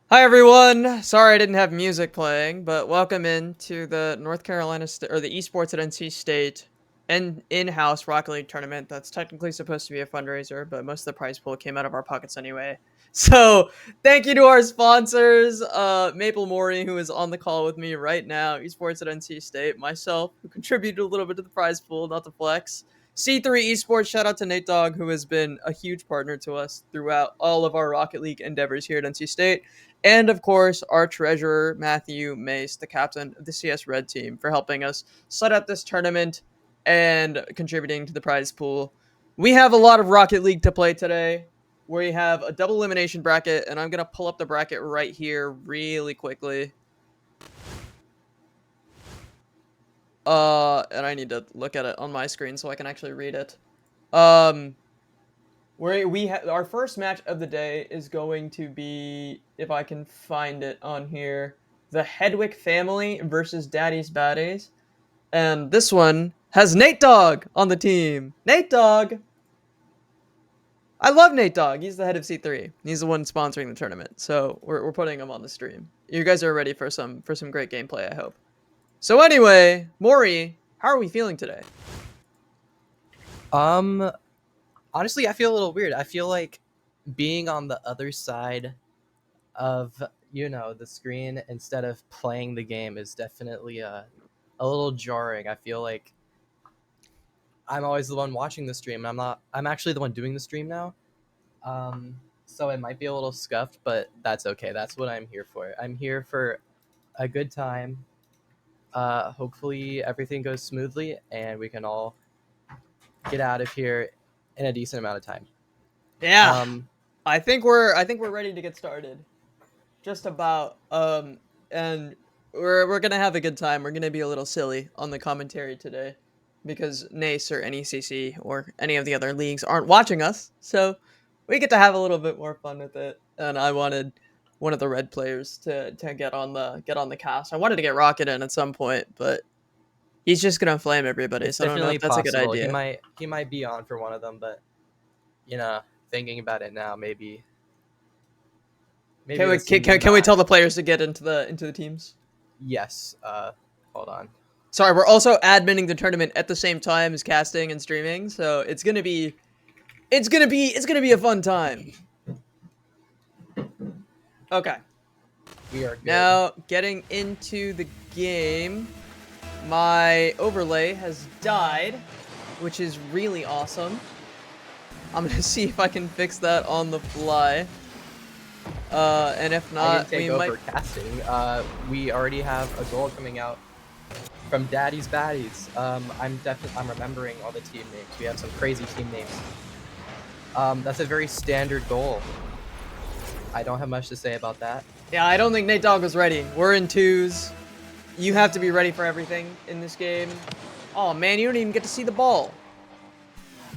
Hi everyone. Sorry I didn't have music playing, but welcome in to the North Carolina or the Esports at NC State and in-house Rocket League tournament. That's technically supposed to be a fundraiser, but most of the prize pool came out of our pockets anyway. So thank you to our sponsors, Maple Mori, who is on the call with me right now, Esports at NC State, myself, who contributed a little bit to the prize pool, not to flex. C3 Esports, shout out to Nate Dogg, who has been a huge partner to us throughout all of our Rocket League endeavors here at NC State. And of course, our treasurer, Matthew Mace, the captain of the CS Red team, for helping us set up this tournament and contributing to the prize pool. We have a lot of Rocket League to play today. We have a double elimination bracket, and I'm going to pull up the bracket right here really quickly. And I need to look at it on my screen so I can actually read it. Our first match of the day is going to be, if I can find it on here, the Hedwick family versus Daddy's Baddies. And this one has Nate Dogg on the team. Nate Dogg! I love Nate Dogg. He's the head of C3. He's the one sponsoring the tournament. So we're putting him on the stream. You guys are ready for some great gameplay, I hope. So anyway, Maury, how are we feeling today? Um, Honestly, I feel a little weird. I feel like being on the other side of, the screen instead of playing the game is definitely a little jarring. I feel like I'm always the one watching the stream, and I'm actually the one doing the stream now. So it might be a little scuffed, but that's okay. That's what I'm here for. I'm here for a good time. Hopefully everything goes smoothly and we can all get out of here in a decent amount of time. Yeah, Um, I think we're ready to get started. Just about. And we're gonna have a good time. We're gonna be a little silly on the commentary today, because NACE or NECC or any of the other leagues aren't watching us, so we get to have a little bit more fun with it. And I wanted one of the red players to get on the cast. I wanted to get Rocket in at some point, but he's just gonna flame everybody, It's so I don't know definitely if that's a good possible. He idea. might be on for one of them, but thinking about it now, maybe Can we let's see can we not. tell the players to get into the teams? Yes. Hold on. Sorry, we're also adminning the tournament at the same time as casting and streaming, so it's gonna be a fun time. Okay, We are good. now getting into the game. My overlay has died, which is really awesome. I'm gonna see if I can fix that on the fly. And if I didn't not, we take might. over casting. We already have a goal coming out from Daddy's Baddies. I'm remembering all the team names. We have some crazy team names. That's a very standard goal. I don't have much to say about that. Yeah, I don't think Nate Dogg was ready. We're in twos. You have to be ready for everything in this game. Oh man, you don't even get to see the ball.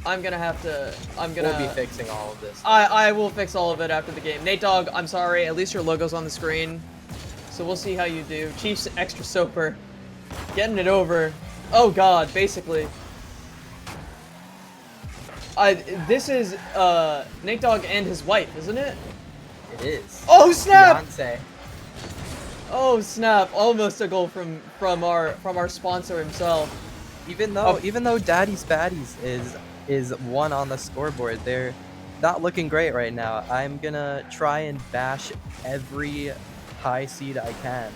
I'm gonna We'll be fixing all of this. I will fix all of it after the game. Nate Dogg, I'm sorry. At least your logo's on the screen. So we'll see how you do. Chiefs extra soaper. Getting it over. Oh god, basically. This is Nate Dogg and his wife, isn't it? It is. Oh snap! Beyonce. Oh snap! Almost a goal from our sponsor himself. Even Oh. though Daddy's Baddies is one on the scoreboard, they're not looking great right now. I'm gonna try and bash every high seed I can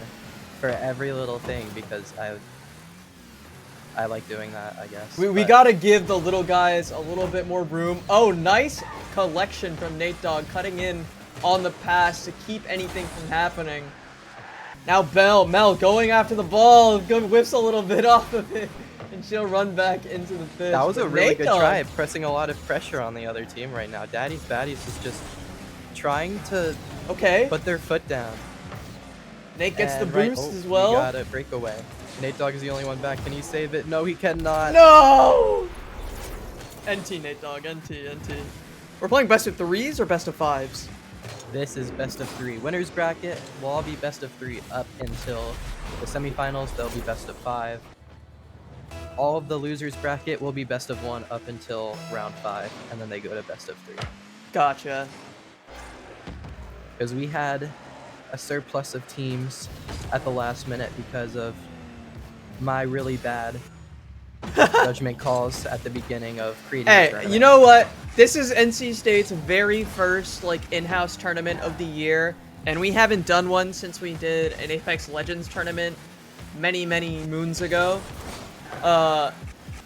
for every little thing because I like doing that, I guess. We gotta give the little guys a little bit more room. Oh, nice collection from Nate Dogg, cutting in on the pass to keep anything from happening. Now Mel going after the ball. Good, whiffs a little bit off of it, and she'll run back into the pitch. That was a really Nate good Dogg, try, pressing a lot of pressure on the other team right now. Daddy's Baddies is just trying to Okay, put their foot down. Nate gets the And boost as well. We got a breakaway. Nate Dogg is the only one back. Can he save it? No, he cannot. No! NT Nate Dogg, NT. We're playing best of threes or best of fives? This is best of 3. Winners bracket will all be best of 3 up until the semifinals. They'll be best of 5. All of the losers bracket will be best of 1 up until round 5, and then they go to best of 3. Gotcha. Because we had a surplus of teams at the last minute because of my really bad judgment calls at the beginning of creating the Hey, you tournament. know what? This is NC State's very first like in-house tournament of the year, and we haven't done one since we did an Apex Legends tournament many moons ago. Uh,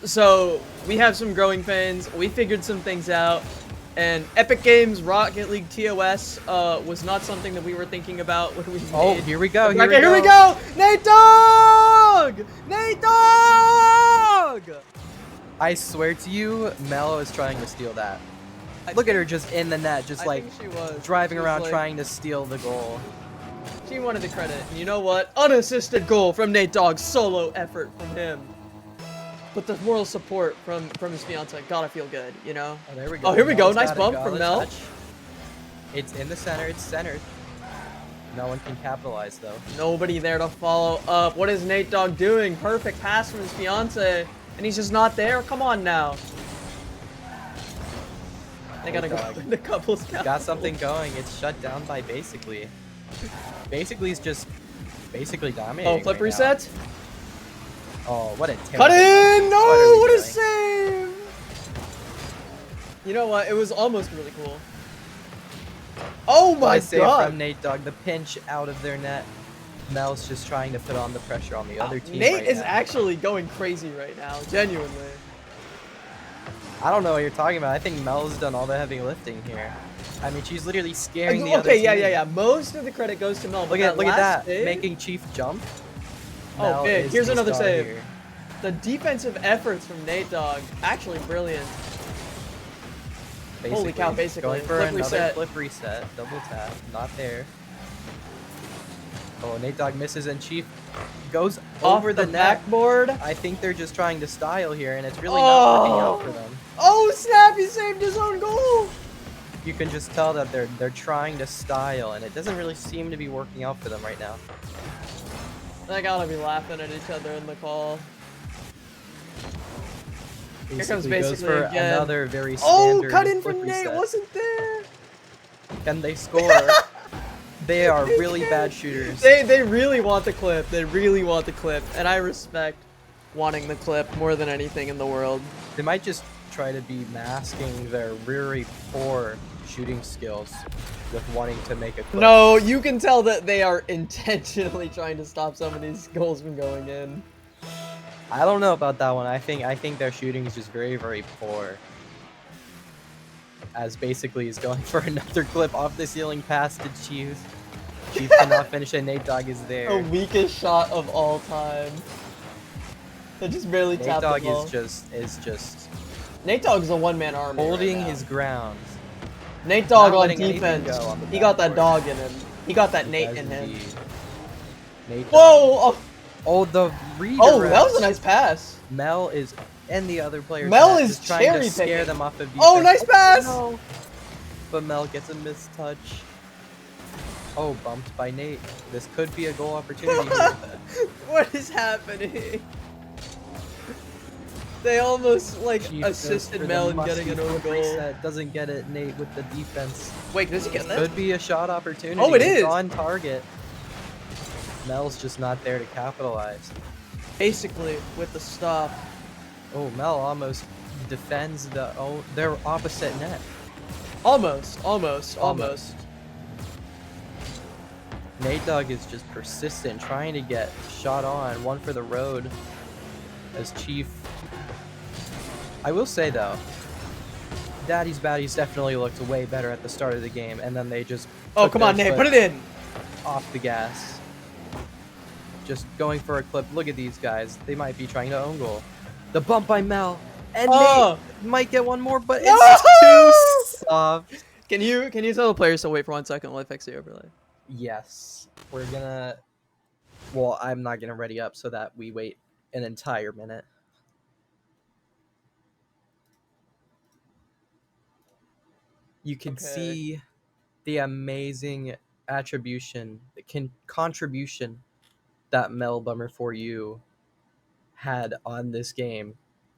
so we have some growing pains. We figured some things out, and Epic Games Rocket League TOS was not something that we were thinking about when we Oh, made. here we go. Okay, here we go. Nate Dogg! Nate Dogg! I swear to you, Mel is trying to steal that. Look at her just in the net, just I like think she was driving She was around like- trying to steal the goal. She wanted the credit. And you know what? Unassisted goal from Nate Dogg. Solo effort from him. But the moral support from his fiance gotta feel good, you know? Oh, there we go. Oh, here we go. Mel's Nice got it, bump got from the Mel. touch. It's in the center. It's centered. No one can capitalize, though. Nobody there to follow up. What is Nate Dogg doing? Perfect pass from his fiance. And he's just not there? Come on now. They gotta go Dogg. into couples count. Got something going. It's shut down by Basically. Basically's just basically dominating. Oh, flip right now. reset? Oh, what a terrible. Cut in! No! What are we What a doing? save! You know what? It was almost really cool. Oh my Nice save god! from Nate Dogg. The pinch out of their net. Mel's just trying to put on the pressure on the other team. Nate right is now. actually going crazy right now, genuinely. I don't know what you're talking about. I think Mel's done all the heavy lifting here. I mean, she's literally scaring the other Okay, team. yeah. Most of the credit goes to Mel. Look at that, making Chief jump. Mel big. is Here's the another star save. here. The defensive efforts from Nate Dogg, actually brilliant. Holy cow, basically. Going for Flip another reset. flip reset. Double tap. Not there. Oh, Nate Dogg misses and Chief goes Off over the the net. backboard. I think they're just trying to style here, and it's really not working out Oh. for them. Oh snap! He saved his own goal. You can just tell that they're trying to style, and it doesn't really seem to be working out for them right now. They gotta be laughing at each other in the call. Here comes Goes basically for again. another very Oh, standard cut in flip from Nate. reset. Wasn't there? Can they score? They are really bad shooters. They really want the clip. They really want the clip, and I respect wanting the clip more than anything in the world. They might just try to be masking their very poor shooting skills with wanting to make a clip. No, you can tell that they are intentionally trying to stop some of these goals from going in. I don't know about that one. I think their shooting is just very poor. As basically is going for another clip off the ceiling pass to Chief. Chief cannot finish it. Nate Dogg is there. The weakest shot of all time. They just barely Nate tapped the Dogg ball. is just Nate Dogg's a one-man army. holding right now. his ground. Nate Dogg not on letting anything defense. go on the He got that backboard. dog in him. He got that He Nate does in him. indeed. Nate Dogg. Whoa! Oh, the redirect. Oh, that was a nice pass. Mel is and the other players. Mel net is just trying to cherry scare picking. them off of defense. Oh, nice pass! No. But Mel gets a missed touch. Oh, bumped by Nate. This could be a goal opportunity here. What is happening? They almost like Chief goes assisted for the Mel in musty getting an own flip goal. reset. Doesn't get it. Nate with the defense. Wait, does he get that? Could be a shot opportunity. Oh, it It's is! on target. Mel's just not there to capitalize. Basically, with the stop. Oh, Mel almost defends their opposite net. Almost. Nate Dogg is just persistent, trying to get shot on. One for the road. As Chief. I will say though, Daddy's Baddies definitely looked way better at the start of the game, and then they just Oh, took come on, their Nate, foot put it in. off the gas. Just going for a clip. Look at these guys. They might be trying to own goal. The bump by Mel. And Oh. Nate might get one more, but No! it's too soft. Can you tell the players to wait for 1 second while I fix the overlay? Yes. We're gonna... Well, I'm not gonna ready up so that we wait an entire minute. You can Okay. see the amazing contribution that Mel Bummer for You had on this game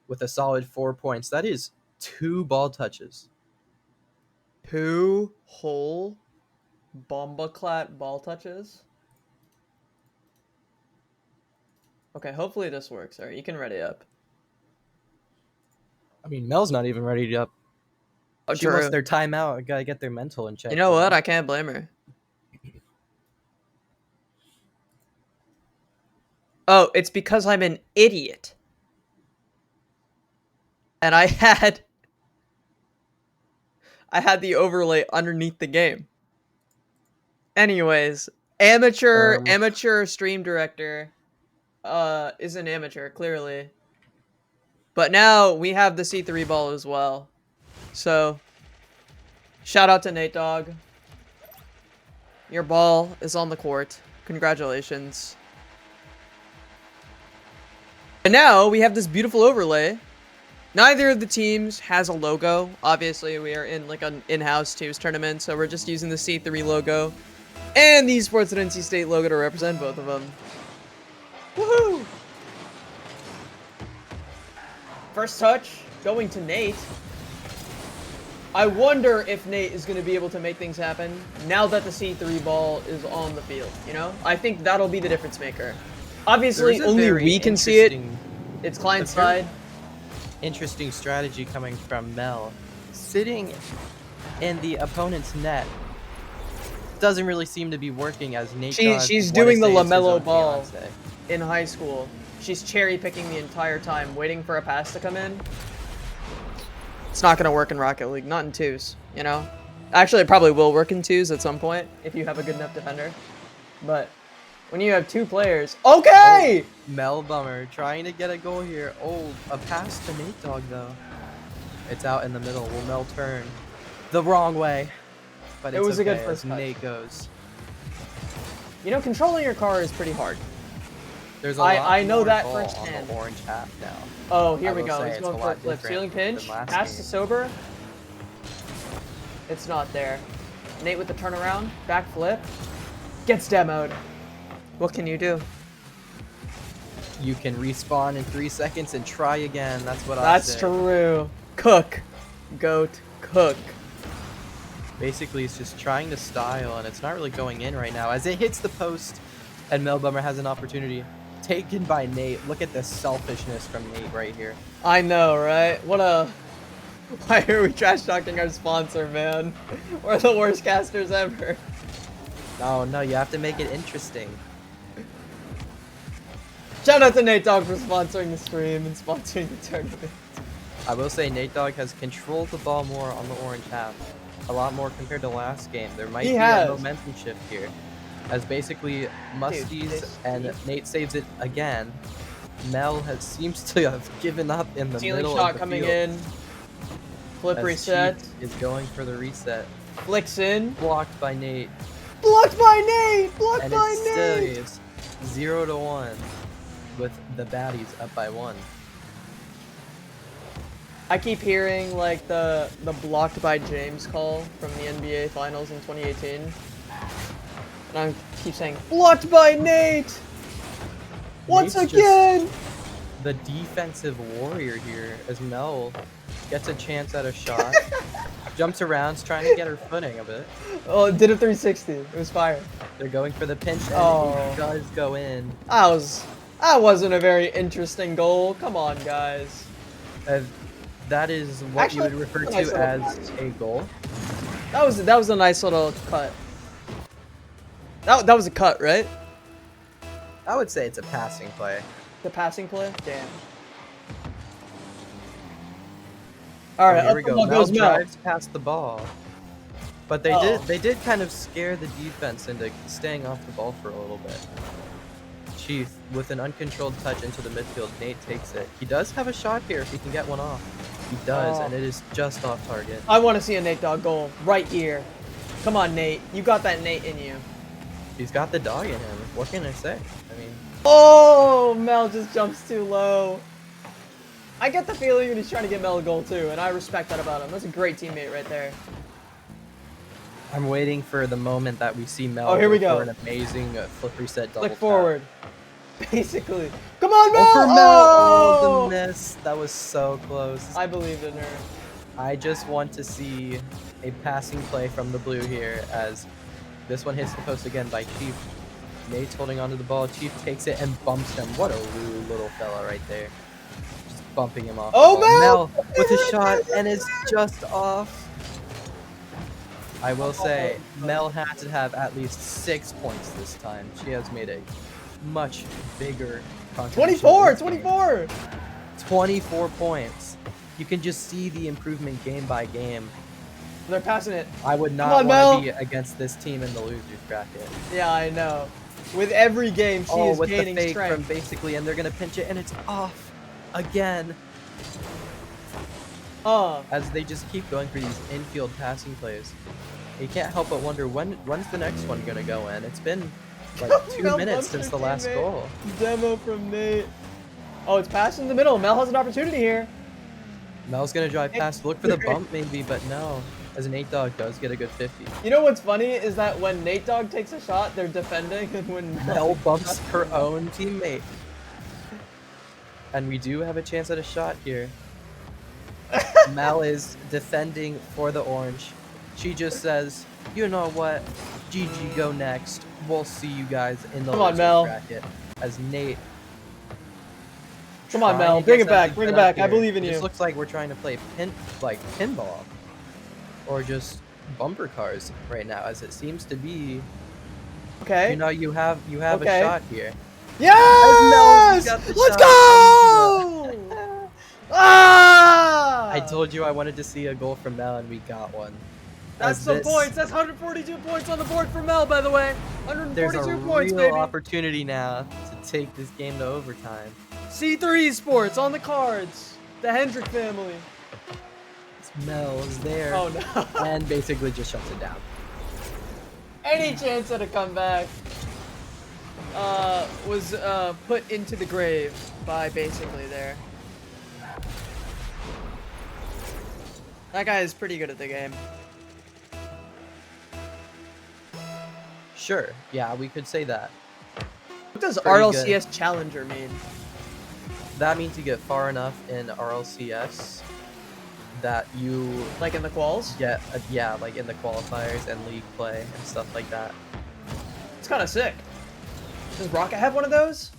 with a solid 4 points. That is 2 ball touches. 2 whole Bombaclat ball touches. Okay, hopefully this works. Alright, you can ready up. I mean, Mel's not even ready up. Oh, She wants true. their timeout. Gotta get their mental in check. You know what? I can't blame her. Oh, it's because I'm an idiot. And I had the overlay underneath the game. Anyways, amateur stream director is an amateur, clearly. But now we have the C3 ball as well. So, shout out to Nate Dogg. Your ball is on the court. Congratulations. And now we have this beautiful overlay. Neither of the teams has a logo. Obviously, we are in like an in-house twos tournament, so we're just using the C3 logo and the Esports at NC State logo to represent both of them. Woohoo! First touch going to Nate. I wonder if Nate is going to be able to make things happen now that the C3 ball is on the field, you know? I think that'll be the difference maker. Obviously, only we can see it. It's client side. Interesting strategy coming from Mel. Sitting in the opponent's net doesn't really seem to be working as Nate She's doing the LaMelo ball in high school. She's cherry picking the entire time, waiting for a pass to come in. It's not gonna work in Rocket League, not in twos, you know? Actually, it probably will work in twos at some point, if you have a good enough defender. But when you have two players... Okay! Oh, Mel Bummer trying to get a goal here. Oh, a pass to Nate Dogg, though. It's out in the middle. Will Mel turn the wrong way? But it was a good first touch. Nate goes. You know, controlling your car is pretty hard. There's a lot I know more that ball firsthand. On the orange half now. Oh, here we go. He's going for a flip. Ceiling pinch. Pass to Sober. It's not there. Nate with the turnaround. Back flip. Gets demoed. What can you do? You can respawn in 3 seconds and try again. That's what I say. That's true. Cook. Goat. Cook. Basically, it's just trying to style, and it's not really going in right now. As it hits the post, and Mel Bummer has an opportunity. Taken by Nate. Look at the selfishness from Nate right here. I know, right? What a... Why are we trash talking our sponsor, man? We're the worst casters ever. No, you have to make it interesting. Shout out to Nate Dogg for sponsoring the stream and sponsoring the tournament. I will say Nate Dogg has controlled the ball more on the orange half. A lot more compared to last game. There might be a momentum shift here. As basically Muskies and Nate saves it again. Mel seems to have given up in the middle shot of the coming field. in. Flip As reset. Chief is going for the reset. Flicks in. Blocked by Nate. Blocked by Nate! Blocked and by it Nate! Still is 0-1 with the baddies up by 1. I keep hearing like the blocked by James call from the NBA Finals in 2018. And I keep saying, blocked by Nate! Once Nate's again! The defensive warrior here as Mel gets a chance at a shot. Jumps around, trying to get her footing a bit. Oh, it did a 360. It was fire. They're going for the pinch and it does go in. That wasn't a very interesting goal. Come on, guys. That is what you would refer to as a goal. That was a nice little cut. That was a cut, right? I would say it's a passing play. The passing play? Damn. Alright, here we go. Mel drives past the ball. But they did kind of scare the defense into staying off the ball for a little bit. Chief with an uncontrolled touch into the midfield. Nate takes it. He does have a shot here if he can get one off. He does, and it is just off target. I want to see a Nate Dogg goal right here. Come on, Nate. You got that Nate in you. He's got the dog in him. What can I say? I mean... Oh, Mel just jumps too low. I get the feeling that he's trying to get Mel a goal too, and I respect that about him. That's a great teammate right there. I'm waiting for the moment that we see Mel here we go. for an amazing flip reset double Flick forward. Basically. Come on, Mel! For Mel! Oh, the miss. That was so close. I believed in her. I just want to see a passing play from the blue here as This one hits the post again by Chief. Nate's holding onto the ball. Chief takes it and bumps him. What a rude little fella right there. Just bumping him off the Oh, ball. Mel Mel! with a shot and it's just off. I will say, Mel had to have at least 6 points this time. She has made a much bigger contribution. 24! 24! 24 points. You can just see the improvement game by game. They're passing it. I would Come not on, want Mel. to be against this team in the losers bracket. Yeah, I know. With every game, she is With gaining the fake strength. from basically, and they're gonna pinch it, and it's off again. As they just keep going for these infield passing plays. You can't help but wonder when's the next one gonna go in. It's been like 2 Mel minutes bumps since her the last teammate. goal. Demo from Nate. Oh, it's passed in the middle. Mel has an opportunity here. Mel's gonna drive past, look for the bump maybe, but no. As Nate Dogg does get a good 50. You know what's funny is that when Nate Dogg takes a shot, they're defending, and when Mel bumps her own teammate. And we do have a chance at a shot here. Mel is defending for the orange. She just says, you know what? GG, go next. We'll see you guys in the Come on, losers Mel. bracket. As Nate. Come on, trying Mel. to Bring get it back. something Bring it set back. up I here. believe in It you. just looks like we're trying to play pinball. Or just bumper cars right now, as it seems to be. Okay. You know, you have Okay. a shot here. Yes! got the Let's shot. go! Ah! I told you I wanted to see a goal from Mel, and we got one. That's As some this- points. That's 142 points on the board for Mel, by the way. There's 142 a points, real baby. opportunity now to take this game to overtime. C3 Esports on the cards. The Hendrick family. Mel is there. Oh, no. And basically just shuts it down. Any chance at a comeback was put into the grave by basically there. That guy is pretty good at the game. Sure, yeah, we could say that. What does Pretty RLCS Challenger mean? That means you get far enough in RLCS that you Like in the quals? get, yeah, like in the qualifiers and league play and stuff like that. It's kind of sick. Does Rocket have one of those?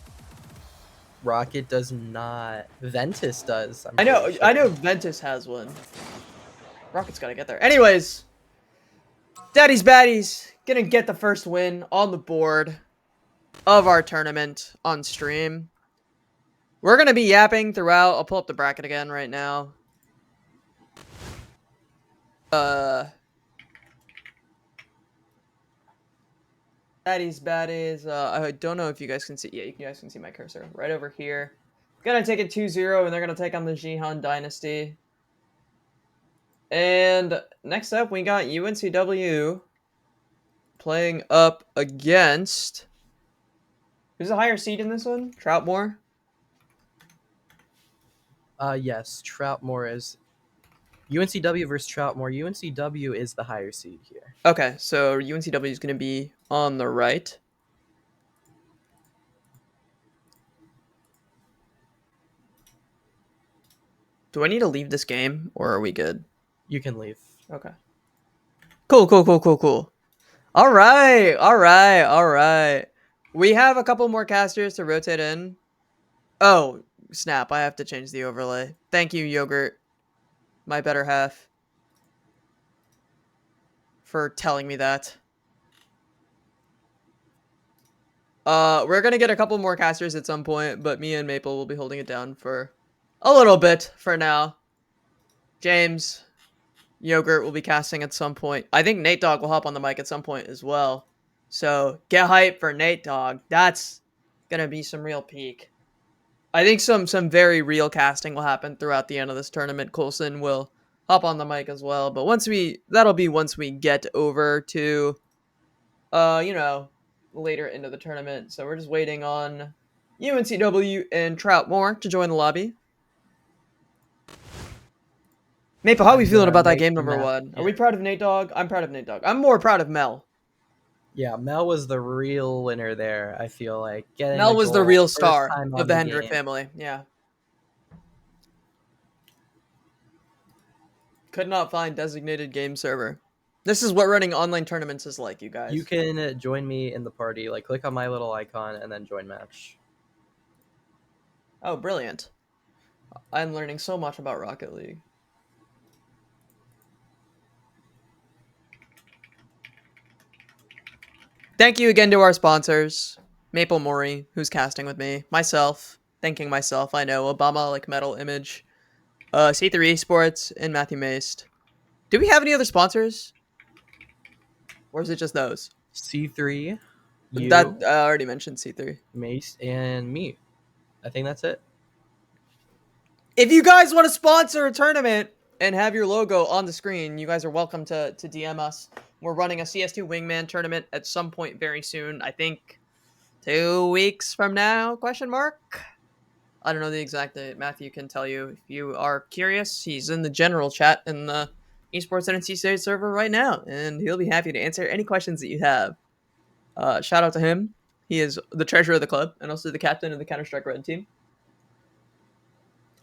Rocket does not. Ventus does. I'm I know. pretty I sure. know Ventus has one. Rocket's gotta get there. Anyways, Daddy's Baddies gonna get the first win on the board of our tournament on stream. We're gonna be yapping throughout. I'll pull up the bracket again right now. Daddy's Baddies. I don't know if you guys can see. Yeah, you guys can see my cursor right over here. Gonna take it 2-0, and they're gonna take on the Jihan Dynasty. And next up, we got UNCW playing up against. Who's the higher seed in this one? Troutmore? Yes, Troutmore is UNCW versus Troutmore. UNCW is the higher seed here. Okay, so UNCW is going to be on the right. Do I need to leave this game, or are we good? You can leave. Okay. Cool, cool, cool, cool, cool. All right, all right, all right. We have a couple more casters to rotate in. Oh, snap. I have to change the overlay. Thank you, Yogurt, my better half, for telling me that. We're going to get a couple more casters at some point, but me and Maple will be holding it down for a little bit for now. James, Yogurt will be casting at some point. I think Nate Dogg will hop on the mic at some point as well. So get hype for Nate Dogg. That's gonna be some real peak. I think some very real casting will happen throughout the end of this tournament. Coulson will hop on the mic as well. But that'll be once we get over to later into the tournament. So we're just waiting on UNCW and Troutmore to join the lobby. Maple, how are we feeling about that game number one? Are we proud of Nate Dogg? I'm proud of Nate Dogg. I'm more proud of Mel. Yeah, Mel was the real winner there, I feel like. Mel was the real star of the Hendrick family. Yeah. Could not find designated game server. This is what running online tournaments is like, you You guys. can join me in the party. Like, click on my little icon and then join match. Oh, brilliant. I'm learning so much about Rocket League. Thank you again to our sponsors, Maple Mori, who's casting with me, myself, thanking myself, I know, Obama like metal image, C3 Esports, and Matthew Maist. Do we have any other sponsors? Or is it just those? C3, you, That I already mentioned C3. Mace, and me. I think that's it. If you guys want to sponsor a tournament and have your logo on the screen, you guys are welcome to DM us. We're running a CS2 Wingman tournament at some point very soon. I think 2 weeks from now? Question mark. I don't know the exact date. Matthew can tell you if you are curious. He's in the general chat in the Esports NC State server right now, and he'll be happy to answer any questions that you have. Shout out to him. He is the treasurer of the club and also the captain of the Counter Strike Red team.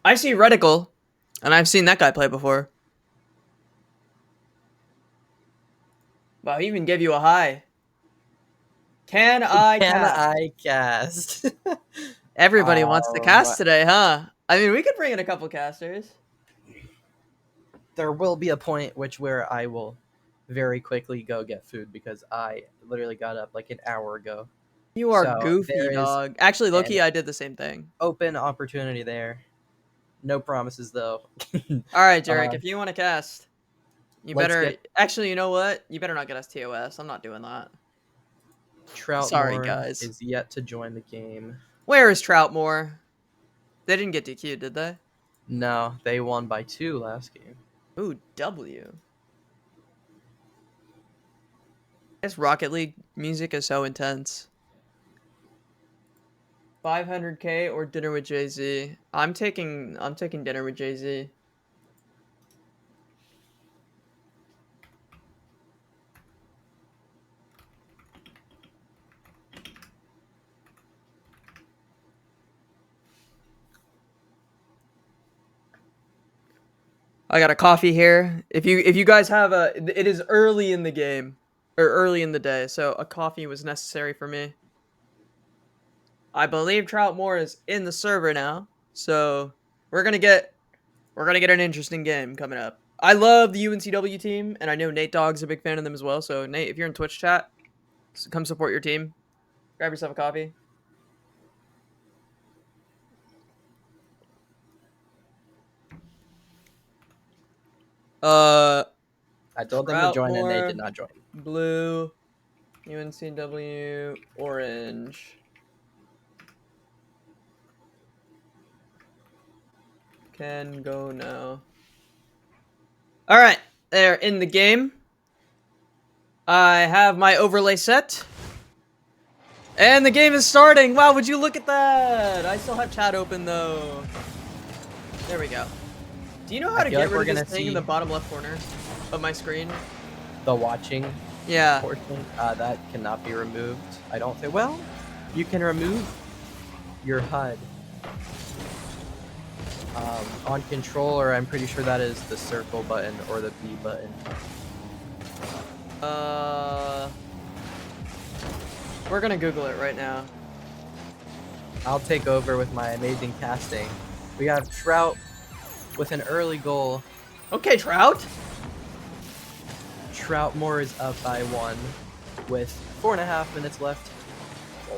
I see Reticle, and I've seen that guy play before. Wow, he even gave you a high. Can I Can cast? I cast? Everybody wants to um, cast today, huh? I mean, we could bring in a couple casters. there will be a point where I will very quickly go get food because I literally got up like an hour ago. You are So goofy, there is dog. Actually, an Loki, I did the same thing. open opportunity there. No promises though. All right, Jarek, uh, if you want to cast, you let's better. get Actually, you know what? You better not get us TOS. I'm not doing that. Sorry, Troutmore guys. is yet to join the game. Where is Troutmore? They didn't get DQ'd, did they? No, they won by 2 last game. Ooh, W. This Rocket League music is so intense. 500K or dinner with Jay Z. I'm taking dinner with Jay Z. I got a coffee here. If you guys have a, it is early in the game or early in the day, so a coffee was necessary for me. I believe Troutmore is in the server now, so we're gonna get an interesting game coming up. I love the UNCW team, and I know Nate Dogg's a big fan of them as well. So Nate, if you're in Twitch chat, come support your team. Grab yourself a coffee. Uh, I told them to join and they did Troutmore, not join. blue, UNCW, orange. Can go now. All right, they're in the game. I have my overlay set. And the game is starting. Wow, would you look at that? I still have chat open though. There we go. Do you know how to feel get like we're rid of gonna this thing in see the bottom left corner of my screen? the watching Yeah. portion. That cannot be removed. I don't think. Well, you can remove your HUD. On controller, I'm pretty sure that is the circle button or the B button. We're gonna Google it right now. I'll take over with my amazing casting. We have Trout with an early goal. Okay, Trout. Troutmore is up by 1 with 4.5 minutes left.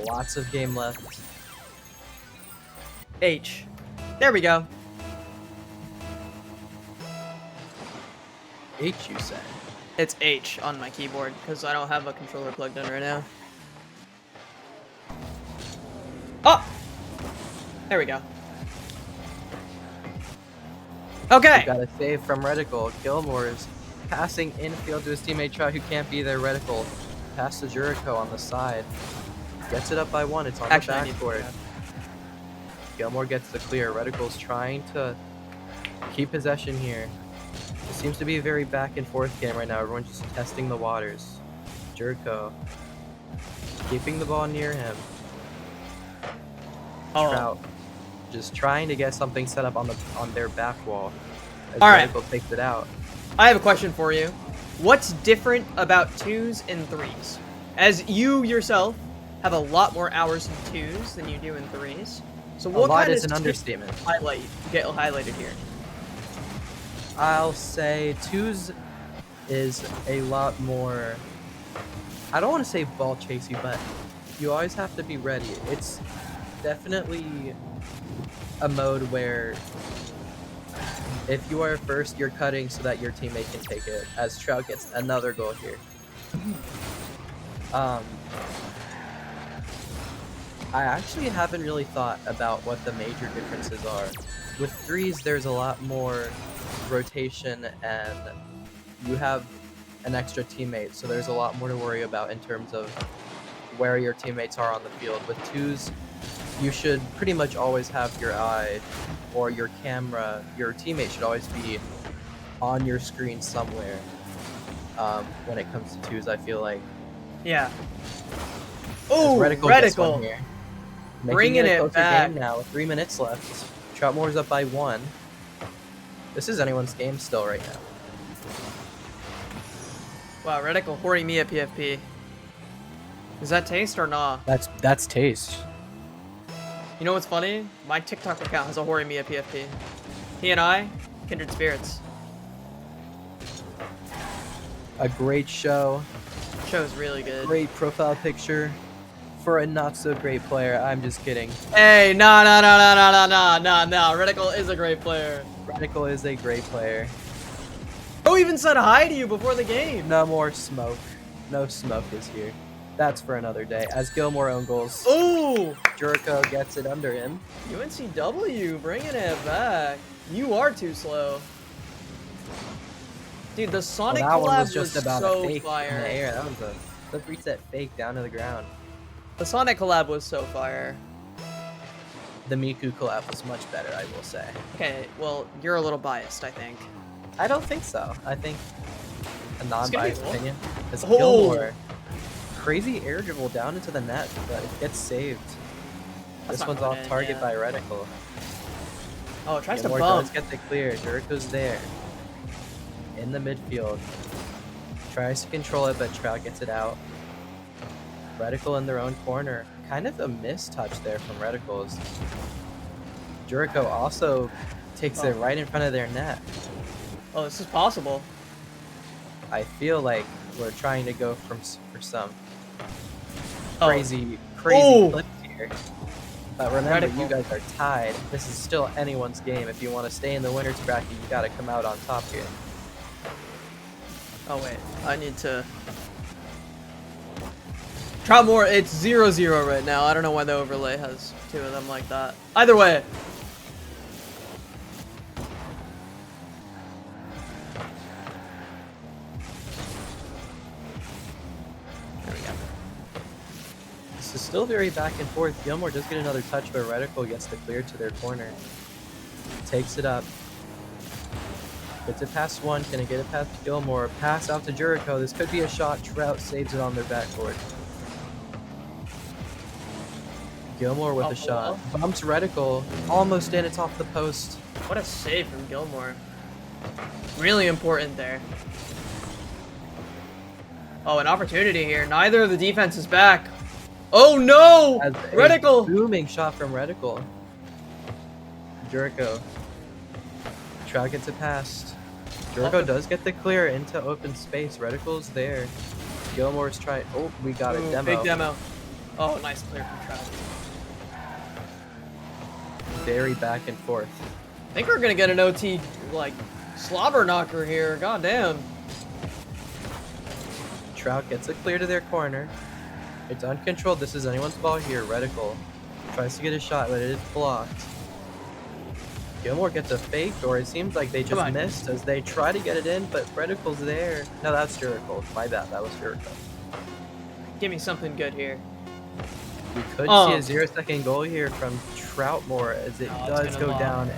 Lots of game left. H. There we go. H, you said. It's H on my keyboard because I don't have a controller plugged in right now. Oh! There we go. Okay. We got a save from Reticle. Gilmore is passing infield to his teammate Trout, who can't be there. Reticle pass to Jericho on the side. Gets it up by 1. It's on Actually, the I need to backboard. Gilmore gets the clear. Reticle's trying to keep possession here. It seems to be a very back and forth game right now. Everyone's just testing the waters. Jericho keeping the ball near him. Trout just trying to get something set up on their back wall as All right. Reticle takes it out. I have a question for you. what's different about 2s and 3s? As you yourself have a lot more hours in 2s than you do in 3s. So A what lot kind is of an understatement. get highlighted here? I'll say twos is a lot more. I don't want to say ball chasey, but you always have to be ready. It's definitely a mode where if you are first, you're cutting so that your teammate can take it. As Trout gets another goal here. Um, I actually haven't really thought about what the major differences are. With 3s, there's a lot more rotation and you have an extra teammate, so there's a lot more to worry about in terms of where your teammates are on the field. With 2s, you should pretty much always have your eye or your camera, your teammate should always be on your screen somewhere. When it comes to 2s, I feel like. Yeah. As Oh, Reticle gets one Reticle. here. Bringing Making it a it closer back. game now with 3 minutes left. Troutmore's up by 1. This is anyone's game still right now. Wow, Reticle hoarding me a PFP. Is that taste or nah? That's taste. You know what's funny? My TikTok account has a hoarding me a PFP. He and I, kindred spirits. A great show. Show's really good. Great profile picture for a not so great player. I'm just kidding. Hey, nah. Reticle is a great player. Reticle is a great player. Who even said hi to you before the game? No more smoke. No smoke is here. That's for another day. As Gilmore own goals. Ooh! Jericho gets it under him. UNCW bringing it back. You are too slow. Dude, the Sonic Well, that one collab was just about a so fake in fire. the air. That was a flip reset fake down to the ground. The Sonic collab was so fire. The Miku collab was much better, I will say. Okay, well, you're a little biased, I think. I don't think so. I think a non-biased cool. opinion is Oh. Gilmore. Crazy air dribble down into the net, but it gets saved. That's This not one's going off in, target yeah. by Reticle. Oh, it tries Gilmore to bump. does get the clear. Jericho's there. In the midfield. Tries to control it, but Trout gets it out. Reticle in their own corner. Kind of a mistouch there from Reticle's. Jericho also takes it right in front of their net. Oh, this is possible. I feel like we're trying to go for some Oh. crazy Ooh. flips here. But remember, Reticle. you guys are tied. This is still anyone's game. If you want to stay in the winner's bracket, you got to come out on top here. Oh, wait. I need to... Troutmore, it's 0-0 right now. I don't know why the overlay has two of them like that. Either way. There we go. This is still very back and forth. Gilmore does get another touch, but Reticle gets the clear to their corner. Takes it up. Gets it past one. Can it get it past Gilmore? Pass out to Jericho. This could be a shot. Trout saves it on their backboard. Gilmore with a shot. Bumps Reticle. Almost in. It's off the post. What a save from Gilmore. Really important there. Oh, an opportunity here. Neither of the defense is back. Oh no! As a Reticle! booming shot from Reticle. Jericho. Trout gets it past. Jericho does get the clear into open space. Reticle's there. Gilmore's trying. Oh, we got a demo. Big demo. Oh, nice clear from Trout. Very back and forth. I think we're gonna get an OT, like, slobber knocker here. God damn. Trout gets it clear to their corner. It's uncontrolled. This is anyone's ball here. Reticle tries to get a shot, but it is blocked. Gilmore gets a fake, or it seems like they just missed as they try to get it in, but Reticle's there. No, that's Jericho. My bad. That was Jericho. Give me something good here. We could see a 0-second goal here from Troutmore as it does go down.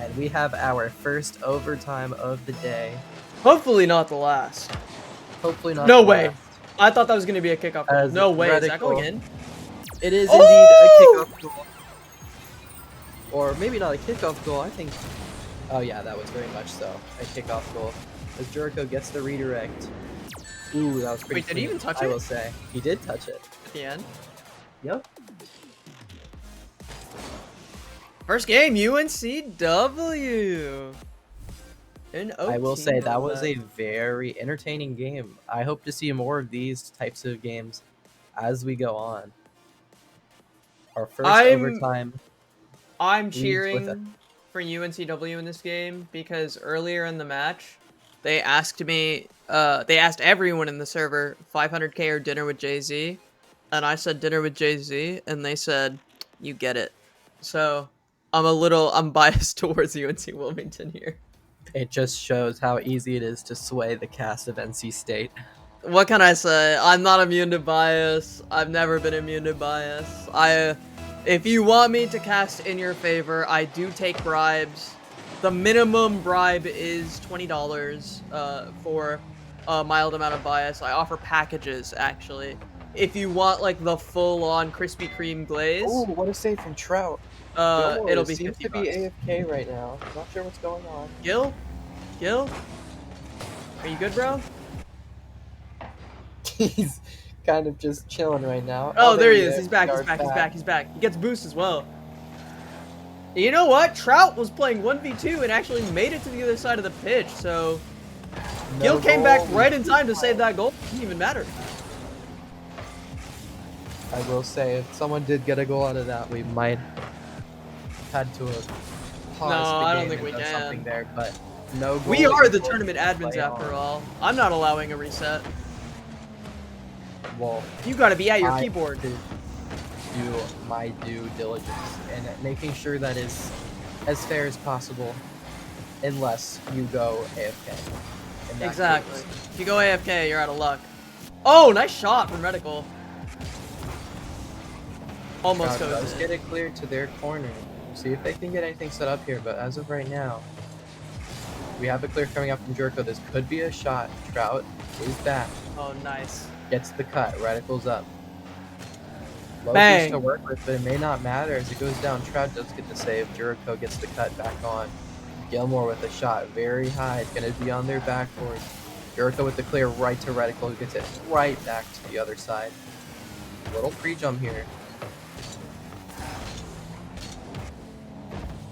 And we have our first overtime of the day. Hopefully not the last. Hopefully not. No the way. last. I thought that was gonna be a kickoff goal. As No way. Is that Reticle- going in? It is Oh! indeed a kickoff goal. Or maybe not a kickoff goal. I think. Oh yeah, that was very much so a kickoff goal. as Jericho gets the redirect. Ooh, that was pretty Wait, did he clean, even touch I it? will say. He did touch it. At the end. Yep. First game, UNCW. In OT, I will say no that was less. a very entertaining game. I hope to see more of these types of games as we go on. Our first overtime I'm leads with a cheering for UNCW in this game because earlier in the match, they asked me, they asked everyone in the server 500k or dinner with Jay-Z, and I said dinner with Jay-Z, and they said, you get it. So I'm biased towards UNC Wilmington here. It just shows how easy it is to sway the cast of NC State. What can I say? I'm not immune to bias. I've never been immune to bias. If you want me to cast in your favor, I do take bribes. The minimum bribe is $20 for a mild amount of bias. I offer packages, actually. If you want, like, the full-on Krispy Kreme Oh, glaze, what a save from Trout. Gilmore it'll be seems 50 to be bucks. AFK right now. Not sure what's going on. Gil? Gil? Are you good, bro? He's kind of just chilling right now. Oh, there he is. is. He's back. He's back. He's back. He's back. He gets boost as well. You know what? Trout was playing 1v2 and actually made it to the other side of the pitch, so Gil came back right in time to save that goal. It didn't even matter. I will say, if someone did get a goal out of that, we might had to have paused No, the I don't game think and we done can. something there, but no goal. We are the equals tournament admins play after on. all. I'm not allowing a reset. Well, You gotta be at your I keyboard. did do my due diligence and making sure that is as fair as possible, unless you go AFK. In that Exactly. case, If you go AFK, you're out of luck. Oh, nice shot from Reticle. Almost Trout goes does in. get it cleared to their corner. See if they can get anything set up here, but as of right now, we have a clear coming up from Jericho. This could be a shot. Trout is back. Oh, nice. Gets the cut. Radical's up. Low Bang. boost to work with, but it may not matter as it goes down. Trout does get the save. Jericho gets the cut back on. Gilmore with a shot very high. It's going to be on their backboard. Jericho with the clear right to Radical, who gets it right back to the other side. Little pre-jump here.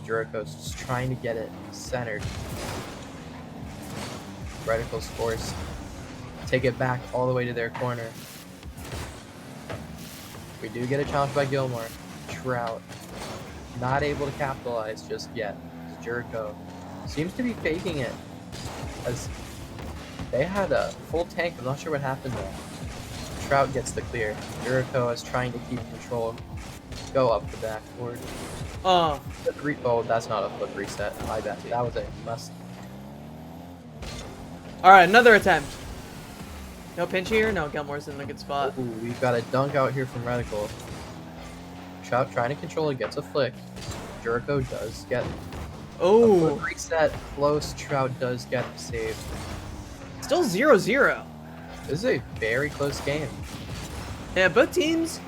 Jericho's just trying to get it centered. Radical scores. Take it back all the way to their corner. We do get a challenge by Gilmore. Trout not able to capitalize just yet. Jericho seems to be faking it, as they had a full tank. I'm not sure what happened there. Trout gets the clear. Jericho is trying to keep control. Go up the backboard. Oh, Oh, that's not a flip reset. My bad. That was a must. all right, another attempt. No pinch here. No, Gilmore's in a good spot. Ooh, we've got a dunk out here from Radical. Trout trying to control it, gets a flick. Jericho does get a Oh, flip reset. Close. Trout does get the save. still 0-0. This is a very close game. Yeah, both teams,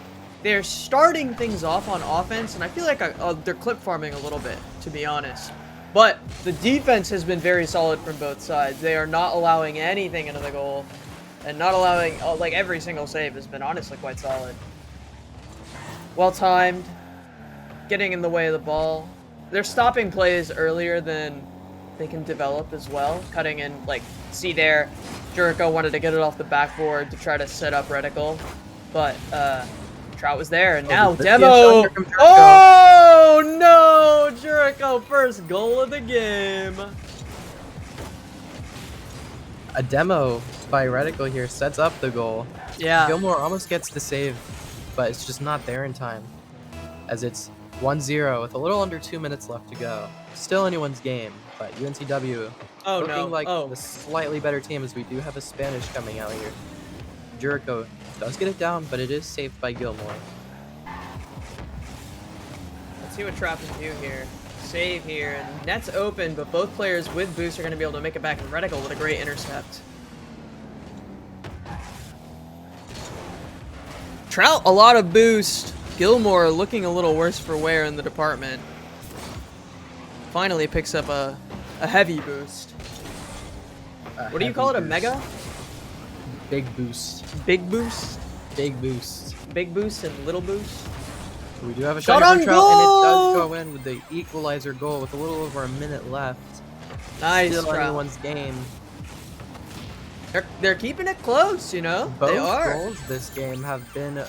they're starting things off on offense, and I feel like they're clip farming a little bit, to be honest. But the defense has been very solid from both sides. They are not allowing anything into the goal, and not allowing, like, every single save has been honestly quite solid. Well timed, getting in the way of the ball. They're stopping plays earlier than they can develop as well. Cutting in, like, see there, Jericho wanted to get it off the backboard to try to set up Reticle, but Trout was there, and now this Demo. game's under from Jericho. Oh no, Jericho first goal of the game. A demo by Reticle here sets up the goal. Yeah. Gilmore almost gets the save, but it's just not there in time, as it's 1-0 with a little under 2 minutes left to go. Still anyone's game, but UNCW Oh looking no. like Oh. the slightly better team, as we do have a Spanish coming out here. Jericho does get it down, but it is saved by Gilmore. Let's see what Trout can do here. Save here, and net's open, but both players with boost are going to be able to make it back, and Reticle with a great intercept. Trout, a lot of boost. Gilmore looking a little worse for wear in the department. Finally picks up a heavy boost. A What do you heavy call it? A boost. mega? Big boost. Big boost? Big boost. Big boost and little boost? We do have a shot Shot here from on Trout, and it does goal! go in with the equalizer goal with a little over a minute left. Nice, Still Trout. anyone's game. They're keeping it close, you know? They Both are. goals this game have been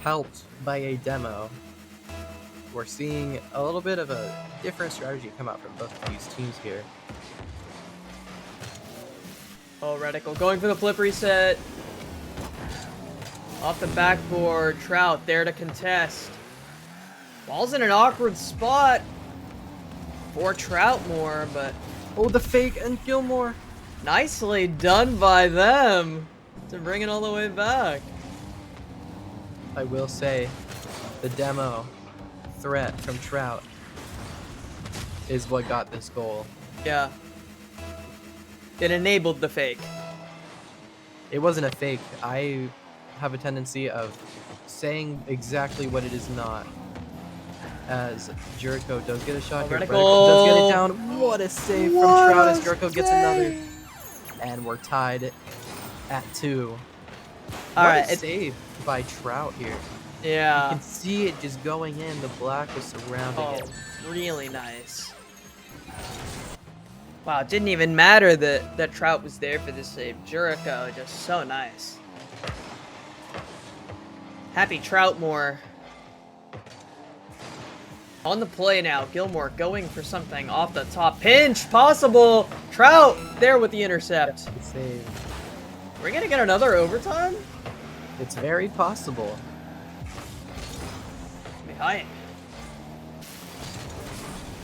helped by a demo. We're seeing a little bit of a different strategy come out from both of these teams here. Oh, Reticle going for the flip reset. Off the backboard, Trout there to contest. Ball's in an awkward spot for Troutmore, but Oh, the fake and Gilmore. nicely done by them to bring it all the way back. I will say, the demo threat from Trout is what got this goal. Yeah. It enabled the fake. It wasn't a fake. I have a tendency of saying exactly what it is not. As Jericho does get a shot here. Reticle does get it down. What a save from Trout as Jericho gets another. And we're tied at 2. What a save by Trout here. Yeah. You can see it just going in. The black was surrounding it. Really nice. Wow, it didn't even matter that Trout was there for this save. Jericho, just so nice. Happy Troutmore. On the play now, Gilmore going for something off the top. Pinch, possible! Trout, there with the intercept. The save. We're gonna get another overtime? It's very possible. Behind.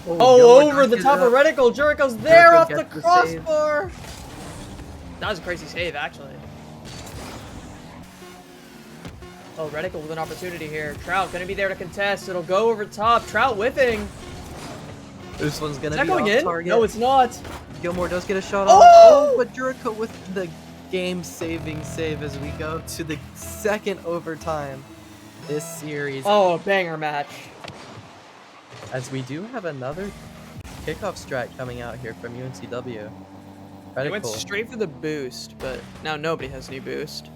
Oh, Gilmore over the top of Reticle. Jericho's there Jericho off the gets the crossbar. That was a crazy save, actually. Oh, Reticle with an opportunity here. Trout gonna be there to contest. It'll go over top. Trout whipping. This one's gonna Is that be going off in? target. No, it's not. Gilmore does get a shot Oh! on. Oh, but Jericho with the game-saving save as we go to the second overtime this series. Oh, banger match. As we do have another kickoff strat coming out here from UNCW. He went Reticle. straight for the boost, but now nobody has any boost.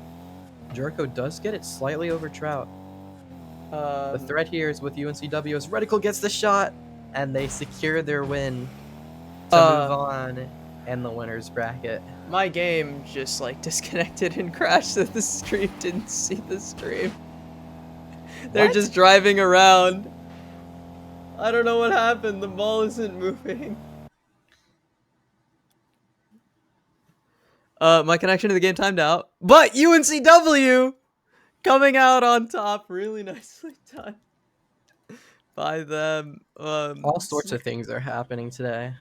Jericho does get it slightly over Trout. The threat here is with UNCW as Reticle gets the shot, and they secure their win to move on in the winner's bracket. My game just like disconnected and crashed, so the stream didn't see the stream. They're just driving around. I don't know what happened. The ball isn't moving. My connection to the game timed out, but UNCW coming out on top. Really nicely done by them. All sorts of things are happening today.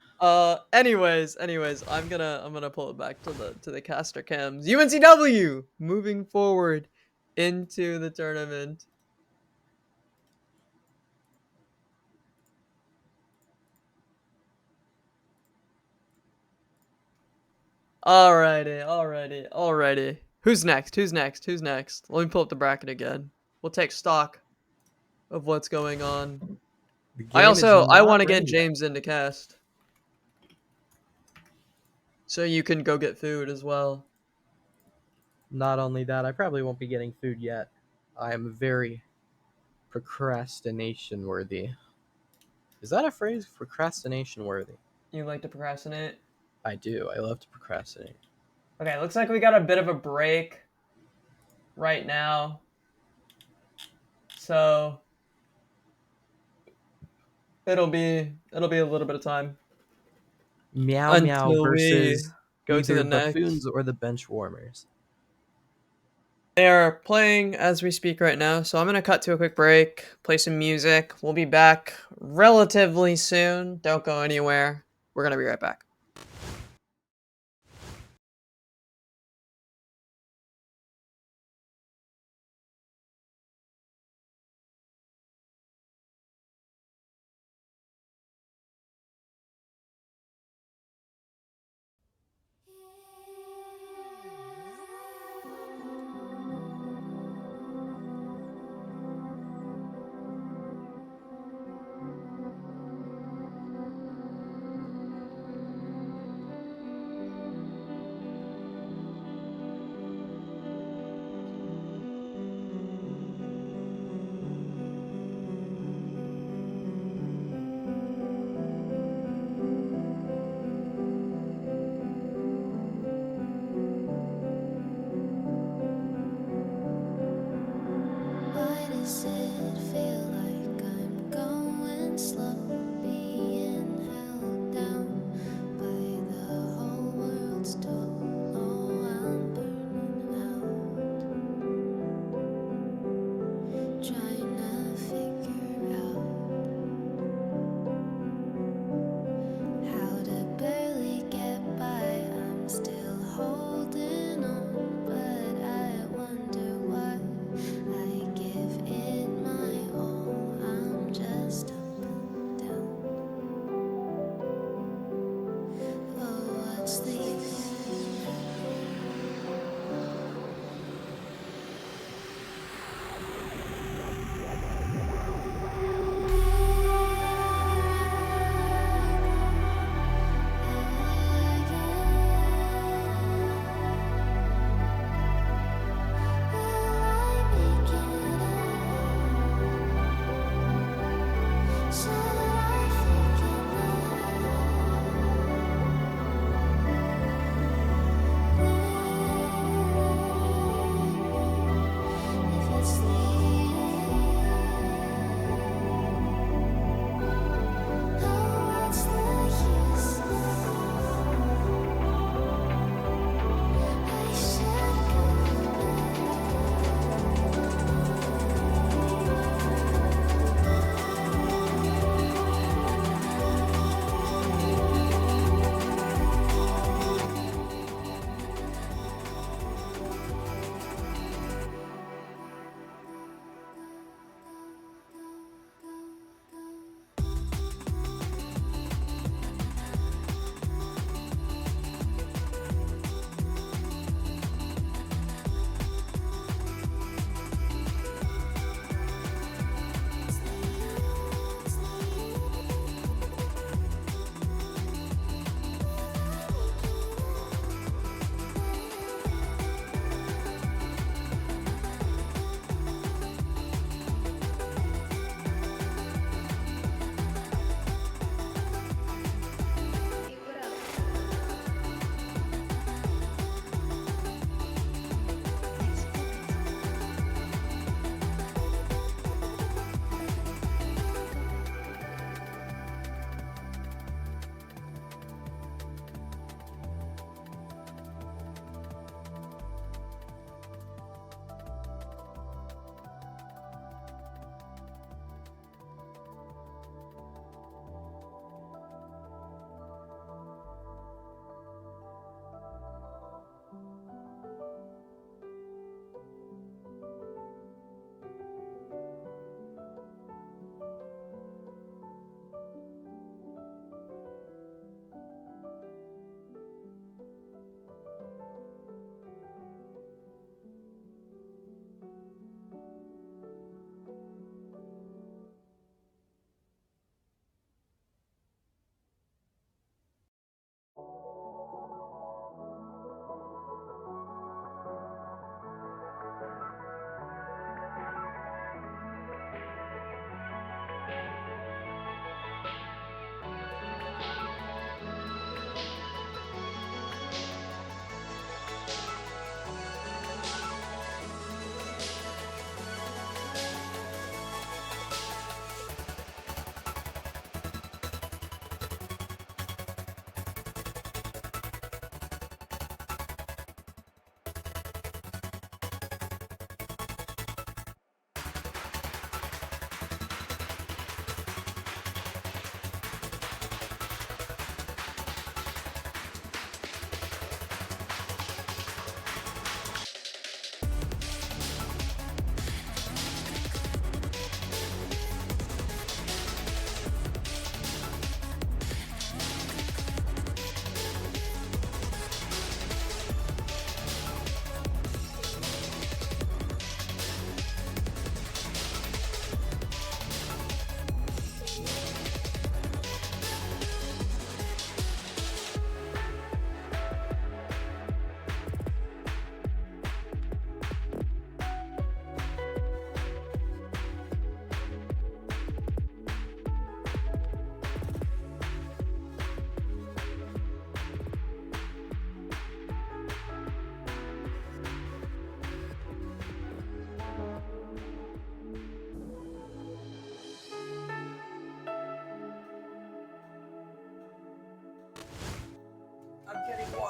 Anyways, I'm gonna pull it back to the caster cams. UNCW moving forward into the tournament. Alrighty. Who's next? Let me pull up the bracket again. We'll take stock of what's going on. I want to get James into cast. So you can go get food as well. Not only that, I probably won't be getting food yet. I am very procrastination worthy. Is that a phrase? Procrastination worthy. You like to procrastinate? I do. I love to procrastinate. Okay, looks like we got a bit of a break right now. So it'll be a little bit of time. Meow Meow Until versus go to either the next. Buffoons or the Bench Warmers. They are playing as we speak right now, so I'm going to cut to a quick break, play some music. We'll be back relatively soon. Don't go anywhere. We're going to be right back.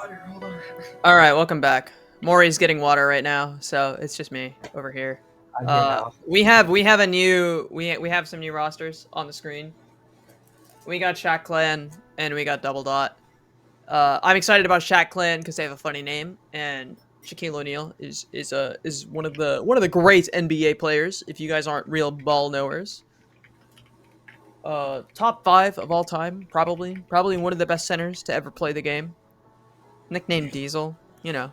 water. Hold on. All right, welcome back. Maury's getting water right now, so it's just me over here. I'm here now. We have some new rosters on the screen. We got Shaq Clan and we got Double Dot. I'm excited about Shaq Clan because they have a funny name, and Shaquille O'Neal is one of the great NBA players. If you guys aren't real ball knowers, top 5 of all time, probably one of the best centers to ever play the game. Nicknamed Diesel, you know.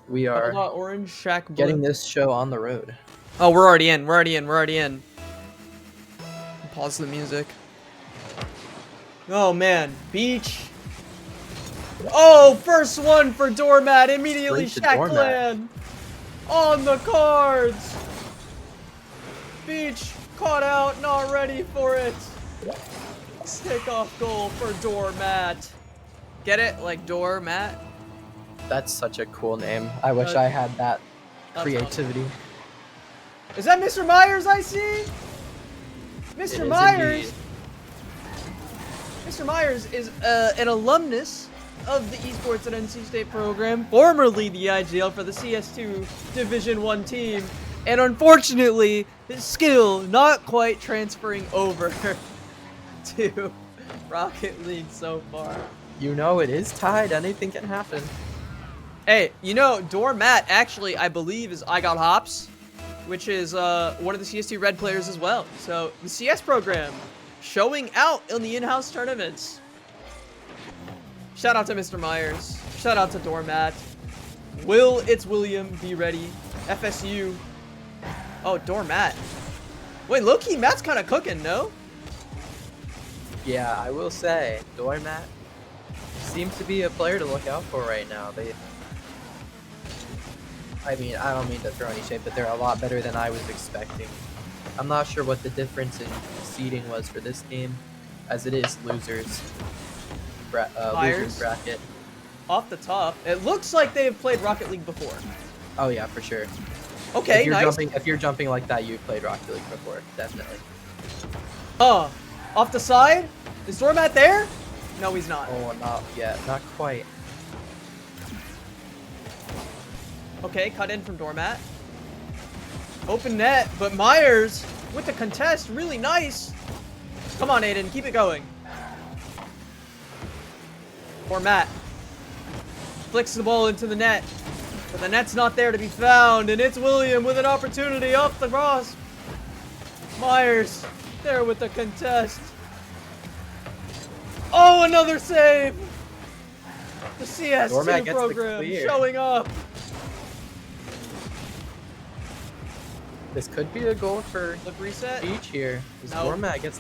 We Double are Dot Orange, Shaq getting Blue. this show on the road. Oh, we're already in. We're already in. Pause the music. Oh man, Beach. Oh, first one for Doormat. Immediately Straight to Shaq Doormat. Clan on the cards. Beach caught out, not ready for it. Stick off goal for Doormat. Get it? Like Doormat? That's such a cool name. I wish Uh, I had that That's creativity. Is that Mr. Myers I see? It Mr. is Myers. indeed. Mr. Myers is an alumnus of the Esports at NC State program, formerly the IGL for the CS2 Division 1 team, and unfortunately, his skill not quite transferring over to Rocket League so far. You know it is tied. Anything can happen. Hey, you know, Doormat actually, I believe, is I Got Hops, which is one of the CS2 Red players as well. So, the CS program showing out in the in-house tournaments. Shout out to Mr. Myers. Shout out to Doormat. It's William, be ready. FSU. Oh, Doormat. Wait, low-key, Matt's kind of cooking, no? Yeah, I will say, Doormat seems to be a player to look out for right now. I mean, I don't mean to throw any shade, but they're a lot better than I was expecting. I'm not sure what the difference in seeding was for this game, as it is losers bracket. Off the top, it looks like they've played Rocket League before. Oh yeah, for sure. Okay, if you're nice. If you're jumping like that, you've played Rocket League before, definitely. Off the side? Is Doormat there? No, he's not. Oh, not yet, not quite. Okay, cut in from Doormat. Open net, but Myers with the contest, really nice. Come on, Aiden, keep it going. Doormat flicks the ball into the net, but the net's not there to be found, and it's William with an opportunity off the cross. Myers there with the contest. Oh, another save! The CS2 Doormat gets the program clear. showing up. This could be a goal for Flip reset. Beach here. This No. Doormat gets.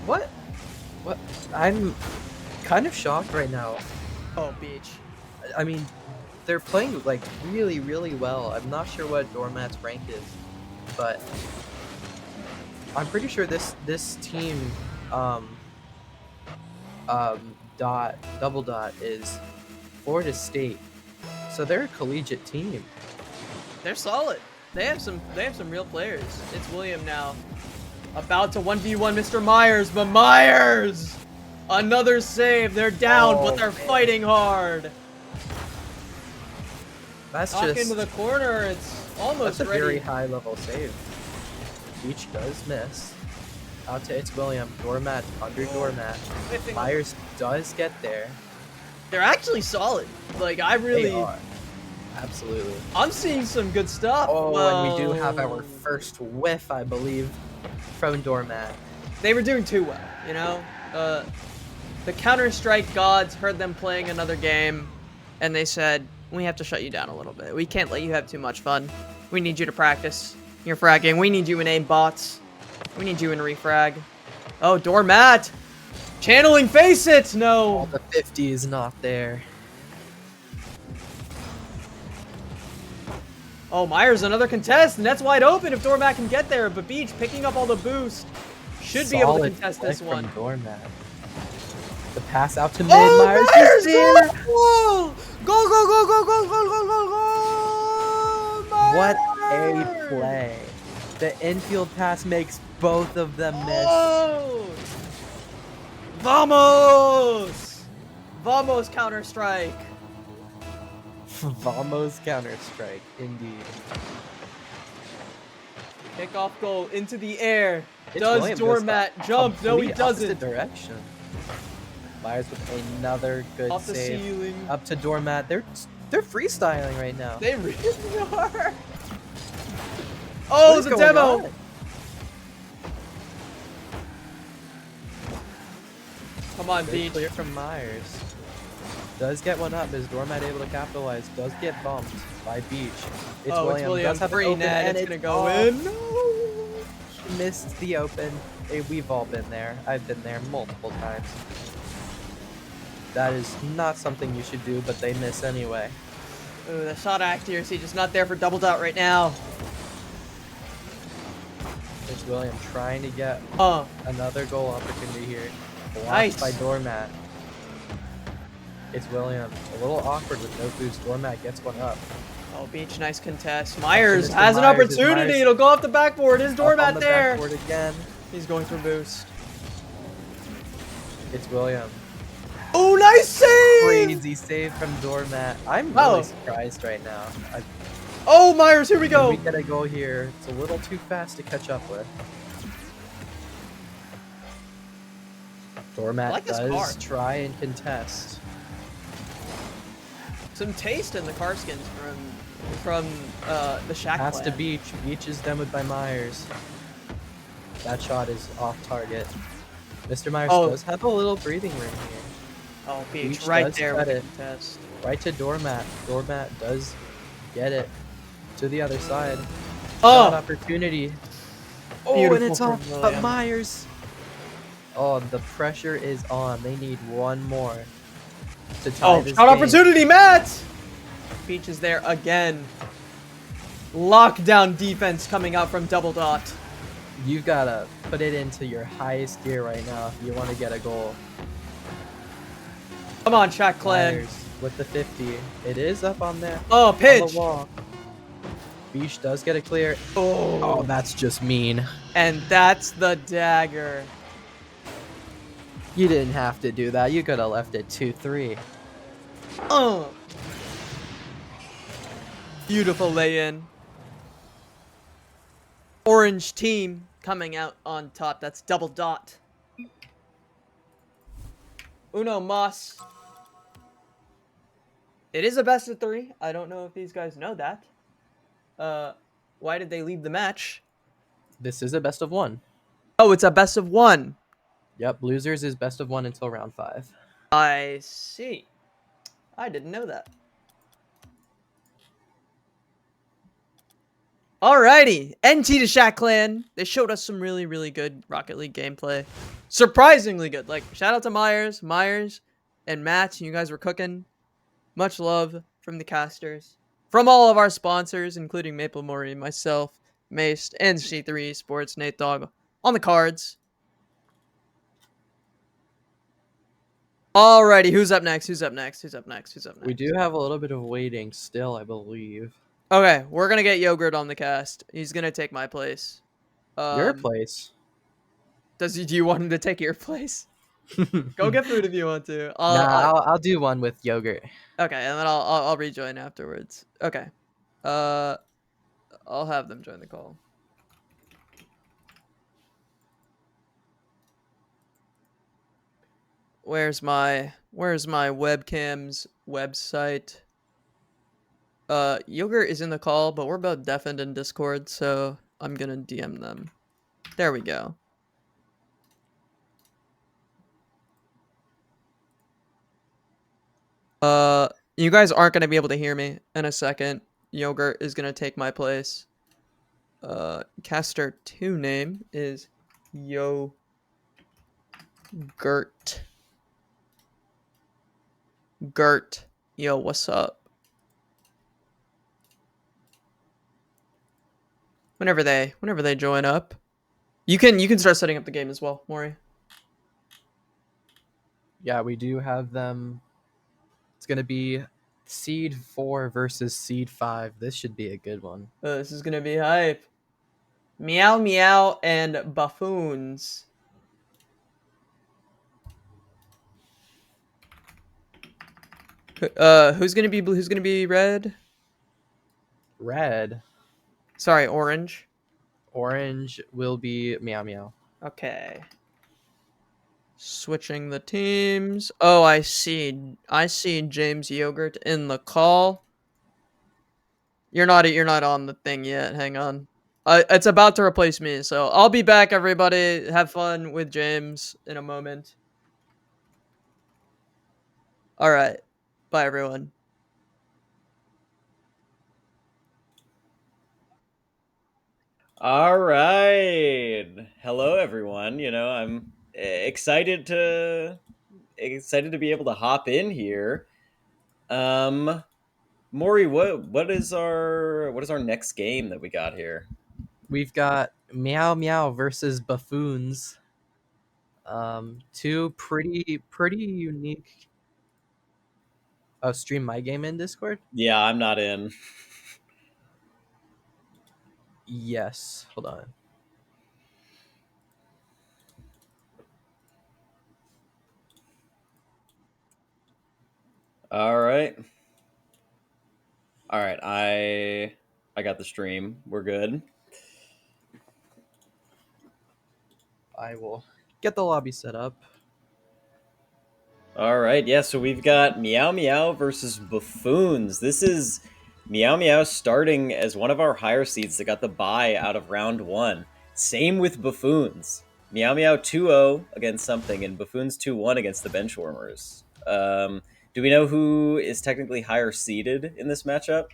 What? What? I'm kind of shocked right now. Oh, Beach. I mean, they're playing like really, really well. I'm not sure what Doormat's rank is, but I'm pretty sure this team, Double Dot is Florida State, so they're a collegiate team. They're solid. They have some real players. It's William now. About to 1v1 Mr. Myers, but Myers! Another save. They're down, but they're fighting hard. That's Knock just into the corner. It's almost that's a ready. very high level save. Beach does miss. Out to It's William. Doormat under Doormat. Myers does get there. They're actually solid. Like, I They really... are. Absolutely. I'm seeing some good stuff. Oh, and we do have our Whoa. first whiff, I believe, from Doormat. They were doing too well, you know? The Counter-Strike gods heard them playing another game, and they said, we have to shut you down a little bit. We can't let you have too much fun. We need you to practice your fragging. We need you in aim bots. We need you in refrag. Oh, Doormat! Channeling Face It! No! The 50 is not there. Oh, Myers, another contest. Net's wide open if Doormat can get there, but Beach picking up all the boost. Should be able to Solid contest play this from one. Doormat. The pass out to mid. Oh, Myers Myers! is there. Goal! Go, go, go, go, go, go, go, go, go! Myers! What a play. The infield pass makes both of them miss. Oh! Vamos! Vamos, Counter-Strike. Vamos Counter-Strike, indeed. Kickoff goal into the air. It's Does William goes the Doormat jump? No, he complete opposite doesn't. direction. Myers with another good Off the save. ceiling. Up to Doormat. They're freestyling right now. They really are. What Oh, is the going demo. on? Come on, Good Beach. clear from Myers. Does get one up. Is Doormat able to capitalize? Does get bumped by Beach. It's Oh, William. it's William. Does have an Free open, net. and It's gonna go off. in. No. Missed the open. Hey, we've all been there. I've been there multiple times. That is not something you should do, but they miss anyway. Ooh, the shot accuracy just not there for double dot right now. It's William trying to get another goal opportunity here. Blocked Nice. by Doormat. It's William. A little awkward with no boost. Doormat gets one up. Oh, Beach, nice contest. Myers Mr. has an Myers. Is opportunity. Myers It'll go off the backboard. Is up Doormat on the there? backboard again. He's going for boost. It's William. Oh, nice save! Crazy save from Doormat. I'm really surprised right now. Oh, Myers, here we go. We get a goal here. It's a little too fast to catch up with. Doormat like this does car. try and contest. Some taste in the car skins from the Shack Pass to clan. Beach. Beach is demoed by Myers. That shot is off target. Mr. Myers does have a little breathing room here. Oh, Beach, Beach right does there cut with the it. contest. Right to Doormat. Doormat does get it to the other side. Oh, Shot opportunity. Oh, beautiful and it's from off. But William. Myers. Oh, the pressure is on. They need one more to tie Oh, this shot game. opportunity, Matt! Beach is there again. Lockdown defense coming out from Double Dot. You've got to put it into your highest gear right now if you want to get a goal. Come on, Shack clan. Myers with the 50. It is up on there. Oh, On pitch. the wall. Beach does get a clear. Oh, Oh, that's just mean. and that's the dagger. You didn't have to do that. You could have left it 2-3. Beautiful lay-in. Orange team coming out on top. That's Double Dot. Uno Mas. It is a best of 3. I don't know if these guys know that. Why did they leave the match? This is a best of 1. Oh, it's a best of 1. Yep, losers is best of 1 until round 5. I see. I didn't know that. Alrighty, NT to Shack Clan. They showed us some really, really good Rocket League gameplay. Surprisingly good. Like, shout out to Myers, and Matt. You guys were cooking. Much love from the casters. From all of our sponsors, including Maple Mori, myself, Maced, and C3 Esports, Nate Dogg, on the cards. Alrighty, who's up next? Who's up next? Who's up next? Who's up next? We do have a little bit of waiting still, I believe. Okay, we're gonna get Yogurt on the cast. He's gonna take my place. Your place. Do you want him to take your place? Go get food if you want to. I'll do one with Yogurt. Okay, and then I'll rejoin afterwards. Okay. I'll have them join the call. Where's my webcam's website? Yogurt is in the call, but we're both deafened in Discord, so I'm gonna DM them. There we go. You guys aren't gonna be able to hear me in a second. Yogurt is gonna take my place. Caster 2 name is Yogurt. Gert. Yo, what's up? Whenever they join up. You can start setting up the game as well, Maury. Yeah, we do have them. It's going to be Seed 4 versus Seed 5. This should be a good one. This is gonna be hype. Meow Meow and Buffoons. Who's gonna be blue? Who's gonna be red? Red. Sorry, orange. Orange will be Meow Meow. Okay. Switching the teams. Oh, I see. I see James Yogurt in the call. You're not on the thing yet. Hang on. It's about to replace me, so I'll be back. Everybody, have fun with James in a moment. All right. Bye, everyone. All right. Hello, everyone. I'm excited to be able to hop in here. Um, Maury, what is our next game that we got here? We've got Meow Meow versus Buffoons. Two pretty unique. Oh, stream my game in Discord. Yeah, I'm not in. Yes. Hold on. All right. All right. I got the stream. We're good. I will get the lobby set up. All right, yeah, so we've got Meow Meow versus Buffoons. This is Meow Meow starting as one of our higher seeds that got the bye out of round one. Same with Buffoons. Meow Meow 2-0 against something, and Buffoons 2-1 against the Benchwarmers. Do we know who is technically higher seeded in this matchup?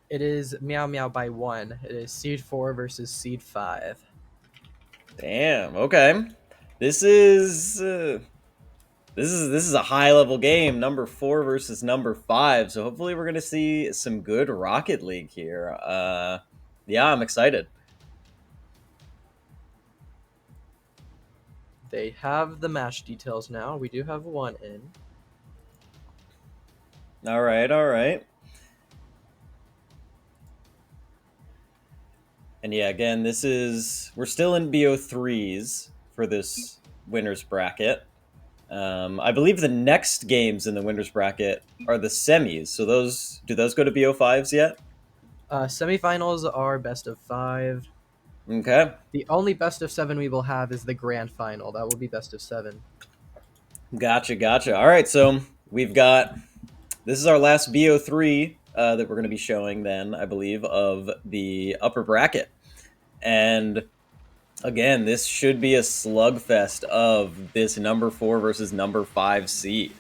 It is Meow Meow by 1. It is Seed 4 versus Seed 5. Damn, okay. This is this is a high level game, number 4 versus number 5. So hopefully we're gonna see some good Rocket League here. Yeah, I'm excited. They have the match details now. We do have one in. All right, all right. And yeah, again, we're still in BO3s for this winners bracket. I believe the next games in the winners bracket are the semis. So do those go to BO5s yet? Semifinals are best of 5. Okay. The only best of 7 we will have is the grand final. That will be best of 7. Gotcha. All right, so this is our last BO3 that we're going to be showing then, I believe, of the upper bracket. And again, this should be a slugfest of this number 4 versus number 5 seed.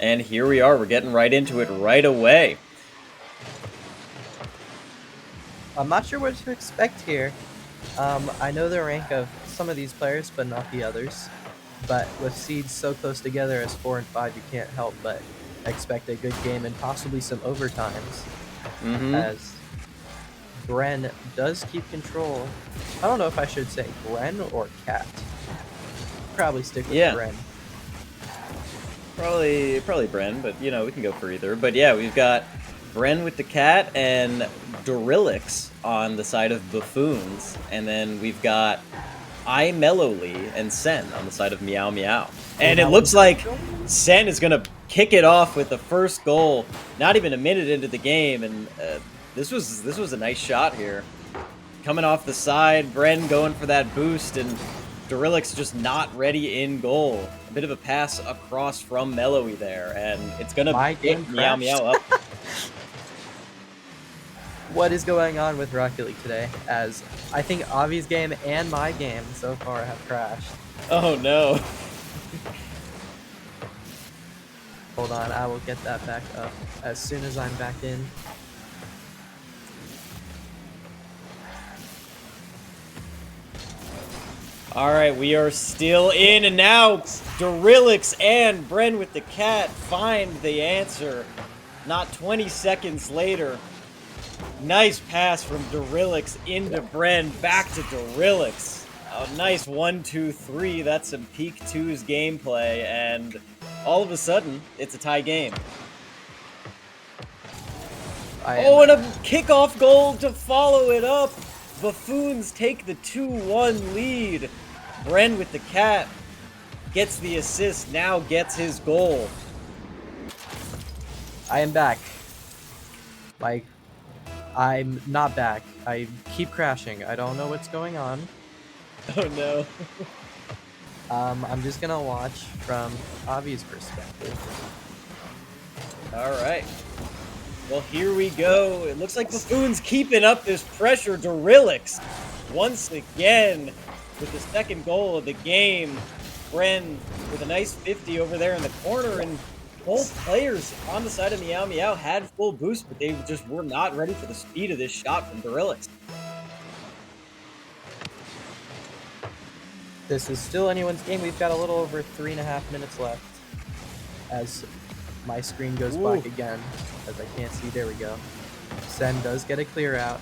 And here we are. We're getting right into it right away. I'm not sure what to expect here. I know the rank of some of these players, but not the others. But with seeds so close together as 4 and 5, you can't help but expect a good game and possibly some overtimes. As Bren does keep control. I don't know if I should say Bren or Cat. Probably stick with Bren. Probably Bren, but we can go for either. But yeah, we've got Bren with the cat and Dorillix on the side of Buffoons, and then we've got iMellowly and Sen on the side of Meow Meow. And it looks like Sen is gonna kick it off with the first goal, not even a minute into the game, and this was a nice shot here. Coming off the side, Bren going for that boost, and Dorillix just not ready in goal. A bit of a pass across from Mellowy there, and it's gonna pick Meow Meow up. What is going on with Rocket League today? As I think Avi's game and my game so far have crashed. Oh no. Hold on, I will get that back up as soon as I'm back in. All right, we are still in, and now Dorillix and Bren with the cat find the answer. Not 20 seconds later. Nice pass from Dorillix into Bren, back to Dorillix. A nice 1-2-3. That's some peak 2's gameplay, and all of a sudden, it's a tie game. Oh, and a kickoff goal to follow it up. Buffoons take the 2-1 lead. Bren with the cat gets the assist, now gets his goal. I am back. Like, I'm not back. I keep crashing. I don't know what's going on. Oh no. I'm just gonna watch from Avi's perspective. All right. Well, here we go. It looks like Buffoon's keeping up this pressure. Dorillix, once again, with the second goal of the game. Bren with a nice 50 over there in the corner, and both players on the side of Meow Meow had full boost, but they just were not ready for the speed of this shot from Dorillix. This is still anyone's game. We've got a little over 3.5 minutes left. As my screen goes black again, as I can't see. There we go. Sen does get a clear out.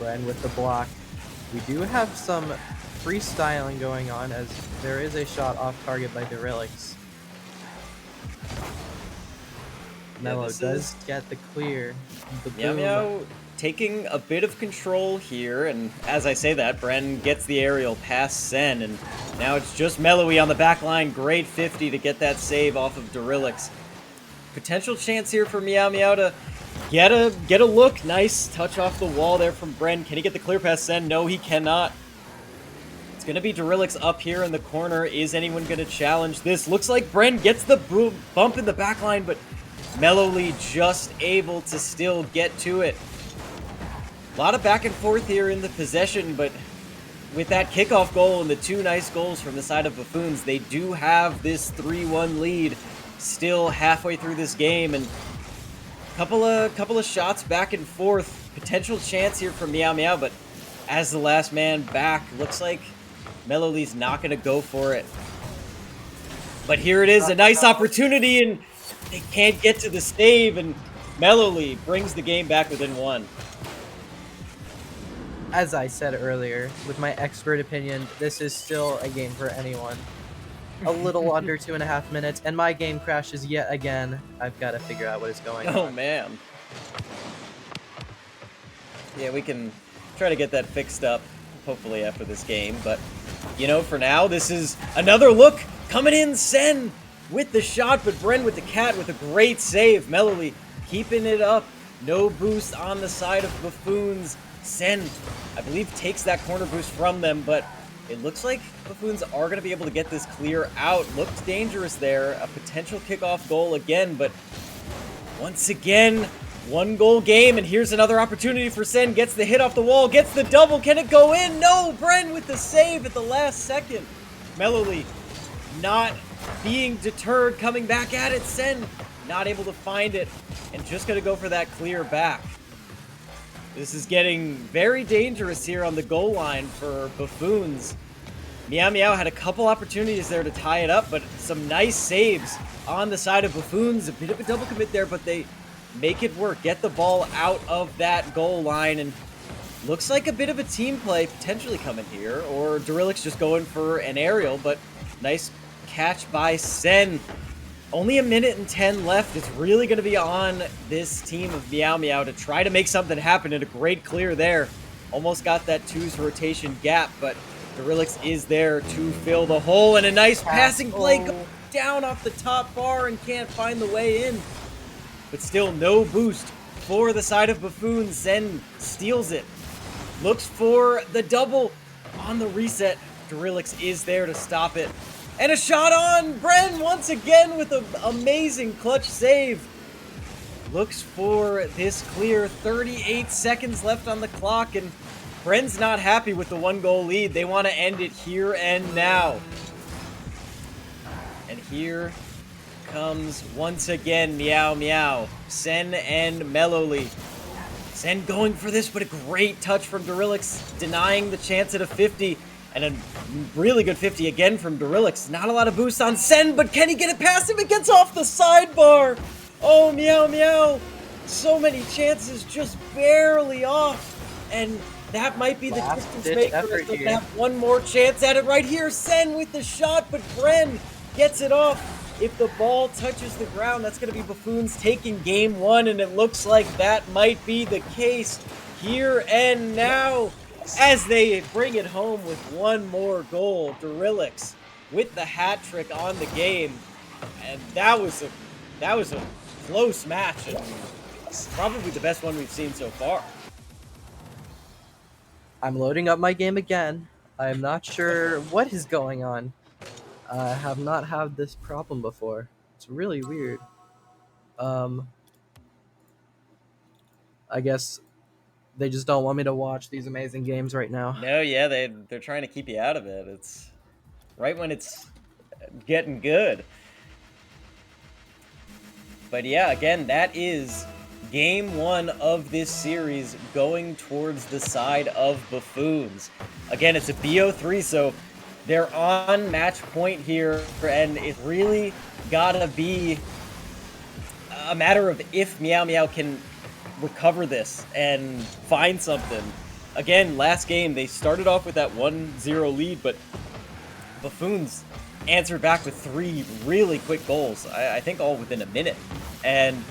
Bren with the block. We do have some freestyling going on, as there is a shot off target by Dorillix. Mello does get the clear. The Meow Meow taking a bit of control here, and as I say that, Bren gets the aerial past Sen, and now it's just Mellowy on the back line. Great 50 to get that save off of Dorillix. Potential chance here for Meow Meow to get a look. Nice touch off the wall there from Bren. Can he get the clear past Sen? No, he cannot. It's going to be Dorillix up here in the corner. Is anyone going to challenge this? Looks like Bren gets the bump in the back line, but Mellowly just able to still get to it. A lot of back and forth here in the possession, but with that kickoff goal and the two nice goals from the side of Buffoons, they do have this 3-1 lead still halfway through this game, and couple of shots back and forth. Potential chance here from Meow Meow, but as the last man back, looks like Mellowly's not going to go for it. But here it is, a nice opportunity, and they can't get to the save, and Mellowly brings the game back within one. As I said earlier, with my expert opinion, this is still a game for anyone. A little under 2.5 minutes, and my game crashes yet again. I've got to figure out what is going on. Oh, man. Yeah, we can try to get that fixed up, hopefully, after this game. But, you know, for now, this is another look. Coming in, Sen with the shot, but Bren with the cat with a great save. Mellowly keeping it up. No boost on the side of Buffoons. Sen, I believe, takes that corner boost from them, but it looks like Buffoons are going to be able to get this clear out. Looked dangerous there. A potential kickoff goal again, but once again, one goal game, and here's another opportunity for Sen. Gets the hit off the wall, gets the double. Can it go in? No! Bren with the save at the last second. Mellowly not being deterred, coming back at it. Sen not able to find it, and just going to go for that clear back. This is getting very dangerous here on the goal line for Buffoons. Meow Meow had a couple opportunities there to tie it up, but some nice saves on the side of Buffoons. A bit of a double commit there, but they make it work. Get the ball out of that goal line, and looks like a bit of a team play potentially coming here, or Dorillix just going for an aerial, but nice catch by Sen. Only 1:10 left. It's really going to be on this team of Meow Meow to try to make something happen, and a great clear there. Almost got that twos rotation gap, but Dorillix is there to fill the hole, and a nice passing play goes down off the top bar and can't find the way in. But still no boost for the side of Buffoons. Zen steals it. Looks for the double on the reset. Dorillix is there to stop it. And a shot on Bren once again with an amazing clutch save. Looks for this clear. 38 seconds left on the clock, and Bren's not happy with the 1-goal lead. They want to end it here and now. And here comes once again Meow Meow, Sen and Mellowly. Sen going for this, but a great touch from Dorillix, denying the chance at a 50. And a really good 50 again from Dorillix. Not a lot of boost on Sen, but can he get it past him? It gets off the sidebar. Oh, Meow Meow. So many chances, just barely off. And that might be the distance maker. They have one more chance at it right here. Sen with the shot, but Bren gets it off. If the ball touches the ground, that's going to be Buffoons taking game one, and it looks like that might be the case here and now, as they bring it home with one more goal. Dorillix with the hat trick on the game, and that was that was a close match, and probably the best one we've seen so far. I'm loading up my game again. I'm not sure what is going on. I have not had this problem before. It's really weird. I guess they just don't want me to watch these amazing games right now. No, yeah, they're trying to keep you out of it. It's right when it's getting good. But yeah, again, that is game 1 of this series going towards the side of Buffoons. Again, it's a BO3, so they're on match point here, and it really gotta be a matter of if Meow Meow can recover this and find something. Again, last game, they started off with that 1-0 lead, but Buffoons answered back with 3 really quick goals. I think all within a minute. And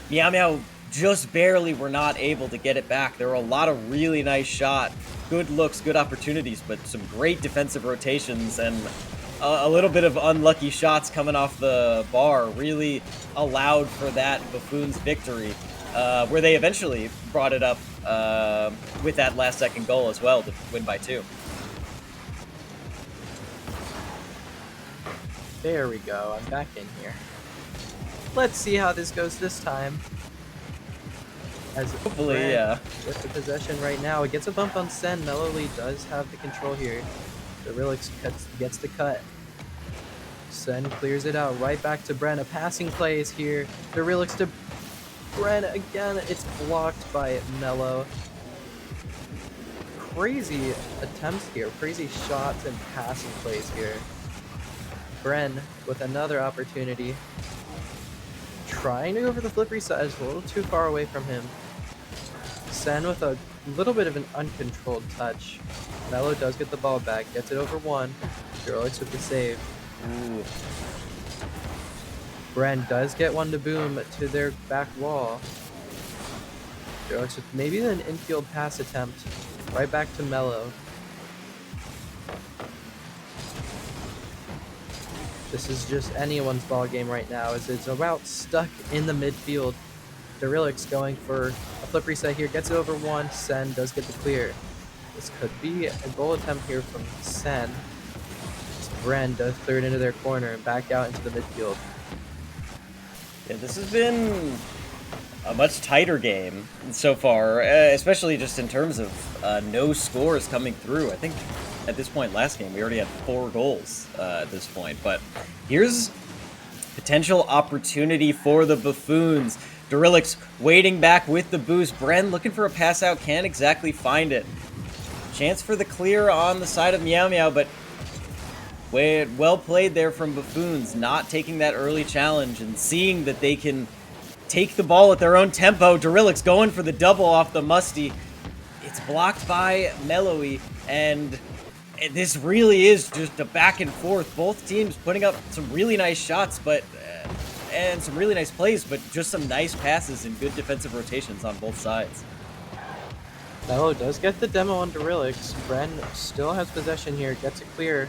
Meow Meow just barely were not able to get it back. There were a lot of really nice shots, good looks, good opportunities, but some great defensive rotations and a little bit of unlucky shots coming off the bar really allowed for that Buffoons victory, where they eventually brought it up with that last-second goal as well to win by 2. There we go. I'm back in here. Let's see how this goes this time. As Hopefully, Brent yeah. with the possession right now, it gets a bump on Sen. Mellowly does have the control here. Dorillix gets the cut. Sen clears it out right back to Bren. A passing play is here. Dorillix to Bren again. It's blocked by Mellow. Crazy attempts here. Crazy shots and passing plays here. Bren with another opportunity. Trying to go for the flip reset, is a little too far away from him. Sen with a little bit of an uncontrolled touch. Mello does get the ball back, gets it over 1. Dorillix with the save. Ooh. Bren does get one to boom to their back wall. Dorillix with maybe an infield pass attempt. Right back to Mello. This is just anyone's ball game right now, as it's about stuck in the midfield. Dorillix going for a flip reset here, gets it over 1. Sen does get the clear. This could be a goal attempt here from Sen. Bren does clear it into their corner and back out into the midfield. Yeah, this has been a much tighter game so far, especially just in terms of no scores coming through. I think at this point last game we already had 4 goals at this point, but here's potential opportunity for the Buffoons. Dorillix waiting back with the boost. Bren looking for a pass out, can't exactly find it. Chance for the clear on the side of Meow Meow, but well played there from Buffoons, not taking that early challenge and seeing that they can take the ball at their own tempo. Dorillix going for the double off the Musty. It's blocked by Mellowy, and this really is just a back and forth. Both teams putting up some really nice shots, but and some really nice plays, but just some nice passes and good defensive rotations on both sides. Mello does get the demo on Dorillix. Bren still has possession here, gets it clear.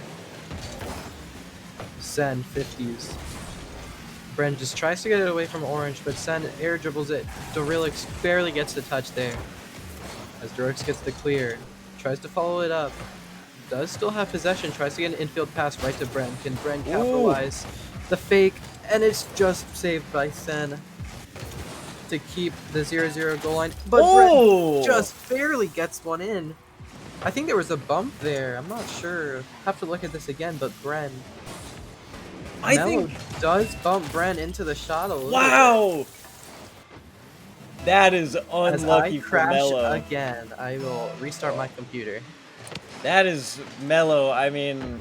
Sen 50s. Bren just tries to get it away from Orange, but Sen air dribbles it. Dorillix barely gets the touch there. As Dorillix gets the clear, tries to follow it up. Does still have possession, tries to get an infield pass right to Bren. Can Bren capitalize? The fake, and it's just saved by Sen to keep the 0-0 goal line. But Bren just barely gets one in. I think there was a bump there. I'm not sure. Have to look at this again, but Bren. Mello does bump Bren into the shot a little bit. That is unlucky for Mello. As I crash again, I will restart my computer. That is Mello. I mean,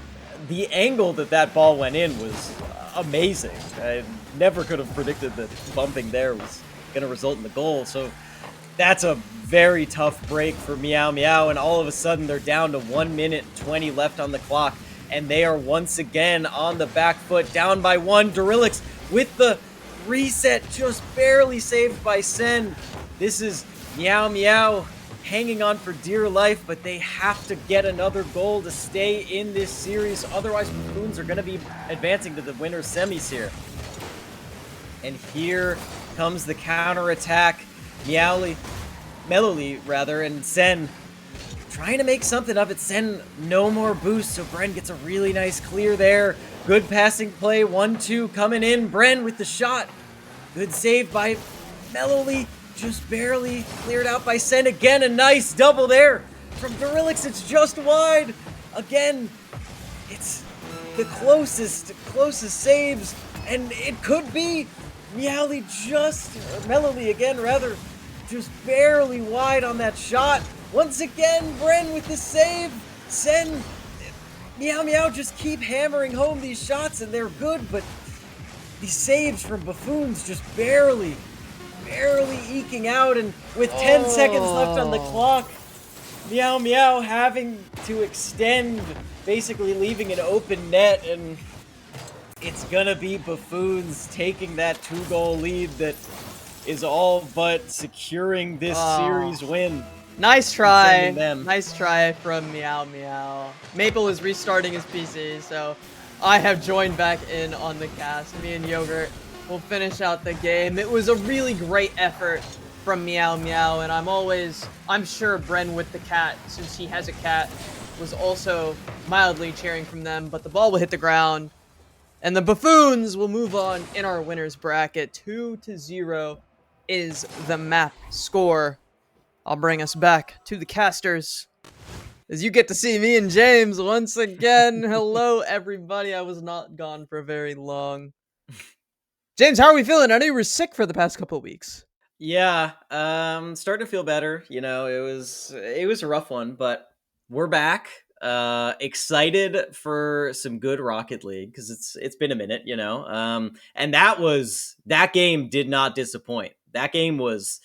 the angle that ball went in was amazing. I never could have predicted that bumping there was going to result in the goal. So that's a very tough break for Meow Meow, and all of a sudden they're down to 1 minute 20 left on the clock, and they are once again on the back foot, down by 1. Dorillix with the reset, just barely saved by Sen. This is Meow Meow hanging on for dear life, but they have to get another goal to stay in this series. Otherwise, Buffoons are going to be advancing to the winner's semis here. And here comes the counterattack. Mellowly rather, and Sen trying to make something of it. Sen, no more boost, so Bren gets a really nice clear there. Good passing play, 1-2 coming in. Bren with the shot. Good save by Mellowly, just barely cleared out by Sen. Again, a nice double there from Durilix. It's just wide. Again, it's the closest saves, and it could be Mellowly again, rather, just barely wide on that shot. Once again, Bren with the save. Sen, Meow just keep hammering home these shots, and they're good, but these saves from Buffoons just barely eking out, and with 10 seconds left on the clock, Meow having to extend, basically leaving an open net, and it's gonna be Buffoons taking that 2-goal lead that is all but securing this series win. Nice try. Nice try from Meow. Maple is restarting his PC, so I have joined back in on the cast. Me and Yogurt will finish out the game. It was a really great effort from Meow, and I'm sure Bren with the cat, since he has a cat, was also mildly cheering from them, but the ball will hit the ground, and the Buffoons will move on in our winners bracket. 2-0 is the map score. I'll bring us back to the casters, as you get to see me and James once again. Hello, everybody. I was not gone for very long. James, how are we feeling? I know you were sick for the past couple of weeks. Yeah, starting to feel better. You know, it was a rough one, but we're back. Excited for some good Rocket League, because it's been a minute, you know. And that game did not disappoint. That game was,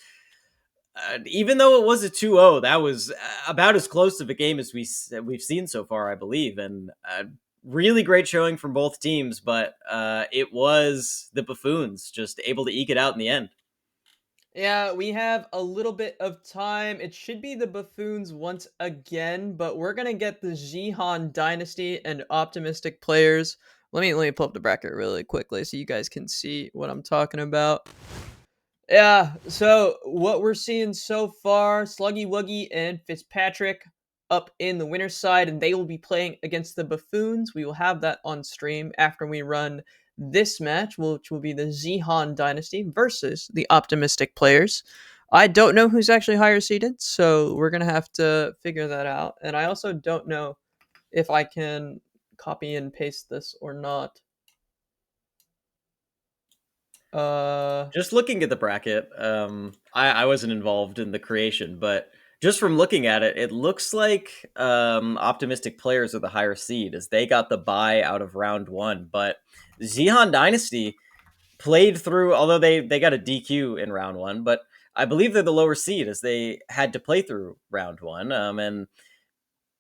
even though it was a 2-0, that was about as close of a game as we've seen so far, I believe. And really great showing from both teams, but it was the Buffoons just able to eke it out in the end. Yeah, we have a little bit of time. It should be the Buffoons once again, but we're gonna get the Jihan Dynasty and Optimistic players. Let me pull up the bracket really quickly so you guys can see what I'm talking about. Yeah, so what we're seeing so far, Sluggy Wuggy and Fitzpatrick up in the winner's side, and they will be playing against the Buffoons. We will have that on stream after we run this match, which will be the Zihan Dynasty versus the Optimistic players. I don't know who's actually higher seeded, so we're going to have to figure that out. And I also don't know if I can copy and paste this or not. Just looking at the bracket, I wasn't involved in the creation, but just from looking at it, it looks like Optimistic players are the higher seed, as they got the bye out of round 1. But Zihan Dynasty played through, although they got a DQ in round 1, but I believe they're the lower seed, as they had to play through round 1. And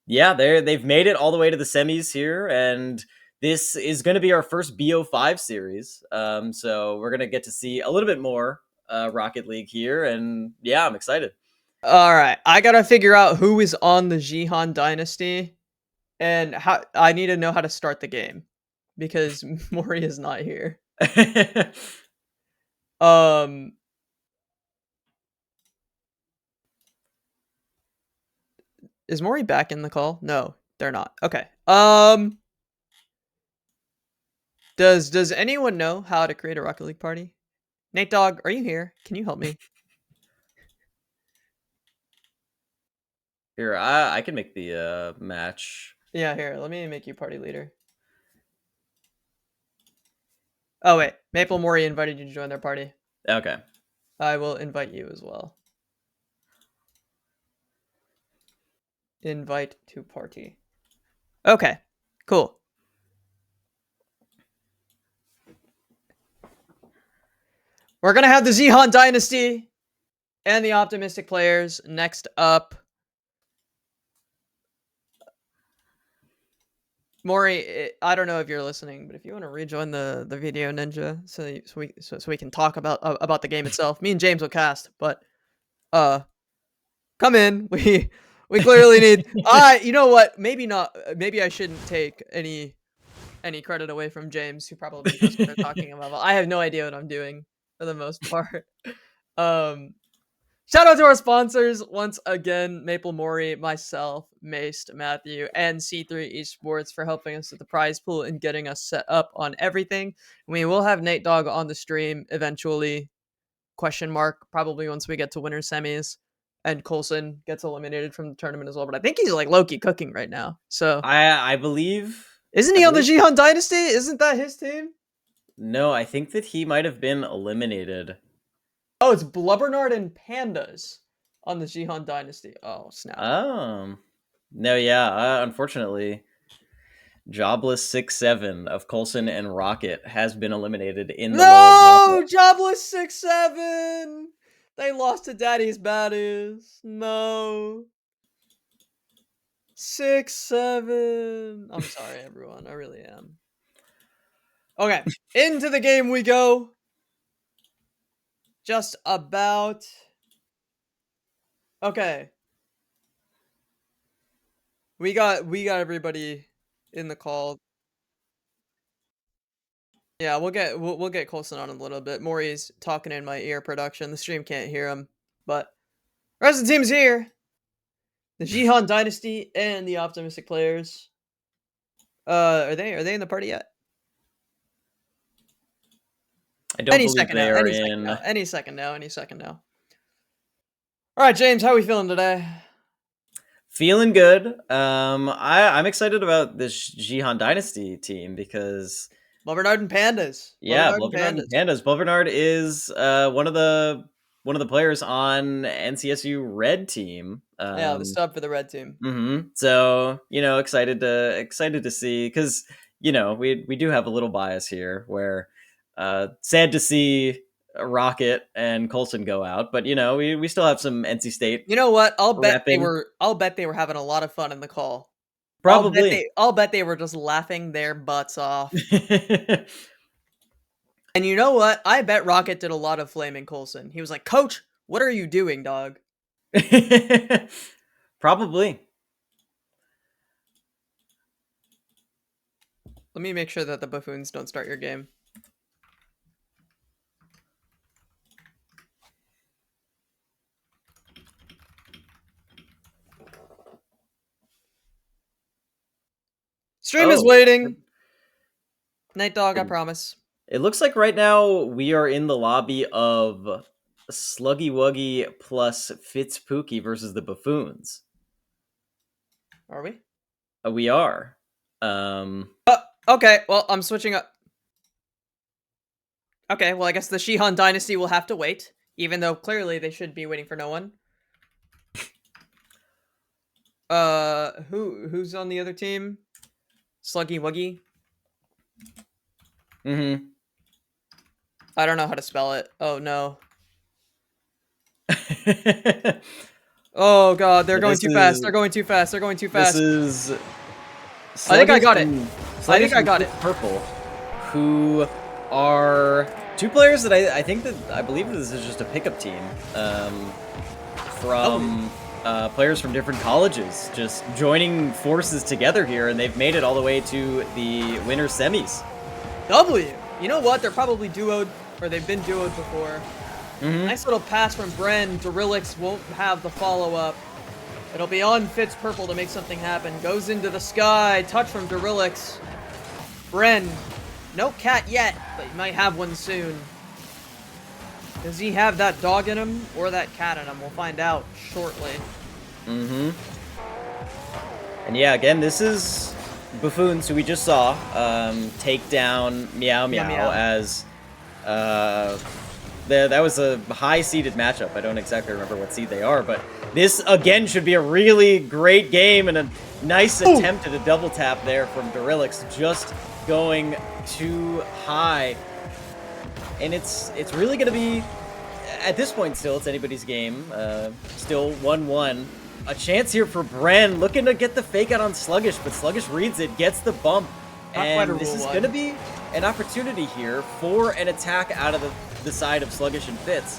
yeah, they've made it all the way to the semis here, and this is going to be our first BO5 series. So we're going to get to see a little bit more Rocket League here, and yeah, I'm excited. All right, I gotta figure out who is on the Jihan Dynasty, and how I need to know how to start the game, because Mori is not here. Is Mori back in the call? No, they're not. Okay. Does anyone know how to create a Rocket League party? Nate Dogg, are you here? Can you help me? Here, I can make the match. Yeah, here, let me make you party leader. Oh, wait. Maple Mori invited you to join their party. Okay. I will invite you as well. Invite to party. Okay, cool. We're going to have the Zihan Dynasty and the Optimistic players next up. Maury, I don't know if you're listening, but if you want to rejoin the video ninja, so we can talk about the game itself. Me and James will cast, but come in. We clearly need. You know what? Maybe not. Maybe I shouldn't take any credit away from James, who probably knows what they're talking about. I have no idea what I'm doing. for the most part. Shout out to our sponsors once again, Maple Mori, myself, Maced, Matthew, and C3 Esports for helping us with the prize pool and getting us set up on everything. We will have Nate Dogg on the stream eventually, question mark, probably once we get to winter semis and Coulson gets eliminated from the tournament as well. But I think he's like low-key cooking right now. So I believe. isn't he on the Jihan Dynasty? Isn't that his team? No, I think that he might have been eliminated. Oh, it's Blubbernard and Pandas on the Jihan Dynasty. Oh, snap. No, yeah, unfortunately, Jobless 6-7 of Coulson and Rocket has been eliminated in the No! Jobless 6-7! They lost to Daddy's Baddies. No. 6-7. I'm sorry, everyone. I really am. Okay, into the game we go. Just about. Okay. We got everybody in the call. Yeah, we'll get Coulson on in a little bit. Maury's talking in my ear production. The stream can't hear him, but the rest of the team's here. The Jihan Dynasty and the Optimistic players. Are they in the party yet? I don't believe they are in. Any second now. All right, James, how are we feeling today? Feeling good. I'm excited about this Jihan Dynasty team because Blubbernard and Pandas. Yeah, Blubbernard and Pandas. Blubbernard is one of the players on NCSU Red team. Yeah, the sub for the Red team. So excited to see, because we do have a little bias here where sad to see Rocket and Coulson go out, but we still have some NC State. You know what? I'll bet they were having a lot of fun in the call. Probably. I'll bet they were just laughing their butts off. And you know what? I bet Rocket did a lot of flaming Coulson. He was like, "Coach, what are you doing, dog?" Probably. Let me make sure that the buffoons don't start your game. Stream is waiting. Night Dog, I promise. It looks like right now we are in the lobby of Sluggy Wuggy plus Fitzpookie versus the Buffoons. Are we? We are. Okay, well, I'm switching up. Okay, well, I guess the Jihan Dynasty will have to wait, even though clearly they should be waiting for no one. Who's on the other team? Sluggy Wuggy? I don't know how to spell it. Oh, no. Oh, God, they're going too fast. They're going too fast. This is... I think I got it. Purple, who are two players that I believe this is just a pickup team from players from different colleges just joining forces together here, and they've made it all the way to the winter semis. You know what? They're probably duoed, or they've been duoed before. Nice little pass from Bren. Dorillix won't have the follow-up. It'll be on Fitz Purple to make something happen. Goes into the sky. Touch from Dorillix. Bren. No cat yet, but he might have one soon. Does he have that dog in him or that cat in him? We'll find out shortly. And yeah, again, this is Buffoons, who we just saw take down Meow Meow as... that was a high-seeded matchup. I don't exactly remember what seed they are, but this, again, should be a really great game and a nice attempt at a double tap there from Dorillix, just going too high. And it's really going to be, at this point still, it's anybody's game. Still 1-1. A chance here for Bren, looking to get the fake out on Sluggish, but Sluggish reads it, gets the bump. And this is going to be an opportunity here for an attack out of the side of Sluggish and Fitz.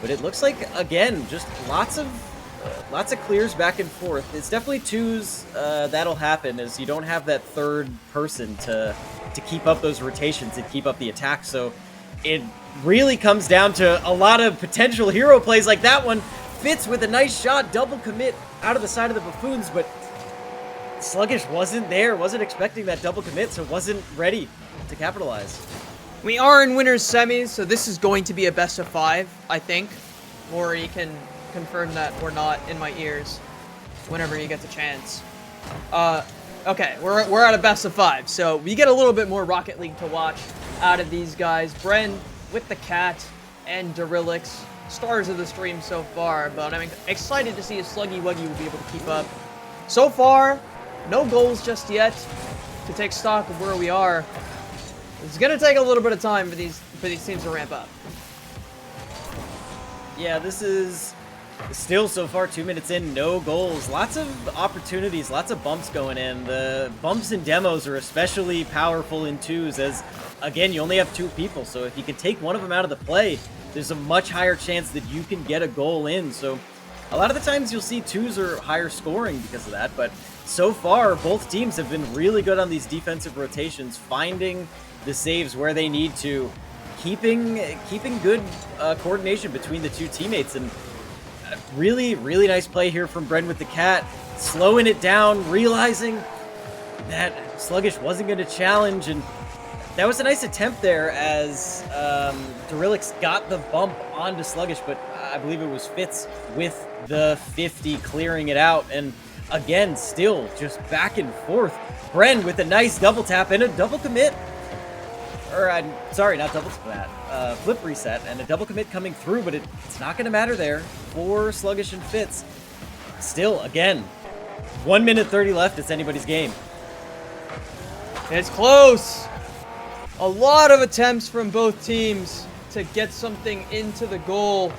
But it looks like, again, just lots of clears back and forth. It's definitely twos that'll happen, as you don't have that third person to keep up those rotations and keep up the attack. So it really comes down to a lot of potential hero plays like that one. Fitz with a nice shot, double commit out of the side of the Buffoons, but Sluggish wasn't there, wasn't expecting that double commit, so wasn't ready to capitalize. We are in winners semis, so this is going to be a best of 5, I think. Lori can confirm that or not in my ears whenever he gets a chance. Okay, we're at a best of 5, so we get a little bit more Rocket League to watch out of these guys. Bren with the cat and Durillix, stars of the stream so far, but I'm excited to see if Sluggy Wuggy will be able to keep up. So far, no goals just yet to take stock of where we are. It's gonna take a little bit of time for these teams to ramp up. Yeah, this is still so far 2 minutes in, no goals. Lots of opportunities, lots of bumps going in. The bumps and demos are especially powerful in twos as, again, you only have 2 people. So if you can take one of them out of the play, there's a much higher chance that you can get a goal in. So a lot of the times you'll see twos are higher scoring because of that. But so far, both teams have been really good on these defensive rotations, finding the saves where they need to, keeping good coordination between the 2 teammates, and really nice play here from Bren with the cat, slowing it down, realizing that Sluggish wasn't going to challenge, and that was a nice attempt there as Durillix got the bump onto Sluggish, but I believe it was Fitz with the 50 clearing it out, and again, still just back and forth. Bren with a nice double tap and a double commit. Or, sorry, not double commit, flip reset, and a double commit coming through, but it's not going to matter there for Sluggish and Fitz. Still, again, 1 minute 30 left, it's anybody's game. It's close! A lot of attempts from both teams to get something into the goal,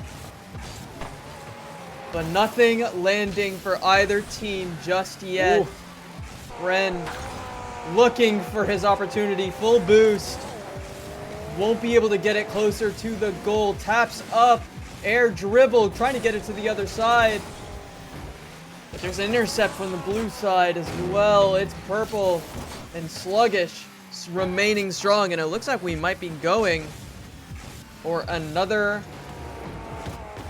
but nothing landing for either team just yet. Ooh. Bren looking for his opportunity, full boost. Won't be able to get it closer to the goal. Taps up, air dribble, trying to get it to the other side. But there's an intercept from the blue side as well. It's purple and Sluggish remaining strong, and it looks like we might be going for another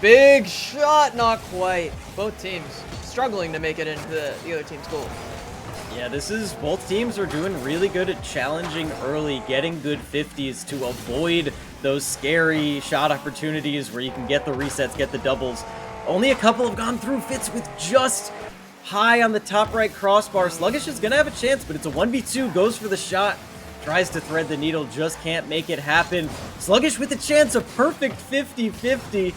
big shot. Not quite. Both teams struggling to make it into the other team's goal. Yeah, both teams are doing really good at challenging early, getting good 50s to avoid those scary shot opportunities where you can get the resets, get the doubles. Only a couple have gone through. Fitz with just high on the top right crossbar. Sluggish is going to have a chance, but it's a 1v2, goes for the shot, tries to thread the needle, just can't make it happen. Sluggish with a chance, a perfect 50-50.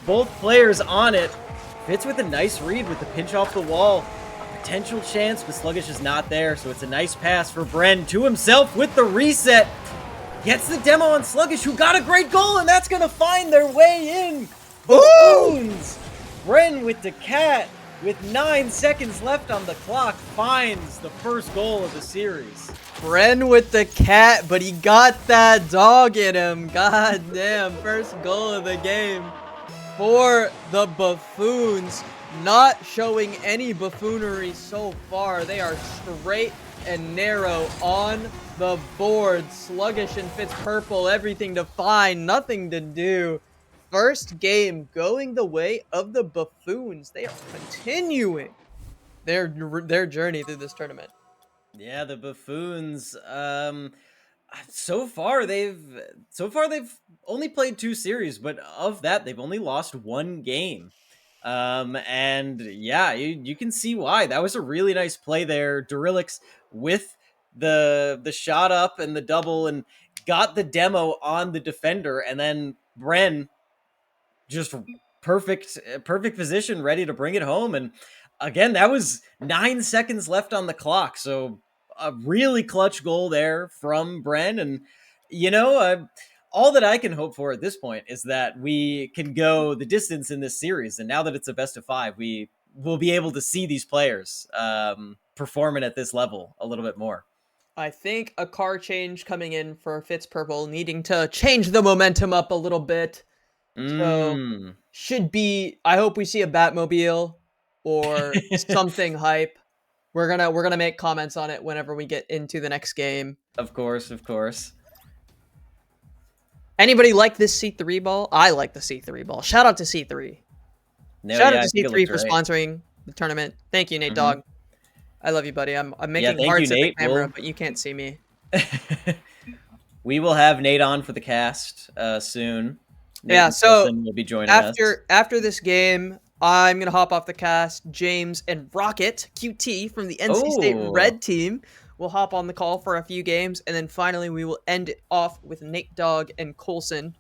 Both players on it. Fitz with a nice read with the pinch off the wall. Potential chance, but Sluggish is not there, so it's a nice pass for Bren to himself with the reset. Gets the demo on Sluggish, who got a great goal, and that's going to find their way in. Buffoons! Bren with the cat, with 9 seconds left on the clock, finds the first goal of the series. Bren with the cat, but he got that dog in him. God damn, first goal of the game for the Buffoons. Not showing any buffoonery so far. They are straight and narrow on the board. Sluggish and Fitz purple, everything to find, nothing to do. First game going the way of the Buffoons. They are continuing their journey through this tournament. Yeah, the Buffoons. So far they've only played 2 series, but of that they've only lost 1 game. And yeah, you can see why. That was a really nice play there. Durillix with the shot up and the double, and got the demo on the defender, and then Bren just perfect position, ready to bring it home. And again, that was 9 seconds left on the clock, so a really clutch goal there from Bren. And all that I can hope for at this point is that we can go the distance in this series. And now that it's a best of 5, we will be able to see these players performing at this level a little bit more. I think a car change coming in for Fitz Purple, needing to change the momentum up a little bit. So should be, I hope we see a Batmobile or something hype. We're gonna make comments on it whenever we get into the next game. Of course. Anybody like this C3 ball? I like the C3 ball. Shout out to C3. No, Shout out yeah, to I think it C3 looks for right. sponsoring the tournament. Thank you, Nate Hmm. Dogg. I love you, buddy. I'm Yeah, making thank you, hearts at the Nate. camera, but you can't see me. We will have Nate on for the cast soon. Nate Yeah, and so Wilson will be joining us. after this game, I'm gonna hop off the cast. James and Rocket QT from the NC State Oh, Red Team will hop on the call for a few games, and then finally we will end it off with Nate Dogg and Colson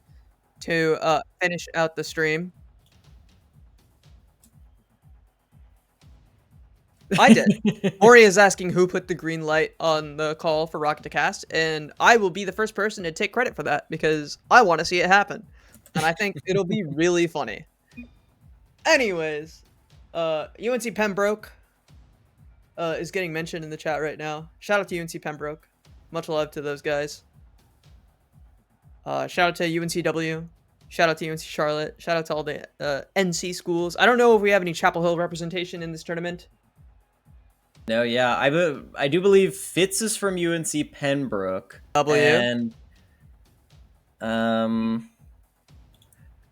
to finish out the stream. I did. Mori is asking who put the green light on the call for Rocket to cast, and I will be the first person to take credit for that because I want to see it happen, and I think it'll be really funny. Anyways, UNC Pembroke is getting mentioned in the chat right now. Shout out to UNC Pembroke. Much love to those guys. Shout out to UNCW. Shout out to UNC Charlotte. Shout out to all the NC schools. I don't know if we have any Chapel Hill representation in this tournament. no, yeah, I do believe Fitz is from UNC Pembroke, W. and um,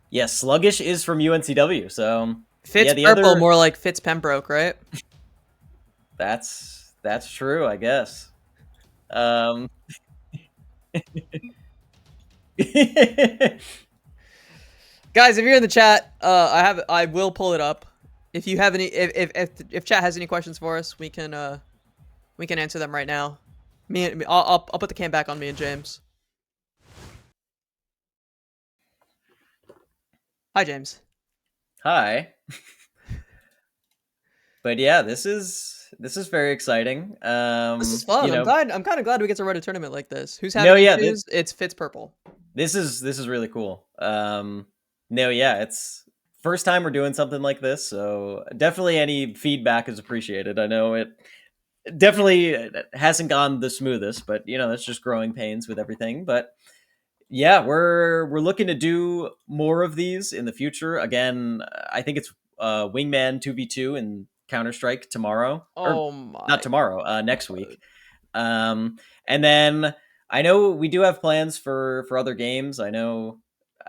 yeah, Sluggish is from UNCW. So Fitz yeah, the Purple, other more like Fitz Pembroke, right? that's true, I guess. Um, Guys, if you're in the chat, I will pull it up. If you have any, if chat has any questions for us, we can answer them right now. I'll put the cam back on me and James. Hi, James. Hi. But yeah, this is very exciting. This is fun. You know, I'm kind of glad we get to run a tournament like this. Who's no, having yeah, issues? It's Fitz Purple. this is really cool. No, yeah, it's first time we're doing something like this, so definitely any feedback is appreciated. I know it definitely hasn't gone the smoothest, but you know, that's just growing pains with everything. But yeah, we're looking to do more of these in the future. Again, I think it's Wingman 2v2 and Counter Strike tomorrow, or Oh not my tomorrow, next god. week. And then I know we do have plans for other games.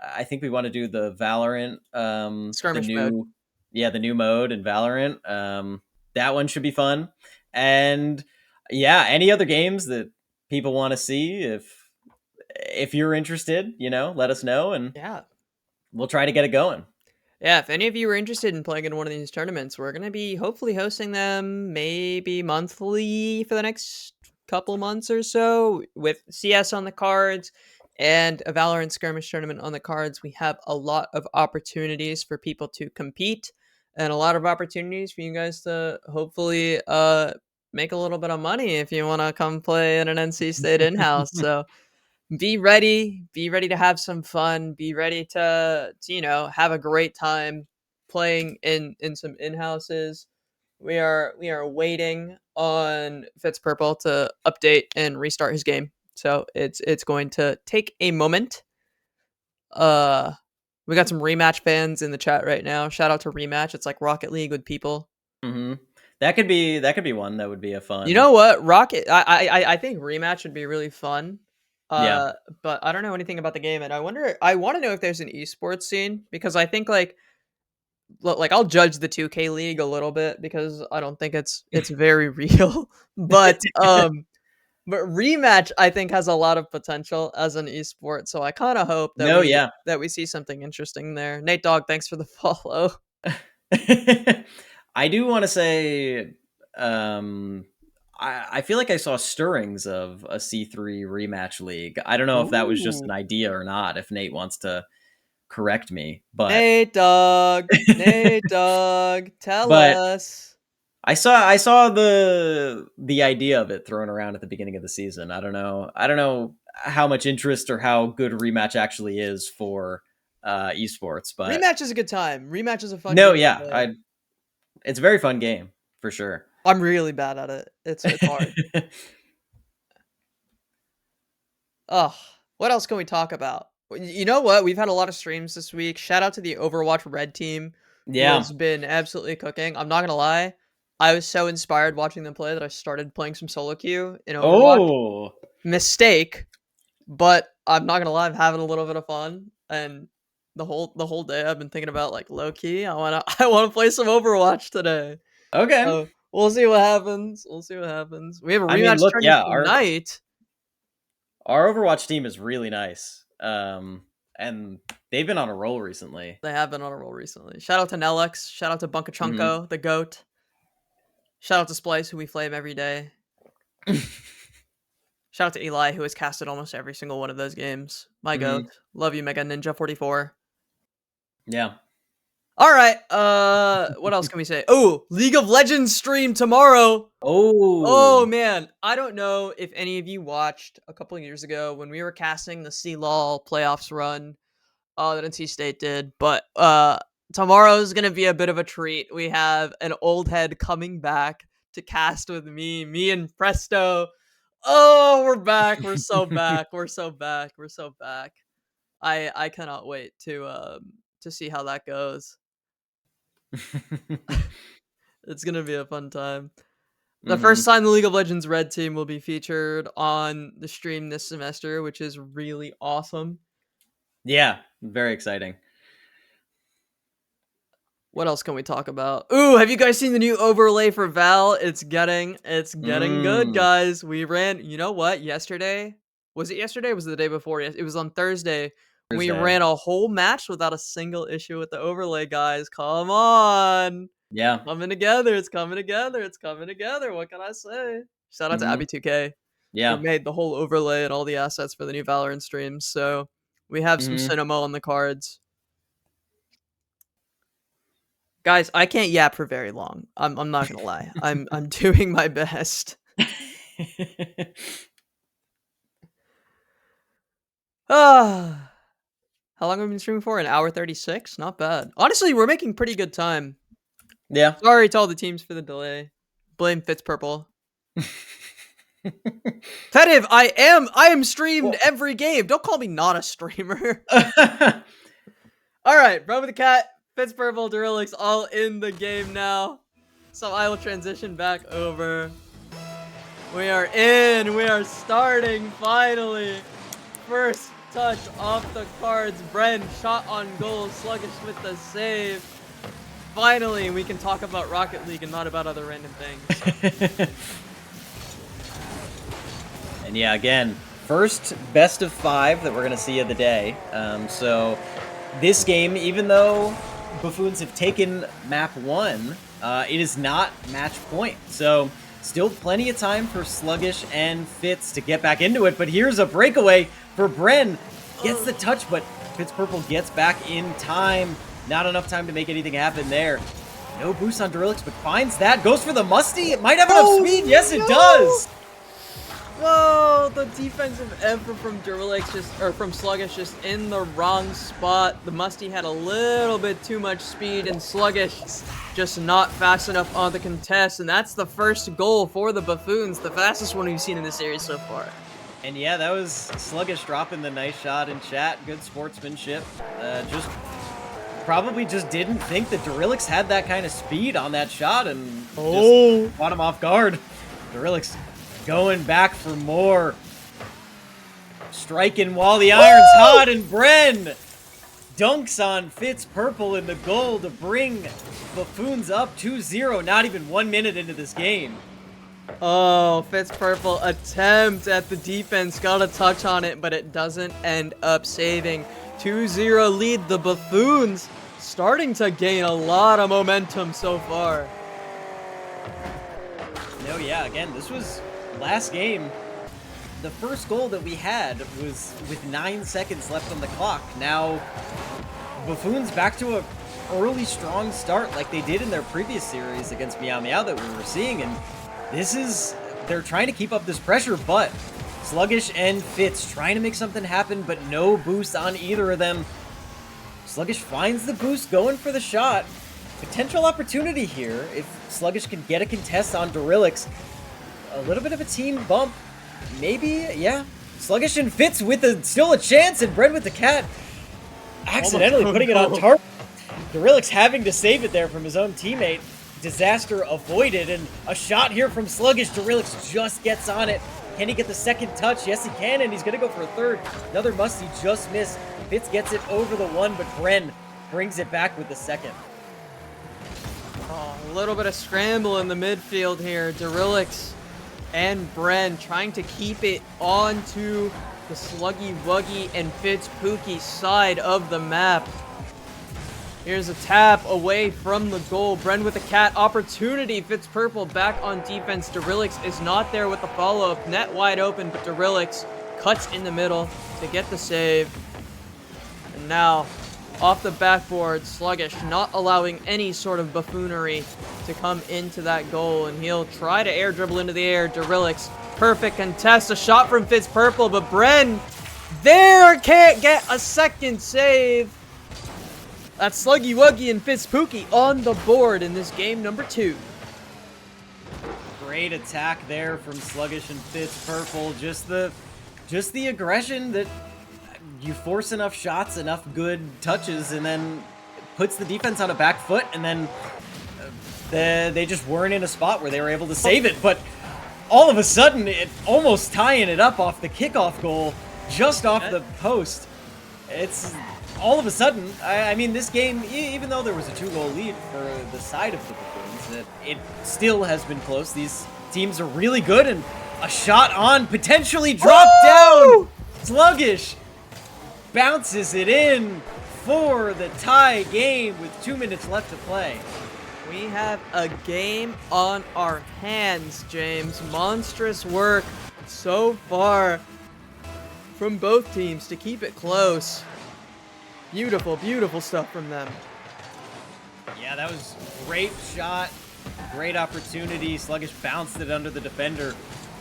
I think we want to do the Valorant, the Skirmish mode. new, yeah, the new mode in Valorant. That one should be fun. And yeah, any other games that people want to see, if you're interested, you know, let us know and Yeah. we'll try to get it going. Yeah, if any of you are interested in playing in one of these tournaments, we're going to be hopefully hosting them maybe monthly for the next couple months or so with CS on the cards and a Valorant skirmish tournament on the cards. We have a lot of opportunities for people to compete and a lot of opportunities for you guys to hopefully make a little bit of money if you want to come play in an NC State in-house. So be ready to have some fun, be ready to have a great time playing in some in-houses. We are waiting on Fitz Purple to update and restart his game, so it's going to take a moment. uh we got some rematch fans in the chat right now. Shout out to rematch. It's like Rocket League with people. Hmm. That could be one that would be a You fun. know what? Rocket. I think rematch would be really fun. Yeah. But I don't know anything about the game, and I wonder. I want to know if there's an esports scene because I think like I'll judge the 2K league a little bit because I don't think it's very real. But rematch I think has a lot of potential as an esport. So I kind of hope that No, we yeah. that we see something interesting there. Nate Dogg, thanks for the follow. I do want to say, um, I feel like I saw stirrings of a C3 rematch league. I don't know if that was just Ooh. an idea or not, if Nate wants to correct me, but Nate Dogg, tell but us. I saw the idea of it thrown around at the beginning of the season. I don't know how much interest or how good rematch actually is for esports, but Rematch is a good time. Rematch is a fun no, game to yeah, play. it's a very fun game for sure. I'm really bad at it. It's hard. Ugh. What else can we talk about? You know what? We've had a lot of streams this week. Shout out to the Overwatch Red team who Yeah. has been absolutely cooking. I'm not gonna lie. I was so inspired watching them play that I started playing some solo queue in Overwatch. Oh. Mistake, but I'm not gonna lie, I'm having a little bit of fun, and the whole day I've been thinking about like low key. I wanna play some Overwatch today. Okay. So we'll see what happens. We'll see what happens. We have a I mean, rematch look, tournament yeah, tonight. our Overwatch team is really nice. And they've been on a roll recently. They have been on a roll recently. Shout out to Nelix. Shout out to Mhm. Bunkachunko, the goat. Shout out to Splice, who we flame every day. Shout out to Eli, who has casted almost every single one of those games. My goat. Mhm. Love you, Mega Ninja 44. Yeah. All right. What else can we say? Oh, League of Legends stream tomorrow. Oh Oh. man, I don't know if any of you watched a couple of years ago when we were casting the CLOL playoffs run that NC State did, but tomorrow's gonna be a bit of a treat. We have an old head coming back to cast with me and Presto. Oh, we're back. We're so back. We're so back. We're so back. I cannot wait to see how that goes. It's gonna be a fun time. The first Mhm. time the League of Legends Red team will be featured on the stream this semester, which is really awesome. Yeah, very exciting. What else can we talk about? Ooh, have you guys seen the new overlay for Val? It's getting good, Mm. guys. We ran, you know what? Yesterday? Was it yesterday? Or was it the day before? It was on Thursday. We Thursday. ran a whole match without a single issue with the overlay, guys. Come on. Yeah. Coming together. It's coming together. It's coming together. What can I say? Shout out to Mhm. Abby2K, who Yeah. made the whole overlay and all the assets for the new Valorant streams. So we have some Mhm. cinema on the cards. Guys, I can't yap for very long. I'm not gonna lie. I'm doing my best. Ah, how long have we been streaming for? An hour 36? Not bad. Honestly, we're making pretty good time. Yeah. Sorry to all the teams for the delay. Blame Fitzpurple. Tetiv, I am streamed Well, every game. Don't call me not a streamer. All right, Bro with the Cat, Fitzpurple, Durillix, all in the game now. So I will transition back over. We are in. We are starting finally. First touch off the cards. Bren shot on goal. Sluggish with the save. Finally, we can talk about Rocket League and not about other random things. And yeah, again, first best of 5 that we're gonna see of the day. So this game, even though Buffoons have taken map 1, it is not match point. So still plenty of time for Sluggish and Fitz to get back into it. But here's a breakaway for Bren. Gets the touch, but Fitzpurple gets back in time. Not enough time to make anything happen there. No boost on Durillix, but finds that. Goes for the Musty. It might have enough speed. Yes, it does. Whoa, the defensive effort from from Sluggish just in the wrong spot. The Musty had a little bit too much speed, and Sluggish just not fast enough on the contest, and that's the first goal for the Buffoons, the fastest one we've seen in the series so far. And yeah, that was Sluggish dropping the nice shot in chat. Good sportsmanship. Probably just didn't think that Durillix had that kind of speed on that shot and just caught him off guard. Durillix going back for more. Striking while the iron's hot, and Bren dunks on Fitzpurple in the goal to bring Buffoons up 2-0, not even 1 minute into this game. Oh, Fitzpurple attempt at the defense, got a touch on it, but it doesn't end up saving. 2-0 lead, the Buffoons starting to gain a lot of momentum so far. No, yeah, again, this was last game. The first goal that we had was with 9 seconds left on the clock. Now, Buffoons back to a early strong start like they did in their previous series against Meow Meow that we were seeing, and they're trying to keep up this pressure, but Sluggish and Fitz trying to make something happen, but no boost on either of them. Sluggish finds the boost, going for the shot. Potential opportunity here if Sluggish can get a contest on Durillix. A little bit of a team bump. Maybe, yeah. Sluggish and Fitz with still a chance, and Bren with the cat accidentally putting it on target. Durillix having to save it there from his own teammate. Disaster avoided, and a shot here from Sluggish. Durillix just gets on it. Can he get the second touch? Yes, he can, and he's going to go for a third. Another must, he just missed. Fitz gets it over the one, but Bren brings it back with the second. Oh, a little bit of scramble in the midfield here. Durillix and Bren trying to keep it onto the Sluggy Wuggy and Fitz Pookie side of the map. Here's a tap away from the goal. Bren with the cat opportunity. Fitz Purple back on defense. Durillix is not there with the follow-up. Net wide open, but Durillix cuts in the middle to get the save. And now, off the backboard, Sluggish not allowing any sort of buffoonery to come into that goal. And he'll try to air dribble into the air. Durillix, perfect contest. A shot from Fitz Purple, but Bren there can't get a second save. That's Sluggy Wuggy and Fitz Pookie on the board in this game number 2. Great attack there from Sluggish and Fitz Purple. Just the aggression that you force enough shots, enough good touches, and then puts the defense on a back foot, and then they just weren't in a spot where they were able to save it. But all of a sudden, it almost tying it up off the kickoff goal, just off the post. It's all of a sudden, I mean, this game, even though there was a 2-goal lead for the side of the Buffoons, it still has been close. These teams are really good, and a shot on, potentially dropped down. Sluggish bounces it in for the tie game with 2 minutes left to play. We have a game on our hands, James. Monstrous work so far from both teams to keep it close. Beautiful, beautiful stuff from them. Yeah, that was a great shot, great opportunity. Sluggish bounced it under the defender.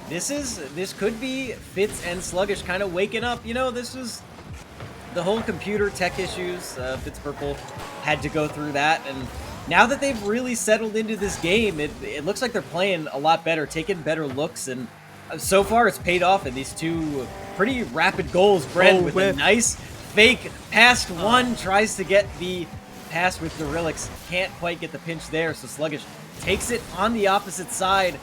This could be Fitz and Sluggish kind of waking up. You know, this was the whole computer tech issues. Fitz Purple had to go through that, and now that they've really settled into this game, it looks like they're playing a lot better, taking better looks, and so far it's paid off in these 2 pretty rapid goals. Bren with a nice fake past one, tries to get the pass with Durillix, can't quite get the pinch there, so Sluggish takes it on the opposite side.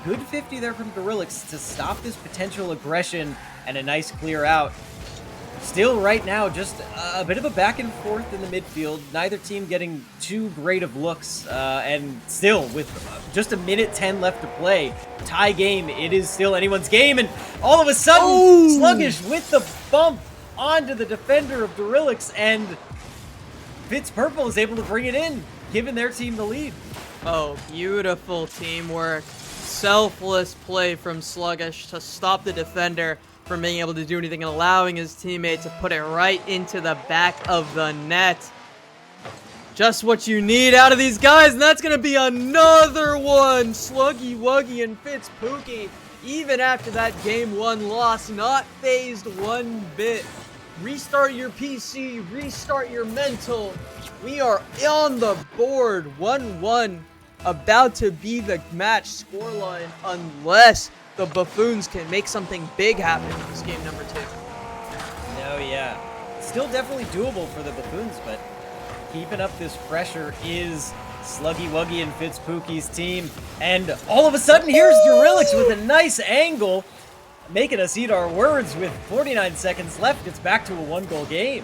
Good 50 there from Durillix to stop this potential aggression, and a nice clear out. Still right now, just a bit of a back and forth in the midfield, neither team getting too great of looks, and still with just a minute 10 left to play, tie game, it is still anyone's game, and all of a sudden, Sluggish with the bump onto the defender of Durillix, and Fitz Purple is able to bring it in, giving their team the lead. Oh, beautiful teamwork. Selfless play from Sluggish to stop the defender from being able to do anything and allowing his teammate to put it right into the back of the net. Just what you need out of these guys, and that's going to be another one. Sluggy Wuggy and Fitz Pookie, even after that game 1 loss, not phased one bit. Restart your PC, restart your mental. We are on the board, 1-1, about to be the match scoreline unless the Buffoons can make something big happen in this game number 2. No, yeah. Still definitely doable for the Buffoons, but keeping up this pressure is Sluggy Wuggy and Fitz Pookie's team. And all of a sudden, here's Durillix with a nice angle, making us eat our words with 49 seconds left. It's back to a 1-goal game.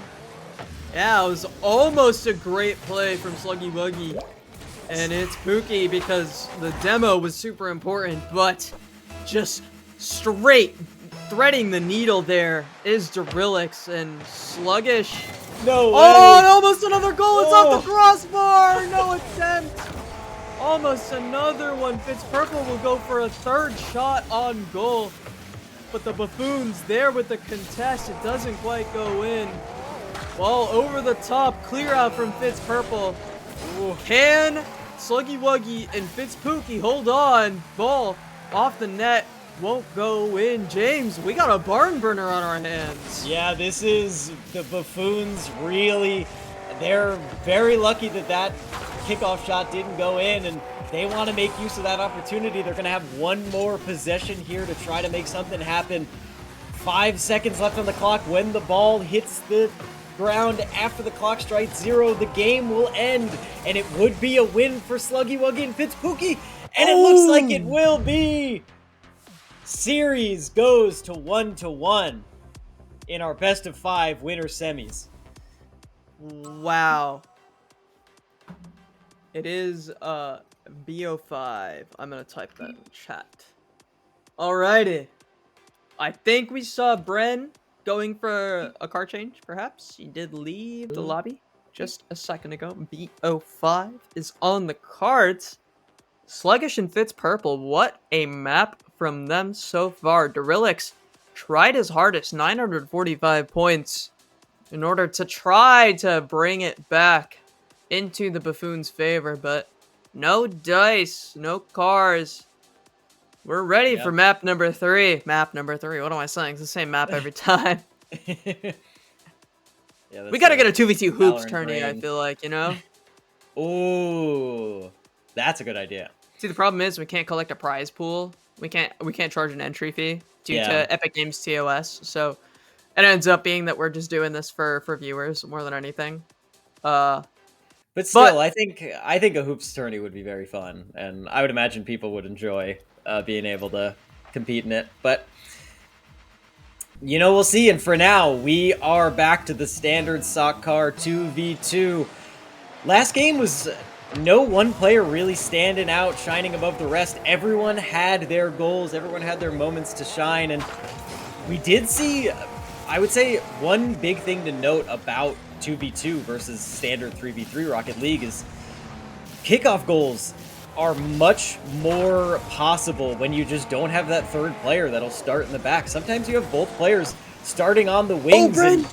Yeah, it was almost a great play from Sluggy Wuggy. And it's Pookie because the demo was super important, but just straight threading the needle there is Durillix, and Sluggish. No way. Oh, and almost another goal. It's off the crossbar. No attempt. Almost another one. Fitz Purple will go for a 3rd shot on goal. But the Buffoons there with the contest. It doesn't quite go in. Ball over the top. Clear out from Fitz Purple. Can Sluggy Wuggy and Fitz Pookie hold on? Ball off the net. Won't go in. James, we got a barn burner on our hands. Yeah, this is the Buffoons really. They're very lucky that that kickoff shot didn't go in, and they want to make use of that opportunity. They're going to have one more possession here to try to make something happen. 5 seconds left on the clock. When the ball hits the ground after the clock strikes 0, the game will end, and it would be a win for Sluggy Wuggy and Fitz Pookie, and it looks like it will be. series goes to 1-1 in our best of 5 winter semis. Wow. It is BO5. I'm gonna type that in chat. Alrighty. I think we saw Bren going for a car change, perhaps. He did leave the lobby just a second ago. BO5 is on the cards. Sluggish and Fitz Purple. What a map from them so far. Dorillix tried his hardest, 945 points, in order to try to bring it back into the Buffoon's favor, but no dice, no cars. We're ready for map number 3. Map number 3. What am I saying? It's the same map every time. Yeah, We gotta get a 2v2 hoops tourney, I feel like, you know? Ooh, that's a good idea. See, the problem is we can't collect a prize pool. We can't charge an entry fee due to Epic Games TOS. So it ends up being that we're just doing this for viewers more than anything. But still, I think a hoops tourney would be very fun, and I would imagine people would enjoy being able to compete in it. But you know, we'll see. And for now, we are back to the standard sock car 2v2. Last game was no one player really standing out, shining above the rest. Everyone had their goals. Everyone had their moments to shine. And we did see, I would say, one big thing to note about 2v2 versus standard 3v3 Rocket League is kickoff goals are much more possible when you just don't have that third player that'll start in the back. Sometimes you have both players starting on the wings, and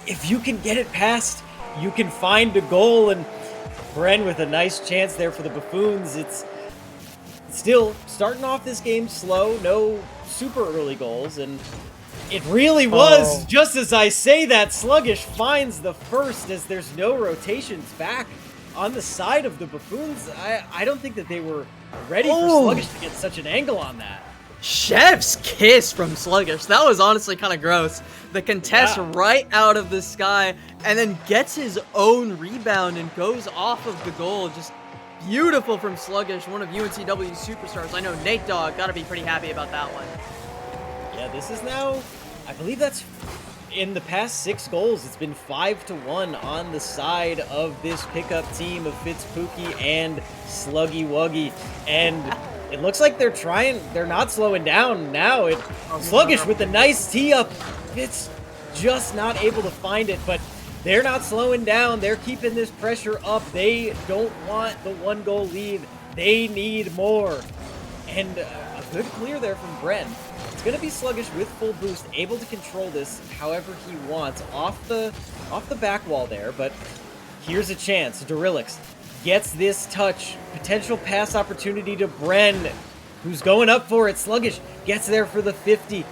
if you can get it past, you can find a goal. And Bren with a nice chance there for the Buffoons. It's still starting off this game slow, no super early goals, and it really was just as I say that. Sluggish finds the first as there's no rotations back on the side of the Buffoons. I don't think that they were ready for Sluggish to get such an angle on that. Chef's kiss from Sluggish. That was honestly kind of gross. The contest right out of the sky, and then gets his own rebound and goes off of the goal. Just beautiful from Sluggish, one of UNCW's superstars. I know Nate Dogg got to be pretty happy about that one. Yeah, this is now, I believe that's in the past 6 goals. It's been 5-1 on the side of this pickup team of Fitz Pookie and Sluggy Wuggy. And it looks like they're not slowing down now. Sluggish with a nice tee up. Fitz just not able to find it, but they're not slowing down. They're keeping this pressure up. They don't want the 1-goal lead. They need more. And a good clear there from Bren. It's going to be Sluggish with full boost, able to control this however he wants off the back wall there. But here's a chance. Dorillix gets this touch. Potential pass opportunity to Bren, who's going up for it. Sluggish gets there for the 50.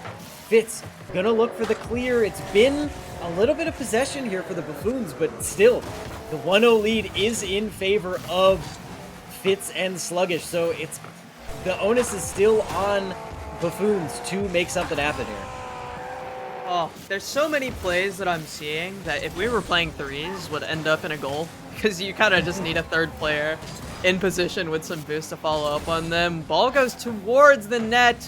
Fitz going to look for the clear. It's been a little bit of possession here for the Buffoons, but still, the 1-0 lead is in favor of Fitz and Sluggish. So the onus is still on Buffoons to make something happen here. Oh, there's so many plays that I'm seeing that if we were playing threes would end up in a goal, because you kind of just need a third player in position with some boost to follow up on them. Ball goes towards the net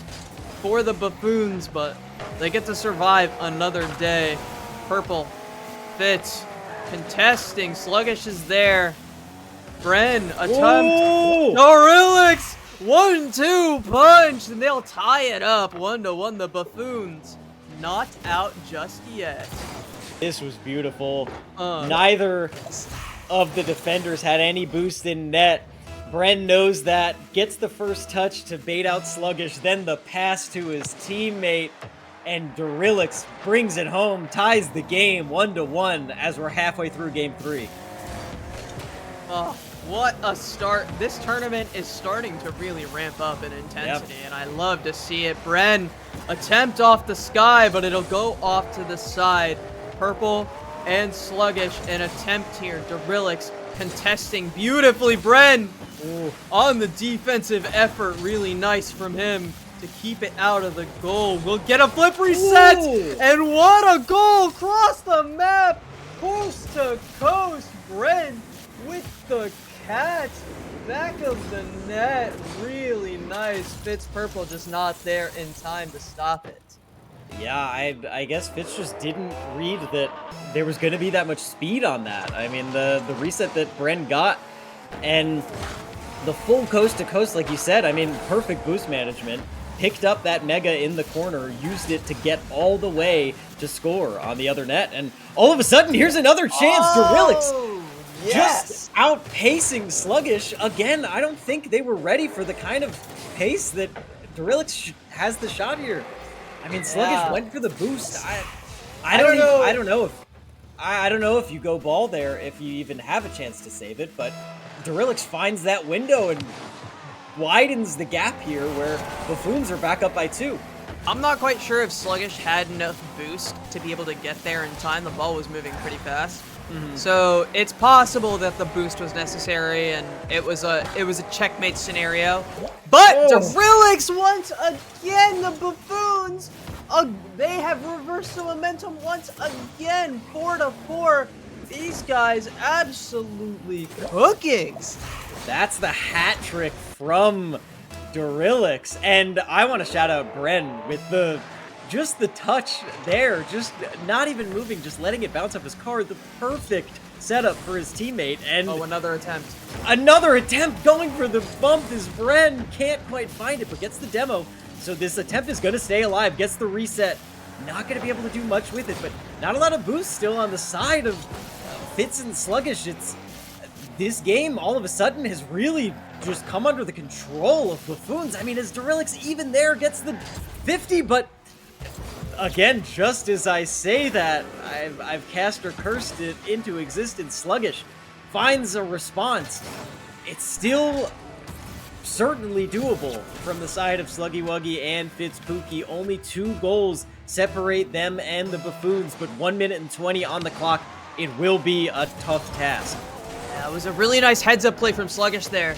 for the Buffoons, but they get to survive another day. Purple, Fitz, contesting. Sluggish is there. Bren, attempt. Dorillix! 1-2 punch, and they'll tie it up 1-1. The Buffoons not out just yet. This was beautiful. Neither of the defenders had any boost in net. Bren knows that, gets the first touch to bait out Sluggish, then the pass to his teammate, and Dorillix brings it home, ties the game 1-1 as we're halfway through game 3. Oh, what a start. This tournament is starting to really ramp up in intensity, and I love to see it. Bren, attempt off the sky, but it'll go off to the side. Purple and Sluggish, an attempt here. Dorillix contesting beautifully. Bren on the defensive effort. Really nice from him to keep it out of the goal. We'll get a flip reset, and what a goal across the map. Coast to coast. Bren with the catch. back of the net, really nice. Fitz Purple just not there in time to stop it. Yeah, I guess Fitz just didn't read that there was going to be that much speed on that. I mean, the reset that Bren got and the full coast to coast, like you said, I mean, perfect boost management. Picked up that mega in the corner, used it to get all the way to score on the other net, and all of a sudden, here's another chance. Oh, yes. Just outpacing Sluggish. Again, I don't think they were ready for the kind of pace that Dorillix has the shot here. I mean, Sluggish went for the boost. I don't know. I don't know if you go ball there, if you even have a chance to save it, but Dorillix finds that window and widens the gap here where Buffoons are back up by 2. I'm not quite sure if Sluggish had enough boost to be able to get there in time. The ball was moving pretty fast. So it's possible that the boost was necessary and it was a checkmate scenario. But Dorillix once again, the Buffoons, they have reversed the momentum once again, 4-4. These guys absolutely cooking. That's the hat trick from Dorillix. And I want to shout out Bren with just the touch there, just not even moving, just letting it bounce off his card. The perfect setup for his teammate. And another attempt. Another attempt going for the bump as Bren can't quite find it, but gets the demo. So this attempt is going to stay alive, gets the reset. Not going to be able to do much with it, but not a lot of boost still on the side of Fitz and Sluggish. This game all of a sudden has really just come under the control of Buffoons. I mean, as Dorillix even there gets the 50, but again, just as I say that, I've cast or cursed it into existence. Sluggish finds a response. It's still certainly doable from the side of Sluggy Wuggy and Fitz Pookie. Only 2 goals separate them and the Buffoons, but 1 minute and 20 on the clock. It will be a tough task. Yeah, it was a really nice heads-up play from Sluggish there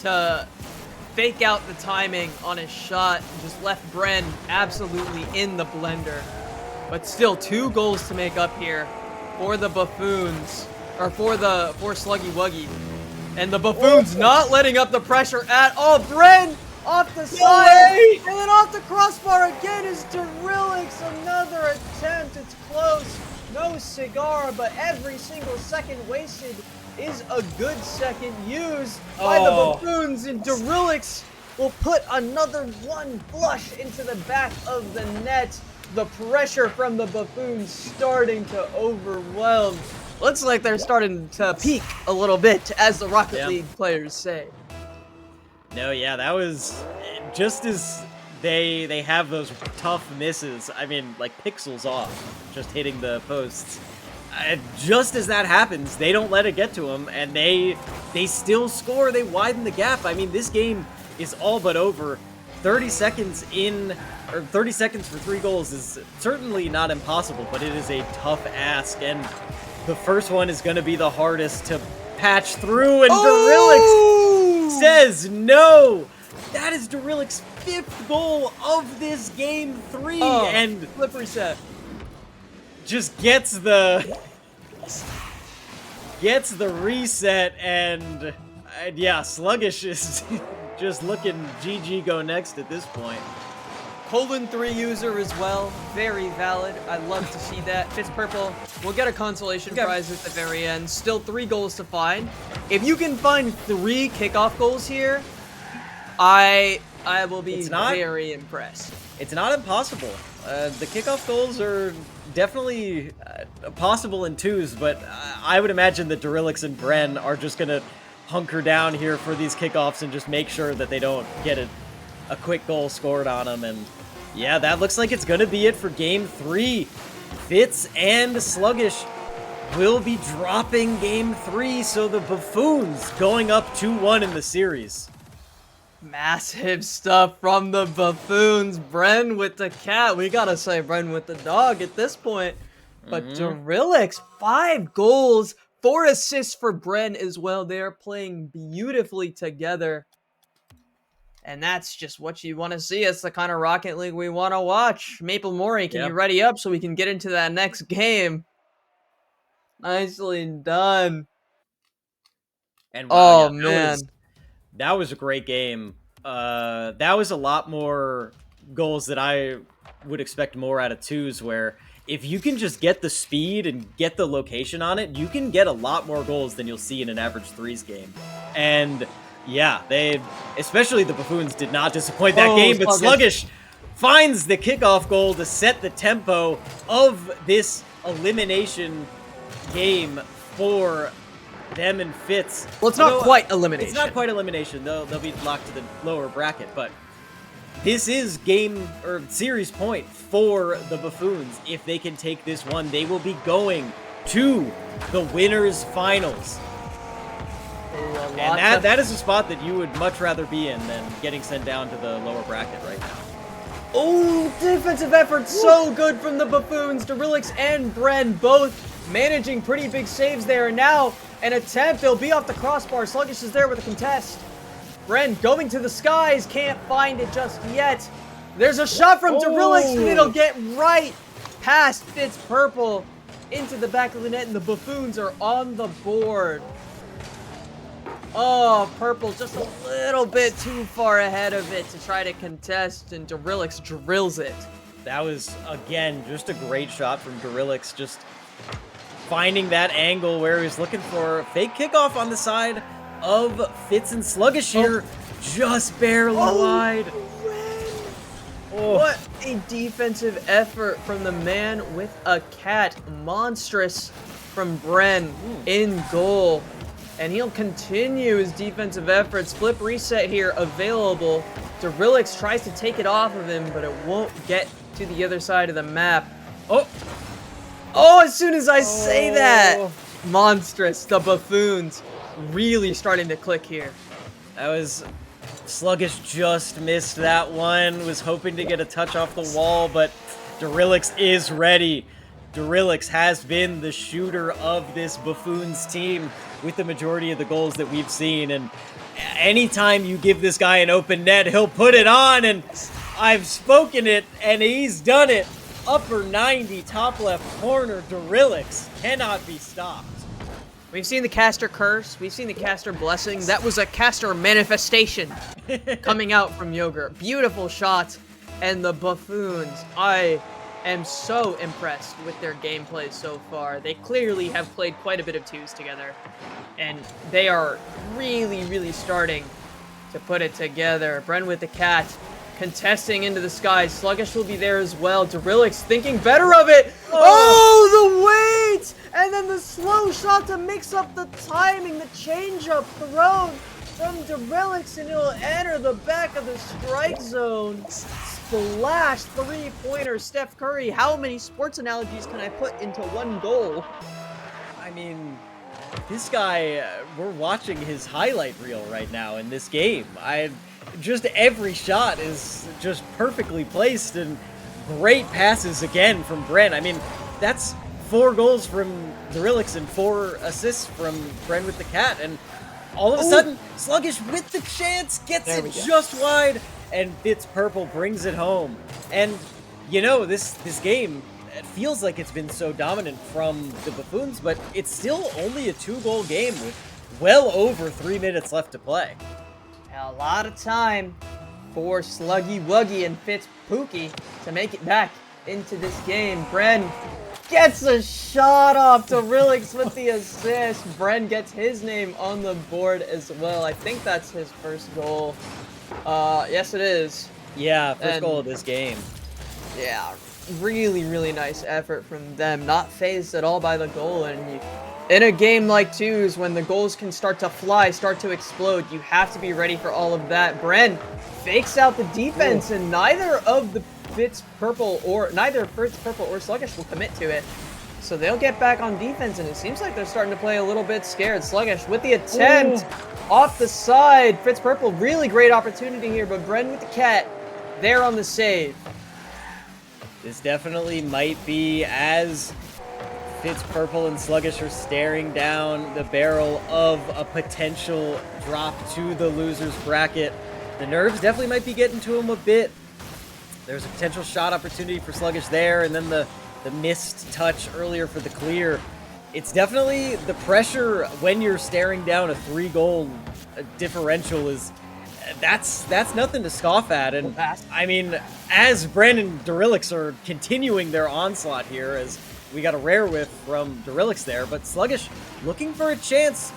to fake out the timing on his shot and just left Bren absolutely in the blender. But still 2 goals to make up here for the Buffoons, or for Sluggy Wuggy. And the Buffoons not letting up the pressure at all. Bren off the side, and then off the crossbar again is Dorillix. Another attempt, it's close. No cigar, but every single second wasted is a good second used by the Buffoons, and Dorillix will put another one flush into the back of the net. The pressure from the Buffoons starting to overwhelm. Looks like they're starting to peak a little bit, as the Rocket League players say. No, yeah, that was just as they have those tough misses. I mean, like pixels off, just hitting the posts. Just as that happens, they don't let it get to them, and they still score. They widen the gap. I mean, this game is all but over. 30 seconds in, or 30 seconds for 3 goals is certainly not impossible, but it is a tough ask, and the first one is going to be the hardest to patch through, and Dorillix says no. That is Dorillix's 5th goal of this game 3, and flip reset. Just gets the reset, and yeah, Sluggish is just looking GG go next at this point. :3 user as well, very valid. I love to see that. Fitz Purple will get a consolation prize at the very end. Still 3 goals to find. If you can find 3 kickoff goals here, I will be very impressed. It's not impossible. The kickoff goals are definitely possible in 2s, but I would imagine that Dorillix and Bren are just going to hunker down here for these kickoffs and just make sure that they don't get a quick goal scored on them. And yeah, that looks like it's going to be it for Game 3. Fitz and Sluggish will be dropping Game 3, so the Buffoons going up 2-1 in the series. Massive stuff from the Buffoons. Bren with the cat. We gotta say Bren with the dog at this point. But Dorillix, 5 goals, 4 assists for Bren as well. They're playing beautifully together. And that's just what you want to see. It's the kind of Rocket League we want to watch. Maple Mori, can you ready up so we can get into that next game? Nicely done. And wow, Oh yeah, man. that was a great game. That was a lot more goals that I would expect more out of twos, where if you can just get the speed and get the location on it, you can get a lot more goals than you'll see in an average threes game. And yeah, especially the Buffoons did not disappoint that Oh, game, but Sluggish. Sluggish finds the kickoff goal to set the tempo of this elimination game for them and Fitz. Well, it's not Although, quite elimination. It's not quite elimination. They'll be locked to the lower bracket, but this is game or series point for the Buffoons. If they can take this one, they will be going to the winners finals. And that is a spot that you would much rather be in than getting sent down to the lower bracket right now. Oh, defensive effort so good from the Buffoons. Derillix and Bren both managing pretty big saves there. And now an attempt. They'll be off the crossbar. Sluggish is there with a contest. Bren going to the skies. Can't find it just yet. There's a shot from Derillix, and it'll get right past Fitz Purple into the back of the net, and the Buffoons are on the board. Oh, Purple just a little bit too far ahead of it to try to contest, and Derillix drills it. That was, again, just a great shot from Derillix, just finding that angle where he was looking for a fake kickoff on the side of Fitz and Sluggish here, just barely wide. Oh. What a defensive effort from the man with a cat. Monstrous from Bren in goal. And he'll continue his defensive efforts. Flip reset here available. Derillix tries to take it off of him, but it won't get to the other side of the map. Oh, as soon as I say that! Monstrous, the Buffoons really starting to click here. That was... Sluggish just missed that one. Was hoping to get a touch off the wall, but Derillix is ready. Derillix has been the shooter of this Buffoons team with the majority of the goals that we've seen. And anytime you give this guy an open net, he'll put it on. And I've spoken it, and he's done it. Upper 90, top left corner, Derillix cannot be stopped. We've seen the caster curse. We've seen the caster blessing. That was a caster manifestation coming out from Yogurt. Beautiful shot. And the Buffoons, I am so impressed with their gameplay so far. They clearly have played quite a bit of twos together. And they are really, really starting to put it together. Bren with the cat, contesting into the sky. Sluggish will be there as well. Derillix thinking better of it. Oh, the weight! And then the slow shot to mix up the timing. The change-up thrown from Derillix, and it'll enter the back of the strike zone. Splash, three-pointer, Steph Curry. How many sports analogies can I put into one goal? I mean, this guy, we're watching his highlight reel right now in this game. Just every shot is just perfectly placed, and great passes again from Bren. I mean, that's 4 goals from Derillix and 4 assists from Bren with the cat, and all of a sudden, Sluggish with the chance gets it just wide, and Fitz Purple brings it home. And you know, this game, it feels like it's been so dominant from the Buffoons, but it's still only a 2-goal game with well over 3 minutes left to play. A lot of time for Sluggy Wuggy and Fitz Pookie to make it back into this game. Bren gets a shot off to Derillix with the assist. Bren gets his name on the board as well. I think that's his first goal. Yes, it is. Yeah, first goal of this game. Yeah, really, really nice effort from them. Not phased at all by the goal. And in a game like twos, when the goals can start to fly, start to explode, you have to be ready for all of that. Bren fakes out the defense, and neither Fitz Purple or Sluggish will commit to it. So they'll get back on defense, and it seems like they're starting to play a little bit scared. Sluggish with the attempt off the side. Fitz Purple, really great opportunity here, but Bren with the cat there on the save. This definitely might be, as Fitz Purple and Sluggish are staring down the barrel of a potential drop to the loser's bracket. The nerves definitely might be getting to him a bit. There's a potential shot opportunity for Sluggish there, and then the missed touch earlier for the clear. it's definitely the pressure when you're staring down a 3-goal differential is that's nothing to scoff at. And I mean, as Brandon and Durilix are continuing their onslaught here, as we got a rare whiff from Durilix there, but Sluggish looking for a chance.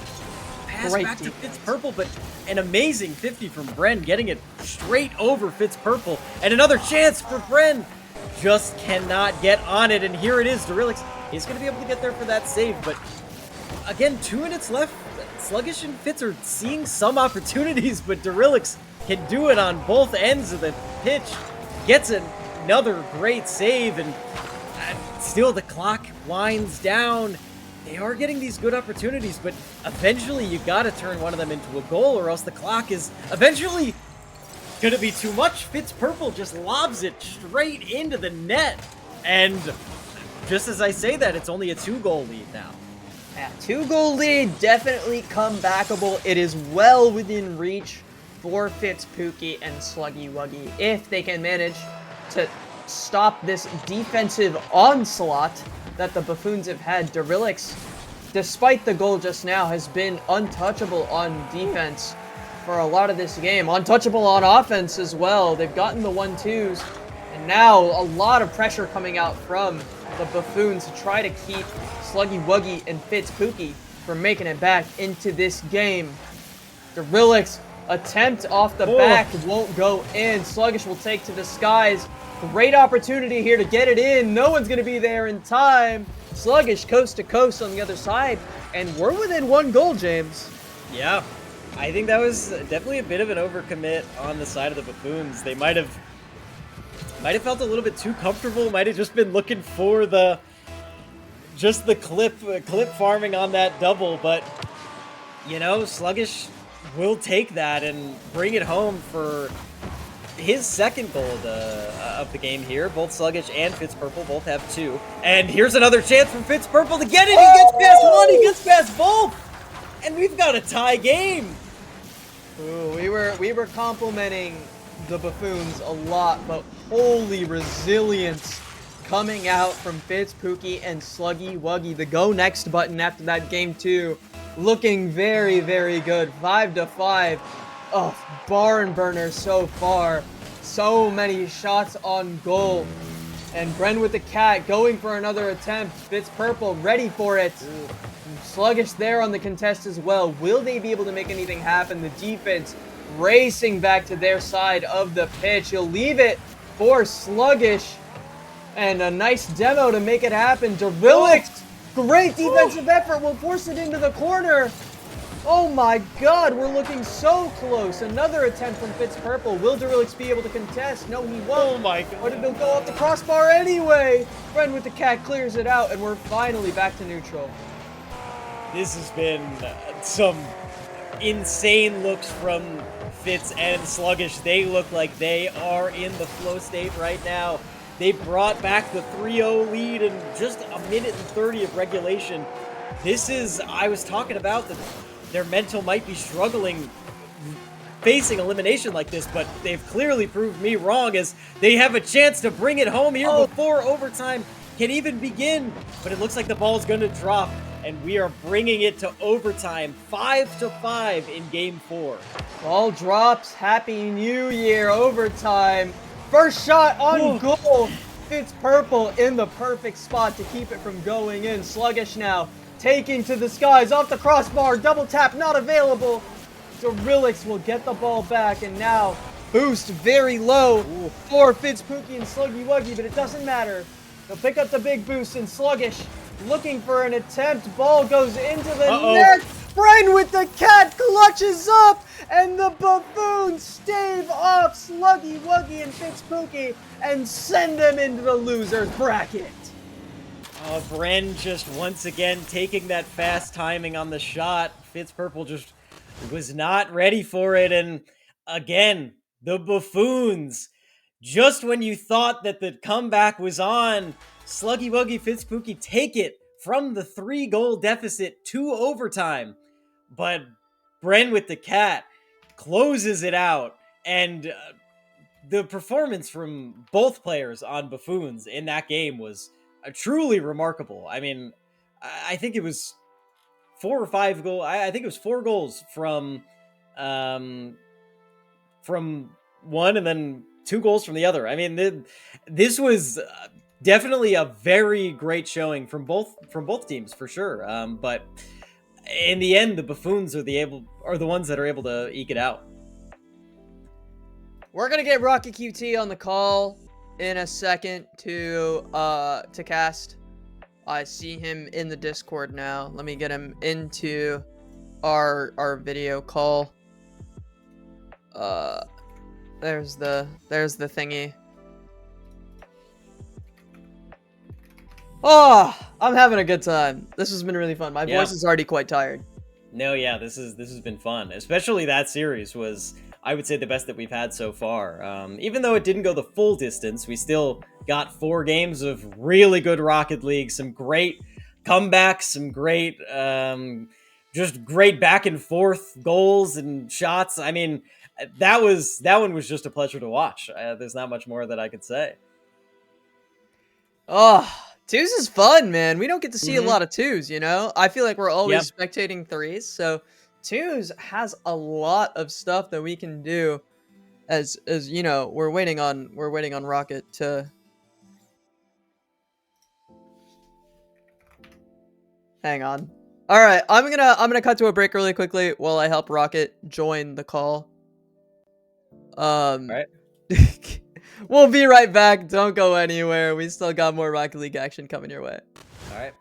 Pass Great back to defense. Fitz Purple, but an amazing 50 from Bren, getting it straight over Fitz Purple, and another chance for Bren. Just cannot get on it, and here it is. Durilix is going to be able to get there for that save, but again, 2 minutes left. Sluggish and Fitz are seeing some opportunities, but Durilix can do it on both ends of the pitch. Gets another great save, and still the clock winds down. They are getting these good opportunities, but eventually you gotta turn one of them into a goal, or else the clock is eventually gonna be too much. Fitz Purple just lobs it straight into the net, and just as I say that, it's only a 2-goal lead now. Yeah, 2-goal lead, definitely comebackable. It is well within reach for Fitzpookie and Sluggy Wuggy if they can manage to stop this defensive onslaught that the Buffoons have had. Durilix, despite the goal just now, has been untouchable on defense for a lot of this game. Untouchable on offense as well. They've gotten the 1-2s, and now a lot of pressure coming out from the Buffoons to try to keep Sluggy Wuggy and Fitzpookie from making it back into this game. Durilix attempt off the back won't go in. Sluggish will take to the skies. Great opportunity here to get it in. No one's going to be there in time. Sluggish coast to coast on the other side. And we're within 1 goal, James. Yeah, I think that was definitely a bit of an overcommit on the side of the Buffoons. They might have felt a little bit too comfortable. Might have just been looking for the clip farming on that double. But you know, Sluggish will take that and bring it home for his second goal of the game here. Both Sluggish and Fitz Purple both have 2. And here's another chance for Fitz Purple to get it. He gets past one, he gets past both. And we've got a tie game. Ooh, we were complimenting the Buffoons a lot, but holy resilience coming out from Fitzpookie and Sluggy Wuggy. The go next button after that game 2 looking very, very good. 5-5. Oh, barn burner so far. So many shots on goal. And Bren with the cat going for another attempt. Fitz Purple ready for it. Sluggish there on the contest as well. Will they be able to make anything happen? The defense racing back to their side of the pitch. He'll leave it for Sluggish. And a nice demo to make it happen. Durilix, great defensive effort, will force it into the corner. Oh my god, we're looking so close. Another attempt from Fitz Purple. Will Durilix be able to contest? No, he won't. Oh my god. But it'll go off the crossbar anyway. Bren with the cat clears it out, and we're finally back to neutral. This has been some insane looks from Fitz and Sluggish. They look like they are in the flow state right now. They brought back the 3-0 lead in just a minute and 30 of regulation. This is, I was talking about that their mental might be struggling facing elimination like this, but they've clearly proved me wrong as they have a chance to bring it home here before overtime can even begin. But it looks like the ball's going to drop, and we are bringing it to overtime, 5-5 in game 4. Ball drops. Happy New Year. Overtime. First shot on goal. Fitz Purple in the perfect spot to keep it from going in. Sluggish now taking to the skies off the crossbar. Double tap not available. Durilix will get the ball back, and now boost very low for Fitzpookie and Sluggy Wuggy, but it doesn't matter. They'll pick up the big boost, and Sluggish looking for an attempt. Ball goes into the net. Bren with the cat clutches up, and the Buffoons stave off Sluggy Wuggy and Fitzpookie and send them into the loser's bracket. Bren just once again taking that fast timing on the shot. Fitz Purple just was not ready for it, and again, the Buffoons. Just when you thought that the comeback was on, Sluggy Wuggy Fitzpookie take it from the 3-goal deficit to overtime. But Bren with the cat closes it out, and the performance from both players on Buffoons in that game was truly remarkable. I mean, I think it was 4 or 5 goals. I think it was 4 goals um, from one and then 2 goals from the other. I mean, this was definitely a very great showing from both teams for sure. But in the end, the Buffoons are the ones that are able to eke it out. We're gonna get Rocket QT on the call in a second to cast. I see him in the Discord now. Let me get him into our video call. There's the thingy. Oh, I'm having a good time. This has been really fun. My Yeah. voice is already quite tired. No, yeah, this has been fun. Especially that series was, I would say, the best that we've had so far. Even though it didn't go the full distance, we still got 4 games of really good Rocket League, some great comebacks, some great, just great back and forth goals and shots. I mean, that one was just a pleasure to watch. There's not much more that I could say. Oh, twos is fun, man. We don't get to see a Mhm. lot of twos, you know? I feel like we're always Yeah. spectating threes, so twos has a lot of stuff that we can do as you know, we're waiting on Rocket to hang on. All right, I'm gonna cut to a break really quickly while I help Rocket join the call. All right. We'll be right back. Don't go anywhere. We still got more Rocket League action coming your way. All right.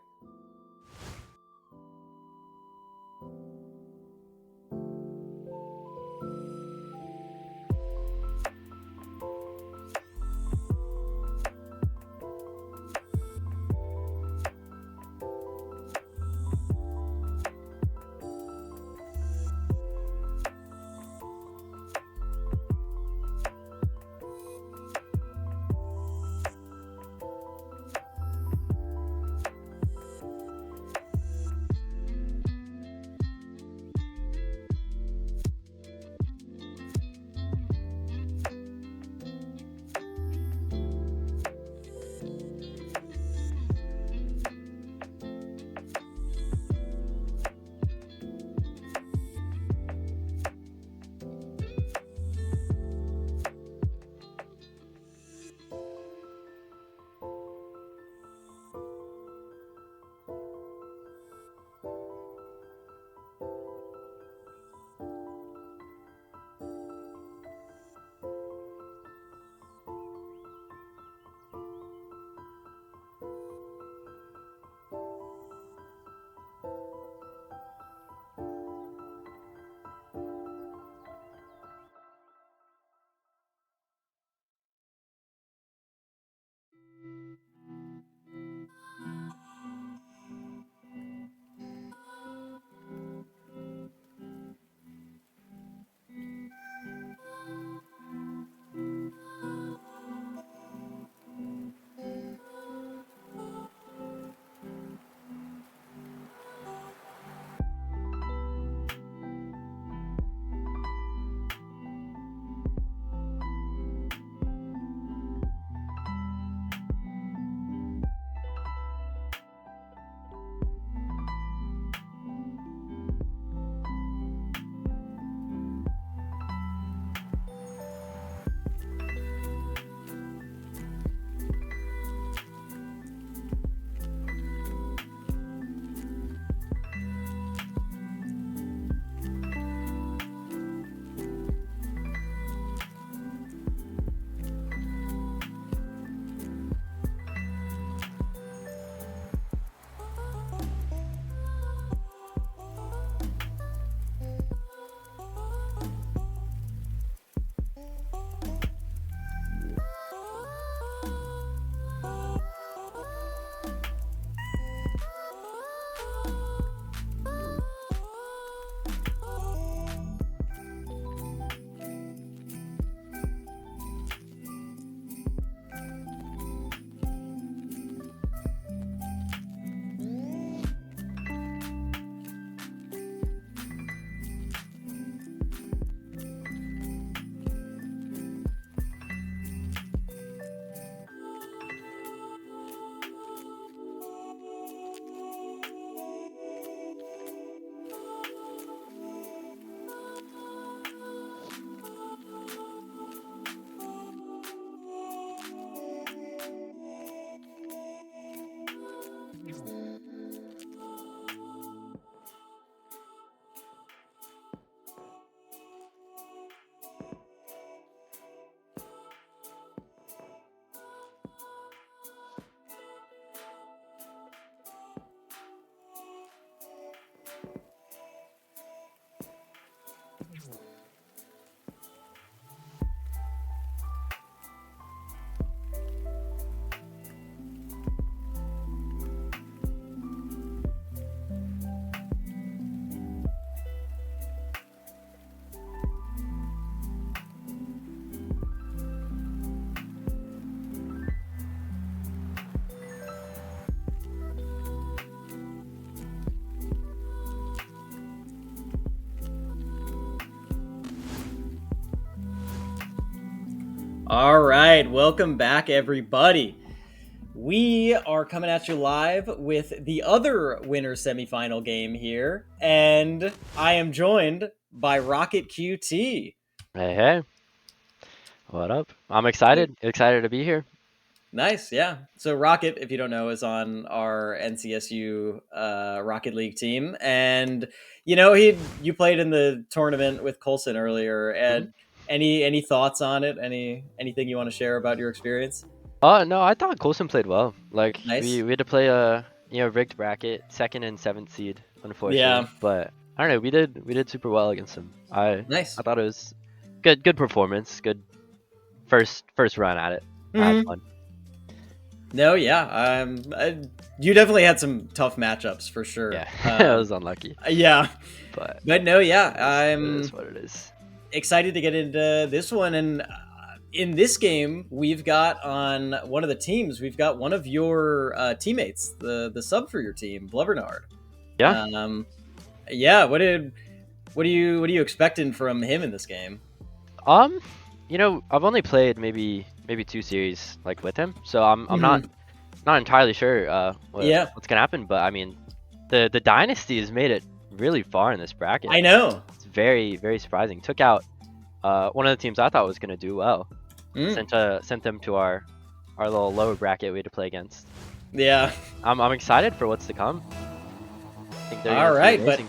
All right, welcome back, everybody. We are coming at you live with the other winner semifinal game here, and I am joined by Rocket QT. Hey, hey, what up? I'm excited to be here. Nice, yeah. So Rocket, if you don't know, is on our NCSU Rocket League team, and you played in the tournament with Colson earlier. Mhm. And any thoughts on it? Anything you want to share about your experience? No, I thought Colson played well. Like Nice, we had to play a rigged bracket, second and seventh seed, yeah, unfortunately. But I don't know, we did super well against him. nice. I thought it was good performance, good first run at it. I had Hmm. fun. No, yeah, you definitely had some tough matchups for sure. Yeah, I was unlucky, Yeah, but but no, yeah, it is I'm what it is. excited to get into this one. And in this game, we've got on one of the teams, we've got one of your teammates, the sub for your team, Blubbernard. Yeah. Um, yeah, what are you expecting from him in this game? Um, I've only played maybe 2 series like with him, so I'm not Mhm. not entirely sure Yeah, what's gonna happen, but I mean, the dynasty has made it really far in this bracket. I know. It's very surprising. Took out one of the teams I thought was gonna do well. Mm, Sent them to our little lower bracket we had to play against. yeah. I'm excited for what's to come. I think they're All gonna be right, but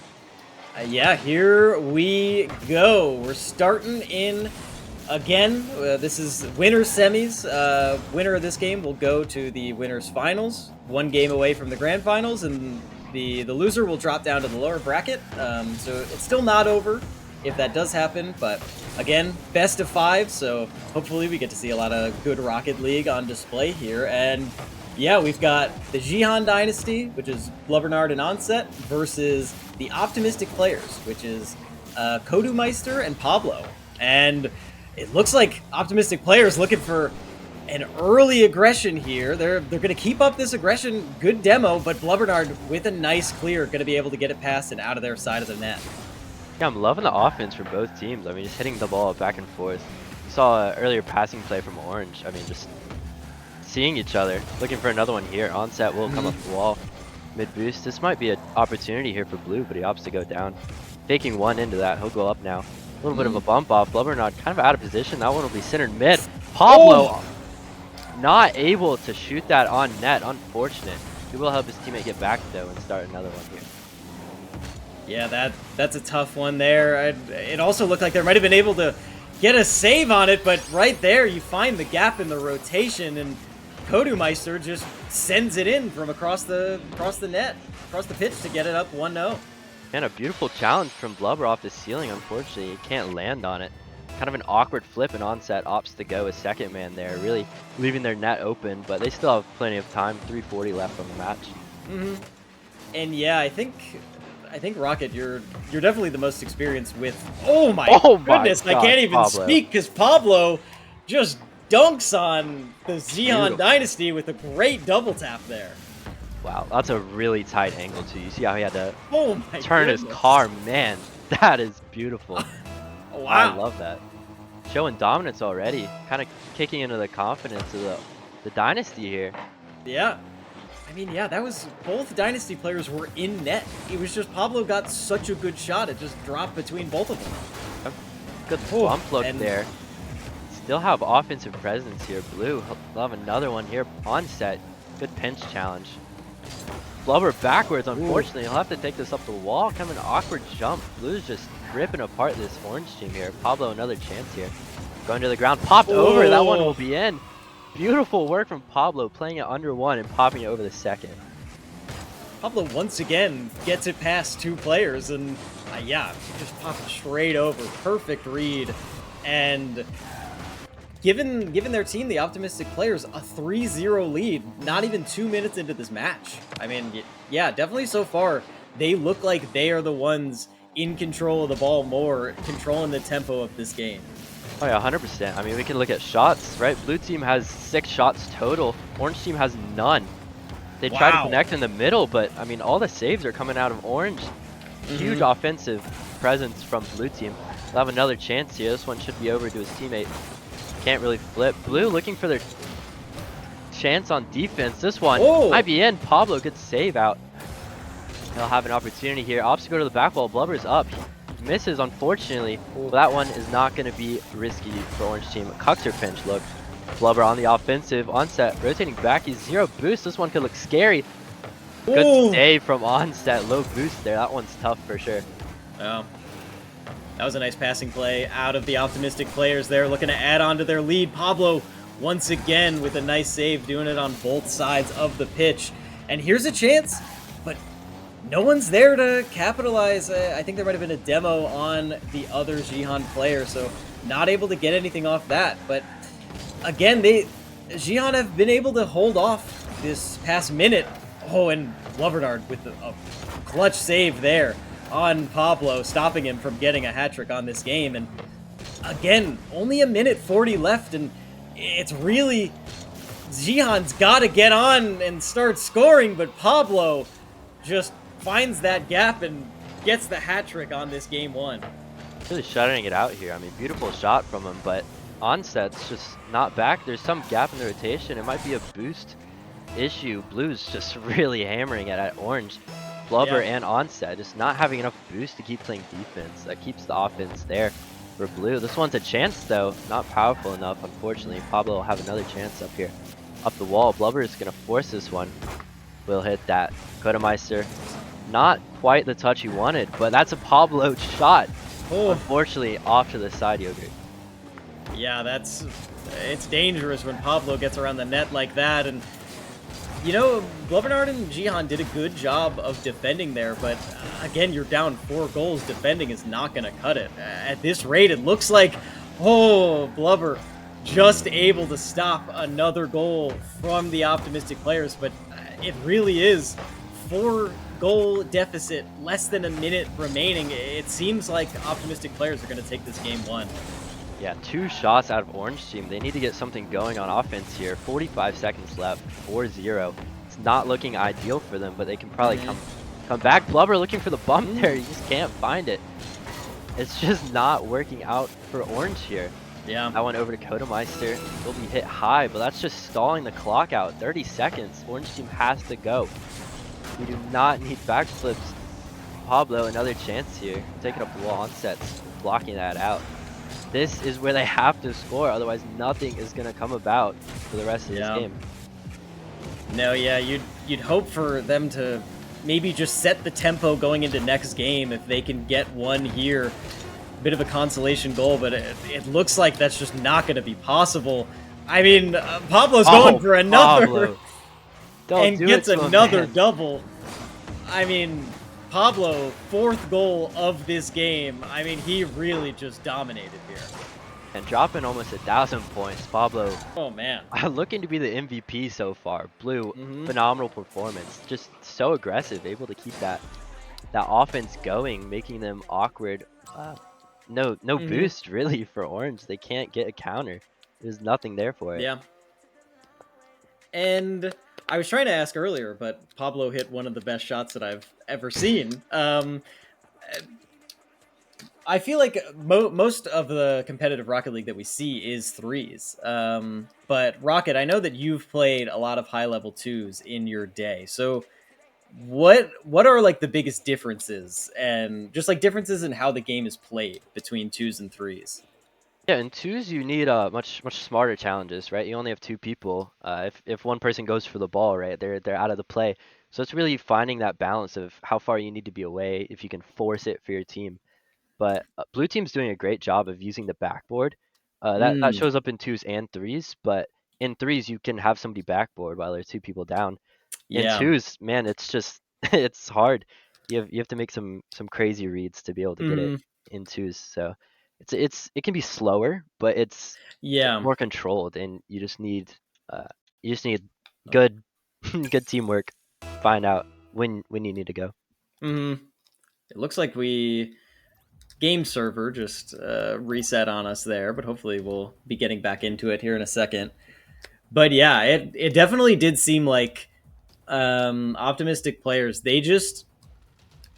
amazing. yeah, here we go. We're starting in again. This is winners semis. Winner of this game will go to the winners finals. One game away from the grand finals, and the loser will drop down to the lower bracket. So it's still not over if that does happen. But again, best of 5. So hopefully we get to see a lot of good Rocket League on display here. And yeah, we've got the Jihan Dynasty, which is Blubbernard and Onset, versus the Optimistic Players, which is Kodumeister and Pablo. And it looks like Optimistic Players looking for an early aggression here. They're going to keep up this aggression. Good demo, but Blubbernard with a nice clear going to be able to get it past and out of their side of the net. Yeah, I'm loving the offense from both teams. I mean, just hitting the ball back and forth. You saw an earlier passing play from Orange. I mean, just seeing each other, looking for another one here. Onset will come up the wall, mid boost. This might be an opportunity here for Blue, but he opts to go down. Faking one into that, he'll go up now. A little bit of a bump off. Blubbernard kind of out of position. That one will be centered mid. Pablo not able to shoot that on net. Unfortunate. He will help his teammate get back though and start another one here. Yeah, that's a tough one there. It also looked like they might have been able to get a save on it, but right there you find the gap in the rotation, and Kodumeister just sends it in from across the net, across the pitch to get it up 1-0. And a beautiful challenge from Blubber off the ceiling. Unfortunately, he can't land on it. Kind of an awkward flip, and Onset opts to go as second man there, really leaving their net open, but they still have plenty of time. 3:40 left on the match. And yeah, I think Rocket, you're definitely the most experienced with. Oh my Goodness, I God, can't even Pablo. speak because Pablo just dunks on the Xeon Beautiful. Dynasty with a great double tap there. Wow, that's a really tight angle too. You see how he had to Oh my turn his goodness. car? Man, that is beautiful. Wow. I love that. Showing dominance already, kind of kicking into the confidence of the dynasty here. Yeah. I mean, yeah, that was both Dynasty players were in net. It was just Pablo got such a good shot. It just dropped between both of them. Good bump look and- there. Still have offensive presence here. Blue, they'll have another one here. Onset, good pinch challenge. Blubber backwards, unfortunately. He'll have to take this up the wall. Kind of an awkward jump. Blue's just ripping apart this orange team here. Pablo, another chance here. Going to the ground, popped over. That one will be in. Beautiful work from Pablo, playing it under one and popping it over the second. Pablo once again gets it past 2 players, and yeah, just popped it straight over. Perfect read. And given their team, the Optimistic Players, a 3-0 lead, not even 2 minutes into this match. I mean, yeah, definitely so far, they look like they are the ones in control of the ball more, controlling the tempo of this game. Oh yeah, 100%. I mean, we can look at shots, right? Blue team has 6 shots total. Orange team has none. They try to connect in the middle, but I mean, all the saves are coming out of Orange. Huge offensive presence from Blue team. They'll have another chance here. This one should be over to his teammate. can't really flip. Blue looking for their chance on defense. This one Oh! might be in. Pablo, good save out. He'll have an opportunity here. Opts to go to the back wall. Blubber's up. He misses, unfortunately. But that one is not going to be risky for Orange Team. Cuxer pinch look. Blubber on the offensive. Onset rotating back. He's 0 boost. This one could look scary. Good Ooh. save from Onset. Low boost there. That one's tough for sure. Oh. That was a nice passing play out of the optimistic players there, looking to add on to their lead. Pablo, once again, with a nice save, doing it on both sides of the pitch. And here's a chance, but no one's there to capitalize. I think there might have been a demo on the other Jihan player, so not able to get anything off that. But again, Jihan have been able to hold off this past minute. Oh, and Lovernard with a clutch save there on Pablo, stopping him from getting a hat trick on this game. And again, only a minute 40 left, and it's really Jihan's got to get on and start scoring, but Pablo just finds that gap and gets the hat trick on this game one. Really shuttering it out here. I mean, beautiful shot from him, but Onset's just not back. There's some gap in the rotation. It might be a boost issue. Blue's just really hammering it at Orange. Blubber and Onset just not having enough boost to keep playing defense. That keeps the offense there for Blue. This one's a chance though, not powerful enough, unfortunately. Pablo will have another chance up here. Up the wall, Blubber is going to force this one. Will hit that. Kodemeister, not quite the touch he wanted, but that's a Pablo shot. Oh. Unfortunately, off to the side, Yogurt. Yeah, it's dangerous when Pablo gets around the net like that, and you know, Lovernard and Jihan did a good job of defending there, but again, you're down 4 goals. Defending is not going to cut it. At this rate, it looks like, oh, Blubber just able to stop another goal from the optimistic players, but it really is 4-goal deficit, less than a minute remaining. It seems like optimistic players are going to take this game one. Yeah, 2 shots out of Orange Team. They need to get something going on offense here. 45 seconds left, 4-0. It's not looking ideal for them, but they can probably come back. Blubber looking for the bump there. You just can't find it. It's just not working out for Orange here. Yeah. That one over to Kodemeister. Will be hit high, but that's just stalling the clock out. 30 seconds. Orange Team has to go. We do not need backflips. Pablo, another chance here. Taking up the wall. Onset's blocking that out. This is where they have to score, otherwise nothing is going to come about for the rest of this game. No, yeah, you'd hope for them to maybe just set the tempo going into next game if they can get one here. Bit of a consolation goal, but it looks like that's just not going to be possible. I mean, Pablo's going for another and gets another double. I mean, Pablo, 4th goal of this game. I mean, he really just dominated here. And dropping almost 1,000 points. Pablo, oh man, looking to be the MVP so far. Blue, phenomenal performance. Just so aggressive, able to keep that offense going, making them awkward. No boost really for Orange. They can't get a counter. There's nothing there for it. Yeah. And I was trying to ask earlier, but Pablo hit one of the best shots that I've ever seen. I feel like most of the competitive Rocket League that we see is 3s. But Rocket, I know that you've played a lot of high-level 2s in your day. So what are like the biggest differences, and just like differences in how the game is played between 2s and 3s? Yeah, in 2s you need much smarter challenges, right? You only have 2 people. If one person goes for the ball, right, they're out of the play. So it's really finding that balance of how far you need to be away, if you can force it for your team. But Blue Team's doing a great job of using the backboard. That shows up in 2s and 3s, but in 3s you can have somebody backboard while there's 2 people down. In 2s, man, it's just it's hard. You have to make some crazy reads to be able to get it in 2s. So it can be slower, but it's more controlled, and you just need good good teamwork. Find out when you need to go. It looks like game server just reset on us there, but hopefully we'll be getting back into it here in a second. But yeah, it definitely did seem like optimistic players, they just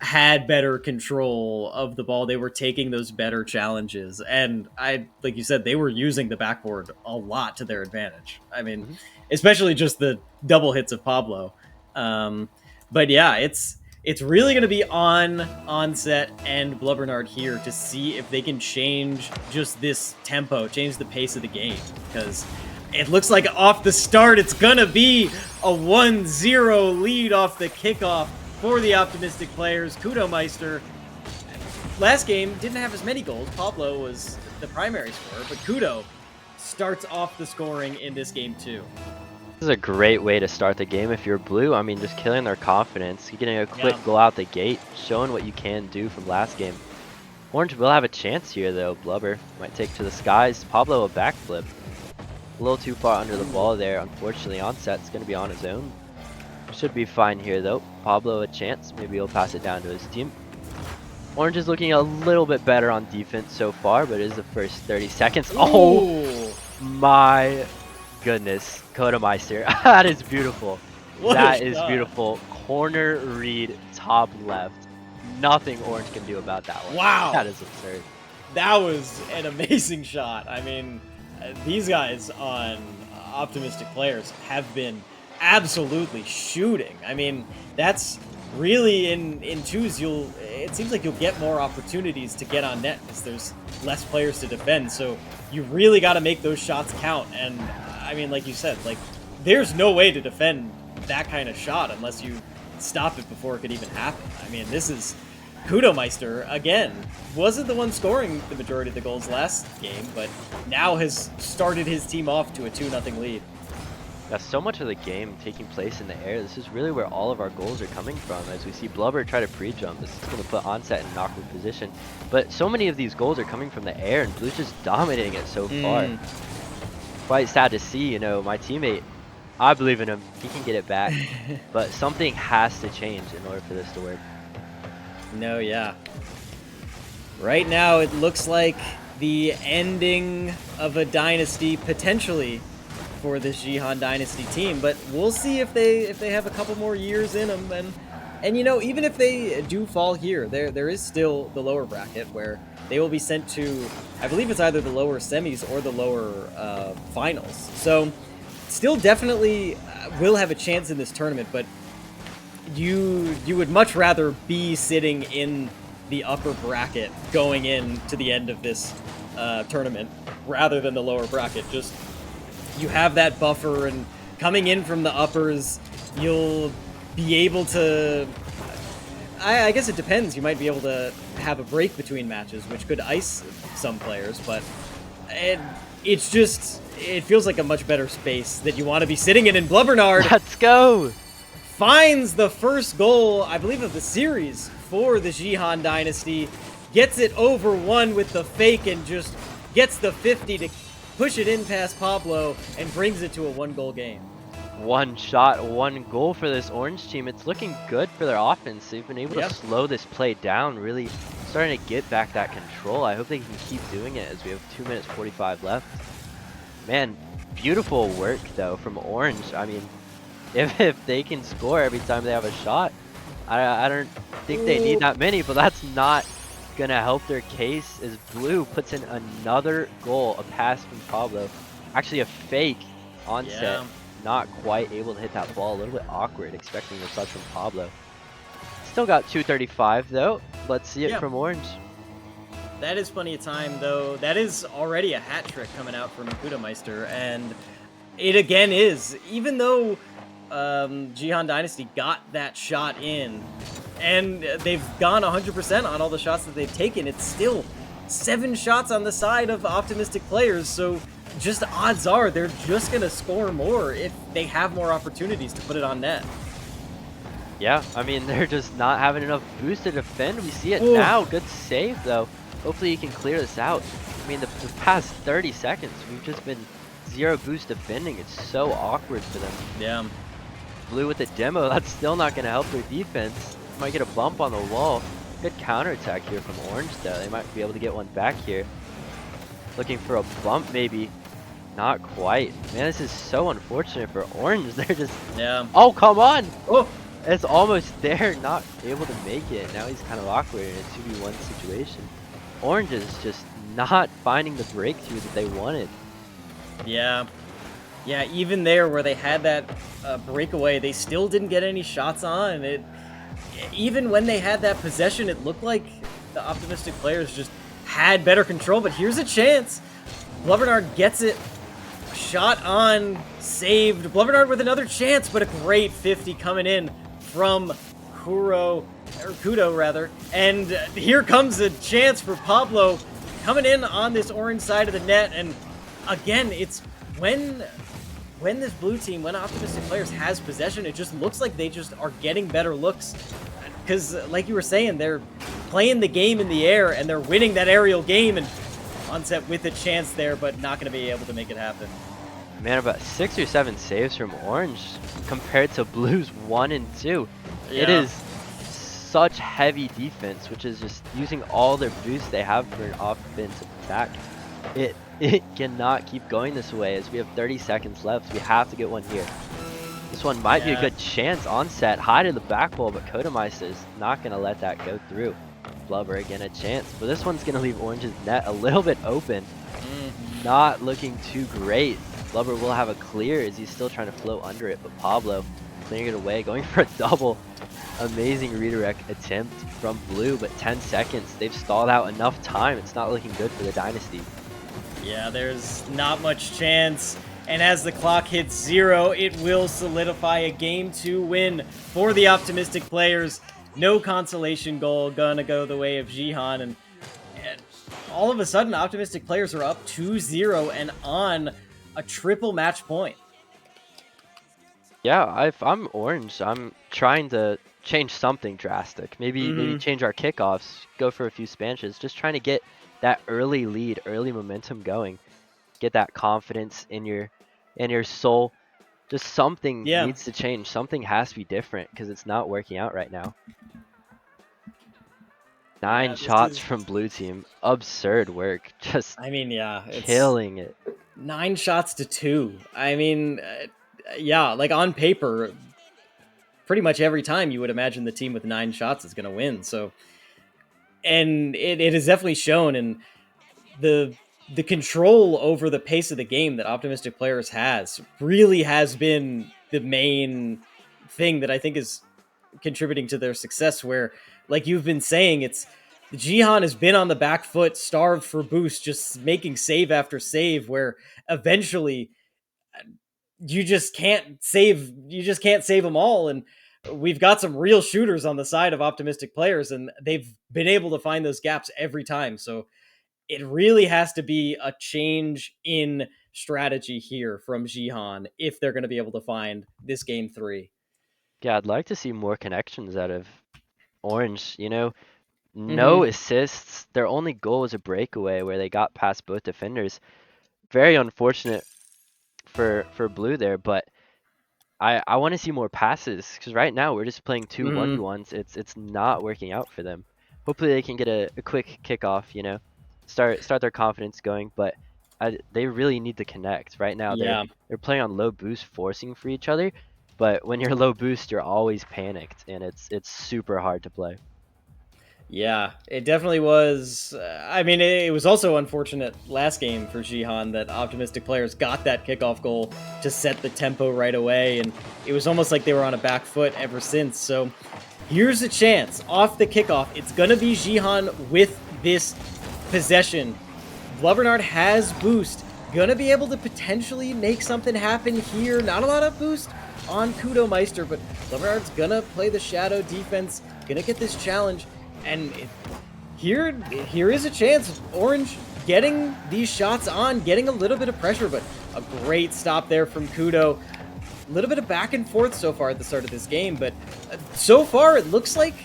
had better control of the ball. They were taking those better challenges. And like you said, they were using the backboard a lot to their advantage. I mean, Mhm. especially just the double hits of Pablo. Um, but yeah, it's really going to be on Onset and Blubbernard here to see if they can change just this tempo, change the pace of the game. Because it looks like off the start, it's going to be a 1-0 lead off the kickoff for the optimistic players. Kudomeister, last game, didn't have as many goals. Pablo was the primary scorer, but Kudo starts off the scoring in this game too. This is a great way to start the game if you're blue. I mean, just killing their confidence, getting a quick Yeah. goal out the gate, showing what you can do from last game. Orange will have a chance here though. Blubber might take to the skies. Pablo a backflip. A little too far under the ball there. Unfortunately, Onset's going to be on his own. Should be fine here though. Pablo a chance. Maybe he'll pass it down to his team. Orange is looking a little bit better on defense so far, but it is the first 30 seconds. Oh Ooh, my goodness. Kodemeister. That is beautiful. what a That is shot. beautiful. Corner read, top left. Nothing Orange can do about that one. Wow. That is absurd. That was an amazing shot. I mean, these guys on optimistic players have been absolutely shooting. I mean, that's really in twos. It seems like you'll get more opportunities to get on net because there's less players to defend. So you really got to make those shots count. And I mean, like you said, like there's no way to defend that kind of shot unless you stop it before it could even happen. I mean, this is Kudomeister, again, wasn't the one scoring the majority of the goals last game, but now has started his team off to a 2-0 lead. Yeah, so much of the game taking place in the air. This is really where all of our goals are coming from. As we see Blubber try to pre-jump, this is going to put Onset in an awkward position. But so many of these goals are coming from the air, and Blue's just dominating it so far. Quite sad to see, you know, my teammate, I believe in him. He can get it back. But something has to change in order for this to work. No, yeah. Right now, it looks like the ending of a dynasty, potentially, for this Jihan Dynasty team, but we'll see if they have a couple more years in them, and you know, even if they do fall here, there is still the lower bracket where they will be sent to, I believe it's either the lower semis or the lower finals. So still definitely will have a chance in this tournament, but you would much rather be sitting in the upper bracket going into the end of this tournament rather than the lower bracket. Just you have that buffer, and coming in from the uppers, you'll be able to... I guess it depends. You might be able to have a break between matches, which could ice some players, but it's just... It feels like a much better space that you want to be sitting in. And Blubbernard Let's go! finds the first goal, I believe, of the series for the Jihan Dynasty. Gets it over one with the fake and just gets the 50 to push it in past Pablo and brings it to a 1-goal game. One shot, 1 goal for this Orange team. It's looking good for their offense. They've been able to slow this play down, really starting to get back that control. I hope they can keep doing it as we have 2 minutes 45 left. Man, beautiful work though from Orange. I mean, if they can score every time they have a shot, I don't think they need that many, but that's not gonna help their case as Blue puts in another goal, a pass from Pablo. Actually a fake onset. Yeah. Not quite able to hit that ball. A little bit awkward expecting the touch from Pablo. Still got 235 though. Let's see it from Orange. That is plenty of time, though. That is already a hat trick coming out from Kudomeister, and it again is, even though Jihan Dynasty got that shot in, and they've gone 100% on all the shots that they've taken, it's still 7 shots on the side of optimistic players, so just odds are they're just going to score more if they have more opportunities to put it on net. Yeah, I mean, they're just not having enough boost to defend. We see it now. Good save, though. Hopefully he can clear this out. I mean, the past 30 seconds, we've just been 0 boost defending. It's so awkward for them. Yeah. Blue with the demo, that's still not going to help their defense. Might get a bump on the wall. Good counterattack here from Orange, though. They might be able to get one back here. Looking for a bump, maybe. Not quite. Man, this is so unfortunate for Orange. They're just... Yeah. Oh, come on! Oh! It's almost there, not able to make it. Now he's kind of awkward in a 2v1 situation. Orange is just not finding the breakthrough that they wanted. Yeah. Yeah, even there where they had that breakaway, they still didn't get any shots on. Even when they had that possession, it looked like the optimistic players just had better control. But here's a chance. Blubbernard gets it. Shot on, saved. Blubbernard with another chance, but a great 50 coming in from Kudo rather. And here comes a chance for Pablo coming in on this orange side of the net. And again, it's when this blue team, when optimistic players has possession, it just looks like they just are getting better looks. Because, like you were saying, they're playing the game in the air, and they're winning that aerial game, and Onset with a chance there, but not going to be able to make it happen. Man, about 6 or 7 saves from Orange compared to Blue's 1 and 2. Yeah. It is such heavy defense, which is just using all their boosts they have for an offensive attack. It cannot keep going this way as we have 30 seconds left. We have to get one here. This one might be a good chance. Onset high to the back wall, but Kodemeister is not going to let that go through. Blubber again a chance, but this one's going to leave Orange's net a little bit open. Not looking too great. Blubber will have a clear as he's still trying to flow under it, but Pablo clearing it away, going for a double. Amazing redirect attempt from Blue, but 10 seconds. They've stalled out enough time. It's not looking good for the Dynasty. Yeah, there's not much chance. And as the clock hits 0, it will solidify a Game 2 win for the optimistic players. No consolation goal, gonna go the way of Jihan. And all of a sudden, optimistic players are up 2-0 and on a triple match point. Yeah, if I'm Orange, I'm trying to change something drastic. Maybe change our kickoffs, go for a few Spanishes, just trying to get that early lead, early momentum going. Get that confidence in your soul. Just something needs to change. Something has to be different because it's not working out right now. 9 shots from Blue Team. Absurd work. Just It's killing it. 9 shots to 2. I mean, like on paper, pretty much every time you would imagine the team with 9 shots is going to win. So, and it is definitely shown in the control over the pace of the game that optimistic players really has been the main thing that I think is contributing to their success, where, like you've been saying, it's Jihan has been on the back foot, starved for boost, just making save after save, where eventually you just can't save them all. And we've got some real shooters on the side of optimistic players, and they've been able to find those gaps every time. So it really has to be a change in strategy here from Jihan if they're going to be able to find this Game 3. Yeah, I'd like to see more connections out of Orange. No assists. Their only goal was a breakaway where they got past both defenders. Very unfortunate for Blue there, but I want to see more passes because right now we're just playing 2 1v1s. It's not working out for them. Hopefully they can get a quick kickoff, start their confidence going, but they really need to connect right now. They're playing on low boost, forcing for each other, but when you're low boost, you're always panicked, and it's super hard to play. Yeah, it definitely was. It was also unfortunate last game for Jihan that optimistic players got that kickoff goal to set the tempo right away, and it was almost like they were on a back foot ever since. So here's a chance off the kickoff. It's going to be Jihan with this possession. Blubbernard has boost. Gonna be able to potentially make something happen here. Not a lot of boost on Kudomeister, but Blubbernard's gonna play the shadow defense, gonna get this challenge. And here is a chance. Orange getting these shots on, getting a little bit of pressure, but a great stop there from Kudo. A little bit of back and forth so far at the start of this game, but so far it looks like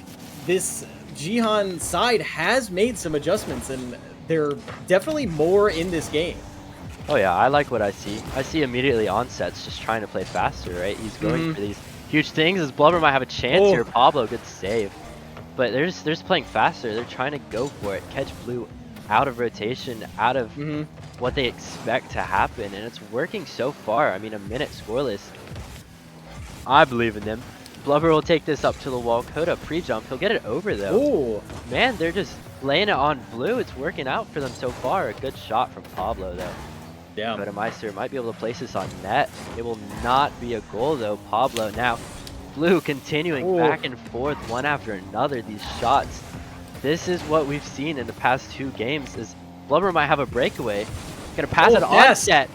this Jihan side has made some adjustments, and they're definitely more in this game. Oh yeah, I like what I see. I see immediately Onset's just trying to play faster, right? He's going for these huge things. As Blubber might have a chance here. Pablo, good save. But they're just playing faster. They're trying to go for it, catch Blue out of rotation, out of what they expect to happen, and it's working so far. I mean, a minute scoreless. I believe in them. Blubber will take this up to the wall. Coda pre-jump. He'll get it over though. Ooh. Man, they're just laying it on blue. It's working out for them so far. A good shot from Pablo though. Yeah. Coda Meister might be able to place this on net. It will not be a goal though. Pablo now. Blue continuing Ooh. back and forth one after another. These shots. This is what we've seen in the past 2 games. Is Blubber might have a breakaway. Gonna pass it on yes. set.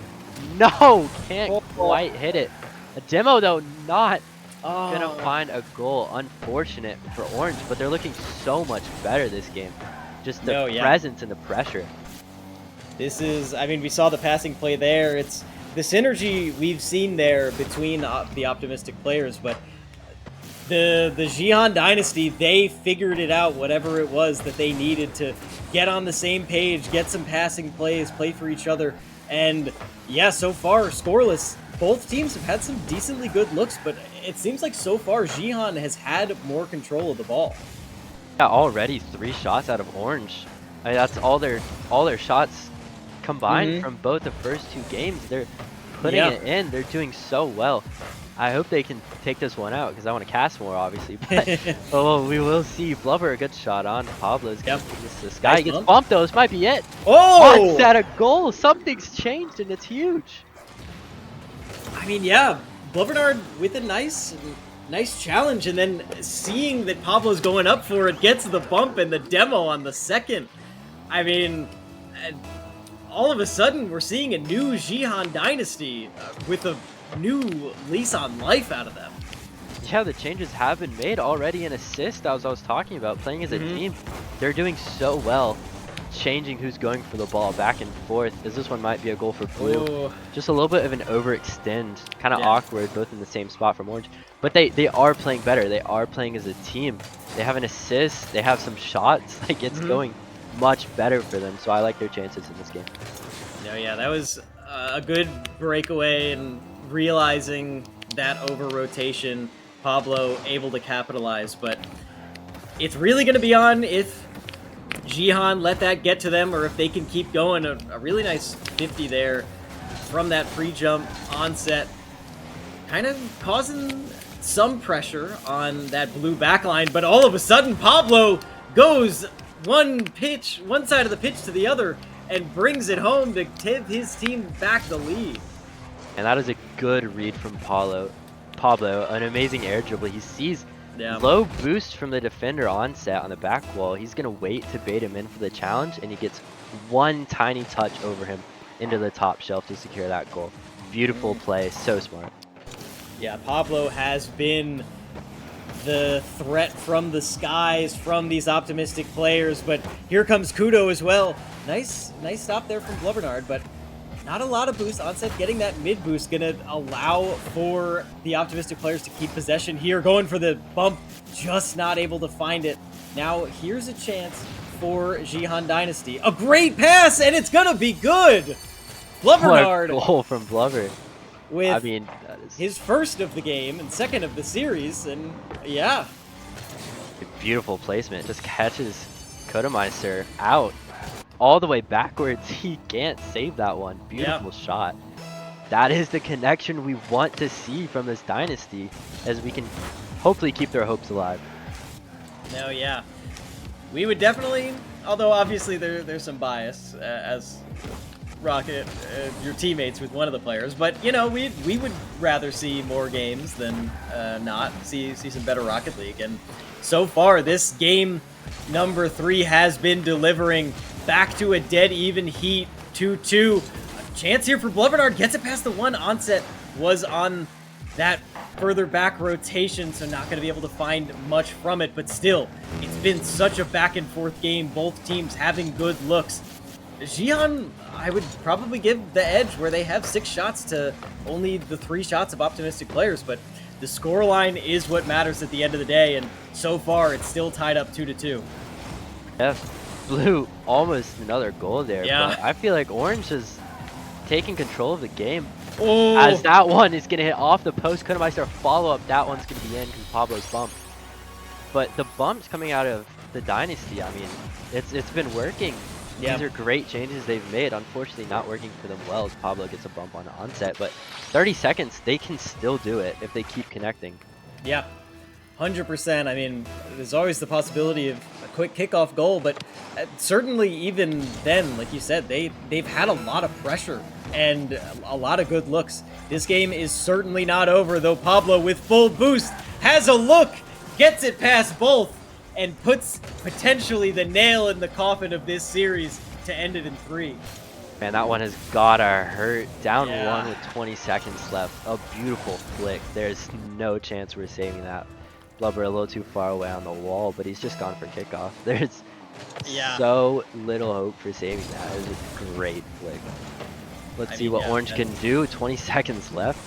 No, can't quite hit it. A demo though, not gonna find a goal. Unfortunate for Orange, but they're looking so much better this game. Just the presence and the pressure. This is, I mean, we saw the passing play there. It's the synergy we've seen there between the optimistic players, but the Jihan Dynasty, they figured it out, whatever it was that they needed to get on the same page, get some passing plays, play for each other. And yeah, so far, scoreless. Both teams have had some decently good looks, but it seems like so far Jihan has had more control of the ball. Yeah, already 3 shots out of Orange. I mean, that's all their shots combined from both the first 2 games. They're putting it in. They're doing so well. I hope they can take this one out because I want to cast more, obviously. But oh, we will see. Blubber, a good shot on. Pablo's gonna this guy gets bumped though. This might be it. Oh! What's that a goal? Something's changed and it's huge. I mean, yeah, Blovernard with a nice challenge, and then seeing that Pablo's going up for it, gets the bump and the demo on the second. I mean, all of a sudden, we're seeing a new Jihan Dynasty with a new lease on life out of them. Yeah, the changes have been made already. An assist, as I was talking about, playing as a team. They're doing so well, changing who's going for the ball back and forth, as this one might be a goal for Blue. Oh. Just a little bit of an overextend, kind of awkward, both in the same spot from Orange. But they are playing better. They are playing as a team. They have an assist. They have some shots. Like, it's going much better for them. So I like their chances in this game. No, yeah, that was a good breakaway, and realizing that over rotation, Pablo able to capitalize. But it's really going to be on if Jihan let that get to them, or if they can keep going. A really nice 50 there from that pre-jump onset, kind of causing some pressure on that blue backline. But all of a sudden, Pablo goes one side of the pitch to the other, and brings it home to give his team back the lead. And that is a good read from Pablo, an amazing air dribble. He sees low boost from the defender onset on the back wall. He's going to wait to bait him in for the challenge, and he gets one tiny touch over him into the top shelf to secure that goal. Beautiful play, so smart. Yeah, Pablo has been the threat from the skies from these optimistic players, but here comes Kudo as well. Nice stop there from Blovernard, but not a lot of boost. Onset getting that mid boost, gonna allow for the optimistic players to keep possession here. Going for the bump, just not able to find it. Now here's a chance for Jihan Dynasty. A great pass, and it's gonna be good. Blovernard. What a goal from Blubber. With I mean, that is his first of the game and second of the series, and yeah. a beautiful placement. Just catches Kodemeister out all the way backwards. He can't save that one. Beautiful shot. That is the connection we want to see from this dynasty, as we can hopefully keep their hopes alive. No, yeah. We would definitely, although obviously there's some bias as Rocket, your teammates with one of the players, but you know, we would rather see more games than not see some better Rocket League. And so far, this game number 3 has been delivering. Back to a dead even heat, 2-2. A chance here for Blovernard, gets it past the one. Onset was on that further back rotation, so not going to be able to find much from it, but still, it's been such a back and forth game, both teams having good looks. Jihan, I would probably give the edge, where they have 6 shots to only the 3 shots of optimistic players, but the scoreline is what matters at the end of the day, and so far it's still tied up 2-2. Yeah, Blue almost another goal there, but I feel like Orange is taking control of the game. Oh. As that one is going to hit off the post. Kodemeister follow-up, that one's going to be in because Pablo's bumped. But the bumps coming out of the dynasty, I mean, it's been working. These are great changes they've made. Unfortunately, not working for them well as Pablo gets a bump on the onset. But 30 seconds, they can still do it if they keep connecting. Yeah. 100%. I mean, there's always the possibility of a quick kickoff goal, but certainly even then, like you said, they've had a lot of pressure and a lot of good looks. This game is certainly not over, though. Pablo with full boost has a look, gets it past both, and puts potentially the nail in the coffin of this series to end it in 3. Man, that one has gotta hurt. Down Yeah. 1 with 20 seconds left. A beautiful flick. There's no chance we're saving that. Blubber a little too far away on the wall, but he's just gone for kickoff. There's Yeah. so little hope for saving that. It was a great flick. Let's see what yeah, Orange can do. 20 seconds left.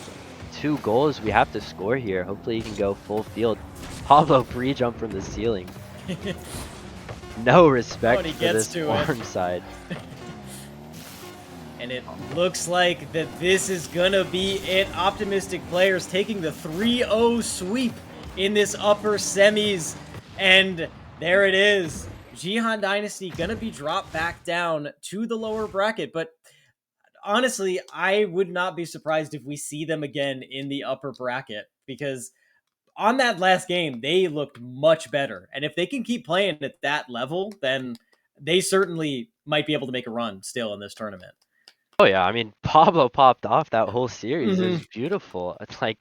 2 goals. We have to score here. Hopefully he can go full field. Pablo pre-jump from the ceiling. No respect he for gets this to it. Orange side. And it looks like that this is gonna be it. Optimistic players taking the 3-0 sweep in this upper semis. And there it is. Jihan Dynasty gonna be dropped back down to the lower bracket. But honestly, I would not be surprised if we see them again in the upper bracket, because on that last game, they looked much better. And if they can keep playing at that level, then they certainly might be able to make a run still in this tournament. Oh yeah, I mean Pablo popped off that whole series. It Mhm. was beautiful. It's like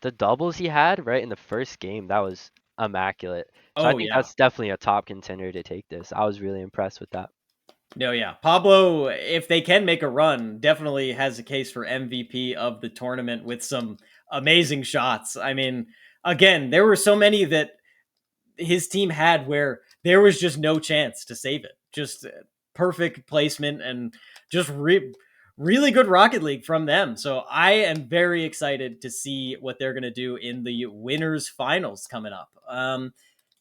the doubles he had right in the first game, that was immaculate. So I Oh, think yeah. that's definitely a top contender to take this. I was really impressed with that. No, yeah. Pablo, if they can make a run, definitely has a case for MVP of the tournament with some amazing shots. I mean, again, there were so many that his team had where there was just no chance to save it. Just perfect placement and just really good Rocket League from them. So I am very excited to see what they're going to do in the winners finals coming up.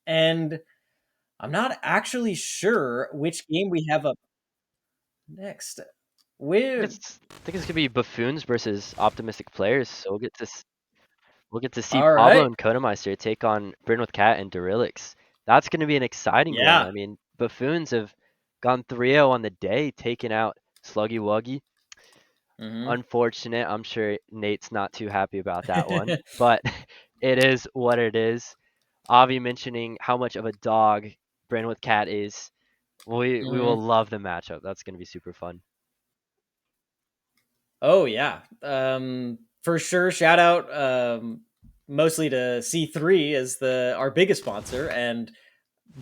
And I'm not actually sure which game we have up next. I We're think it's gonna be Buffoons versus Optimistic Players. So we'll get to see all Pablo right. and Kodemeister take on Bryn with Cat and Derelix. That's gonna be an exciting one. Yeah. I mean, Buffoons have gone 3-0 on the day, taking out Sluggy Wuggy. Hmm. Unfortunate. I'm sure Nate's not too happy about that one, but it is what it is. Avi mentioning how much of a dog Bryn with Cat is. We will Hmm. love the matchup. That's gonna be super fun. Oh yeah. For sure. Shout out mostly to C3 as our biggest sponsor, and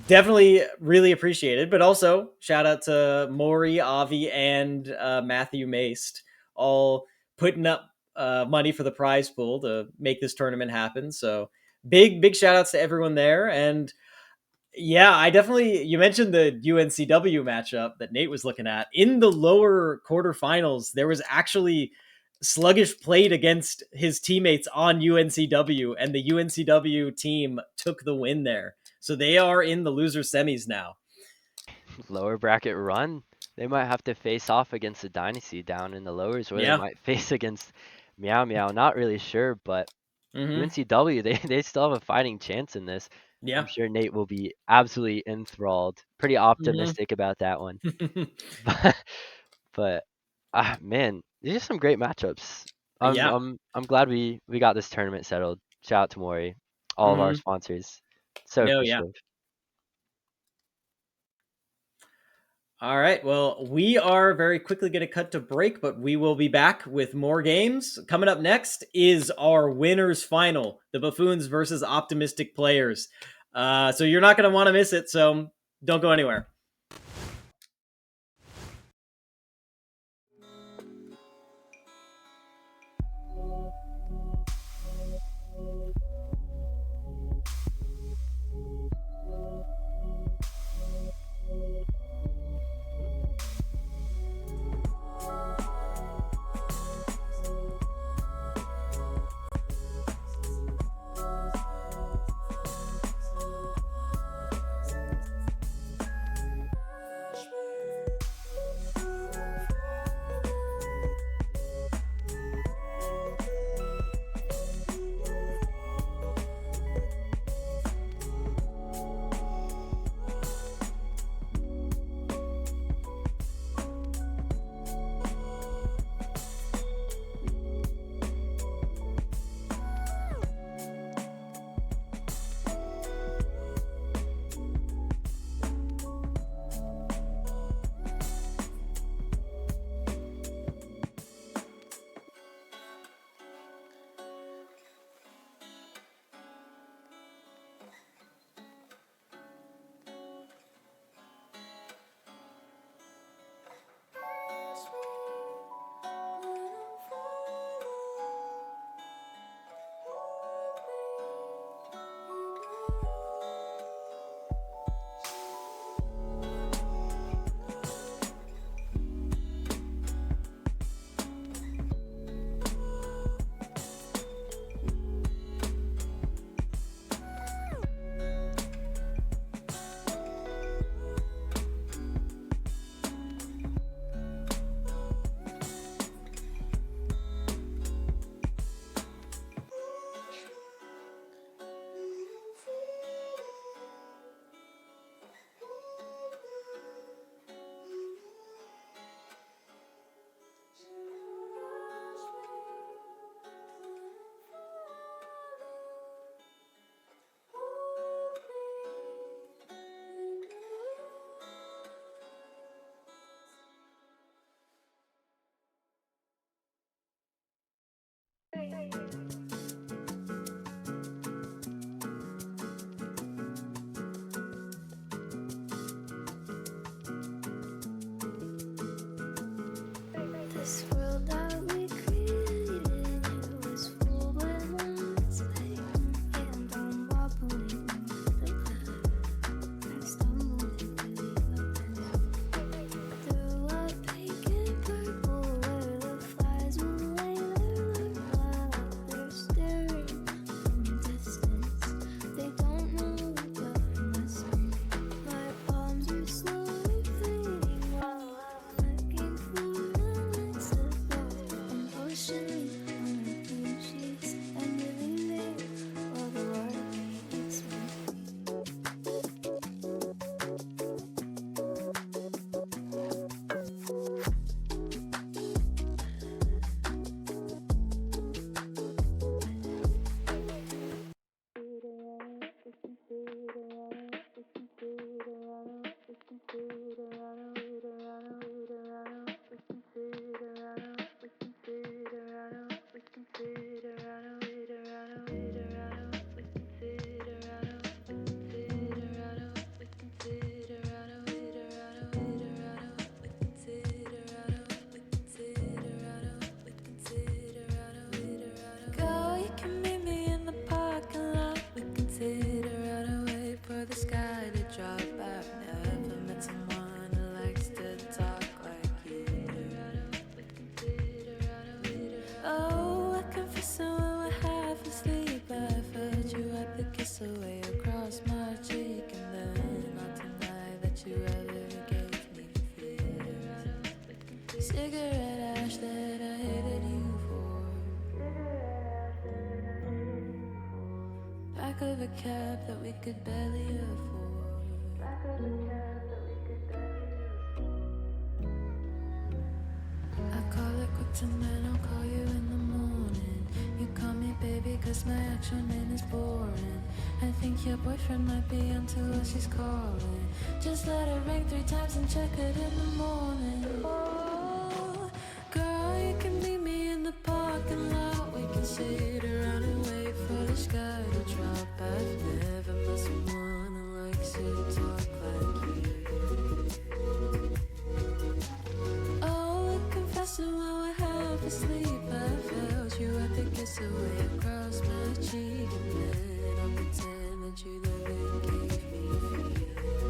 definitely really appreciated. But also shout out to Maury, Avi, and Matthew Maced, all putting up money for the prize pool to make this tournament happen. So big shout outs to everyone there. And yeah, I definitely. You mentioned the UNCW matchup that Nate was looking at. In the lower quarterfinals, there was actually Sluggish played against his teammates on UNCW, and the UNCW team took the win there. So they are in the loser semis now. Lower bracket run. They might have to face off against the Dynasty down in the lowers, or they Yeah. might face against Meow Meow. Not really sure, but Mm-hmm. UNCW, they still have a fighting chance in this. I'm Yeah. sure Nate will be absolutely enthralled. Pretty Mm-hmm. optimistic about that one. But but man, these are some great matchups. Yeah. I'm glad we got this tournament settled. Shout out to Maury, all of our Mm-hmm. sponsors. So No. Yeah. appreciative. All right. Well, we are very quickly going to cut to break, but we will be back with more games. Coming up next is our winners final, the Buffoons versus Optimistic Players. So you're not going to want to miss it. So don't go anywhere. the sky to drop. I've never met someone who likes to talk like you. Oh, I confess that when we're half asleep, I felt you wipe the kiss away across my cheek, and then I'll deny that you ever gave me fears. Cigarette ash that I hated you for. Back of a cab that we could barely afford. I call it quits and then I'll call you in the morning. You call me baby cause my actual name is boring. I think your boyfriend might be onto what she's calling. Just let her ring 3 times and check it in the morning. Oh, girl, you can meet me in the parking lot. We can sit around and wait for the sky to drop. I've never met someone who likes to talk like you. Oh, confessing while we're half asleep, I felt you at the kiss away across my cheek, and then I'll pretend that you never gave me feelings.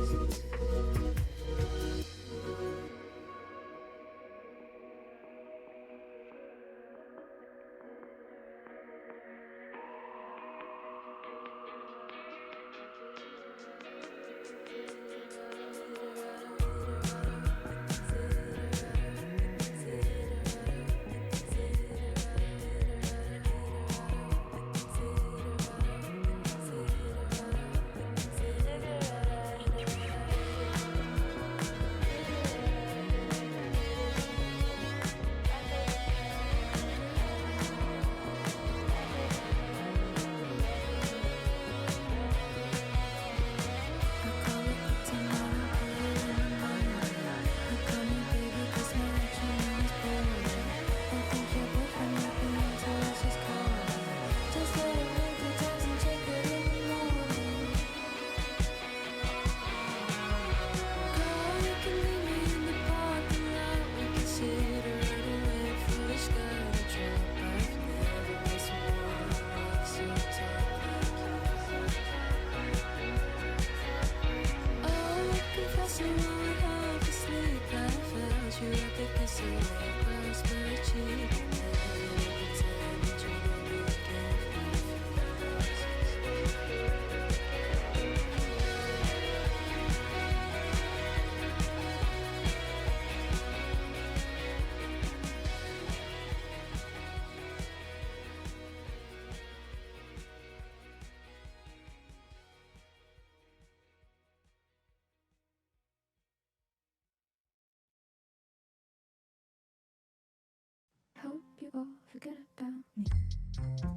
Hope you all forget about me.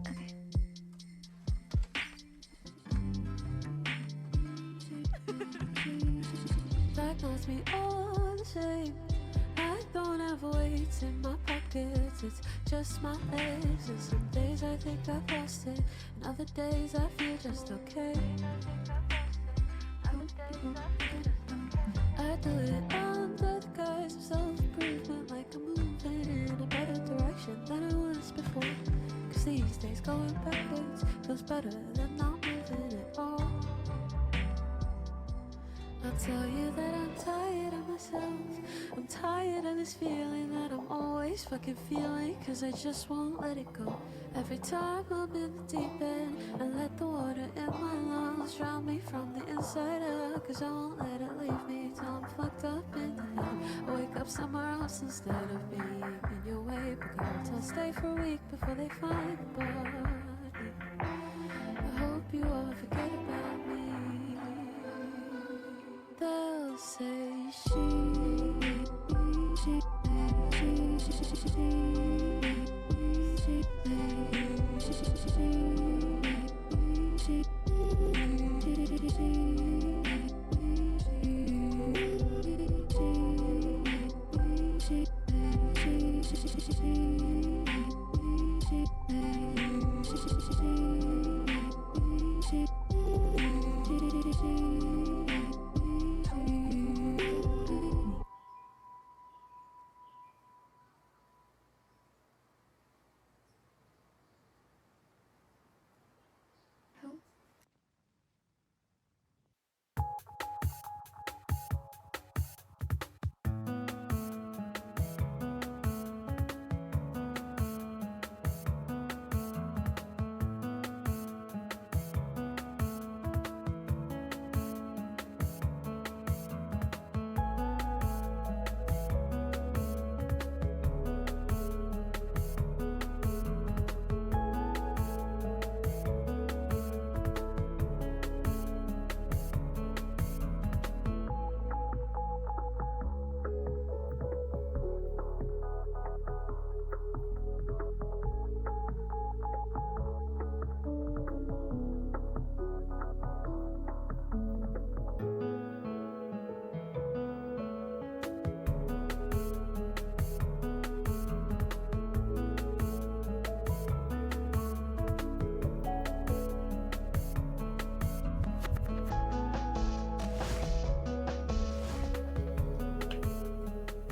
Okay. Life knows me all the same. I don't have weights in my pockets. It's just my legs. And some days I think I've lost it, and other days I feel just okay. Hope you all forget about me. I do it under the guise of self-improvement, like I'm moving in a better direction than I was before. Cause these days going backwards feels better than not moving at all. I'll tell you that I'm tired of myself. I'm tired of this feeling that I'm always fucking feeling, cause I just won't let it go. Every time I'm in the deep end, I let the water in my lungs drown me from the inside out, cause I won't let it leave me till I'm fucked up in the head. I wake up somewhere else instead of being in your way. But girls, I'll stay for a week before they find the body. I hope you all forget about me. They'll say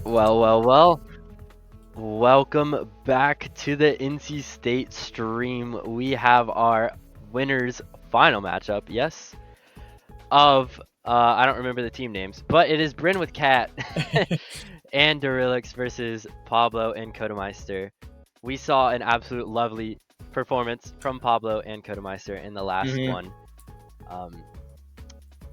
Well, well, well. Welcome back to the NC State stream. We have our winners final matchup, yes, of I don't remember the team names, but it is Bryn with Cat and Durilix versus Pablo and Kodemeister. We saw an absolute lovely performance from Pablo and Kodemeister in the last one.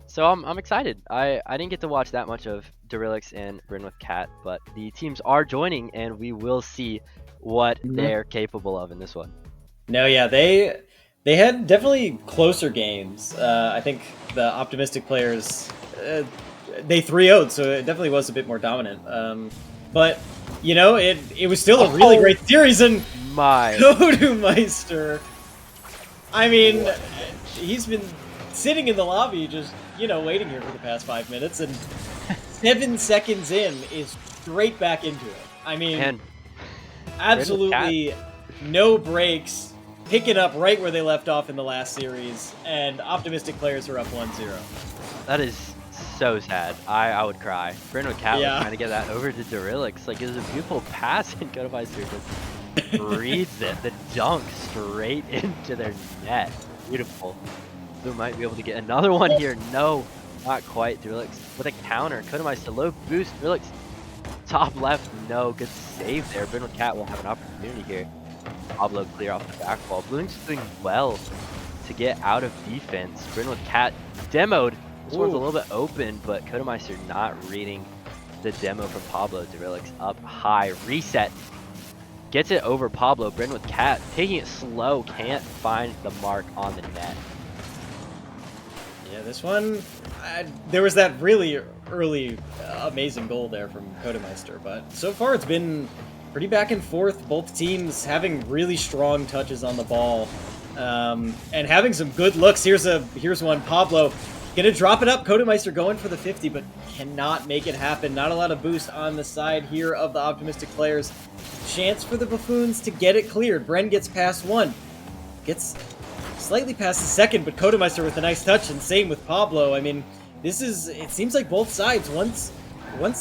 So I'm excited. I didn't get to watch that much of Durilix and Bryn with Cat, but the teams are joining, and we will see what they're capable of in this one. No, yeah, they had definitely closer games. I think the optimistic players they 3-0'd, so it definitely was a bit more dominant. But you know, it was still a really great series, and My Kodemeister, I mean, he's been sitting in the lobby just, you know, waiting here for the past 5 minutes, and 7 seconds in is straight back into it. I mean, man, absolutely no breaks, picking up right where they left off in the last series, and optimistic players are up 1-0. that is so sad. I would cry. Bryn with Cat was Yeah. trying to get that over to Durilix. Like, it was a beautiful pass, and Kodemeister just reads it. The dunk straight into their net. Beautiful. Blue might be able to get another one here. No, not quite. Durilix with a counter. Kodemeister low boost. Durilix top left. No, good save there. Bryn with Cat will have an opportunity here. Pablo clear off the back wall. Blue's doing well to get out of defense. Bryn with Cat demoed. This one's a little bit open, but Kodemeister not reading the demo from Pablo. Durilix up high. Reset. Gets it over Pablo. Bryn with Cat taking it slow. Can't find the mark on the net. Yeah, this one, there was that really early amazing goal there from Kodemeister, but so far it's been pretty back and forth. Both teams having really strong touches on the ball, and having some good looks. Here's one. Pablo gonna drop it up. Kodemeister going for the 50, but cannot make it happen. Not a lot of boost on the side here of the optimistic players. Chance for the Buffoons to get it cleared. Bren gets past one, gets slightly past the second, but Kodemeister with a nice touch, and same with Pablo. I mean, it seems like both sides, once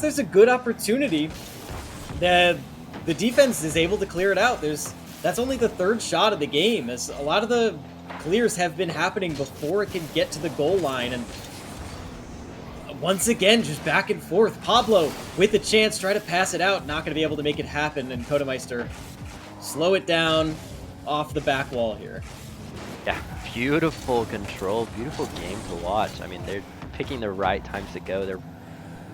there's a good opportunity, the defense is able to clear it out. That's only the third shot of the game, as a lot of the clears have been happening before it can get to the goal line, and once again, just back and forth. Pablo with the chance, try to pass it out, not going to be able to make it happen, and Kodemeister slow it down off the back wall here. Yeah, beautiful control, beautiful game to watch. I mean, they're picking the right times to go. They're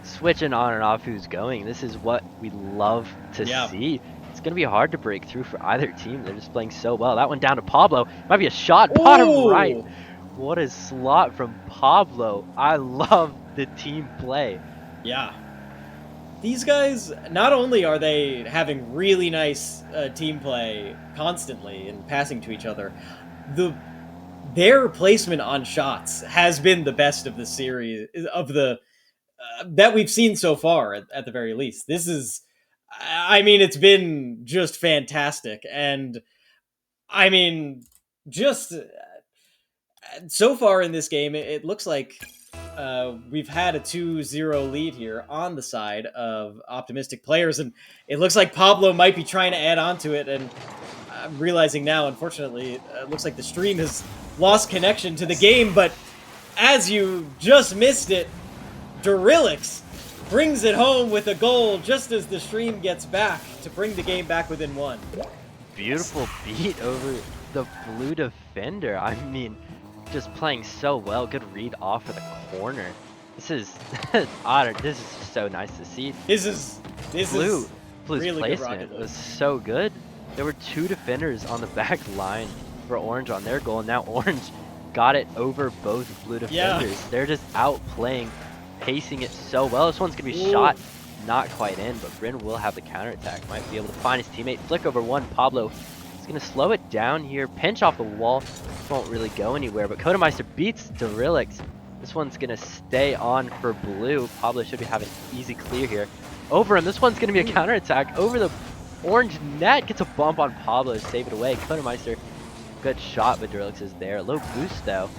switching on and off who's going. This is what we love to see. It's going to be hard to break through for either team. They're just playing so well. That one down to Pablo. Might be a shot, bottom right. What a slot from Pablo. I love the team play. Yeah. These guys, not only are they having really nice team play constantly and passing to each other, their placement on shots has been the best of the series, of the that we've seen so far, at the very least. This is, I mean, it's been just fantastic, and I mean, just so far in this game, it looks like we've had a 2-0 lead here on the side of optimistic players, and it looks like Pablo might be trying to add on to it, and I'm realizing now, unfortunately, it looks like the stream has lost connection to the game, but as you just missed it, Durilix brings it home with a goal just as the stream gets back to bring the game back within one. Beautiful beat over the blue defender. I mean, just playing so well. Good read off of the corner. This is odd. This is just so nice to see. This Blue's really good placement rocket was so good. There were two defenders on the back line for Orange on their goal, and now Orange got it over both blue defenders. Yeah. They're just outplaying, pacing it so well. This one's gonna be shot, not quite in, but Bryn will have the counterattack. Might be able to find his teammate. Flick over one. Pablo is gonna slow it down here. Pinch off the wall. Won't really go anywhere, but Kodemeister beats Durilix. This one's gonna stay on for blue. Pablo should be having easy clear here. Over him. This one's gonna be a counterattack over the orange net. Gets a bump on Pablo. Save it away. Kodemeister. Good shot, but Durilix is there. Low boost though.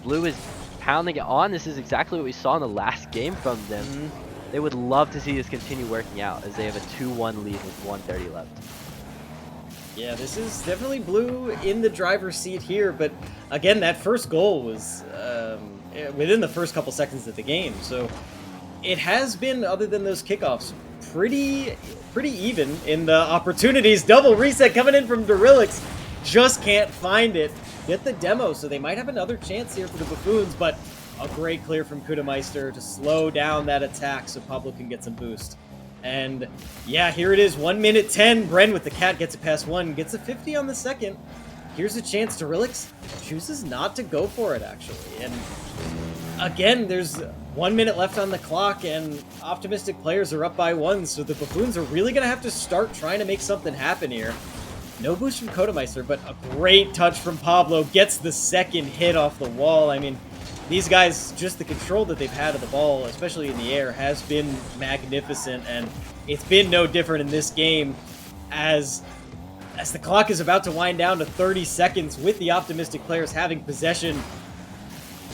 Blue is pounding it on. This is exactly what we saw in the last game from them. They would love to see this continue working out as they have a 2-1 lead with 1:30 left. Yeah, this is definitely Blue in the driver's seat here, but again, that first goal was within the first couple seconds of the game, so it has been, other than those kickoffs, pretty even in the opportunities. Double reset coming in from Derillix, just can't find it. Get the demo, so they might have another chance here for the Buffoons, but a great clear from Kudameister to slow down that attack so Pablo can get some boost. And yeah, here it is, 1 minute 10. Bren with the cat gets it past one, gets a 50 on the second. Here's a chance. Derillix chooses not to go for it, actually. And again, there's 1 minute left on the clock, and optimistic players are up by one, so the Buffoons are really going to have to start trying to make something happen here. No boost from Kodameister, but a great touch from Pablo. Gets the second hit off the wall. I mean, these guys, just the control that they've had of the ball, especially in the air, has been magnificent, and it's been no different in this game as the clock is about to wind down to 30 seconds with the optimistic players having possession.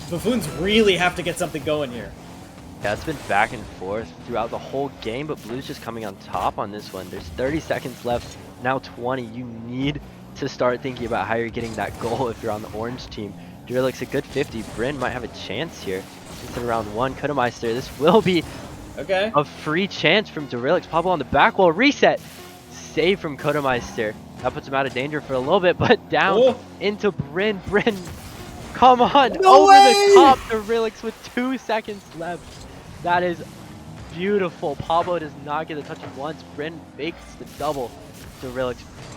Buffoons really have to get something going here. Yeah, it's been back and forth throughout the whole game, but Blue's just coming on top on this one. There's 30 seconds left, now 20. You need to start thinking about how you're getting that goal if you're on the orange team. Derillix a good 50. Bryn might have a chance here. It's in round one. Kudameister, this will be a free chance from Derillix. Pablo on the back wall, reset. Save from Kudameister. That puts him out of danger for a little bit, but down into Bryn. Bryn, come on, over the top. Derillix with 2 seconds left. That is beautiful. Pablo does not get a touch of once. Bryn fakes the double. Derillix,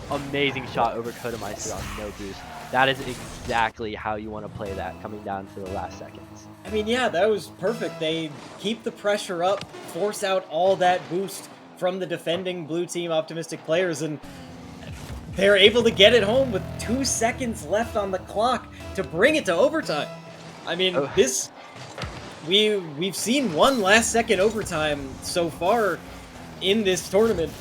amazing shot over Kudameister on no boost. That is exactly how you want to play that, coming down to the last seconds. I mean, yeah, that was perfect. They keep the pressure up, force out all that boost from the defending blue team optimistic players, and they're able to get it home with 2 seconds left on the clock to bring it to overtime. I mean, we've seen one last second overtime so far in this tournament,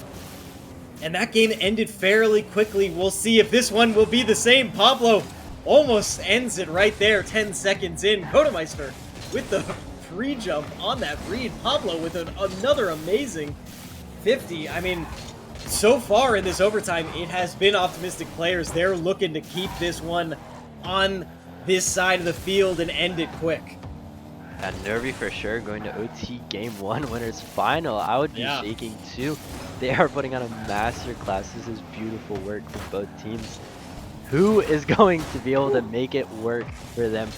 and that game ended fairly quickly. We'll see if this one will be the same. Pablo almost ends it right there, 10 seconds in. Kodameister with the pre-jump on that read. Pablo with another amazing 50. I mean, so far in this overtime, it has been optimistic players. They're looking to keep this one on this side of the field and end it quick. And nervy for sure, going to OT game one winners final. I would be shaking too. They are putting on a masterclass. This is beautiful work from both teams. Who is going to be able to make it work for them?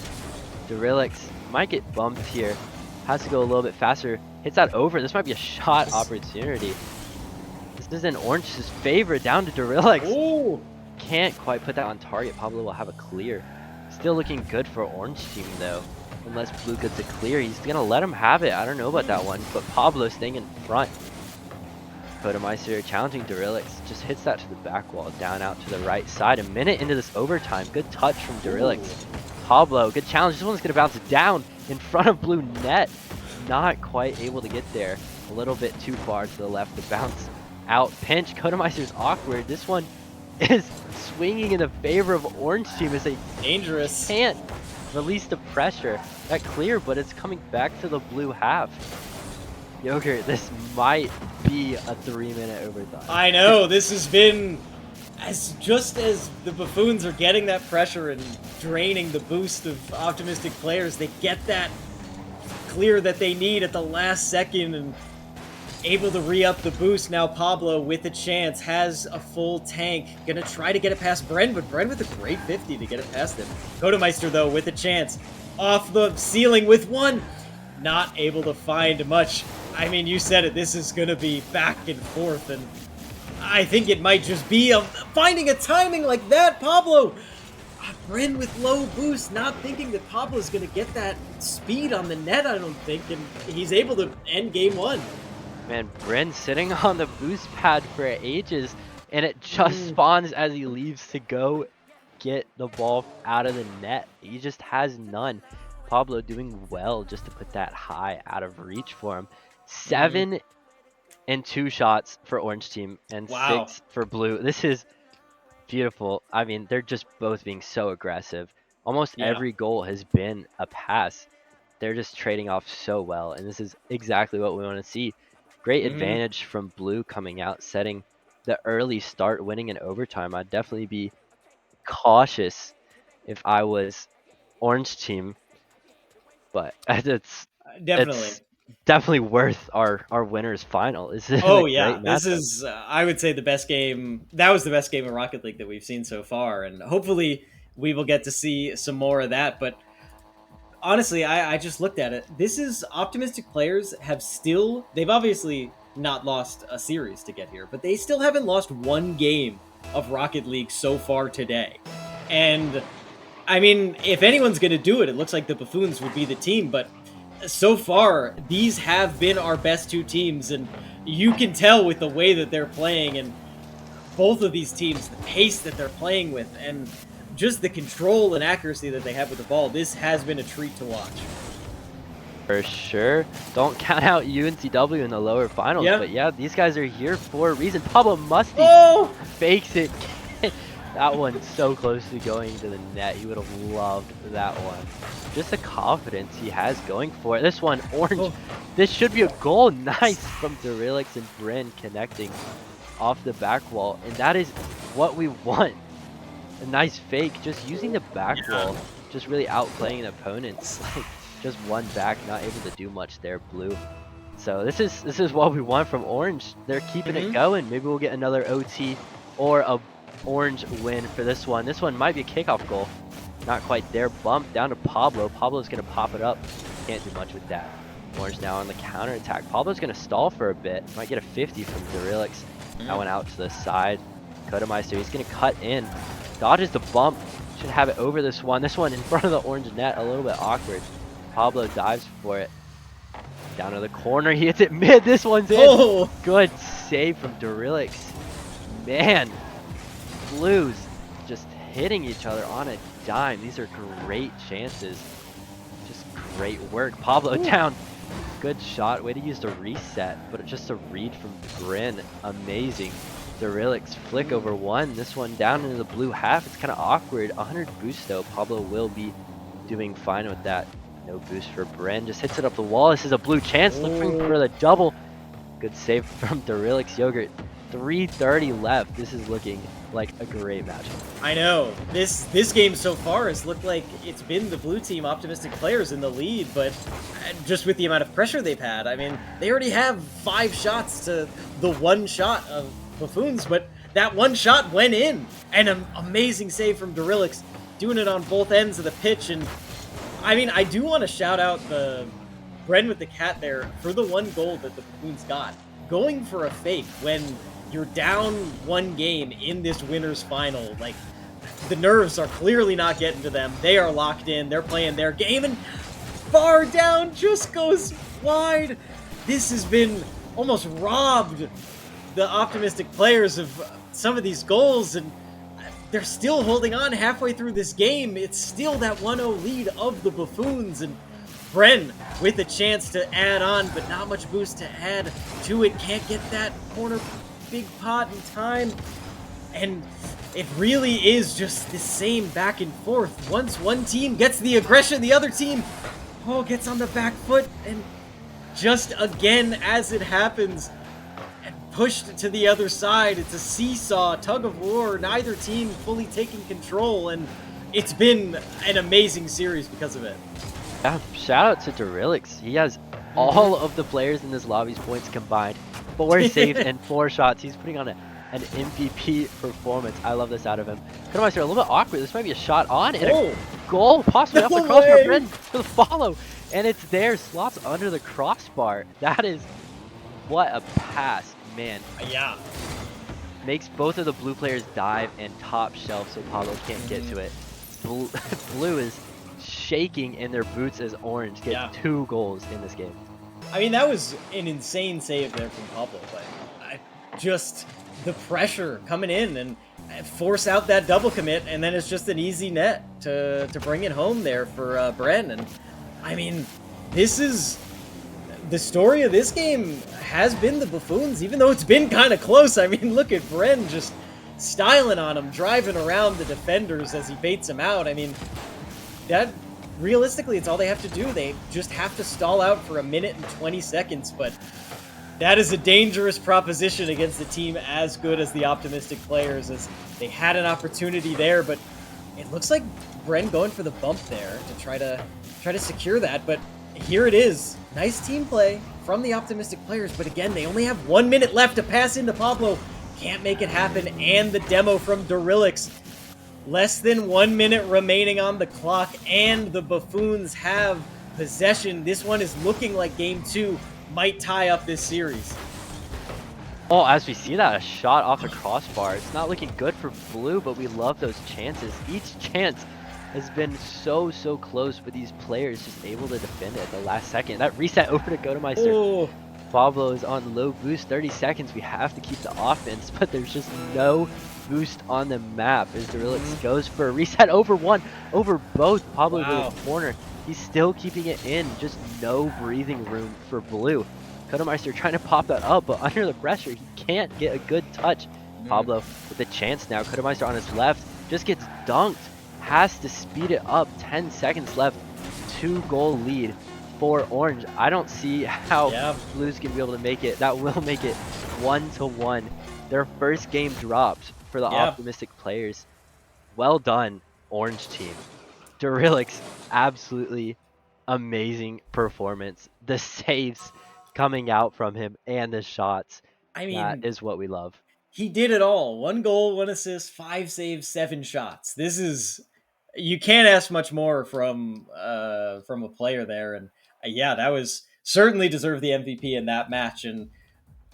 Derillix might get bumped here. Has to go a little bit faster. Hits that over. This might be a shot opportunity. This is in Orange's favor, down to Derillix. Ooh. Can't quite put that on target. Pablo will have a clear. Still looking good for Orange team though. Unless Blue gets a clear, he's gonna let him have it. I don't know about that one, but Pablo staying in front. Kodameister challenging Derillix, just hits that to the back wall, down out to the right side. A minute into this overtime, good touch from Derillix. Pablo, good challenge. This one's gonna bounce down in front of Blue net. Not quite able to get there. A little bit too far to the left to bounce out. Pinch, Kodameister's awkward. This one is swinging in the favor of Orange team as they can't release the pressure. That clear, but it's coming back to the blue half. Yogurt, this might be a 3-minute overtime. I know, this has been just as the Buffoons are getting that pressure and draining the boost of optimistic players, they get that clear that they need at the last second and able to re-up the boost. Now Pablo with a chance, has a full tank, gonna try to get it past Bren, but Bren with a great 50 to get it past him. Kodameister though with a chance, off the ceiling with one, not able to find much. I mean, you said it, this is gonna be back and forth, and I think it might just be finding a timing like that. Pablo, Bren with low boost, not thinking that Pablo's gonna get that speed on the net, I don't think, and he's able to end game one. Man, Bren sitting on the boost pad for ages, and it just spawns as he leaves to go get the ball out of the net. He just has none. Pablo doing well just to put that high out of reach for him. 7 and 2 shots for Orange team and 6 for Blue. This is beautiful. I mean, they're just both being so aggressive. Almost every goal has been a pass. they're just trading off so well, and this is exactly what we want to see. Great advantage from blue coming out, setting the early start, winning in overtime. I'd definitely be cautious if I was orange team, but Definitely. it's definitely worth our winners final. This is a Oh yeah, great this matchup. is I would say the best game. That was the best game of Rocket League that we've seen so far, and hopefully we will get to see some more of that. But honestly, I just looked at it. This is optimistic players have still they've obviously not lost a series to get here, but they still haven't lost one game of Rocket League so far today. And I mean, if anyone's going to do it, it looks like the Buffoons would be the team, but so far, these have been our best two teams, and you can tell with the way that they're playing, and both of these teams, the pace that they're playing with, and just the control and accuracy that they have with the ball, this has been a treat to watch. For sure. Don't count out UNCW in the lower finals, Yeah. but yeah, these guys are here for a reason. Pablo Musty Oh! fakes it. That one's so close to going to the net. He would have loved that one. Just the confidence he has going for it. This one, orange. Oh. This should be a goal. Nice from Derelix and Bryn connecting off the back wall. And that is what we want. A nice fake. Just using the back wall. Just really outplaying the opponents. Like, just one back, not able to do much there, blue. So this is what we want from orange. They're keeping it going. Maybe we'll get another OT or a orange win for this one. This one might be a kickoff goal. Not quite there. Bump down to Pablo. Pablo's going to pop it up. Can't do much with that. Orange now on the counter attack. Pablo's going to stall for a bit. Might get a 50 from Derelix. That one out to the side. Kodemeister, he's going to cut in. Dodges the bump. Should have it over this one. This one in front of the orange net. A little bit awkward. Pablo dives for it. Down to the corner. He hits it mid. This one's in. Oh! Good save from Derelix. Man. Blues just hitting each other on a dime. These are great chances. Just great work. Pablo down. Good shot. Way to use the reset, but just a read from Bryn. Amazing. Derelix flick over one. This one down into the blue half. It's kind of awkward. 100 boost though. Pablo will be doing fine with that. No boost for Bryn. Just hits it up the wall. This is a blue chance. Looking for the double. Good save from Derelix Yogurt. 3:30 left. This is looking like a great matchup. I know. This game so far has looked like it's been the blue team optimistic players in the lead, but just with the amount of pressure they've had, I mean, they already have 5 shots to the 1 shot of Buffoons, but that 1 shot went in. And an amazing save from Derelix, doing it on both ends of the pitch. And I mean, I do want to shout out the Bren with the cat there for the 1 goal that the Buffoons got. Going for a fake when you're down 1 game in this winner's final, like, the nerves are clearly not getting to them. They are locked in. They're playing their game, and far down just goes wide. This has been almost robbed the optimistic players of some of these goals, and they're still holding on halfway through this game. It's still that 1-0 lead of the Buffoons, and Bren with a chance to add on, but not much boost to add to it. Can't get that corner big pot in time, and it really is just the same back and forth. Once one team gets the aggression, the other team gets on the back foot, and just again as it happens, and pushed to the other side. It's a seesaw, tug of war, neither team fully taking control, and it's been an amazing series because of it. Yeah, shout out to Derelix. He has all of the players in this lobby's points combined. 4 saves and 4 shots. He's putting on an MVP performance. I love this out of him. Kodemeister a little bit awkward. This might be a shot on and a goal, possibly off the crossbar. Bryn for the follow, and it's there. Slots under the crossbar. That is what a pass, man. Yeah. Makes both of the blue players dive and top shelf, so Pablo can't get to it. Blue is shaking in their boots as orange gets 2 goals in this game. I mean, that was an insane save there from Pablo, but just the pressure coming in and force out that double commit, and then it's just an easy net to bring it home there for Bren. And I mean, this is the story of this game has been the Buffoons, even though it's been kind of close. I mean, look at Bren just styling on him, driving around the defenders as he baits him out. I mean, that realistically, it's all they have to do. They just have to stall out for 1:20 seconds, but that is a dangerous proposition against a team as good as the Optimistic players, as they had an opportunity there, but it looks like Bren going for the bump there to try to secure that, but here it is. Nice team play from the Optimistic players, but again, they only have 1 minute left to pass into Pablo. Can't make it happen, and the demo from Dorillix. Less than 1 minute remaining on the clock, and the Buffoons have possession. This one is looking like game 2 might tie up this series. Oh, as we see that, a shot off the crossbar. It's not looking good for blue, but we love those chances. Each chance has been so close, but these players just able to defend it at the last second. That reset over to Godemeister. Oh. Pablo is on low boost, 30 seconds. We have to keep the offense, but there's just no boost on the map as Dorillix goes for a reset over both. Pablo Wow. to the corner. He's still keeping it in, just no breathing room for blue. Godemeister trying to pop that up, but under the pressure, he can't get a good touch. Pablo with a chance now. Godemeister on his left just gets dunked. Has to speed it up. 10 seconds left. 2-goal lead for Orange. I don't see how Blue's gonna be able to make it. That will make it 1-1. Their first game dropped for the Optimistic players. Well done, Orange team. Dorillix, absolutely amazing performance. The saves coming out from him and the shots. I mean, that is what we love. He did it all. 1 goal, 1 assist, 5 saves, 7 shots. This is, you can't ask much more from a player there. And yeah, that was certainly deserved the MVP in that match and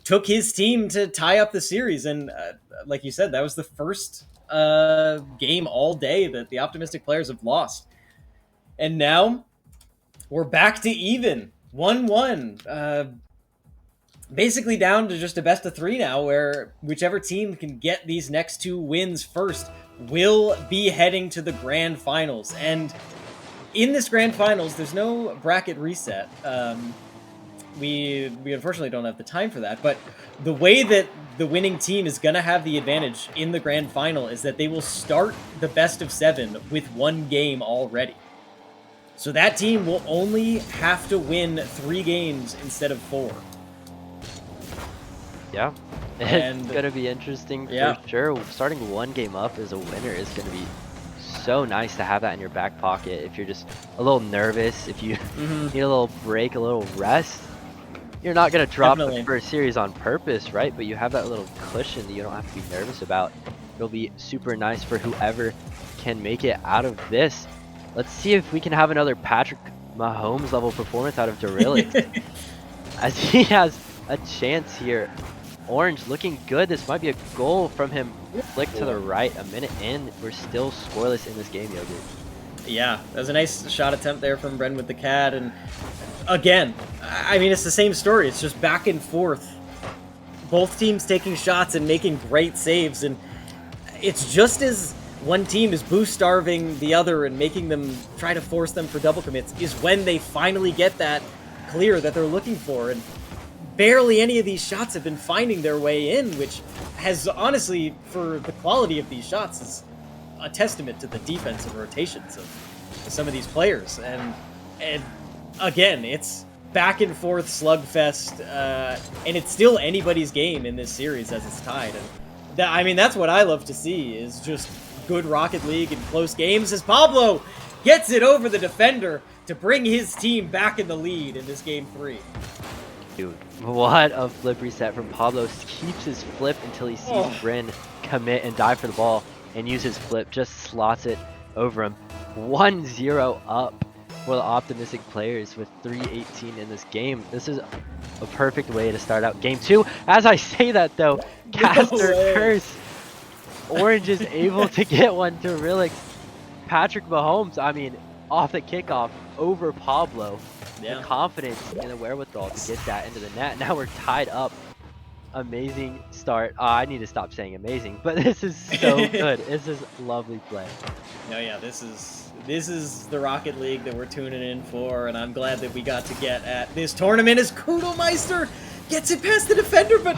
took his team to tie up the series. And like you said, that was the first game all day that the Optimistic players have lost. And now we're back to even. 1-1. Basically down to just a best of 3 now, where whichever team can get these next 2 wins first will be heading to the grand finals. And in this grand finals, there's no bracket reset. We unfortunately don't have the time for that, but the way that the winning team is going to have the advantage in the grand final is that they will start the best of 7 with 1 game already. So that team will only have to win 3 games instead of 4. Yeah, it's going to be interesting for sure. Starting 1 game up as a winner is going to be so nice to have that in your back pocket. If you're just a little nervous, if you need a little break, a little rest, you're not going to drop the first series on purpose, right? But you have that little cushion that you don't have to be nervous about. It'll be super nice for whoever can make it out of this. Let's see if we can have another Patrick Mahomes level performance out of Dorillix as he has a chance here. Orange looking good. This might be a goal from him. Flick to the right. A minute in. We're still scoreless in this game, Yogurt. Yeah, that was a nice shot attempt there from Bren with the cat. And again, I mean, it's the same story. It's just back and forth. Both teams taking shots and making great saves. And it's just as one team is boost starving the other and making them try to force them for double commits is when they finally get that clear that they're looking for. And barely any of these shots have been finding their way in, which has honestly, for the quality of these shots, is a testament to the defensive rotations of some of these players. And again, it's back and forth slugfest, and it's still anybody's game in this series as it's tied. And I mean, that's what I love to see, is just good Rocket League and close games as Pablo gets it over the defender to bring his team back in the lead in this game 3. Dude, what a flip reset from Pablo. Keeps his flip until he sees Bren commit and dive for the ball and use his flip. Just slots it over him. 1-0 up for the Optimistic players with 3:18 in this game. This is a perfect way to start out game 2. As I say that though, Caster Curse. Orange is able to get one to Dorillix. Patrick Mahomes, I mean, off the kickoff over Pablo. The confidence and the wherewithal to get that into the net. Now we're tied up. Amazing start. I need to stop saying amazing, but this is so good. This is lovely play. No, yeah, this is the Rocket League that we're tuning in for, and I'm glad that we got to get at this tournament as Kudelmeister gets it past the defender, but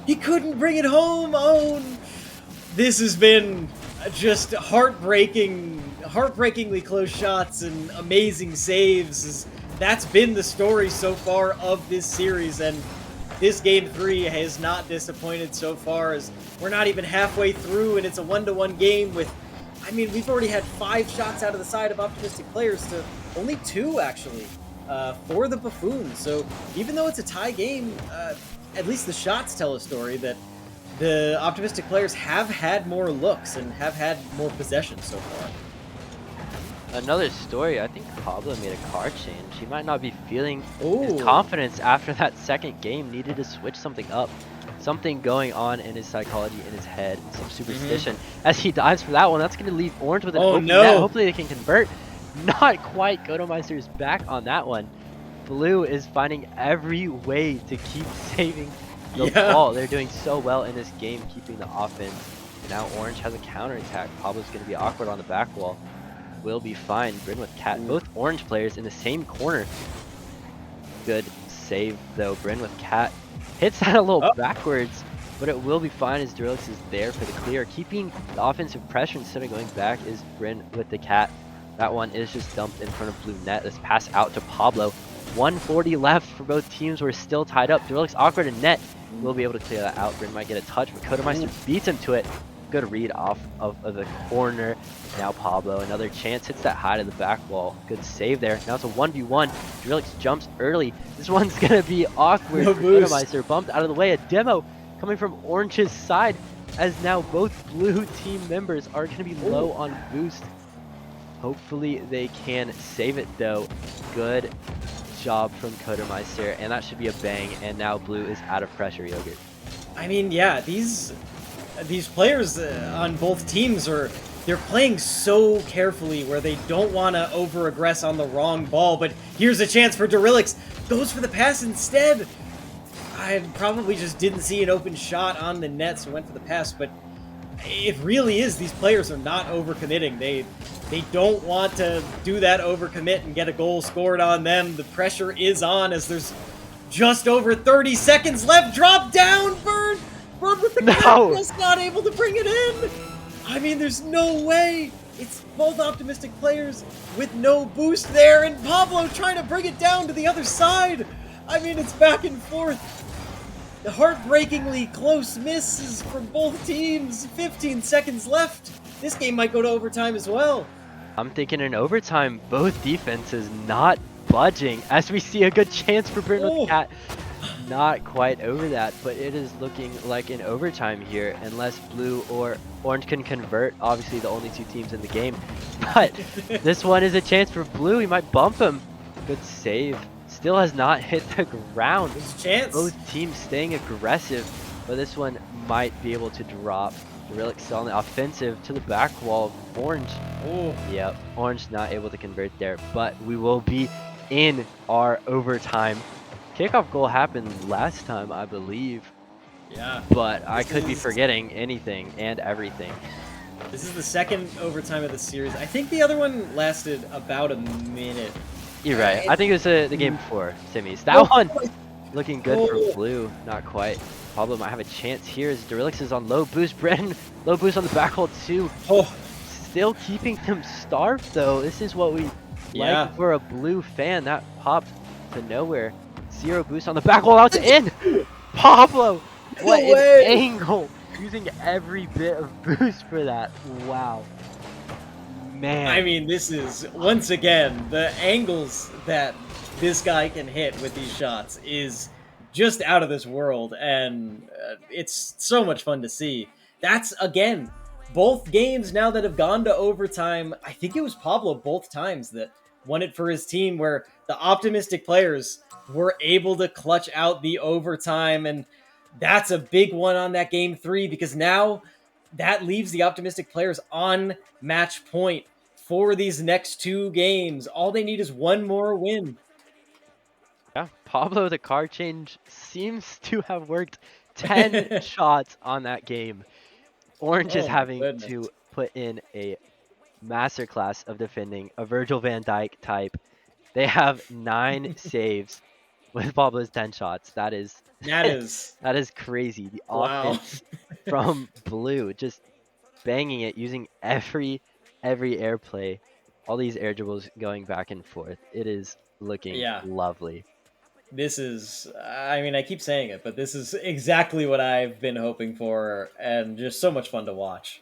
he couldn't bring it home. Oh, this has been just heartbreaking heartbreakingly close shots and amazing saves. That's been the story so far of this series, and this game 3 has not disappointed so far, as we're not even halfway through and it's a 1-1 game with, I mean, we've already had 5 shots out of the side of optimistic players to only 2 actually for the Buffoons. So even though it's a tie game, at least the shots tell a story that the optimistic players have had more looks and have had more possession so far. Another story, I think Pablo made a card change. He might not be feeling his Ooh. confidence after that second game, needed to switch something up. Something going on in his psychology, in his head, some superstition. As he dives for that one, that's going to leave Orange with an open net. Hopefully they can convert. Not quite. Godomeister is back on that one. Blue is finding every way to keep saving the ball. They're doing so well in this game, keeping the offense. And now Orange has a counterattack. Pablo's going to be awkward on the back wall. Will be fine. Bryn with Cat, both Orange players in the same corner. Good save though. Bryn with Cat hits that a little backwards, but it will be fine as Durlix is there for the clear. Keeping the offensive pressure instead of going back is Bryn with the Cat. That one is just dumped in front of blue net. This pass out to Pablo. 140 left for both teams. We're still tied up. Durlix awkward in net. We'll be able to clear that out. Bryn might get a touch, but Kodomeister beats him to it. Good read off of the corner. Now Pablo, another chance, hits that high to the back wall. Good save there. Now it's a 1v1. Durlix jumps early. This one's going to be awkward for Kodomeister. Bumped out of the way. A demo coming from Orange's side, as now both blue team members are going to be low on boost. Hopefully they can save it though. Good job from Kodomeister, and that should be a bang. And now blue is out of pressure, Yogurt. I mean, yeah, these players on both teams they're playing so carefully where they don't want to over-aggress on the wrong ball, but here's a chance for Durlix. Goes for the pass instead. I probably just didn't see an open shot on the net, so went for the pass, but it really is, these players are not overcommitting. They don't want to do that overcommit and get a goal scored on them. The pressure is on as there's just over 30 seconds left. Drop down, Bird! Bird with the cat, just not able to bring it in! I mean, there's no way! It's both optimistic players with no boost there, and Pablo trying to bring it down to the other side! I mean, it's back and forth. The heartbreakingly close misses from both teams. 15 seconds left. This game might go to overtime as well. I'm thinking in overtime, both defenses not budging, as we see a good chance for Bryn with Cat. Not quite over that, but it is looking like an overtime here, unless blue or orange can convert. Obviously the only two teams in the game, but this one is a chance for blue. He might bump him. Good save. Still has not hit the ground. There's a chance. Both teams staying aggressive, but this one might be able to drop. Durlix on the offensive to the back wall of orange. Oh, yep, orange not able to convert there, but we will be in our overtime. Kickoff goal happened last time, I believe. Yeah. But I could be forgetting anything and everything. This is the second overtime of the series. I think the other one lasted about a minute. You're right. I think it was the game before semis. That one looking good for blue. Not quite. Pablo might have a chance here as Durlix is on low boost. Brennan, low boost on the back hole too. Still keeping them starved though. This is what we like for a blue fan. That popped to nowhere. 0 boost on the back hole, out to in. Pablo, what an angle. Using every bit of boost for that. Wow. Man. I mean, this is, once again, the angles that this guy can hit with these shots is just out of this world, and it's so much fun to see. That's, again, both games now that have gone to overtime. I think it was Pablo both times that won it for his team, where the optimistic players were able to clutch out the overtime, and that's a big one on that game 3, because now that leaves the optimistic players on match point for these next 2 games. All they need is one more win. Yeah, Pablo, the card change seems to have worked. 10 shots on that game. Orange is having to put in a masterclass of defending, a Virgil van Dijk type. They have 9 saves with Pablo's 10 shots. That is that is crazy. The offense from blue just banging it, using every every airplay, all these air dribbles going back and forth. It is looking Yeah. lovely. This is, I mean, I keep saying it, but this is exactly what I've been hoping for, and just so much fun to watch.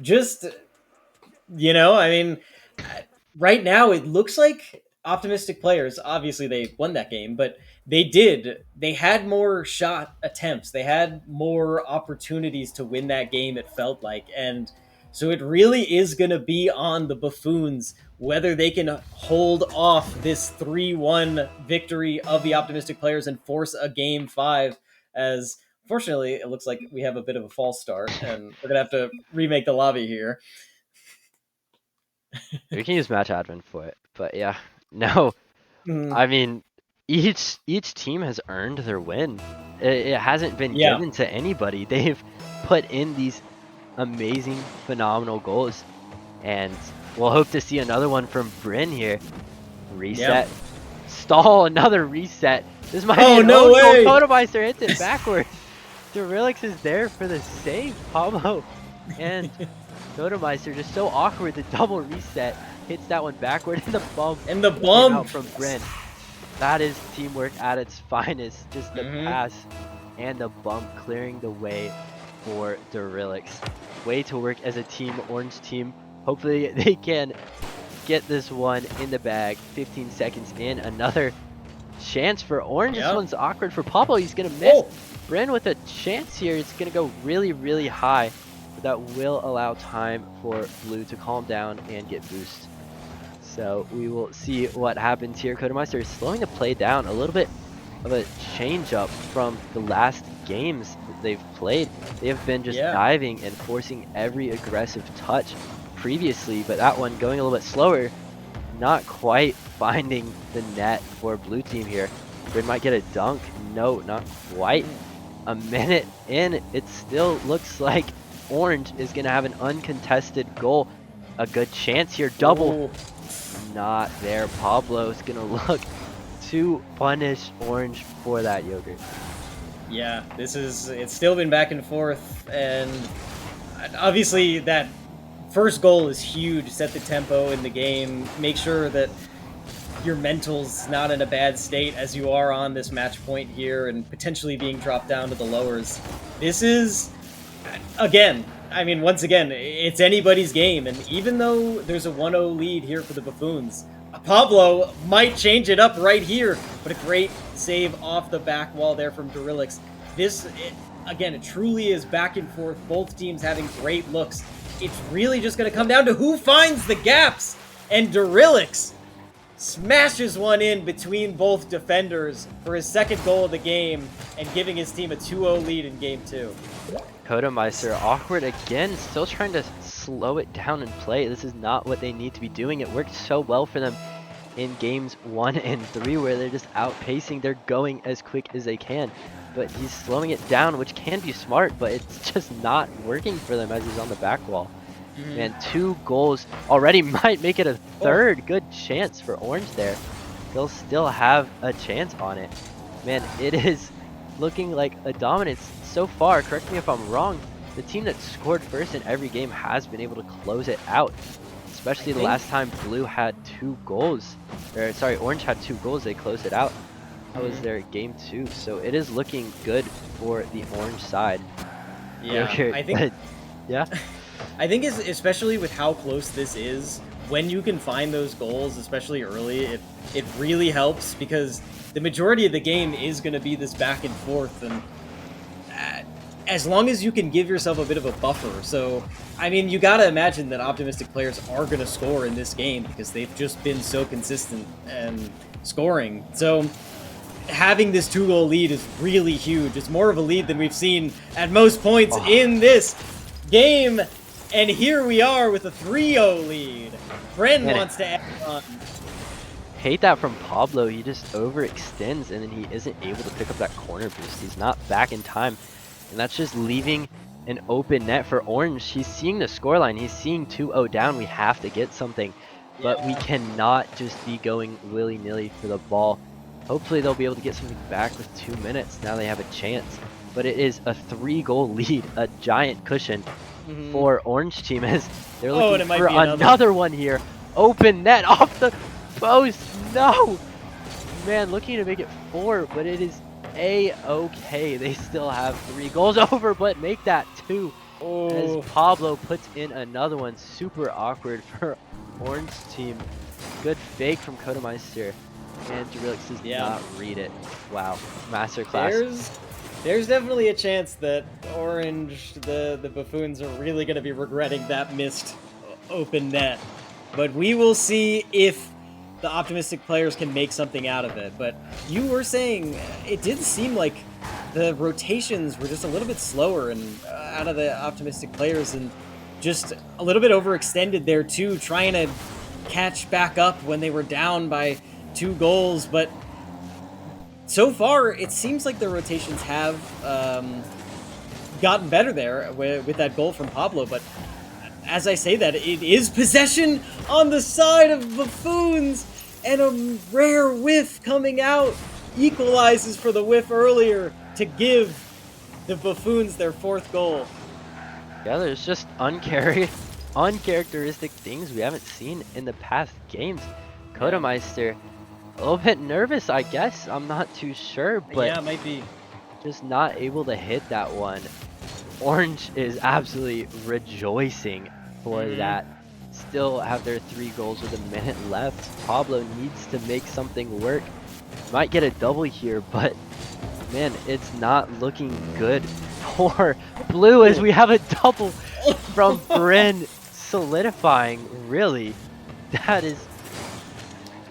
Just, I mean, uh, right now it looks like optimistic players, obviously they won that game, but they had more shot attempts. They had more opportunities to win that game, it felt like. And so it really is going to be on the Buffoons whether they can hold off this 3-1 victory of the optimistic players and force a game 5, as fortunately it looks like we have a bit of a false start and we're going to have to remake the lobby here. We can use match admin for it, but yeah, no. Mm, I mean, each team has earned their win. It hasn't been yeah. given to anybody. They've put in these amazing, phenomenal goals, and we'll hope to see another one from Bryn here. Reset, Yeah. stall, another reset. This might Oh, be an no own way! goal. Kodomeister hits it backward. Derelix is there for the save. Pablo and Kodomeister just so awkward. The double reset hits that one backward, and the bump And the came bump! out from Bryn. That is teamwork at its finest. Just the pass and the bump clearing the way for Derelix. Way to work as a team, Orange team. Hopefully they can get this one in the bag. 15 seconds in. Another chance for Orange. Yeah. This one's awkward for Pablo. He's going to miss. Oh. Bryn with a chance here. It's going to go really, really high. But that will allow time for Blue to calm down and get boost. So we will see what happens here. Kodomeister is slowing the play down. A little bit of a change up from the last games that they've played. They have been just diving and forcing every aggressive touch previously, but that one going a little bit slower. Not quite finding the net for Blue team here. Bryn might get a dunk. No, not quite. A minute in, it still looks like Orange is going to have an uncontested goal. A good chance here. Double. Ooh. Not there. Pablo is going to look to punish Orange for that, Yogurt. Yeah, it's still been back and forth, and obviously that first goal is huge. Set the tempo in the game. Make sure that your mental's not in a bad state as you are on this match point here and potentially being dropped down to the lowers. This is, again, I mean, once again, it's anybody's game, and even though there's a 1-0 lead here for the Buffoons, Pablo might change it up right here, but a great save off the back wall there from Derelix. Again, it truly is back and forth, both teams having great looks. It's really just going to come down to who finds the gaps, and Derelix smashes one in between both defenders for his second goal of the game and giving his team a 2-0 lead in game 2. Kodomeister awkward again, still trying to slow it down and play. This is not what they need to be doing. It worked so well for them in games 1 and 3 where they're just outpacing. They're going as quick as they can, but he's slowing it down, which can be smart, but it's just not working for them as he's on the back wall. Man, 2 goals already might make it a third. Good chance for Orange there. They'll still have a chance on it. Man, it is looking like a dominance so far. Correct me if I'm wrong. The team that scored first in every game has been able to close it out. Especially the last time Blue had 2 goals. Or, sorry, Orange had 2 goals. They closed it out. That was their game 2. So it is looking good for the Orange side. Yeah, I think... yeah? I think especially with how close this is, when you can find those goals, especially early, it really helps because the majority of the game is going to be this back and forth, and as long as you can give yourself a bit of a buffer. So, I mean, you got to imagine that optimistic players are going to score in this game because they've just been so consistent and scoring. So, having this 2-goal lead is really huge. It's more of a lead than we've seen at most points in this game. And here we are with a 3-0 lead. Bren wants to add on. Hate that from Pablo. He just overextends and then he isn't able to pick up that corner boost. He's not back in time. And that's just leaving an open net for Orange. He's seeing the scoreline. He's seeing 2-0 down. We have to get something. But we cannot just be going willy-nilly for the ball. Hopefully they'll be able to get something back with 2 minutes. Now they have a chance. But it is a 3-goal lead. A giant cushion for Orange team as They're Oh, and looking it might for be another. another one here. Open net off the post. No! Man, looking to make it 4, but it is a-okay. They still have 3 goals over, but make that 2 as Oh, Pablo puts in another one. Super awkward for Orange team. Good fake from Kodemeister, and Drillix does yeah. not read it. Wow, masterclass. There's definitely a chance that Orange, the Buffoons, are really going to be regretting that missed open net. But we will see if the optimistic players can make something out of it. But you were saying it did seem like the rotations were just a little bit slower and out of the optimistic players, and just a little bit overextended there too, trying to catch back up when they were down by 2 goals. But so far, it seems like the rotations have gotten better there with that goal from Pablo. But as I say that, it is possession on the side of Buffoons, and a rare whiff coming out equalizes for the whiff earlier to give the Buffoons their 4th goal. Yeah, there's just uncharacteristic things we haven't seen in the past games. Kodemeister, a little bit nervous, I guess. I'm not too sure, but Yeah, it might be. just not able to hit that one. Orange is absolutely rejoicing for that. Still have their 3 goals with a minute left. Pablo needs to make something work. Might get a double here, but man, it's not looking good for Blue as we have a double from Bryn solidifying. Really, that is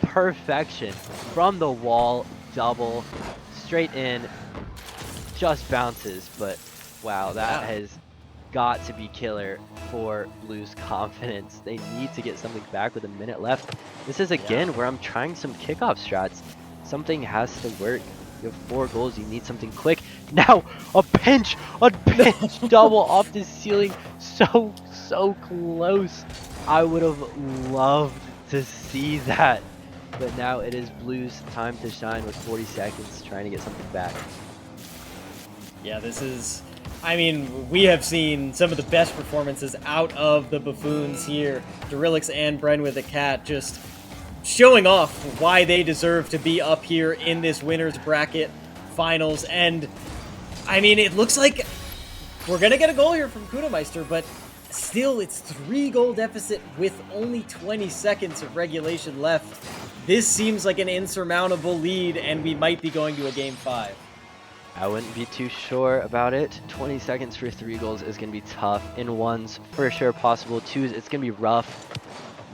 perfection. From the wall, double, straight in, just bounces, but wow, that has got to be killer for Blue's confidence. They need to get something back with a minute left. This is again where I'm trying some kickoff strats. Something has to work. You have 4 goals, you need something quick. Now, a pinch double off the ceiling. So close. I would have loved to see that. But now it is Blue's time to shine with 40 seconds, trying to get something back. Yeah, this is... I mean, we have seen some of the best performances out of the Buffoons here. Drillix and Bren with the Cat just showing off why they deserve to be up here in this winner's bracket finals. And, I mean, it looks like we're going to get a goal here from Kudemeister, but still, it's 3-goal deficit with only 20 seconds of regulation left. This seems like an insurmountable lead, and we might be going to a Game 5. I wouldn't be too sure about it. 20 seconds for 3 goals is going to be tough. In ones, for sure possible. Twos, it's going to be rough.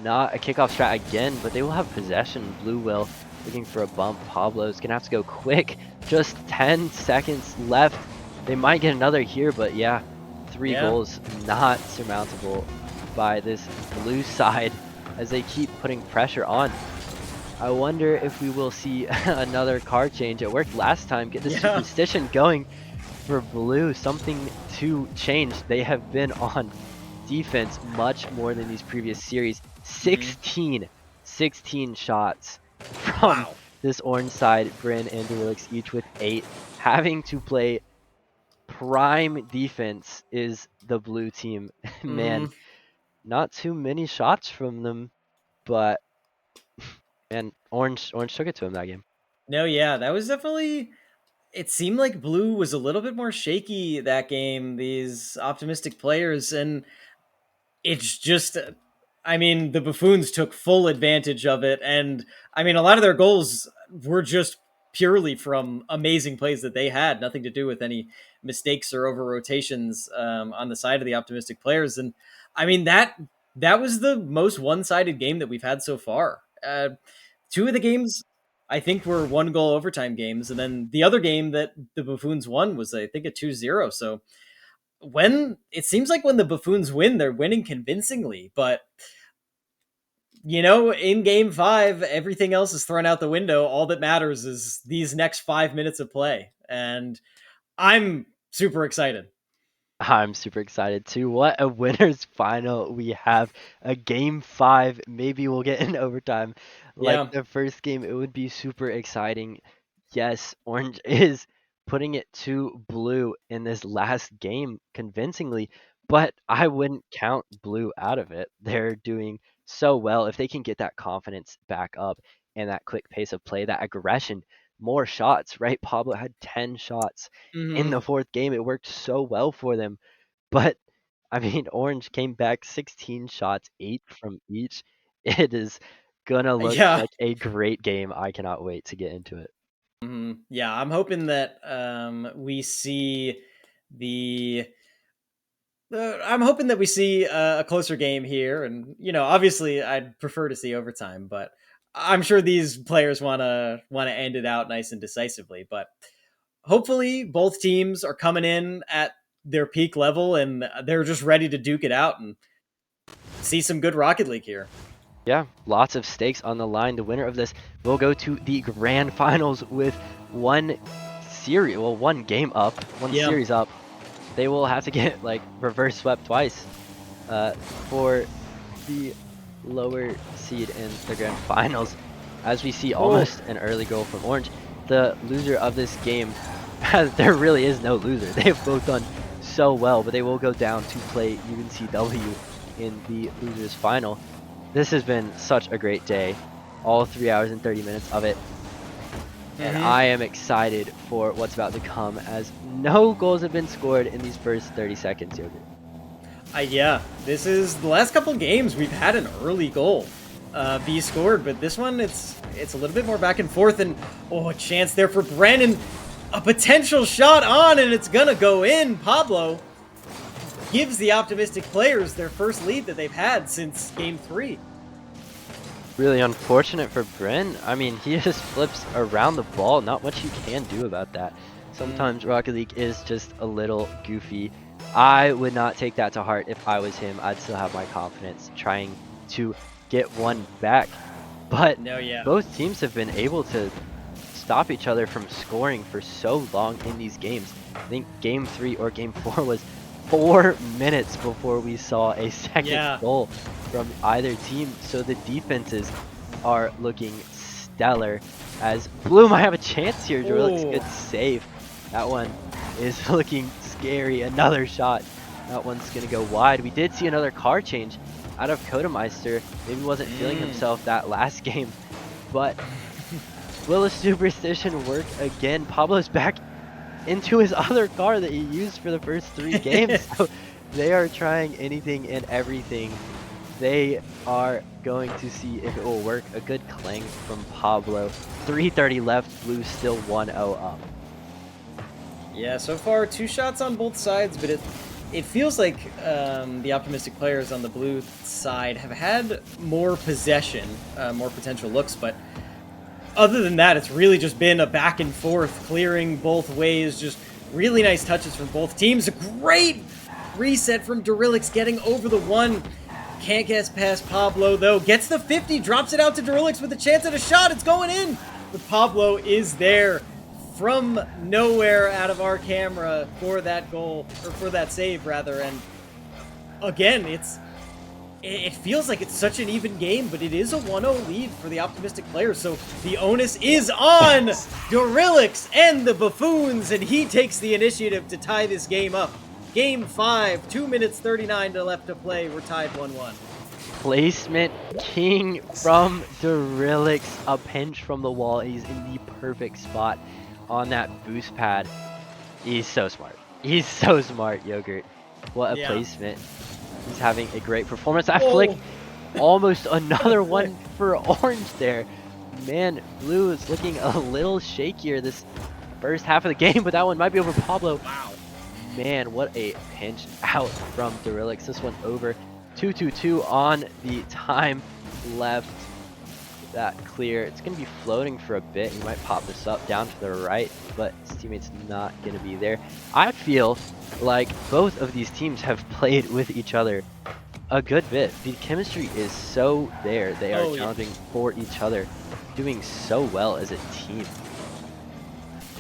Not a kickoff strat again, but they will have possession. Blue will. Looking for a bump. Pablo's going to have to go quick. Just 10 seconds left. They might get another here, but yeah. 3 goals, not surmountable by this Blue side as they keep putting pressure on. I wonder if we will see another card change. It worked last time. Get the superstition going for Blue. Something to change. They have been on defense much more than these previous series. 16 shots from this orange side. Bryn and Delix each with 8. Having to play prime defense is the Blue team. Man, not too many shots from them, but man, Orange took it to him that game. No, yeah, that was definitely... It seemed like Blue was a little bit more shaky that game, these optimistic players, and it's just... I mean, the Buffoons took full advantage of it, and I mean, a lot of their goals were just purely from amazing plays that they had, nothing to do with any mistakes or over rotations on the side of the optimistic players. And I mean, that was the most one-sided game that we've had so far. 2 of the games, I think, were 1-goal overtime games, and then the other game that the Buffoons won was, I think, a 2-0. So when it seems like when the Buffoons win, they're winning convincingly, but you know, in Game 5, everything else is thrown out the window. All that matters is these next 5 minutes of play, and I'm super excited. I'm super excited too. What a winner's final we have. A Game 5. Maybe we'll get in overtime. Like the first game, it would be super exciting. Yes, Orange is putting it to Blue in this last game convincingly. but I wouldn't count Blue out of it. They're doing so well. If they can get that confidence back up and that quick pace of play, that aggression, more shots, right? Pablo had 10 shots in Mm-hmm. the fourth game. It worked so well for them. But I mean, Orange came back 16 shots, 8 from each. It is gonna look Yeah. like a great game. I cannot wait to get into it. Yeah, I'm hoping that we see the. I'm hoping that we see a closer game here, and obviously, I'd prefer to see overtime, but I'm sure these players want to end it out nice and decisively. But hopefully, both teams are coming in at their peak level, and they're just ready to duke it out and see some good Rocket League here. Yeah, lots of stakes on the line. The winner of this will go to the grand finals with one one game up, one Yeah. series up. They will have to get like reverse swept twice for the lower seed in the grand finals. As we see almost an early goal from Orange, the loser of this game, there really is no loser. They've both done so well, but they will go down to play UNCW in the losers final. This has been such a great day, all 3 hours and 30 minutes of it. And I am excited for what's about to come, as no goals have been scored in these first 30 seconds, Yogurt. Yeah, this is the last couple games we've had an early goal be scored, but this one it's a little bit more back and forth, and a chance there for Brandon, a potential shot on, and it's gonna go in. Pablo gives the optimistic players their first lead that they've had since game 3. Really unfortunate for Bren. I mean, he just flips around the ball. Not much you can do about that. Sometimes Rocket League is just a little goofy. I would not take that to heart if I was him. I'd still have my confidence trying to get one back. But both teams have been able to stop each other from scoring for so long in these games. I think game 3 or game 4 was 4 minutes before we saw a second goal from either team. So the defenses are looking stellar, as Blue might have a chance here. Drillix, good save. That one is looking scary. Another shot. That one's going to go wide. We did see another car change out of Kodemeister. Maybe wasn't feeling himself that last game, but will a superstition work again? Pablo's back into his other car that he used for the first 3 games. So they are trying anything and everything. They are going to see if it will work. A good clang from Pablo. 3:30 left. Blue still 1-0 up. Yeah, so far 2 shots on both sides, but it feels like the optimistic players on the blue side have had more possession, more potential looks, but other than that, it's really just been a back and forth, clearing both ways, just really nice touches from both teams. A great reset from Durilix, getting over the 1. Can't get past Pablo, though. Gets the 50, drops it out to Durilix with a chance at a shot. It's going in, but Pablo is there from nowhere out of our camera for that goal, or for that save, rather. And again, it feels like it's such an even game, but it is a 1-0 lead for the optimistic players, so the onus is on Durilix and the Buffoons, and he takes the initiative to tie this game up. Game 5, 2 minutes 39 left to play. We're tied 1-1. Placement king from Durilix. A pinch from the wall. He's in the perfect spot on that boost pad. He's so smart. He's so smart, Yogurt. What a placement. He's having a great performance. That flick, almost another one for Orange there. Man, Blue is looking a little shakier this first half of the game, but that one might be over Pablo. Wow. Man, what a pinch out from Durilix. This one over. 2-2-2 on the time left. That clear. It's going to be floating for a bit. He might pop this up down to the right, but his teammate's not going to be there. I feel like both of these teams have played with each other a good bit. The chemistry is so there. They are challenging for each other, doing so well as a team.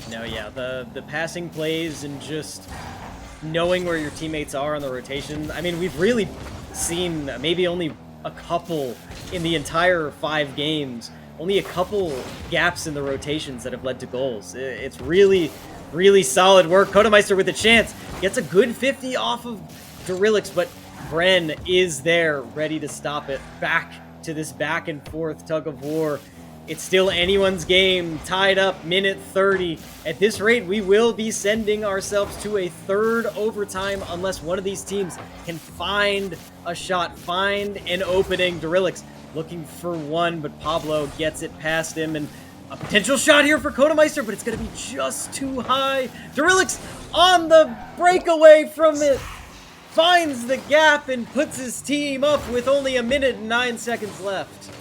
No, yeah, the passing plays and just knowing where your teammates are on the rotation. I mean, we've really seen maybe only a couple in the entire 5 games, only a couple gaps in the rotations that have led to goals. It's really, really solid work. Kodemeister with a chance, gets a good 50 off of Durillix, but Bren is there, ready to stop it. Back to this back and forth tug of war. It's still anyone's game, tied up, minute 30. At this rate, we will be sending ourselves to a third overtime unless one of these teams can find a shot, find an opening. Durillix looking for one, but Pablo gets it past him, and a potential shot here for Kodemeister, but it's going to be just too high. Durillix on the breakaway from it, finds the gap and puts his team up with only a minute and 9 seconds left.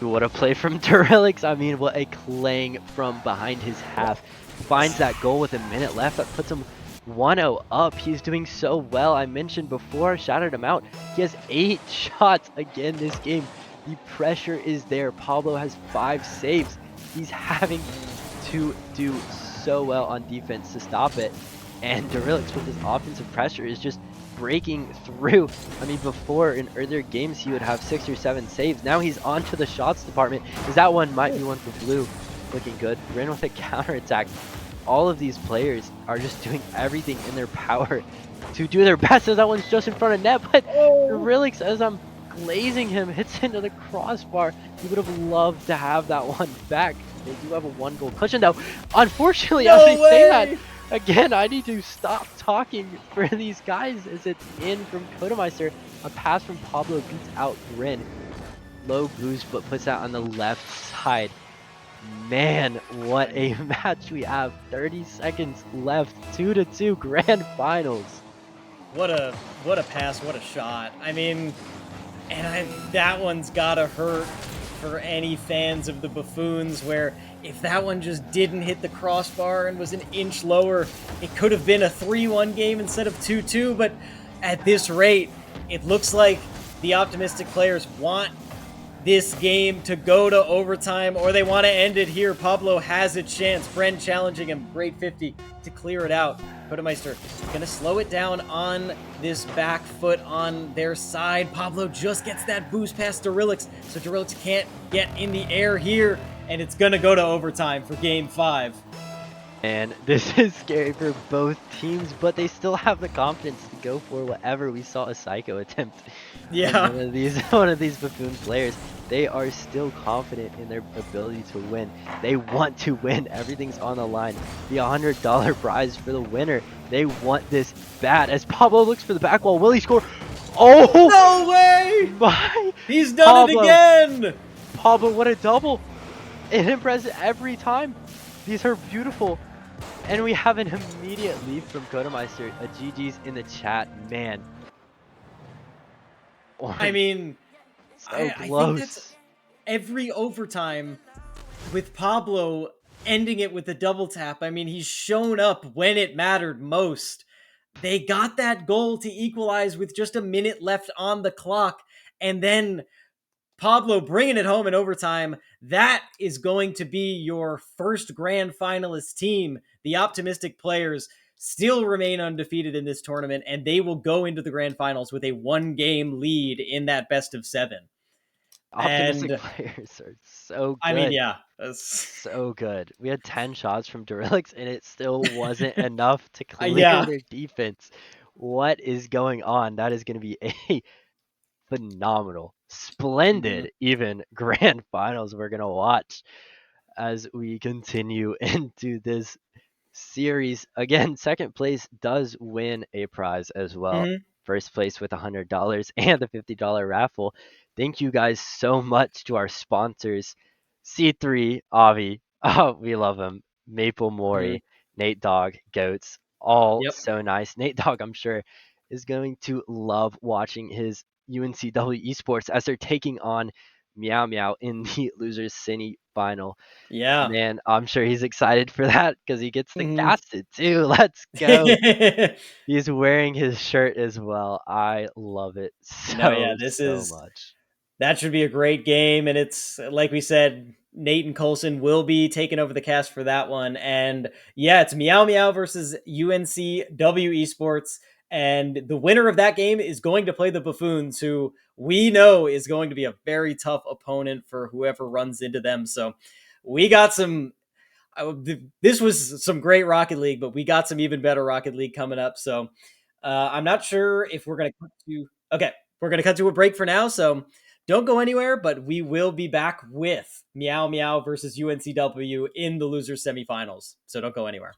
What a play from Durillix. I mean, what a clang from behind his half. Finds that goal with a minute left. That puts him 1-0 up. He's doing so well. I mentioned before, shouted him out. He has 8 shots again this game. The pressure is there. Pablo has 5 saves. He's having to do so well on defense to stop it. And Durillix with his offensive pressure is just breaking through. I mean, before in earlier games he would have 6 or 7 saves. Now he's on to the shots department. Is that one might be one for blue. Looking good. Ran with a counterattack. All of these players are just doing everything in their power to do their best. As that one's just in front of net, but Durillix, as I'm glazing him, hits into the crossbar. He would have loved to have that one back. They do have a 1-goal cushion though. Unfortunately, as I say that, again, I need to stop talking for these guys as it's in from Kodemeister. A pass from Pablo beats out Grin. Low boost, but puts that on the left side. Man, what a match we have. 30 seconds left. 2-2 grand finals. What a pass, what a shot. I mean, that one's gotta hurt for any fans of the Buffoons, where if that one just didn't hit the crossbar and was an inch lower, it could have been a 3-1 game instead of 2-2, but at this rate, it looks like the optimistic players want this game to go to overtime, or they want to end it here. Pablo has a chance. Bren challenging him. Great 50 to clear it out. Kodemeister gonna slow it down on this back foot on their side. Pablo just gets that boost past Durillix, so Durillix can't get in the air here, and it's gonna go to overtime for game 5. And this is scary for both teams, but they still have the confidence to go for whatever. We saw a psycho attempt. Yeah. One of these Buffoon players, they are still confident in their ability to win. They want to win. Everything's on the line. The $100 prize for the winner. They want this bad. As Pablo looks for the back wall, will he score? Oh! No way! My He's done Pablo. it again! Pablo, what a double. It impresses every time. These are beautiful. And we have an immediate lead from Kodemeister. A GG's in the chat. Man. I mean, so I close. think that's every overtime with Pablo ending it with a double tap. I mean, he's shown up when it mattered most. They got that goal to equalize with just a minute left on the clock, and then Pablo bringing it home in overtime. That is going to be your first grand finalist team. The optimistic players still remain undefeated in this tournament, and they will go into the grand finals with a 1-game lead in that best of 7. Optimistic And players are so good. I mean, yeah. So good. We had 10 shots from Durillix and it still wasn't enough to clear Yeah. their defense. What is going on? That is going to be a phenomenal, splendid, even grand finals we're going to watch as we continue into this series. Again, second place does win a prize as well. Mhm. First place with $100 and the $50 raffle. Thank you guys so much to our sponsors, C3, Avi, oh, we love him, Maple Mori, Nate Dogg, Goats, all Yep. so nice. Nate Dogg, I'm sure, is going to love watching his UNCW Esports as they're taking on Meow Meow in the losers semi final. Yeah. Man, I'm sure he's excited for that because he gets to Mhm. cast it too. Let's go. He's wearing his shirt as well. I love it No, yeah, so much. that should be a great game, and it's like we said, Nate and Colson will be taking over the cast for that one. And yeah, it's Meow Meow versus UNCW Esports, and the winner of that game is going to play the Buffoons, who we know is going to be a very tough opponent for whoever runs into them. So we got some. This was some great Rocket League, but we got some even better Rocket League coming up. So I'm not sure if we're gonna cut to. Okay, we're gonna cut to a break for now, so don't go anywhere. But we will be back with Meow Meow versus UNCW in the losers semifinals. So don't go anywhere.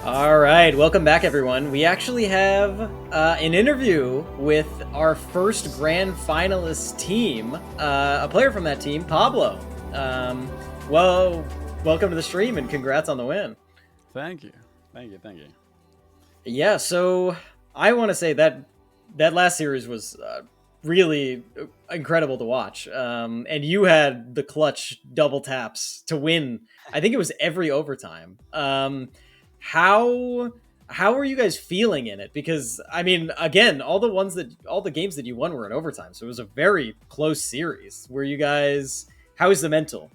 All right, welcome back, everyone. We actually have an interview with our first grand finalist team, a player from that team, Pablo. Well, welcome to the stream and congrats on the win. Thank you. Thank you. Thank you. Yeah, so I want to say that that last series was really incredible to watch. And you had the clutch double taps to win. I think it was every overtime. How how were you guys feeling in it? Because I mean, again, all the games that you won were in overtime, so it was a very close series. Were you guys? How is the mental?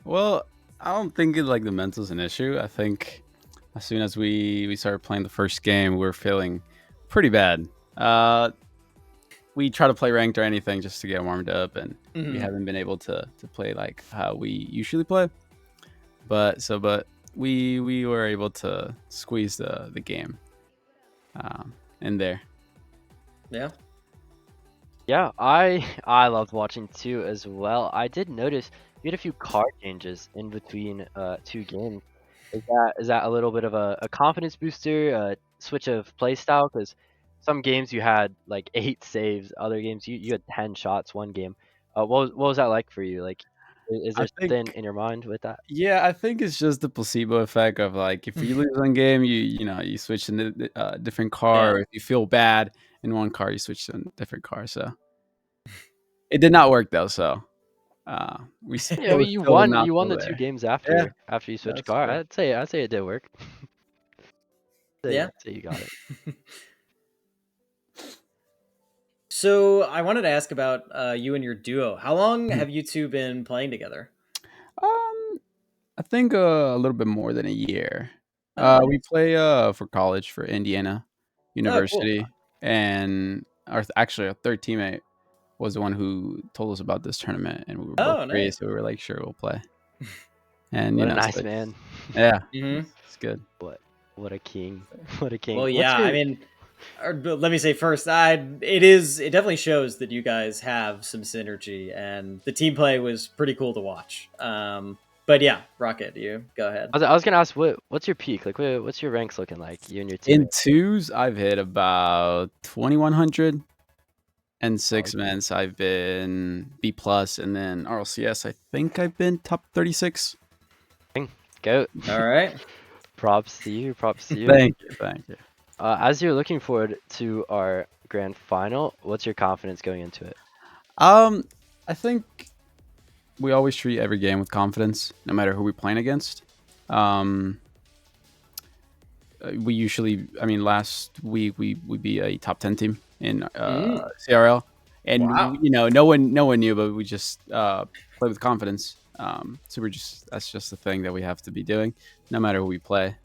Well, I don't think like the mental's an issue. I think as soon as we started playing the first game, we were feeling pretty bad. We try to play ranked or anything just to get warmed up, and we haven't been able to play like how we usually play. But we were able to squeeze the game in there. Yeah. Yeah, I loved watching too as well. I did notice you had a few card changes in between two games. Is that a little bit of a confidence booster, a switch of play style? Because some games you had like 8 saves, other games you had 10 shots one game. What was that like for you? Like, is I there something think in your mind with that? Yeah, I think it's just the placebo effect of like if you lose one game, you switch to a different car. Yeah. Or if you feel bad in one car, you switch to a different car. So it did not work though. So we Yeah, I mean still did not you won feel the two there. games Yeah, after you switched that's car. true. I'd say it did work. Yeah. I'd say you got it. So I wanted to ask about you and your duo. How long Mhm. have you two been playing together? Um, I think a little bit more than a year. Oh, We nice. play for college for Indiana Oh, cool. University, and actually our third teammate was the one who told us about this tournament, and we were both Oh, free, nice. so we were like, sure, we'll play. And What a so nice man. yeah, Hmm. it's good. What a king. What a king. Well, What's yeah. I your mean, but let me say first, it definitely shows that you guys have some synergy, and the team play was pretty cool to watch. But yeah, Rocket, you go ahead. I was gonna ask what's your peak? Like what's your ranks looking like, you and your In teammate? twos, I've hit about 2100, and Oh, six okay. mans, I've been B plus, and then RLCS, I think I've been top 36. Go. All right. Props to you, props to you. Thank you, thank you. As you're looking forward to our grand final, what's your confidence going into it? I think we always treat every game with confidence, no matter who we're playing against. Um, we usually, I mean, last week we beat a top 10 team in CRL, and Wow. no one knew, but we just play with confidence. So that's just the thing that we have to be doing, no matter who we play.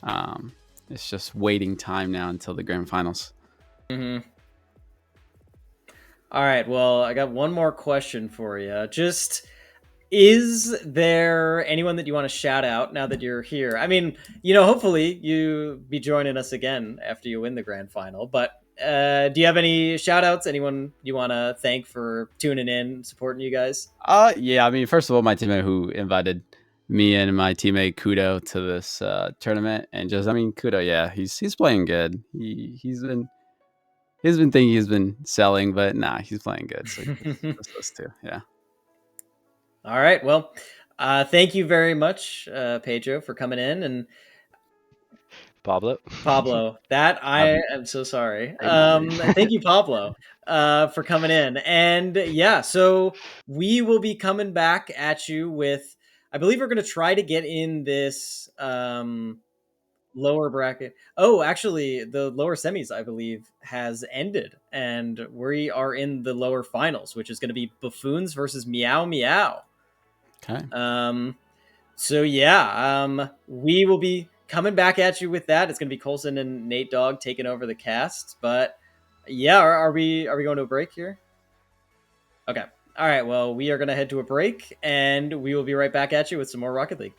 Um, it's just waiting time now until the grand finals. Hmm. All right. Well, I got one more question for you. Just is there anyone that you want to shout out now that you're here? I mean, hopefully you be joining us again after you win the grand final. But do you have any shout outs? Anyone you want to thank for tuning in, supporting you guys? Yeah, I mean, first of all, my teammate who invited me and my teammate Kudo to this tournament, and just, I mean, Kudo, yeah, he's playing good. He's been thinking he's been selling, but nah, he's playing good. So just us two, yeah. All right. Well, thank you very much, Pedro, for coming in, and Pablo? Pablo. That I Um, am so sorry. Hey, man. Thank you, Pablo, for coming in. And yeah, so we will be coming back at you with. I believe we're going to try to get in this lower bracket. Oh, actually, the lower semis, I believe, has ended, and we are in the lower finals, which is going to be Buffoons versus Meow Meow. okay. Um, so yeah, we will be coming back at you with that. It's going to be Colson and Nate Dogg taking over the cast. But yeah, are we going to a break here? Okay. All right. Well, we are going to head to a break, and we will be right back at you with some more Rocket League.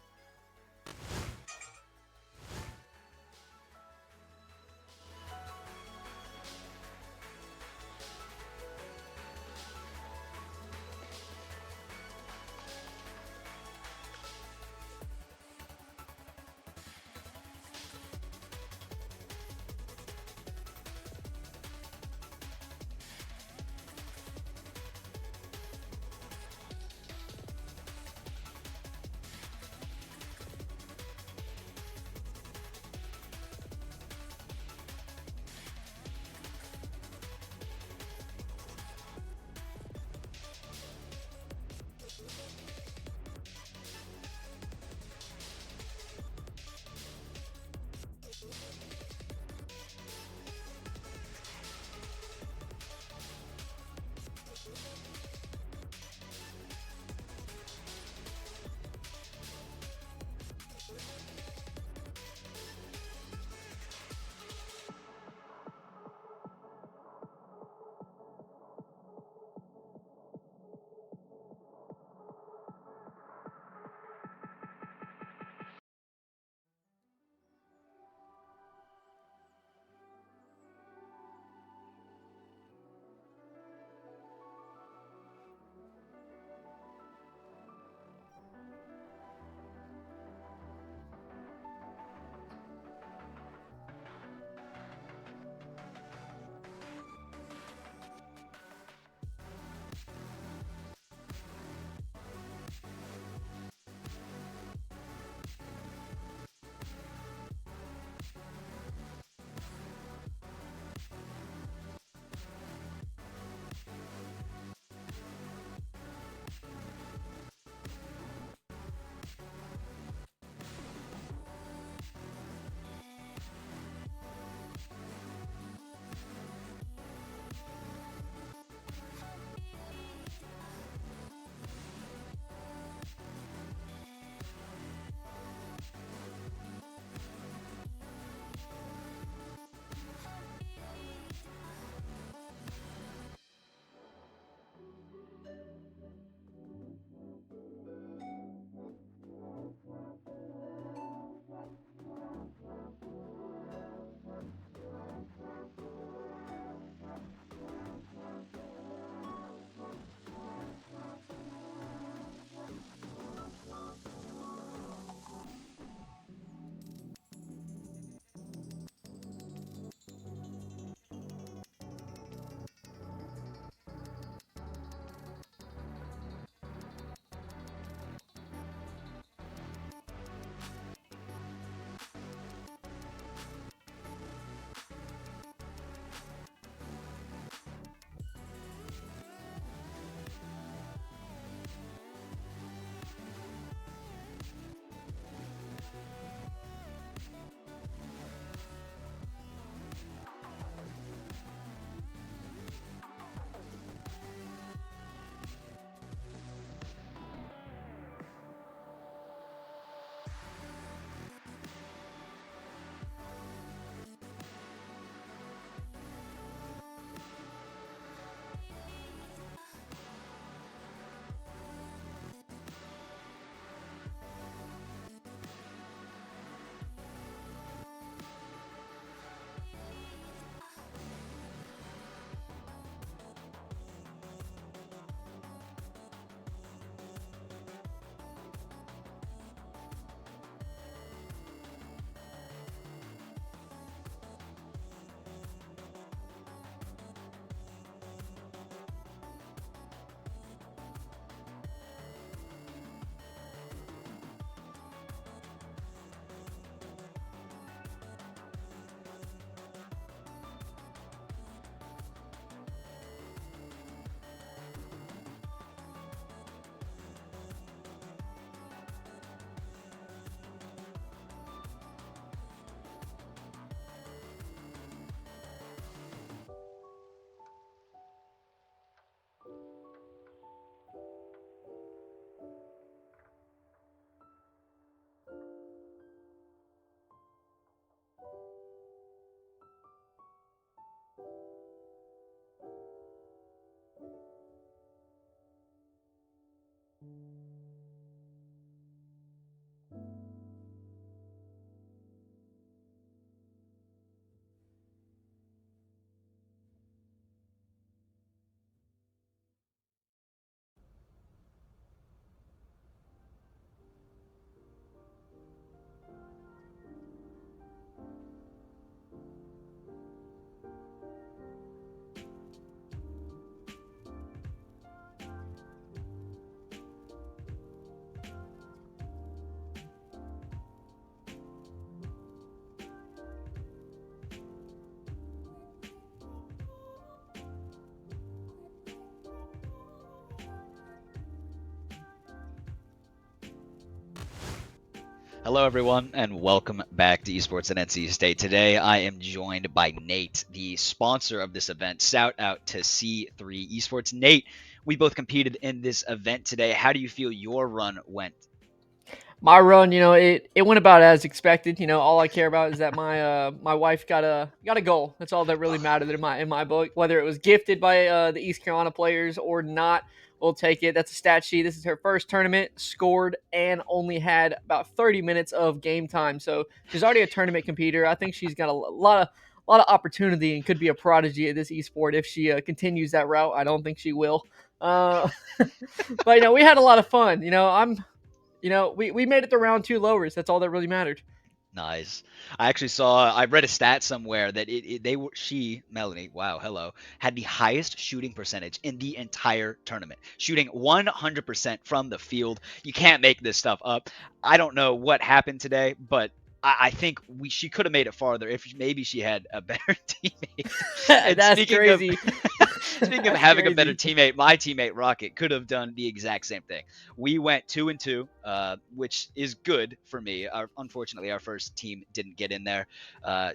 Hello, everyone, and welcome back to Esports at NC State. Today, I am joined by Nate, the sponsor of this event. Shout out to C3 Esports. Nate, we both competed in this event today. How do you feel your run went? My run, it went about as expected. All I care about is that my wife got a goal. That's all that really mattered in my book. Whether it was gifted by the East Carolina players or not, we'll take it. That's a stat sheet. This is her first tournament, scored, and only had about 30 minutes of game time. So she's already a tournament competitor. I think she's got a lot of opportunity and could be a prodigy at this esport if she continues that route. I don't think she will. Uh, but we had a lot of fun. We made it to round 2 lowers. That's all that really mattered. Nice. I read a stat somewhere that Melanie, wow, hello, had the highest shooting percentage in the entire tournament, shooting 100% from the field. You can't make this stuff up. I don't know what happened today, but I think she could have made it farther if maybe she had a better teammate. And That's crazy. speaking of That's having a better crazy. teammate, my teammate Rocket could have done the exact same thing. We went 2-2, which is good for me. Unfortunately, our first team didn't get in there.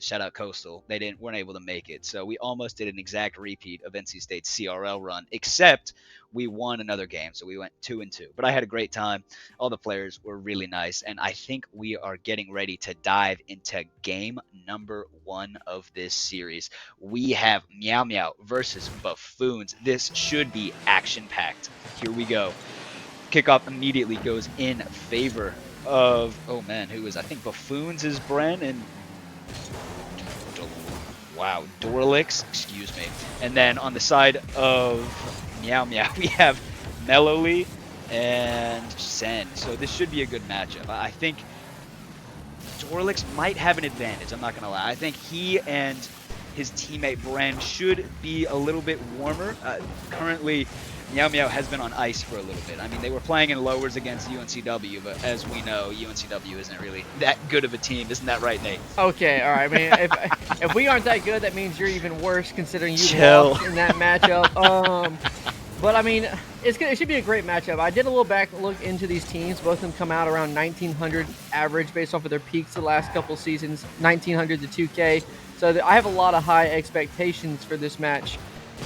Shout out Coastal. They weren't able to make it. So we almost did an exact repeat of NC State's CRL run, except we won another game. So we went 2-2. But I had a great time. All the players were really nice. And I think we are getting ready to dive into game number 1 of this series. We have Meow Meow versus Buffoons. This should be action packed. Here we go. Kickoff immediately goes in favor of, oh man, I think Buffoons is Bren and Dorlix, excuse me. And then on the side of Meow Meow, we have Mellowly and Sen. So this should be a good matchup. I think Dorlix might have an advantage, I'm not going to lie. I think he and his teammate Bren should be a little bit warmer. Currently, Meow Meow has been on ice for a little bit. I mean, they were playing in lowers against UNCW, but as we know, UNCW isn't really that good of a team. Isn't that right, Nate? Okay, all right. I mean, if we aren't that good, that means you're even worse considering you Chill. lost in that matchup. But I mean, it should be a great matchup. I did a little back look into these teams. Both of them come out around 1900 average based off of their peaks the last couple seasons, 1900 to 2K. So I have a lot of high expectations for this match.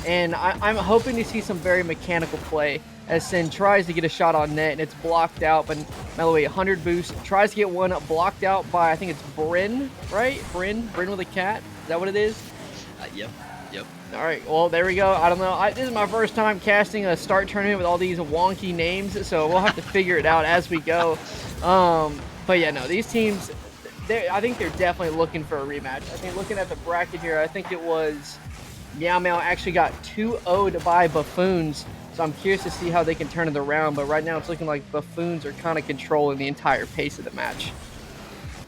And I'm hoping to see some very mechanical play as Sin tries to get a shot on net and it's blocked out. But Mellowly, 100 boost, tries to get one blocked out by, I think it's Bryn, right? Bryn with a cat. Is that what it is? Yep. All right, well, there we go. I don't know. This is my first time casting a start tournament with all these wonky names, so we'll have to figure it out as we go. But yeah, no, these teams, I think they're definitely looking for a rematch. I think looking at the bracket here, I think it was Meow Meow actually got 2-0'd by Buffoons, so I'm curious to see how they can turn it around. But right now it's looking like Buffoons are kind of controlling the entire pace of the match.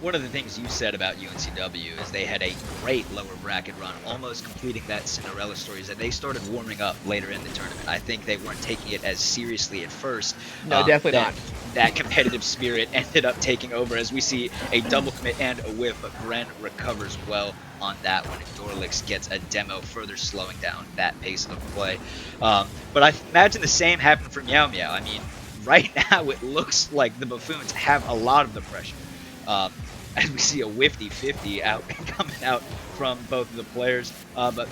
One of the things you said about UNCW is they had a great lower bracket run, almost completing that Cinderella story, is that they started warming up later in the tournament. I think they weren't taking it as seriously at first. No, definitely not. That competitive spirit ended up taking over as we see a double commit and a whiff, but Bren recovers well on that one. Dorlix gets a demo, further slowing down that pace of play. But I imagine the same happened for Meow Meow. I mean, right now it looks like the Buffoons have a lot of the pressure. As we see a whiffy 50 coming out from both of the players. But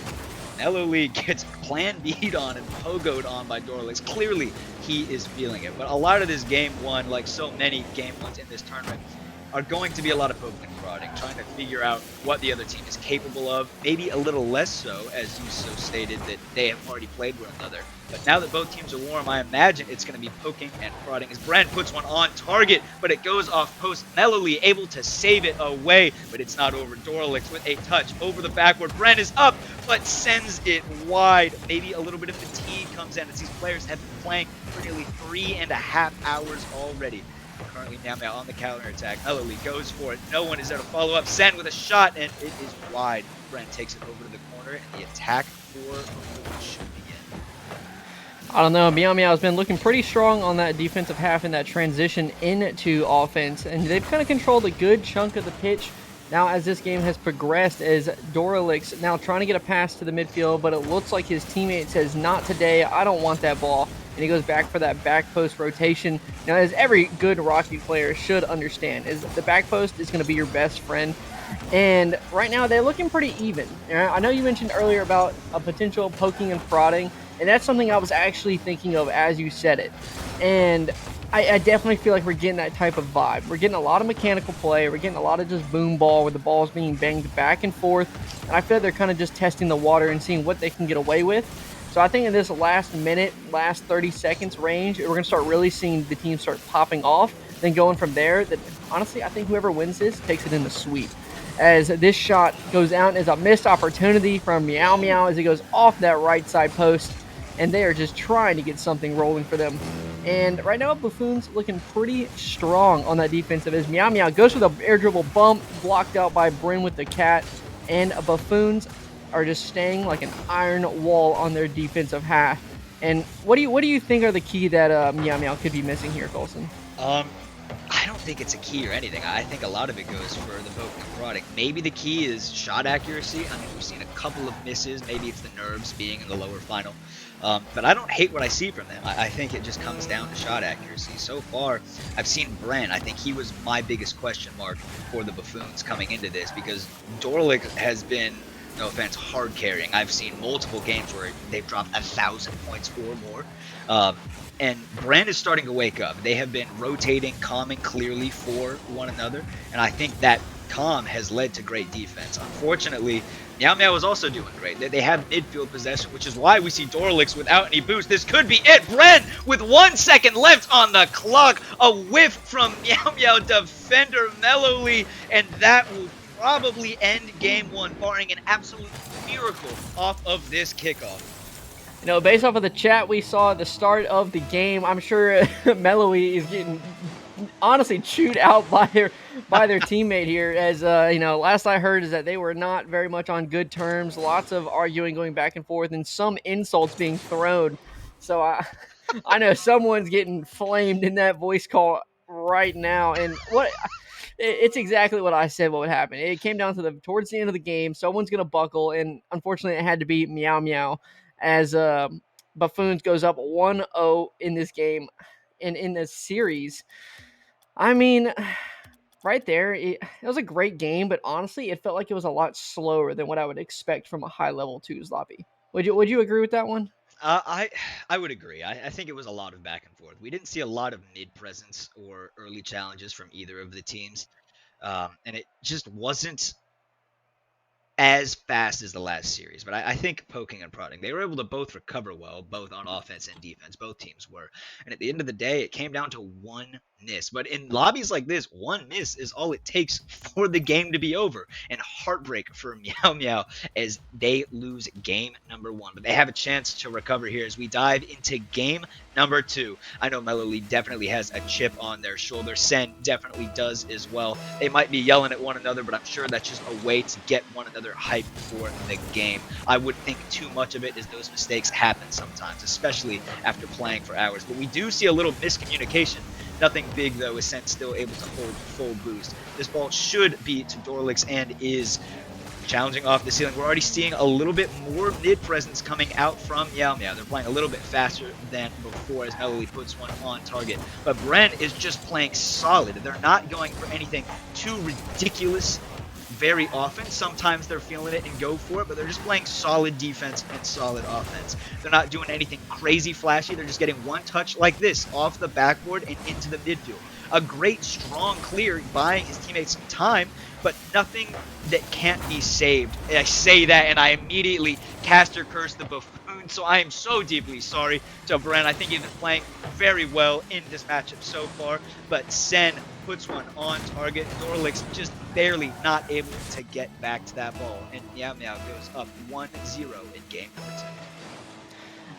Mellowly gets plan B'd on and pogoed on by Dorlix. Clearly, he is feeling it. But a lot of this game one, like so many game ones in this tournament, are going to be a lot of poking and prodding, trying to figure out what the other team is capable of. Maybe a little less so, as you so stated, that they have already played one another. But now that both teams are warm, I imagine it's going to be poking and prodding as Bren puts one on target, but it goes off post. Mellowly able to save it away, but it's not over. Dorlix with a touch over the backward. Bren is up, but sends it wide. Maybe a little bit of fatigue comes in as these players have been playing for nearly 3.5 hours already. Currently Meow Meow on the counter attack. Mellowly goes for it. No one is there to follow up. Sen with a shot, and it is wide. Bren takes it over to the corner, and the attack for Buffoons should begin. I don't know. Meow Meow has been looking pretty strong on that defensive half in that transition into offense, and they've kind of controlled a good chunk of the pitch. Now, as this game has progressed, as now trying to get a pass to the midfield, but it looks like his teammate says, "Not today. I don't want that ball." and he goes back for that back post rotation. Now, as every good Rocket proplayer should understand, is the back post is going to be your best friend. And right now, they're looking pretty even. I know you mentioned earlier about a potential poking and prodding, and that's something I was actually thinking of as you said it. And I definitely feel like we're getting that type of vibe. We're getting a lot of mechanical play. We're getting a lot of just boom ball where the ball's being banged back and forth. And I feel like they're kind of just testing the water and seeing what they can get away with. So I think in this last minute, last 30 seconds range, we're going to start really seeing the team start popping off. Then going from there, that honestly, I think whoever wins this takes it in the sweep. As this shot goes out as a missed opportunity from Meow Meow as it goes off that right side post. And they are just trying to get something rolling for them. And right now, Buffoon's looking pretty strong on that defensive as Meow Meow goes for the air dribble bump, blocked out by Bryn with the cat. And Buffoons are just staying like an iron wall on their defensive half. And what do you think are the key that Meow Meow could be missing here, Colson? I don't think it's a key or anything. I think a lot of it goes for the poking and prodding. Maybe the key is shot accuracy. I mean, we've seen a couple of misses. Maybe it's the nerves being in the lower final. But I don't hate what I see from them. I think it just comes down to shot accuracy. So far, I've seen Bren. I think he was my biggest question mark for the Buffoons coming into this because Dorlick has been, no offense, hard carrying. I've seen multiple games where they've dropped 1,000 points or more. And Bren is starting to wake up. They have been rotating calm and clearly for one another. And I think that calm has led to great defense. Unfortunately, Meow Meow is also doing great. They have midfield possession, which is why we see Dorlix without any boost. This could be it. Bren with 1 second left on the clock. A whiff from Meow Meow defender Mellowly. And that will probably end game one, barring an absolute miracle off of this kickoff. You know, based off of the chat we saw at the start of the game, I'm sure Mellowly is getting honestly chewed out by their teammate here. As you know, last I heard is that they were not very much on good terms. Lots of arguing going back and forth, and some insults being thrown. So I know someone's getting flamed in that voice call right now. And it's exactly what I said what would happen. It came down to towards the end of the game, someone's gonna buckle, and unfortunately, it had to be Meow Meow as Buffoons goes up 1-0 in this game and in this series. I mean, right there, it was a great game, but honestly, it felt like it was a lot slower than what I would expect from a high-level 2's lobby. Would you agree with that one? I would agree. I think it was a lot of back and forth. We didn't see a lot of mid presence or early challenges from either of the teams, and it just wasn't as fast as the last series. But I think poking and prodding, they were able to both recover well, both on offense and defense. Both teams were. And at the end of the day, it came down to one miss. But in lobbies like this, one miss is all it takes for the game to be over. And heartbreak for Meow Meow as they lose game number one. But they have a chance to recover here as we dive into game number two. I know Mellowly definitely has a chip on their shoulder. Sen definitely does as well. They might be yelling at one another, but I'm sure that's just a way to get one another hype for the game. I wouldn't think too much of it as those mistakes happen sometimes, especially after playing for hours. But we do see a little miscommunication. Nothing big, though, as Sen still able to hold full boost. This ball should be to Dorlix and is challenging off the ceiling. We're already seeing a little bit more mid presence coming out from Meow Meow. They're playing a little bit faster than before as Mellowly puts one on target. But Bren is just playing solid. They're not going for anything too ridiculous very often. Sometimes they're feeling it and go for it, but they're just playing solid defense and solid offense. They're not doing anything crazy flashy. They're just getting one touch like this off the backboard and into the midfield. A great, strong clear, buying his teammates some time, but nothing that can't be saved. I say that, and I immediately caster curse the Buffoon, so I am so deeply sorry to Bren. I think he's been playing very well in this matchup so far, but Sen puts one on target. Dorlix just barely not able to get back to that ball, and Meow Meow goes up 1-0 in game number 2.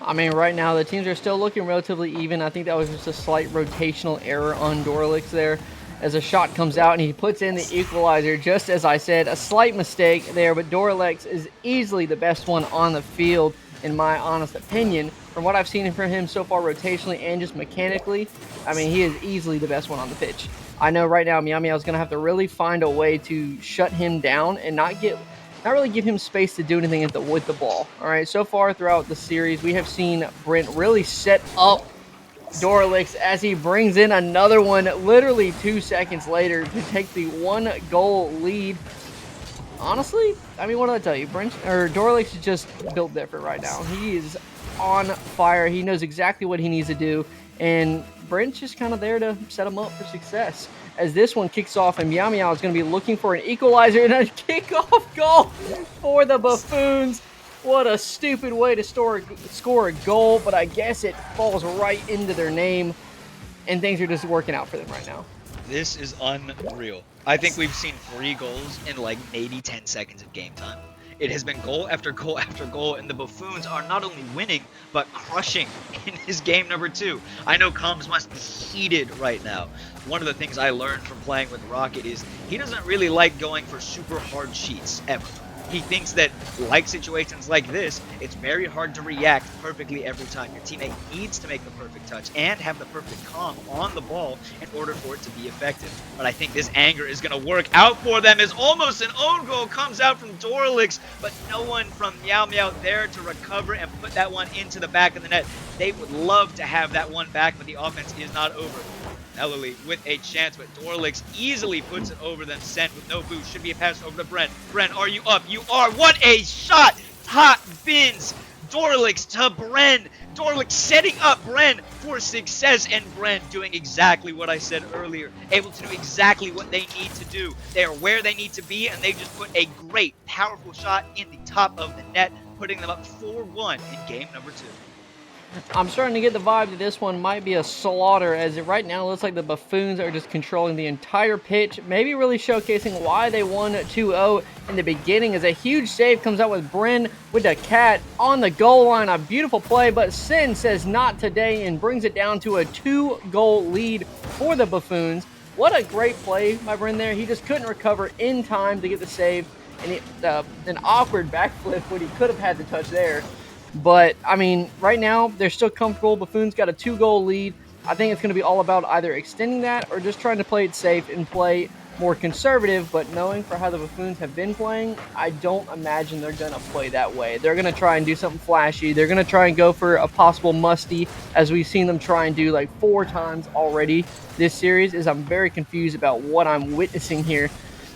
I mean, right now, the teams are still looking relatively even. I think that was just a slight rotational error on Dorlix there as a shot comes out and he puts in the equalizer. Just as I said, a slight mistake there, but Dorlix is easily the best one on the field, in my honest opinion. From what I've seen from him so far rotationally and just mechanically, I mean, he is easily the best one on the pitch. I know right now Meow Meow is going to have to really find a way to shut him down and not get not really give him space to do anything with the ball. All right, so far throughout the series, we have seen Brent really set up Dorlix as he brings in another one literally 2 seconds later to take the 1-goal lead. Honestly, I mean, what do I tell you? Dorlix is just built different right now. He is on fire. He knows exactly what he needs to do, and Brent's just kind of there to set him up for success. As this one kicks off, and Meow Meow is going to be looking for an equalizer and a kickoff goal for the Buffoons. What a stupid way to score a goal, but I guess it falls right into their name, and things are just working out for them right now. This is unreal. I think we've seen 3 goals in like maybe 10 seconds of game time. It has been goal after goal after goal, and the Buffoons are not only winning, but crushing in his game number 2. I know comms must be heated right now. One of the things I learned from playing with Rocket is he doesn't really like going for super hard cheats, ever. He thinks that, like situations like this, it's very hard to react perfectly every time. Your teammate needs to make the perfect touch and have the perfect calm on the ball in order for it to be effective. But I think this anger is going to work out for them as almost an own goal comes out from Dorlix, but no one from Meow Meow there to recover and put that one into the back of the net. They would love to have that one back, but the offense is not over. Ellerly with a chance, but Dorlix easily puts it over them. Sent with no boost. Should be a pass over to Bren. Bren, are you up? You are. What a shot! Top bins. Dorlix to Bren. Dorlix setting up Bren for success, and Bren doing exactly what I said earlier. Able to do exactly what they need to do. They are where they need to be, and they just put a great, powerful shot in the top of the net, putting them up 4-1 in game number 2. I'm starting to get the vibe that this one might be a slaughter, as it right now looks like the Buffoons are just controlling the entire pitch, maybe really showcasing why they won 2-0 in the beginning, as a huge save comes out with Bren with the cat on the goal line. A beautiful play, but Sin says not today and brings it down to a 2-goal lead for the Buffoons. What a great play by Bren there. He just couldn't recover in time to get the save, and an awkward backflip when he could have had the touch there. But, I mean, right now, they're still comfortable. Buffoon's got a 2-goal lead. I think it's going to be all about either extending that or just trying to play it safe and play more conservative. But knowing for how the Buffoons have been playing, I don't imagine they're going to play that way. They're going to try and do something flashy. They're going to try and go for a possible musty, as we've seen them try and do like 4 times already this series. I'm very confused about what I'm witnessing here.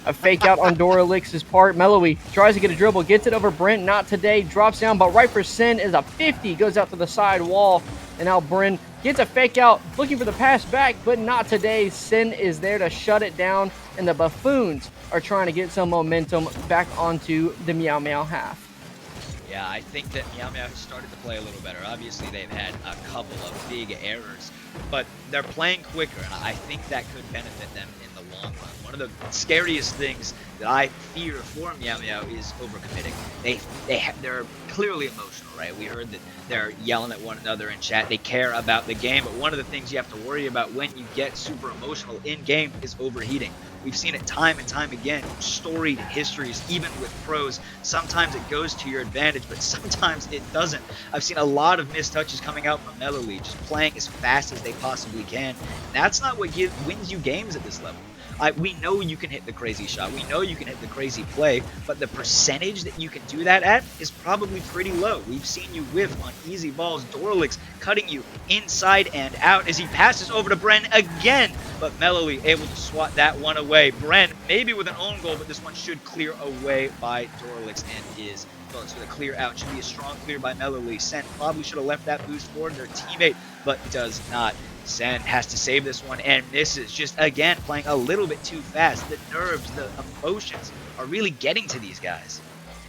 A fake out on Doralix's part. Melowy tries to get a dribble, gets it over Brent. Not today. Drops down, but right for Sin is a 50. Goes out to the side wall. And now Brent gets a fake out, looking for the pass back, but not today. Sin is there to shut it down. And the Buffoons are trying to get some momentum back onto the Meow Meow half. Yeah, I think that Meow Meow has started to play a little better. Obviously, they've had a couple of big errors, but they're playing quicker, and I think that could benefit them in the long run. One of the scariest things that I fear for Meow Meow is overcommitting. They're clearly emotional, right? We heard that they're yelling at one another in chat. They care about the game, but one of the things you have to worry about when you get super emotional in game is overheating. We've seen it time and time again, storied histories, even with pros. Sometimes it goes to your advantage, but sometimes it doesn't. I've seen a lot of missed touches coming out from Melowy, just playing as fast as they possibly can. That's not what wins you games at this level. We know you can hit the crazy shot. We know you can hit the crazy play, but the percentage that you can do that at is probably pretty low. We've seen you whiff on easy balls. Dorlix cutting you inside and out as he passes over to Bren again, but Melowy able to swat that one away. Bren maybe with an own goal, but this one should clear away by Dorlix and is. Dorlix with a clear out. Should be a strong clear by Melowy. Sen probably should have left that boost for their teammate, but does not. Sen has to save this one and misses. Just again playing a little bit too fast. The nerves, the emotions are really getting to these guys.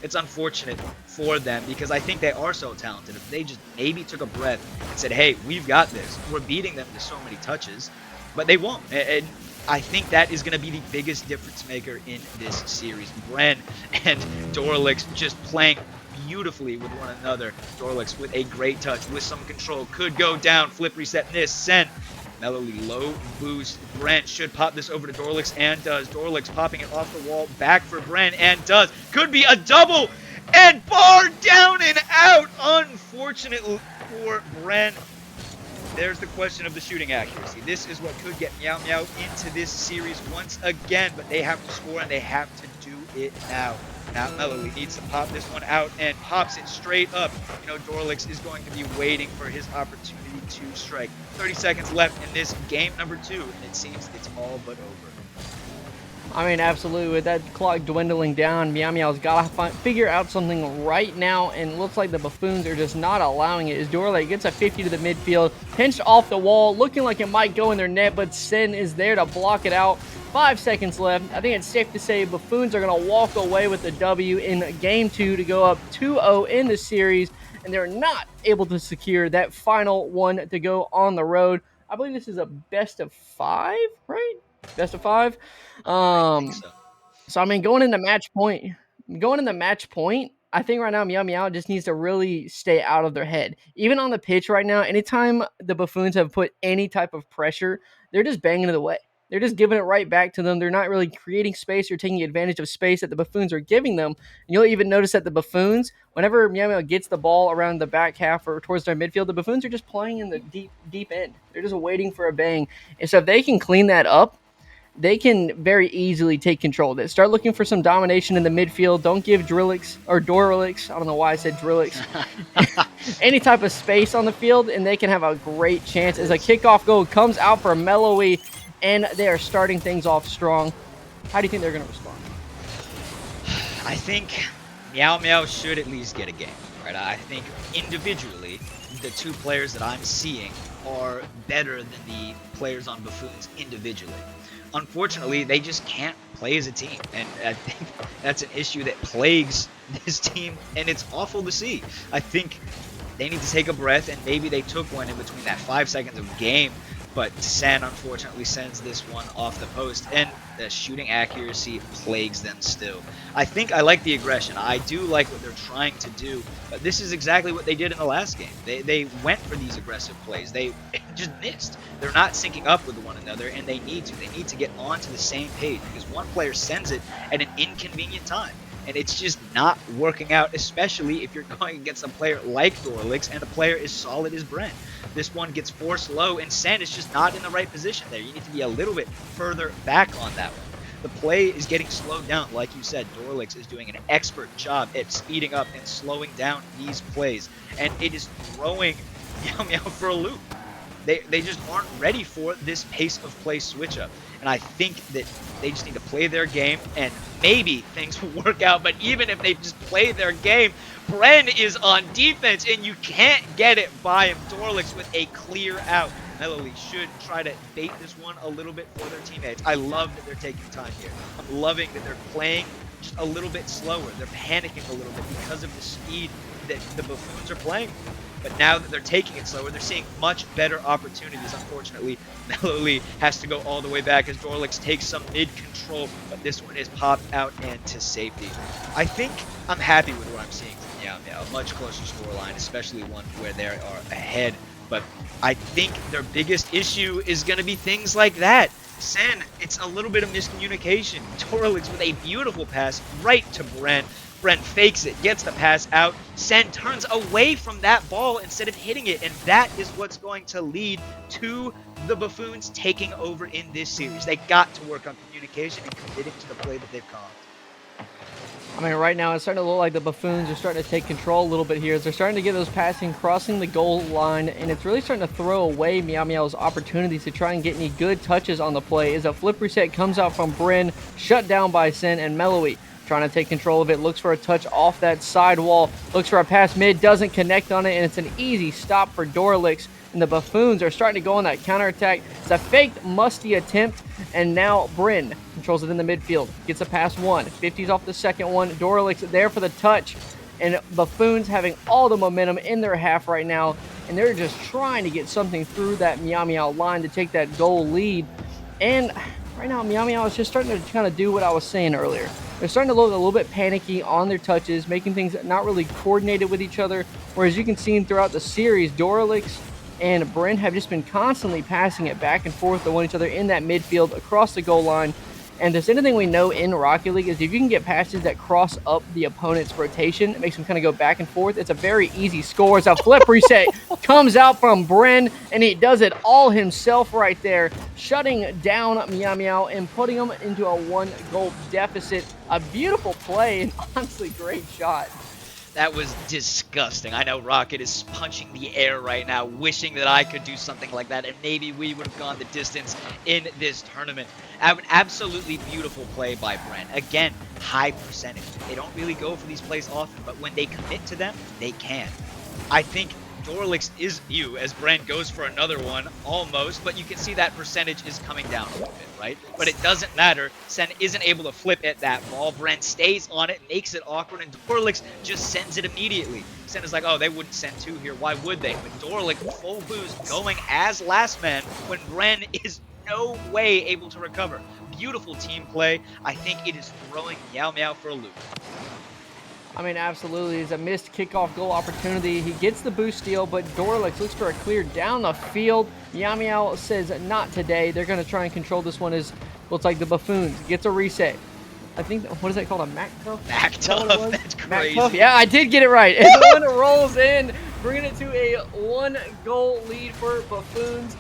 It's unfortunate for them because I think they are so talented. If they just maybe took a breath and said, hey, we've got this. We're beating them to so many touches, but they won't. And I think that is going to be the biggest difference maker in this series. Bren and Dorlix just playing beautifully with one another. Dorlix with a great touch, with some control, could go down, flip, reset, miss, send. Melowy low boost. Brent should pop this over to Dorlix and does. Dorlix popping it off the wall, back for Brent and does. Could be a double and bar down and out. Unfortunately for Brent. There's the question of the shooting accuracy. This is what could get Meow Meow into this series once again, but they have to score and they have to do it now. Now Melody needs to pop this one out and pops it straight up. Dorlix is going to be waiting for his opportunity to strike. 30 seconds left in this game number 2, and it seems it's all but over. I mean, absolutely. With that clock dwindling down, Meow Meow's got to figure out something right now, and it looks like the Buffoons are just not allowing it. As Dorley gets a 50 to the midfield, pinched off the wall, looking like it might go in their net, but Sin is there to block it out. 5 seconds left. I think it's safe to say Buffoons are going to walk away with the W in Game 2 to go up 2-0 in the series, and they're not able to secure that final one to go on the road. I believe this is a best of 5, right? Best of 5. I think so. So I mean, going into match point, I think right now Meow Meow just needs to really stay out of their head. Even on the pitch right now, anytime the Buffoons have put any type of pressure, they're just banging it away. They're just giving it right back to them. They're not really creating space or taking advantage of space that the Buffoons are giving them. And you'll even notice that the Buffoons, whenever Meow Meow gets the ball around the back half or towards their midfield, the Buffoons are just playing in the deep end. They're just waiting for a bang. And so if they can clean that up, they can very easily take control of it. Start looking for some domination in the midfield. Don't give Drillix or Dorlix, I don't know why I said Drillix, any type of space on the field, and they can have a great chance as a kickoff goal comes out for Melowy, and they are starting things off strong. How do you think they're going to respond? I think Meow Meow should at least get a game, right? I think individually, the 2 players that I'm seeing are better than the players on Buffoons individually. Unfortunately, they just can't play as a team, and I think that's an issue that plagues this team, and it's awful to see. I think they need to take a breath, and maybe they took one in between that 5 seconds of game, but Sen unfortunately sends this one off the post, and the shooting accuracy plagues them still. I think I like the aggression. I do like what they're trying to do, but this is exactly what they did in the last game. They went for these aggressive plays. They just missed. They're not syncing up with one another, and they need to. They need to get onto the same page because one player sends it at an inconvenient time. And it's just not working out, especially if you're going against a player like Dorlix and a player as solid as Brent. This one gets forced low, and Sen is just not in the right position there. You need to be a little bit further back on that one. The play is getting slowed down. Like you said, Dorlix is doing an expert job at speeding up and slowing down these plays. And it is throwing Meow Meow for a loop. They just aren't ready for this pace of play switch up. And I think that they just need to play their game, and maybe things will work out. But even if they just play their game, Bren is on defense, and you can't get it by him. Dorlix with a clear out. Melody should try to bait this one a little bit for their teammates. I love that they're taking time here. I'm loving that they're playing just a little bit slower. They're panicking a little bit because of the speed that the Buffoons are playing. But now that they're taking it slower, they're seeing much better opportunities. Unfortunately, Melody has to go all the way back as Dorlix takes some mid-control, but this one is popped out and to safety. I think I'm happy with what I'm seeing from Meow Meow. A much closer scoreline, especially one where they are ahead. But I think their biggest issue is going to be things like that. Sen, it's a little bit of miscommunication. Dorlix with a beautiful pass right to Brent. Brent fakes it, gets the pass out. Sen turns away from that ball instead of hitting it, and that is what's going to lead to the Buffoons taking over in this series. They got to work on communication and committing to the play that they've called. I mean, right now it's starting to look like the Buffoons are starting to take control a little bit here. They're starting to get those passing, crossing the goal line, and it's really starting to throw away Meow Meow's opportunities to try and get any good touches on the play. As a flip reset comes out from Bryn, shut down by Sen, and Melowy trying to take control of it, looks for a touch off that side wall, looks for a pass mid, doesn't connect on it, and it's an easy stop for Dorlix. And the Buffoons are starting to go on that counterattack. It's a faked musty attempt, and now Bryn controls it in the midfield. Gets a pass one, 50's off the second one. Dorlix there for the touch, and Buffoons having all the momentum in their half right now, and they're just trying to get something through that Meow Meow line to take that goal lead. And right now, Meow Meow is just starting to kind of do what I was saying earlier. They're starting to look a little bit panicky on their touches, making things not really coordinated with each other. Whereas you can see throughout the series, Dorlix and Brent have just been constantly passing it back and forth to one each other in that midfield across the goal line. And if there's anything we know in Rocket League is if you can get passes that cross up the opponent's rotation, it makes them kind of go back and forth. It's a very easy score. As a flip reset comes out from Bren, and he does it all himself right there, shutting down Meow Meow and putting them into a 1-goal deficit. A beautiful play and honestly great shot. That was disgusting. I know Rocket is punching the air right now, wishing that I could do something like that, and maybe we would have gone the distance in this tournament. An absolutely beautiful play by Brent. Again, high percentage. They don't really go for these plays often, but when they commit to them, they can. I think Dorlix is you as Brent goes for another one, almost, but you can see that percentage is coming down a little bit, right? But it doesn't matter. Sen isn't able to flip at that ball. Brent stays on it, makes it awkward, and Dorlix just sends it immediately. Sen is like, oh, they wouldn't send two here. Why would they? But Dorlix, full boost, going as last man when Bren is no way able to recover. Beautiful team play. I think it is throwing Meow Meow for a loop. I mean, absolutely. It's a missed kickoff goal opportunity. He gets the boost steal, but Dorlix looks for a clear down the field. Meow Meow says not today. They're going to try and control this one as looks like the Buffoons. Gets a reset. I think, what is that called? A Mac Tuff? Mac Tuff? That's crazy. Tuff? Yeah, I did get it right. And the one rolls in, bringing it to a 1-goal lead for Buffoons.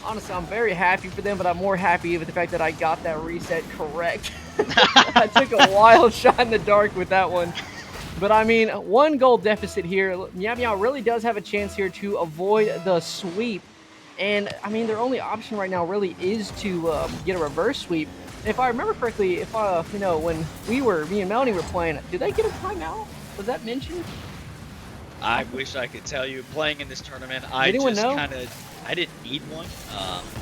Honestly, I'm very happy for them, but I'm more happy with the fact that I got that reset correct. I took a wild shot in the dark with that one. But I mean, 1-goal deficit here. Meow Meow really does have a chance here to avoid the sweep. And I mean, their only option right now really is to get a reverse sweep. If I remember correctly, if when me and Melanie were playing, did they get a timeout? Was that mentioned? I wish I could tell you. Playing in this tournament, I didn't need one,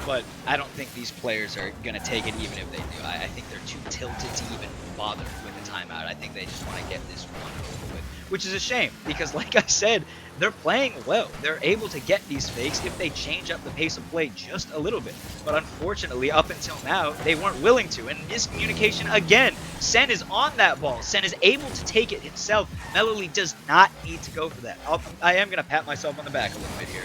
but I don't think these players are going to take it even if they do. I think they're too tilted to even bother with a timeout. I think they just want to get this one over with, which is a shame because, like I said, they're playing well. They're able to get these fakes if they change up the pace of play just a little bit. But unfortunately, up until now, they weren't willing to. And miscommunication again. Sen is on that ball. Sen is able to take it himself. Mellowly does not need to go for that. I am going to pat myself on the back a little bit here.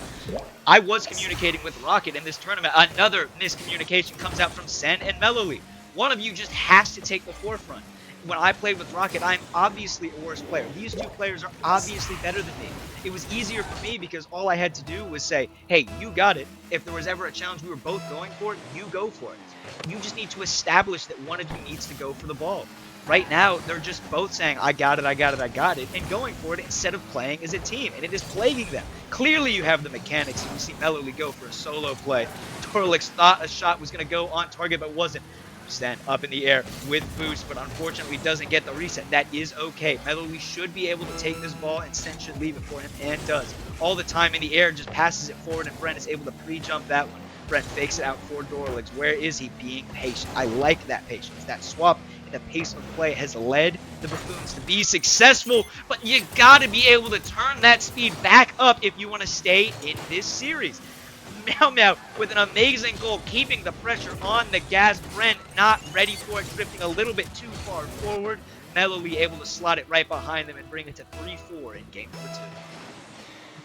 I was communicating with Rocket in this tournament. Another miscommunication comes out from Sen and Mellowly. One of you just has to take the forefront. When I played with Rocket, I'm obviously a worse player. These two players are obviously better than me. It was easier for me because all I had to do was say, hey, you got it. If there was ever a challenge we were both going for, you go for it. You just need to establish that one of you needs to go for the ball. Right now, they're just both saying, I got it, I got it, I got it, and going for it instead of playing as a team, and it is plaguing them. Clearly, you have the mechanics. You see Mellowly go for a solo play. Dorlix thought a shot was going to go on target, but wasn't. Stand up in the air with boost, but unfortunately doesn't get the reset. That is okay. Mellowly should be able to take this ball, and Sen should leave it for him, and does. All the time in the air, just passes it forward, and Brent is able to pre-jump that one. Brent fakes it out for Dorlix. Where is he? Being patient. I like that patience. That swap and the pace of play has led the Buffoons to be successful, but you gotta be able to turn that speed back up if you want to stay in this series. Meow Meow with an amazing goal, keeping the pressure on the gas. Brent not ready for it, drifting a little bit too far forward. Mellowly able to slot it right behind them and bring it to 3-4 in game number 2.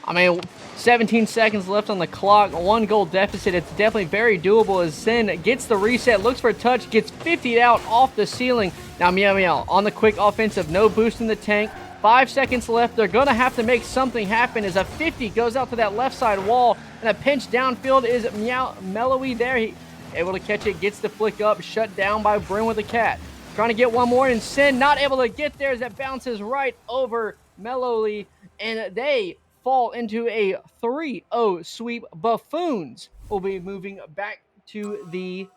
I mean, 17 seconds left on the clock, 1-goal deficit. It's definitely very doable as Sen gets the reset, looks for a touch, gets 50'd out off the ceiling. Now Meow Meow on the quick offensive, no boost in the tank. 5 seconds left. They're going to have to make something happen as a 50 goes out to that left side wall, and a pinch downfield is Mellowly there. He able to catch it, gets the flick up, shut down by Brin with a cat. Trying to get one more, and Sen not able to get there as it bounces right over Mellowly, and they fall into a 3-0 sweep. Buffoons will be moving back to the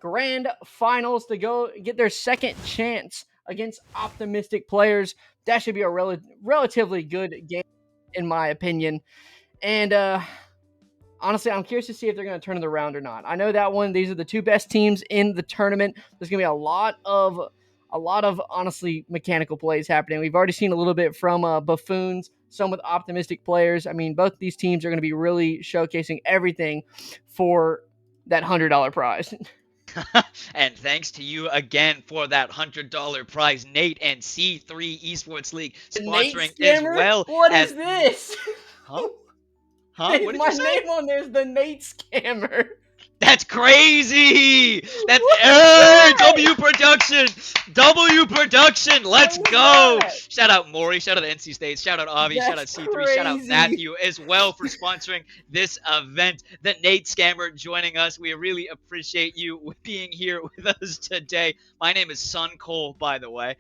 grand finals to go get their second chance against optimistic players. That should be a relatively good game, in my opinion. And honestly, I'm curious to see if they're going to turn it around or not. I know that one, these are the two best teams in the tournament. There's going to be a lot of honestly mechanical plays happening. We've already seen a little bit from Buffoons, some with optimistic players. I mean, both these teams are going to be really showcasing everything for that $100 prize. And thanks to you again for that $100 prize, Nate and C3 Esports League sponsoring as well. What is this? Huh? Huh? What did My you say? name on there is the Nate Scammer. That's crazy! That's W production. W production. Let's What is go. that? Shout out Maury. Shout out to NC State. Shout out Avi. Shout out That's C3. Shout out crazy. Matthew as well for sponsoring this event. The Nate Scammer joining us. We really appreciate you being here with us today. My name is Sun Cole, by the way.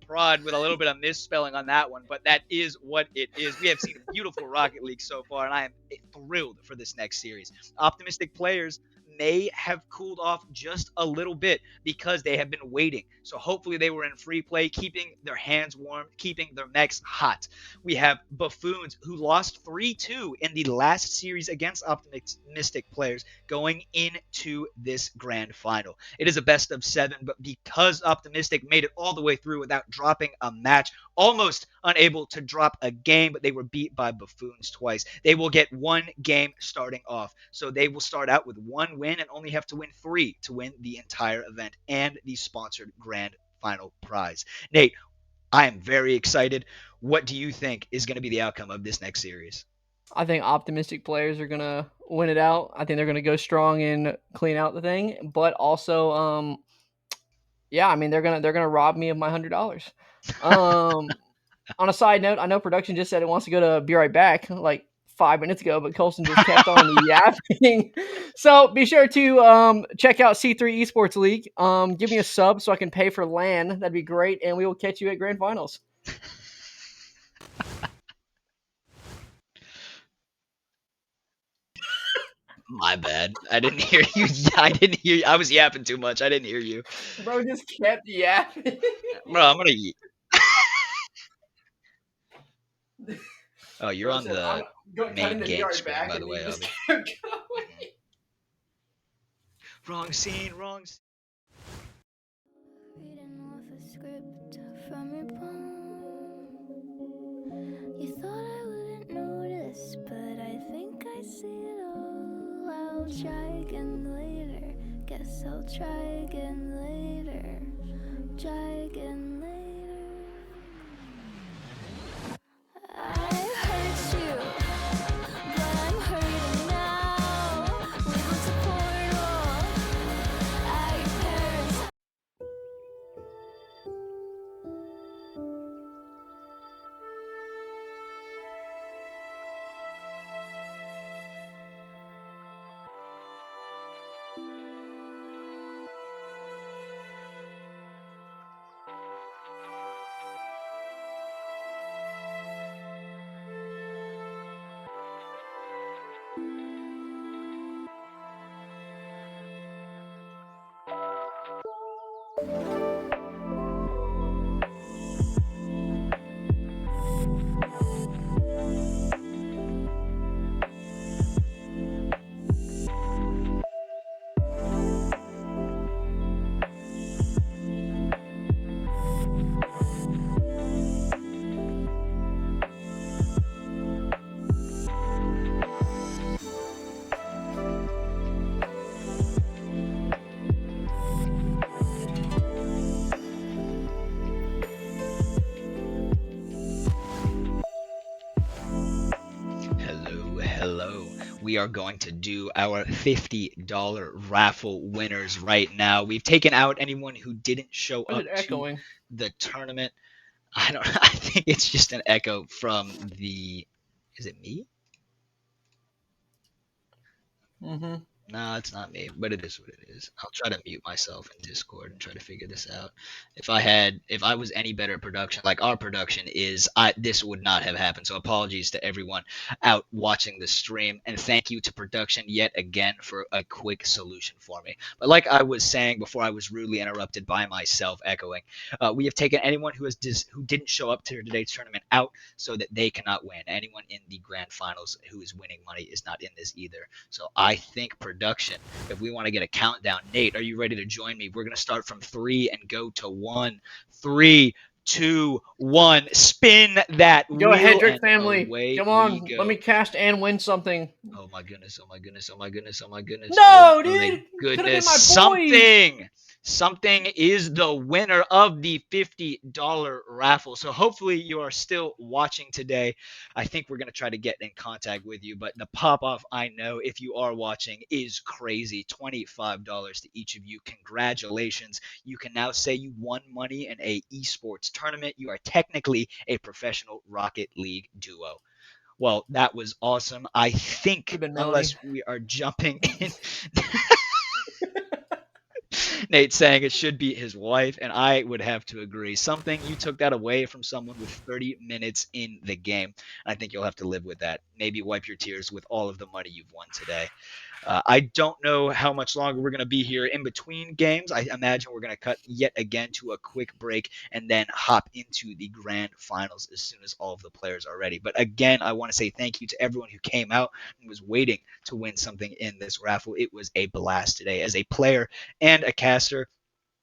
Prod with a little bit of misspelling on that one, but that is what it is. We have seen a beautiful Rocket League so far, and I am thrilled for this next series. Optimistic players may have cooled off just a little bit because they have been waiting. So hopefully they were in free play, keeping their hands warm, keeping their mechs hot. We have Buffoons who lost 3-2 in the last series against Optimistic players going into this grand final. It is a best of 7, but because Optimistic made it all the way through without dropping a match, almost unable to drop a game, but they were beat by Buffoons twice. They will get one game starting off. So they will start out with one win and only have to win 3 to win the entire event and the sponsored grand final prize. Nate, I am very excited. What do you think is going to be the outcome of this next series? I think optimistic players are gonna win it out. I think they're gonna go strong and clean out the thing, but also, yeah, I mean they're gonna rob me of my $100. On a side note, I know production just said it wants to go to Be Right Back like 5 minutes ago, but Colson just kept on yapping. So be sure to check out C3 Esports League. Give me a sub so I can pay for LAN. That'd be great, and we will catch you at grand finals. My bad. I didn't hear you. I didn't hear you. I was yapping too much. I didn't hear you. Bro just kept yapping. Bro, I'm going to. Oh, you're Bro on said, the cutting main the game yard screen, back, by and the he way, just Avi. kept going. Wrong scene, wrong scene. Reading off a script from your palm. You thought I wouldn't notice, but I think I see it all. I'll try again later. Guess I'll try again later. Try again later. I hurt you, but I'm hurting now. We built a portal at your parents'. Hello. We are going to do our $50 raffle winners right now. We've taken out anyone who didn't show What is up it to echoing? the tournament. I don't I think it's just an echo from the is it me? Mm-hmm. No, it's not me, but it is what it is. I'll try to mute myself in Discord and try to figure this out. If I was any better at production, like our production is, this would not have happened. So apologies to everyone out watching the stream, and thank you to production yet again for a quick solution for me. But like I was saying before, I was rudely interrupted by myself echoing. We have taken anyone who didn't show up to today's tournament out so that they cannot win. Anyone in the grand finals who is winning money is not in this either. So I think production, if we want to get a countdown, Nate, are you ready to join me? We're going to start from 3 and go to 1. 3, 2, 1. Spin that Go ahead, wheel Drake and family. away Come we on, let go. me cast and win something. Oh my goodness, oh my goodness, oh my goodness, oh my goodness. No, Oh my dude, could have been goodness. my boys. Something. Something is the winner of the $50 raffle. So hopefully you are still watching today. I think we're going to try to get in contact with you, but the pop off, I know if you are watching, is crazy. $25 to each of you. Congratulations. You can now say you won money in a esports tournament. You are technically a professional Rocket League duo. Well, that was awesome. I think, Could've been unless Melanie. we are jumping in. Nate saying it should be his wife, and I would have to agree. Something you took that away from someone with 30 minutes in the game. I think you'll have to live with that. Maybe wipe your tears with all of the money you've won today. I don't know how much longer we're going to be here in between games. I imagine we're going to cut yet again to a quick break and then hop into the grand finals as soon as all of the players are ready. But again, I want to say thank you to everyone who came out and was waiting to win something in this raffle. It was a blast today. As a player and a caster,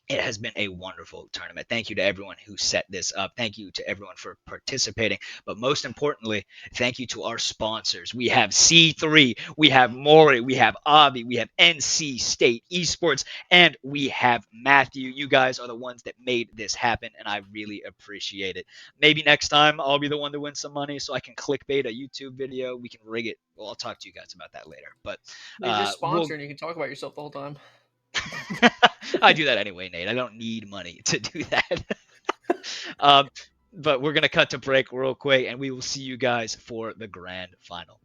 it has been a wonderful tournament. Thank you to everyone who set this up. Thank you to everyone for participating. But most importantly, thank you to our sponsors. We have C3, we have Maury, we have Avi, we have NC State Esports, and we have Matthew. You guys are the ones that made this happen, and I really appreciate it. Maybe next time I'll be the one to win some money so I can clickbait a YouTube video. We can rig it. Well, I'll talk to you guys about that later. But They just we'll sponsor and you can talk about yourself the whole time. I do that anyway, Nate. I don't need money to do that. um, but we're going to cut to break real quick, and we will see you guys for the grand final.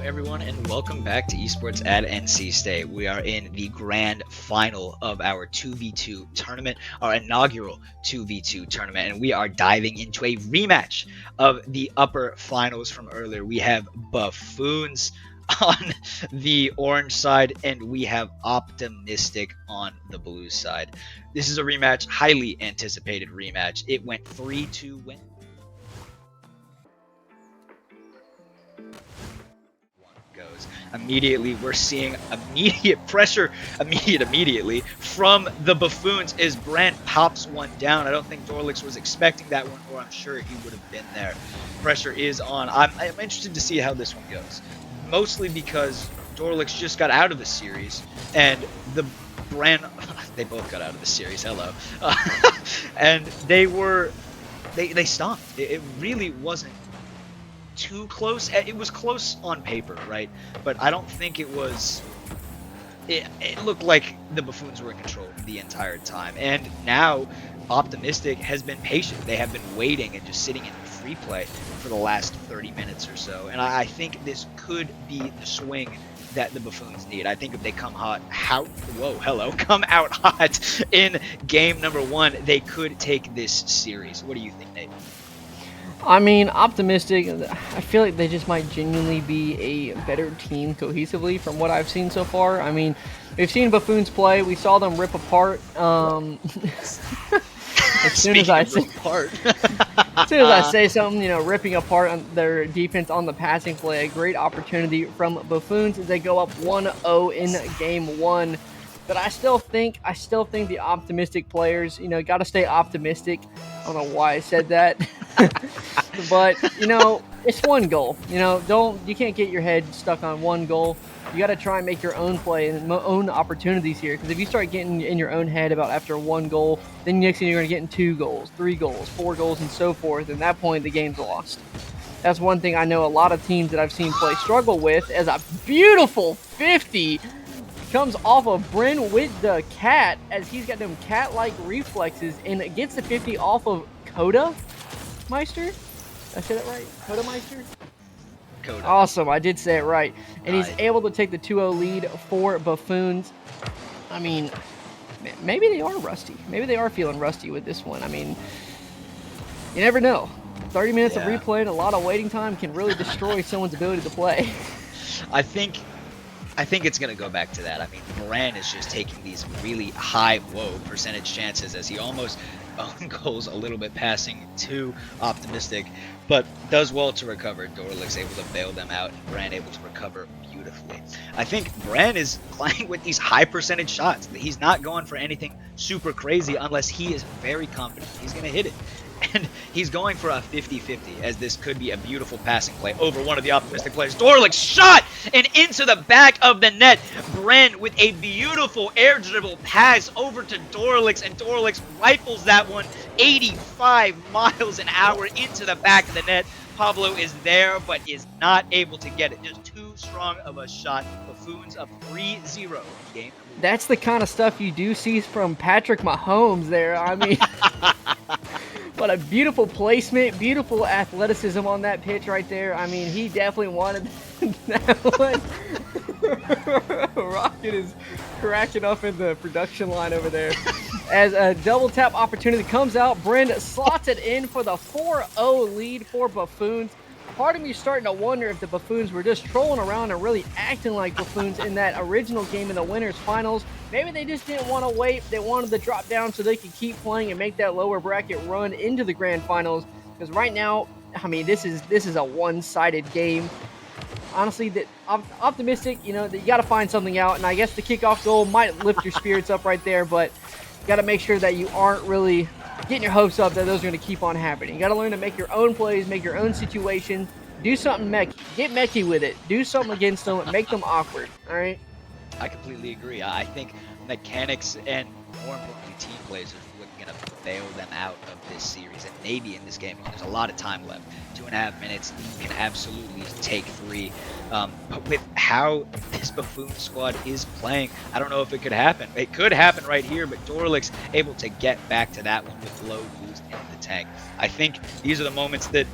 everyone, and welcome back to Esports at NC State. We are in the grand final of our 2v2 tournament, our inaugural 2v2 tournament, and we are diving into a rematch of the upper finals from earlier. We have Buffoons on the orange side, and we have Optimistic on the blue side. This is a rematch, highly anticipated rematch. It went 3-2 win. Goes immediately. We're seeing immediate pressure immediately from the Buffoons as Brand pops one down. I don't think Dorlix was expecting that one, or I'm sure he would have been there. Pressure is on. I'm interested to see how this one goes, mostly because Dorlix just got out of the series, and the Brand they both got out of the series. Hello. And they stomped. It really wasn't too close. It was close on paper, right? But I don't think it was. It looked like the Buffoons were in control the entire time. And now Optimistic has been patient. They have been waiting and just sitting in free play for the last 30 minutes or so. And I think this could be the swing that the Buffoons need. I think if they come out hot in game number 1, they could take this series. What do you think, Nate? I mean, Optimistic, I feel like they just might genuinely be a better team cohesively from what I've seen so far. I mean, we've seen Buffoons play. We saw them rip apart. As soon as I say something, you know, ripping apart on their defense on the passing play, a great opportunity from Buffoons as they go up 1-0 in game 1. But I still think the Optimistic players, you know, got to stay optimistic. I don't know why I said that. But, you know, it's one goal. You know, you can't get your head stuck on one goal. You got to try and make your own play and own opportunities here. Because if you start getting in your own head about after one goal, then next thing you're going to get in 2 goals, 3 goals, 4 goals, and so forth. And at that point, the game's lost. That's one thing I know a lot of teams that I've seen play struggle with, as a beautiful 50 comes off of Bryn with the cat, as he's got them cat-like reflexes, and gets the 50 off of Coda Meister. Did I say that right? Coda Meister? Coda. Awesome, I did say it right. And Nice. he's able to take the 2-0 lead for Buffoons. I mean, maybe they are rusty. Maybe they are feeling rusty with this one. I mean, you never know. 30 minutes of replay and a lot of waiting time can really destroy someone's ability to play. I think it's going to go back to that. I mean, Moran is just taking these really high, percentage chances as he almost own goals a little bit passing to Optimistic, but does well to recover. Dorlix able to bail them out, and Bran able to recover beautifully. I think Bran is playing with these high percentage shots. He's not going for anything super crazy unless he is very confident he's going to hit it. And he's going for a 50-50, as this could be a beautiful passing play over one of the Optimistic players. Dorlix shot and into the back of the net. Bren with a beautiful air dribble pass over to Dorlix, and Dorlix rifles that one 85 miles an hour into the back of the net. Pablo is there, but is not able to get it. Just too strong of a shot. Buffoons up 3-0 in game. That's the kind of stuff you do see from Patrick Mahomes there. I mean, what a beautiful placement, beautiful athleticism on that pitch right there. I mean, he definitely wanted that one. Rocket is cracking up in the production line over there. As a double tap opportunity comes out, Bryn slots it in for the 4-0 lead for Buffoons. Part of me is starting to wonder if the Buffoons were just trolling around and really acting like Buffoons in that original game in the winners finals. Maybe they just didn't want to wait. They wanted to drop down so they could keep playing and make that lower bracket run into the grand finals. Because right now, I mean, this is a one-sided game. Honestly, that Optimistic, you know, that you got to find something out. And I guess the kickoff goal might lift your spirits up right there, but you got to make sure that you aren't really getting your hopes up that those are going to keep on happening. You got to learn to make your own plays, make your own situations, do something mechy. Get mechy with it. Do something against them, make them awkward. All right? I completely agree. I think mechanics and, more importantly, team plays are what's going to bail them out of this series, and maybe in this game. There's a lot of time left. 2.5 minutes. You can absolutely take 3. But with how this Buffoon squad is playing, I don't know if it could happen. It could happen right here, but Dorlix able to get back to that one with low boost in the tank. I think these are the moments that,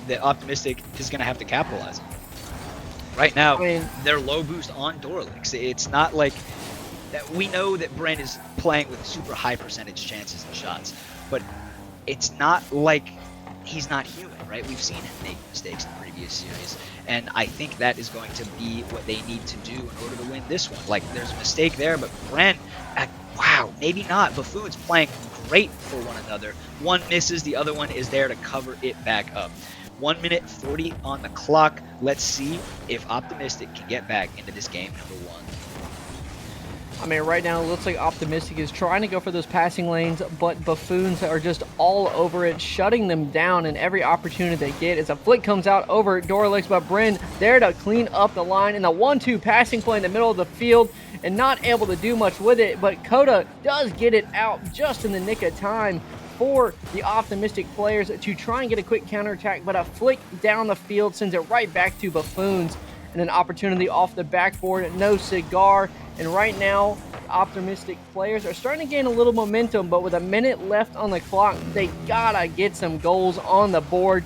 that Optimistic is going to have to capitalize on. Right now, I mean, they're low boost on Dorlix. It's not like that. We know that Bren is playing with super high percentage chances and shots, but it's not like he's not human, right? We've seen him make mistakes in previous series, and I think that is going to be what they need to do in order to win this one. Like, there's a mistake there, but Bren, wow, maybe not. Buffoon's playing great for one another. One misses, the other one is there to cover it back up. 1 minute 40 on the clock. Let's see if Optimistic can get back into this game number 1. I mean, right now it looks like Optimistic is trying to go for those passing lanes, but Buffoons are just all over it, shutting them down, and every opportunity they get as a flick comes out over Dorlix, but Bryn there to clean up the line, and the 1-2 passing play in the middle of the field, and not able to do much with it, but Coda does get it out just in the nick of time for the Optimistic players to try and get a quick counterattack, but a flick down the field sends it right back to Buffoons, and an opportunity off the backboard, no cigar. And right now, Optimistic players are starting to gain a little momentum, but with a minute left on the clock, they gotta get some goals on the board.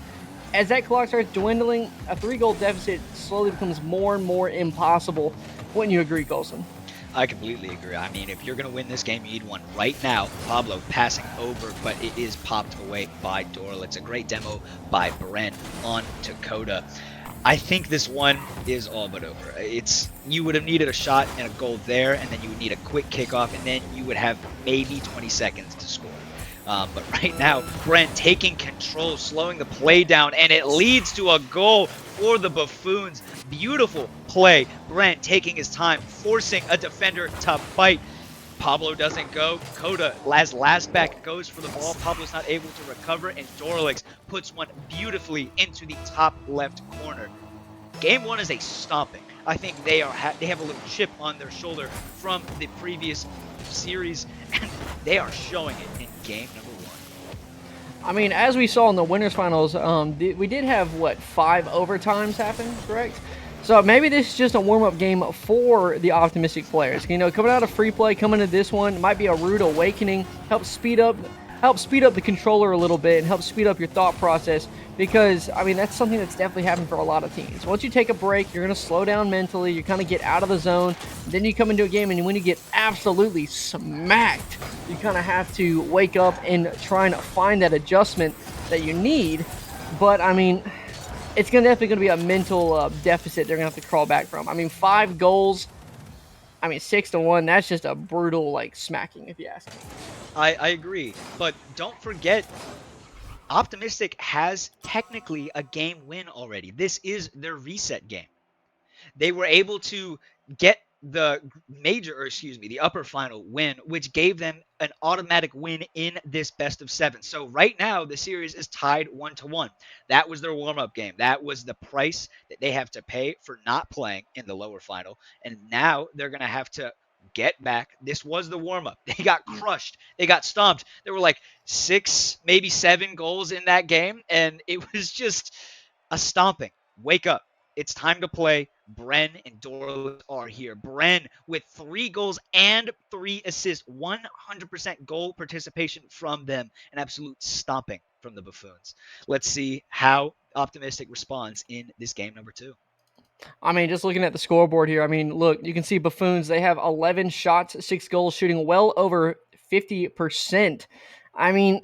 As that clock starts dwindling, a 3-goal deficit slowly becomes more and more impossible. Wouldn't you agree, Colson? I completely agree. I mean, if you're going to win this game, you need one right now. Pablo passing over, but it is popped away by Doral. It's a great demo by Bren on to Coda. I think this one is all but over. You would have needed a shot and a goal there, and then you would need a quick kickoff, and then you would have maybe 20 seconds to score. But right now, Brent taking control, slowing the play down, and it leads to a goal for the Buffoons. Beautiful play. Brent taking his time, forcing a defender to fight. Pablo doesn't go. Coda, last back, goes for the ball. Pablo's not able to recover, and Dorlix puts one beautifully into the top left corner. Game 1 is a stomping. I think they have a little chip on their shoulder from the previous series, and they are showing it in game number 1. I mean, as we saw in the winners finals, we did have, 5 overtimes happen, correct? So maybe this is just a warm-up game for the Optimistic players. You know, coming out of free play, coming to this one might be a rude awakening. Help speed up the controller a little bit and help speed up your thought process, because I mean that's something that's definitely happened for a lot of teams. Once you take a break, you're going to slow down mentally, you kind of get out of the zone, then you come into a game, and when you get absolutely smacked, you kind of have to wake up and try and find that adjustment that you need. But I mean, it's definitely going to be a mental deficit they're going to have to crawl back from. I mean, 5 goals, 6-1, that's just a brutal smacking, if you ask me. I agree, but don't forget, Optimistic has technically a game win already. This is their reset game. They were able to get the the upper final win, which gave them an automatic win in this best of 7. So right now, the series is tied 1-1. That was their warm-up game. That was the price that they have to pay for not playing in the lower final. And now they're going to have to get back. This was the warm-up. They got crushed. They got stomped. There were 6, maybe 7 goals in that game, and it was just a stomping. Wake up. It's time to play. Bren and Dorlix are here. Bren with 3 goals and 3 assists. 100% goal participation from them. An absolute stomping from the Buffoons. Let's see how Optimistic responds in this game number 2. I mean, just looking at the scoreboard here, I mean, look, you can see Buffoons, they have 11 shots, 6 goals, shooting well over 50%. I mean,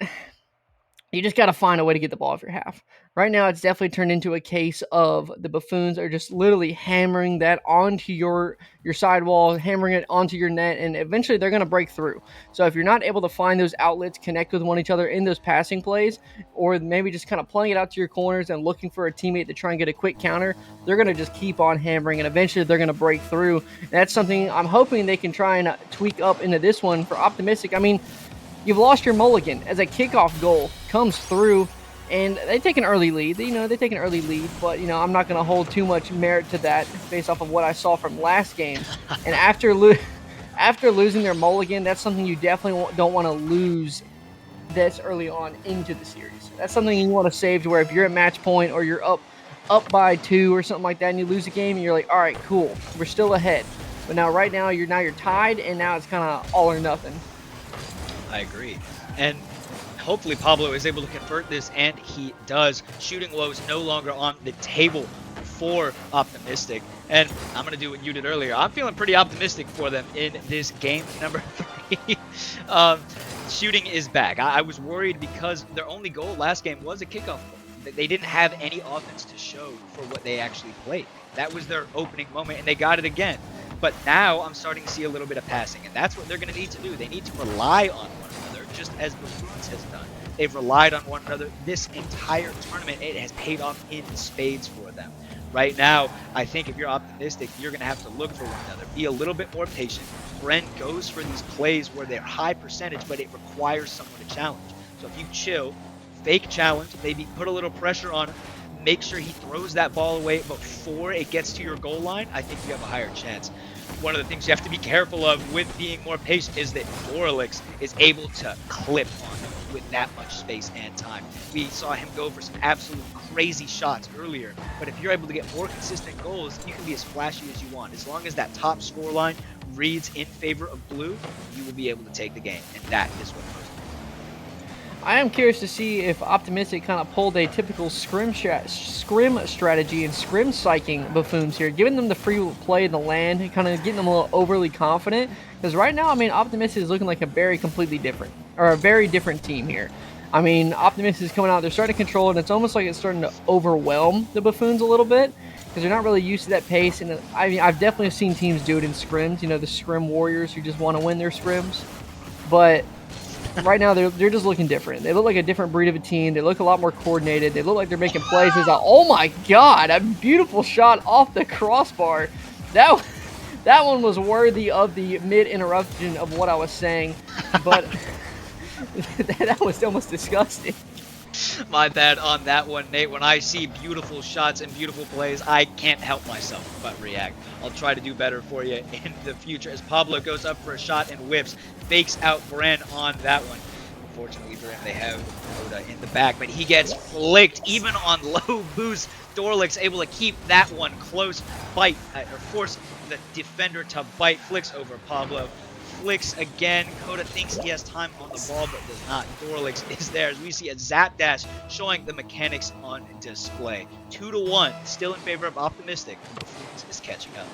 you just got to find a way to get the ball off your half. Right now, it's definitely turned into a case of the Buffoons are just literally hammering that onto your sidewall, hammering it onto your net, and eventually they're going to break through. So if you're not able to find those outlets, connect with one each other in those passing plays, or maybe just kind of playing it out to your corners and looking for a teammate to try and get a quick counter, they're going to just keep on hammering, and eventually they're going to break through. And that's something I'm hoping they can try and tweak up into this one for Optimistic. I mean, you've lost your mulligan as a kickoff goal comes through, and they take an early lead. They take an early lead, but I'm not going to hold too much merit to that based off of what I saw from last game. And after losing their mulligan, that's something you definitely don't want to lose this early on into the series. That's something you want to save to where if you're at match point or you're up by 2 or something like that, and you lose a game, and you're like, all right, cool, we're still ahead. But right now you're tied, and now it's kind of all or nothing. I agree. And hopefully Pablo is able to convert this, and he does. Shooting low is no longer on the table for Optimistic. And I'm going to do what you did earlier. I'm feeling pretty optimistic for them in this game number 3. Shooting is back. I was worried because their only goal last game was a kickoff goal. They didn't have any offense to show for what they actually played. That was their opening moment, and they got it again. But now I'm starting to see a little bit of passing, and that's what they're going to need to do. They need to rely on one another, just as Buffoons has done. They've relied on one another this entire tournament. It has paid off in spades for them. Right now, I think if you're optimistic, you're going to have to look for one another. Be a little bit more patient. Bren goes for these plays where they're high percentage, but it requires someone to challenge. So if you chill, fake challenge, maybe put a little pressure on him, make sure he throws that ball away before it gets to your goal line, I think you have a higher chance. One of the things you have to be careful of with being more patient is that Dorlix is able to clip on him with that much space and time. We saw him go for some absolute crazy shots earlier, but if you're able to get more consistent goals, you can be as flashy as you want. As long as that top score line reads in favor of blue, you will be able to take the game, and that is what most. I am curious to see if Optimistic kind of pulled a typical scrim strategy and scrim psyching Buffoons here, giving them the free play in the land and kind of getting them a little overly confident. Because right now, I mean, Optimistic is looking like a very different team here. I mean, Optimistic is coming out, they're starting to control it, and it's almost like it's starting to overwhelm the Buffoons a little bit because they're not really used to that pace. And I mean, I've definitely seen teams do it in scrims, you know, the scrim warriors who just want to win their scrims. But right now, they're just looking different. They look like a different breed of a team. They look a lot more coordinated. They look like they're making plays. It's like, oh my God, a beautiful shot off the crossbar. That one was worthy of the mid-interruption of what I was saying, but that was almost disgusting. My bad on that one, Nate. When I see beautiful shots and beautiful plays, I can't help myself but react. I'll try to do better for you in the future as Pablo goes up for a shot and whips, fakes out Bren on that one. Unfortunately for him, they have Oda in the back, but he gets flicked even on low boost. Dorlix able to keep that one close, bite, or force the defender to bite, flicks over Pablo. Flicks again. Coda thinks he has time on the ball, but does not. Dorlix is there as we see a zap dash showing the mechanics on display. 2-1, still in favor of Optimistic. Buffoons is catching up.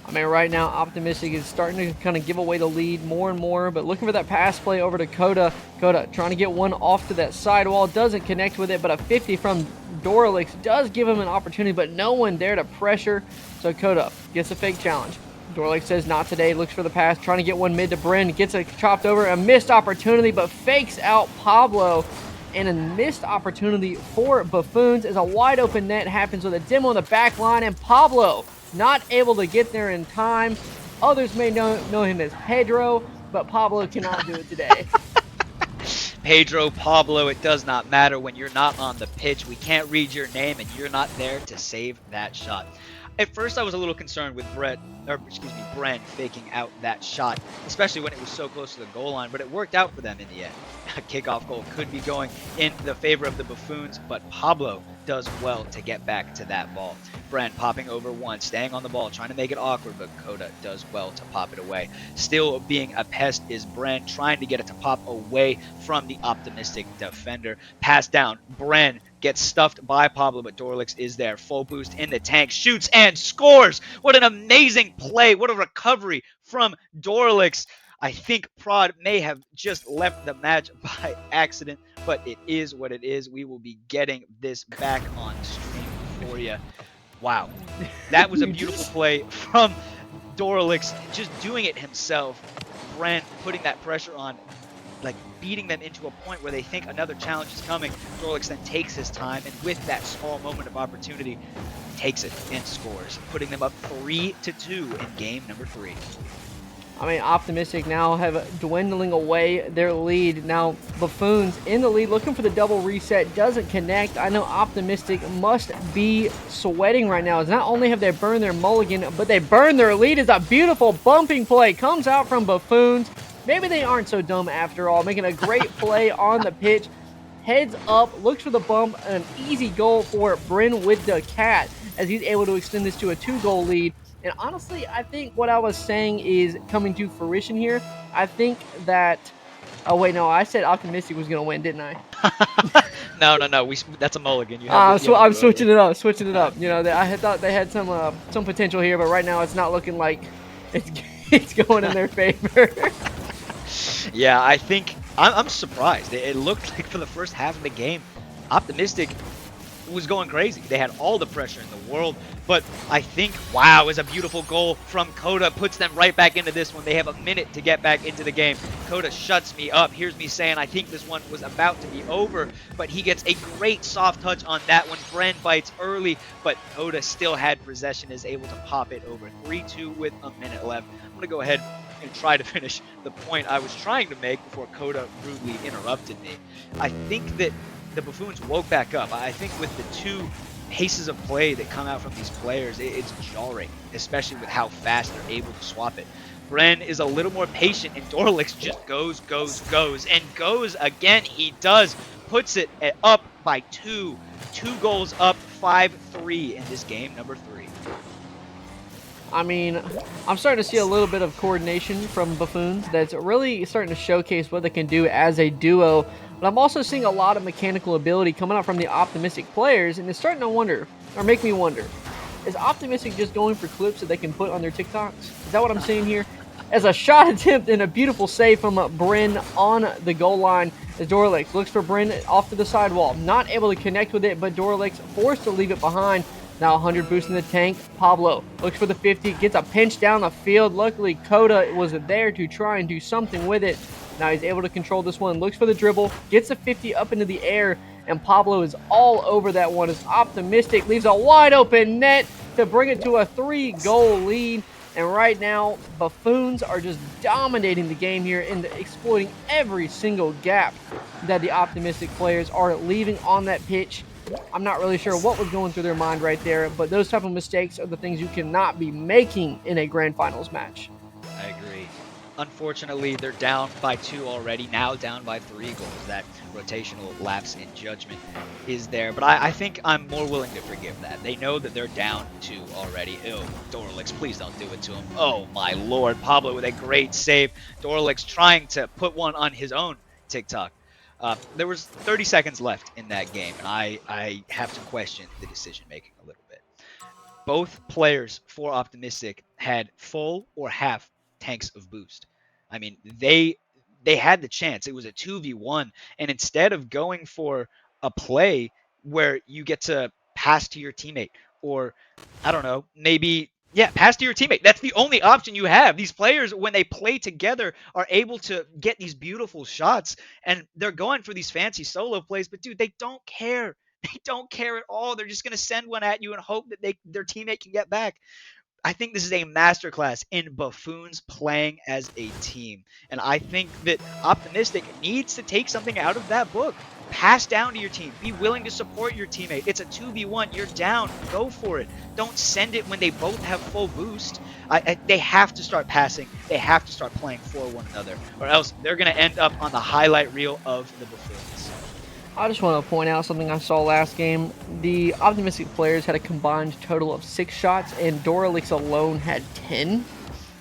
I mean, right now, Optimistic is starting to kind of give away the lead more and more, but looking for that pass play over to Coda. Coda trying to get one off to that sidewall, doesn't connect with it, but a 50 from Dorlix does give him an opportunity, but no one there to pressure, so Coda gets a fake challenge. Dorlix says not today, looks for the pass, trying to get one mid to Bren, gets it chopped over, a missed opportunity, but fakes out Pablo, and a missed opportunity for Buffoons as a wide open net happens with a demo on the back line, and Pablo not able to get there in time. Others may know him as Pedro, but Pablo cannot do it today. Pedro, Pablo, it does not matter when you're not on the pitch. We can't read your name and you're not there to save that shot. At first, I was a little concerned with Bren faking out that shot, especially when it was so close to the goal line, but it worked out for them in the end. A kickoff goal could be going in the favor of the Buffoons, but Pablo does well to get back to that ball. Bren popping over one, staying on the ball, trying to make it awkward, but Coda does well to pop it away. Still being a pest is Bren, trying to get it to pop away from the Optimistic defender. Pass down, Bren gets stuffed by Pablo, but Dorlix is there. Full boost in the tank, shoots and scores. What an amazing play. What a recovery from Dorlix. I think Prod may have just left the match by accident, but it is what it is. We will be getting this back on stream for you. Wow. That was a beautiful play from Dorlix, just doing it himself. Bren putting that pressure on, like beating them into a point where they think another challenge is coming. Dorlix then takes his time, and with that small moment of opportunity, takes it and scores, putting them up 3-2 in game number 3. I mean, Optimistic now have dwindling away their lead. Now, Buffoons in the lead, looking for the double reset, doesn't connect. I know Optimistic must be sweating right now, as not only have they burned their mulligan, but they burned their lead as a beautiful bumping play comes out from Buffoons. Maybe they aren't so dumb after all, making a great play on the pitch. Heads up, looks for the bump, and an easy goal for Bryn with the cat, as he's able to extend this to a 2-goal lead. And honestly, I think what I was saying is coming to fruition here. I think that... Oh, wait, no, I said Optimistic was going to win, didn't I? No. That's a mulligan. You have. So I'm to go switching it up. You know, I had thought they had some potential here, but right now it's not looking like it's it's going in their favor. Yeah, I think I'm surprised. It looked like for the first half of the game, Optimistic was going crazy. They had all the pressure in the world, but I think, wow, is a beautiful goal from Coda, puts them right back into this one. They have a minute to get back into the game. Coda shuts me up. Here's me saying I think this one was about to be over, but he gets a great soft touch on that one. Bren bites early, but Coda still had possession, is able to pop it over. 3-2 with a minute left. I'm going to go ahead and try to finish the point I was trying to make before Coda rudely interrupted me. I think that the Buffoons woke back up. I think with the two paces of play that come out from these players, it's jarring, especially with how fast they're able to swap it. Bren is a little more patient, and Dorlix just goes, and goes again. He does. Puts it up by 2. 2 goals up, 5-3 in this game, number 3. I mean, I'm starting to see a little bit of coordination from Buffoons that's really starting to showcase what they can do as a duo. But I'm also seeing a lot of mechanical ability coming out from the Optimistic players, and it's starting to wonder, or make me wonder, is Optimistic just going for clips that they can put on their TikToks? Is that what I'm seeing here? As a shot attempt and a beautiful save from Bryn on the goal line, as Dorlix looks for Bryn off to the sidewall. Not able to connect with it, but Dorlix forced to leave it behind. Now 100 boost in the tank. Pablo looks for the 50, gets a pinch down the field. Luckily, Coda was there to try and do something with it. Now he's able to control this one, looks for the dribble, gets the 50 up into the air, and Pablo is all over that one as Optimistic leaves a wide open net to bring it to a 3-goal lead. And right now, Buffoons are just dominating the game here and exploiting every single gap that the Optimistic players are leaving on that pitch. I'm not really sure what was going through their mind right there, but those type of mistakes are the things you cannot be making in a grand finals match. I agree. Unfortunately, they're down by 2 already, now down by 3 goals. That rotational lapse in judgment is there, but I think I'm more willing to forgive that. They know that they're down 2 already. Ew, Dorlix, please don't do it to him. Oh my lord, Pablo with a great save. Dorlix trying to put one on his own TikTok. There was 30 seconds left in that game, and I have to question the decision-making a little bit. Both players for Optimistic had full or half tanks of boost. I mean, they had the chance. It was a 2v1, and instead of going for a play where you get to pass to your teammate, or I don't know, maybe pass to your teammate. That's the only option you have. These players, when they play together, are able to get these beautiful shots, and they're going for these fancy solo plays, but dude, they don't care. They don't care at all. They're just going to send one at you and hope that their teammate can get back. I think this is a masterclass in Buffoons playing as a team. And I think that Optimistic needs to take something out of that book. Pass down to your team. Be willing to support your teammate. It's a 2v1. You're down. Go for it. Don't send it when they both have full boost. They have to start passing. They have to start playing for one another, or else they're going to end up on the highlight reel of the Buffoons. I just want to point out something I saw last game. The Optimistic players had a combined total of 6 shots, and Doralix alone had 10,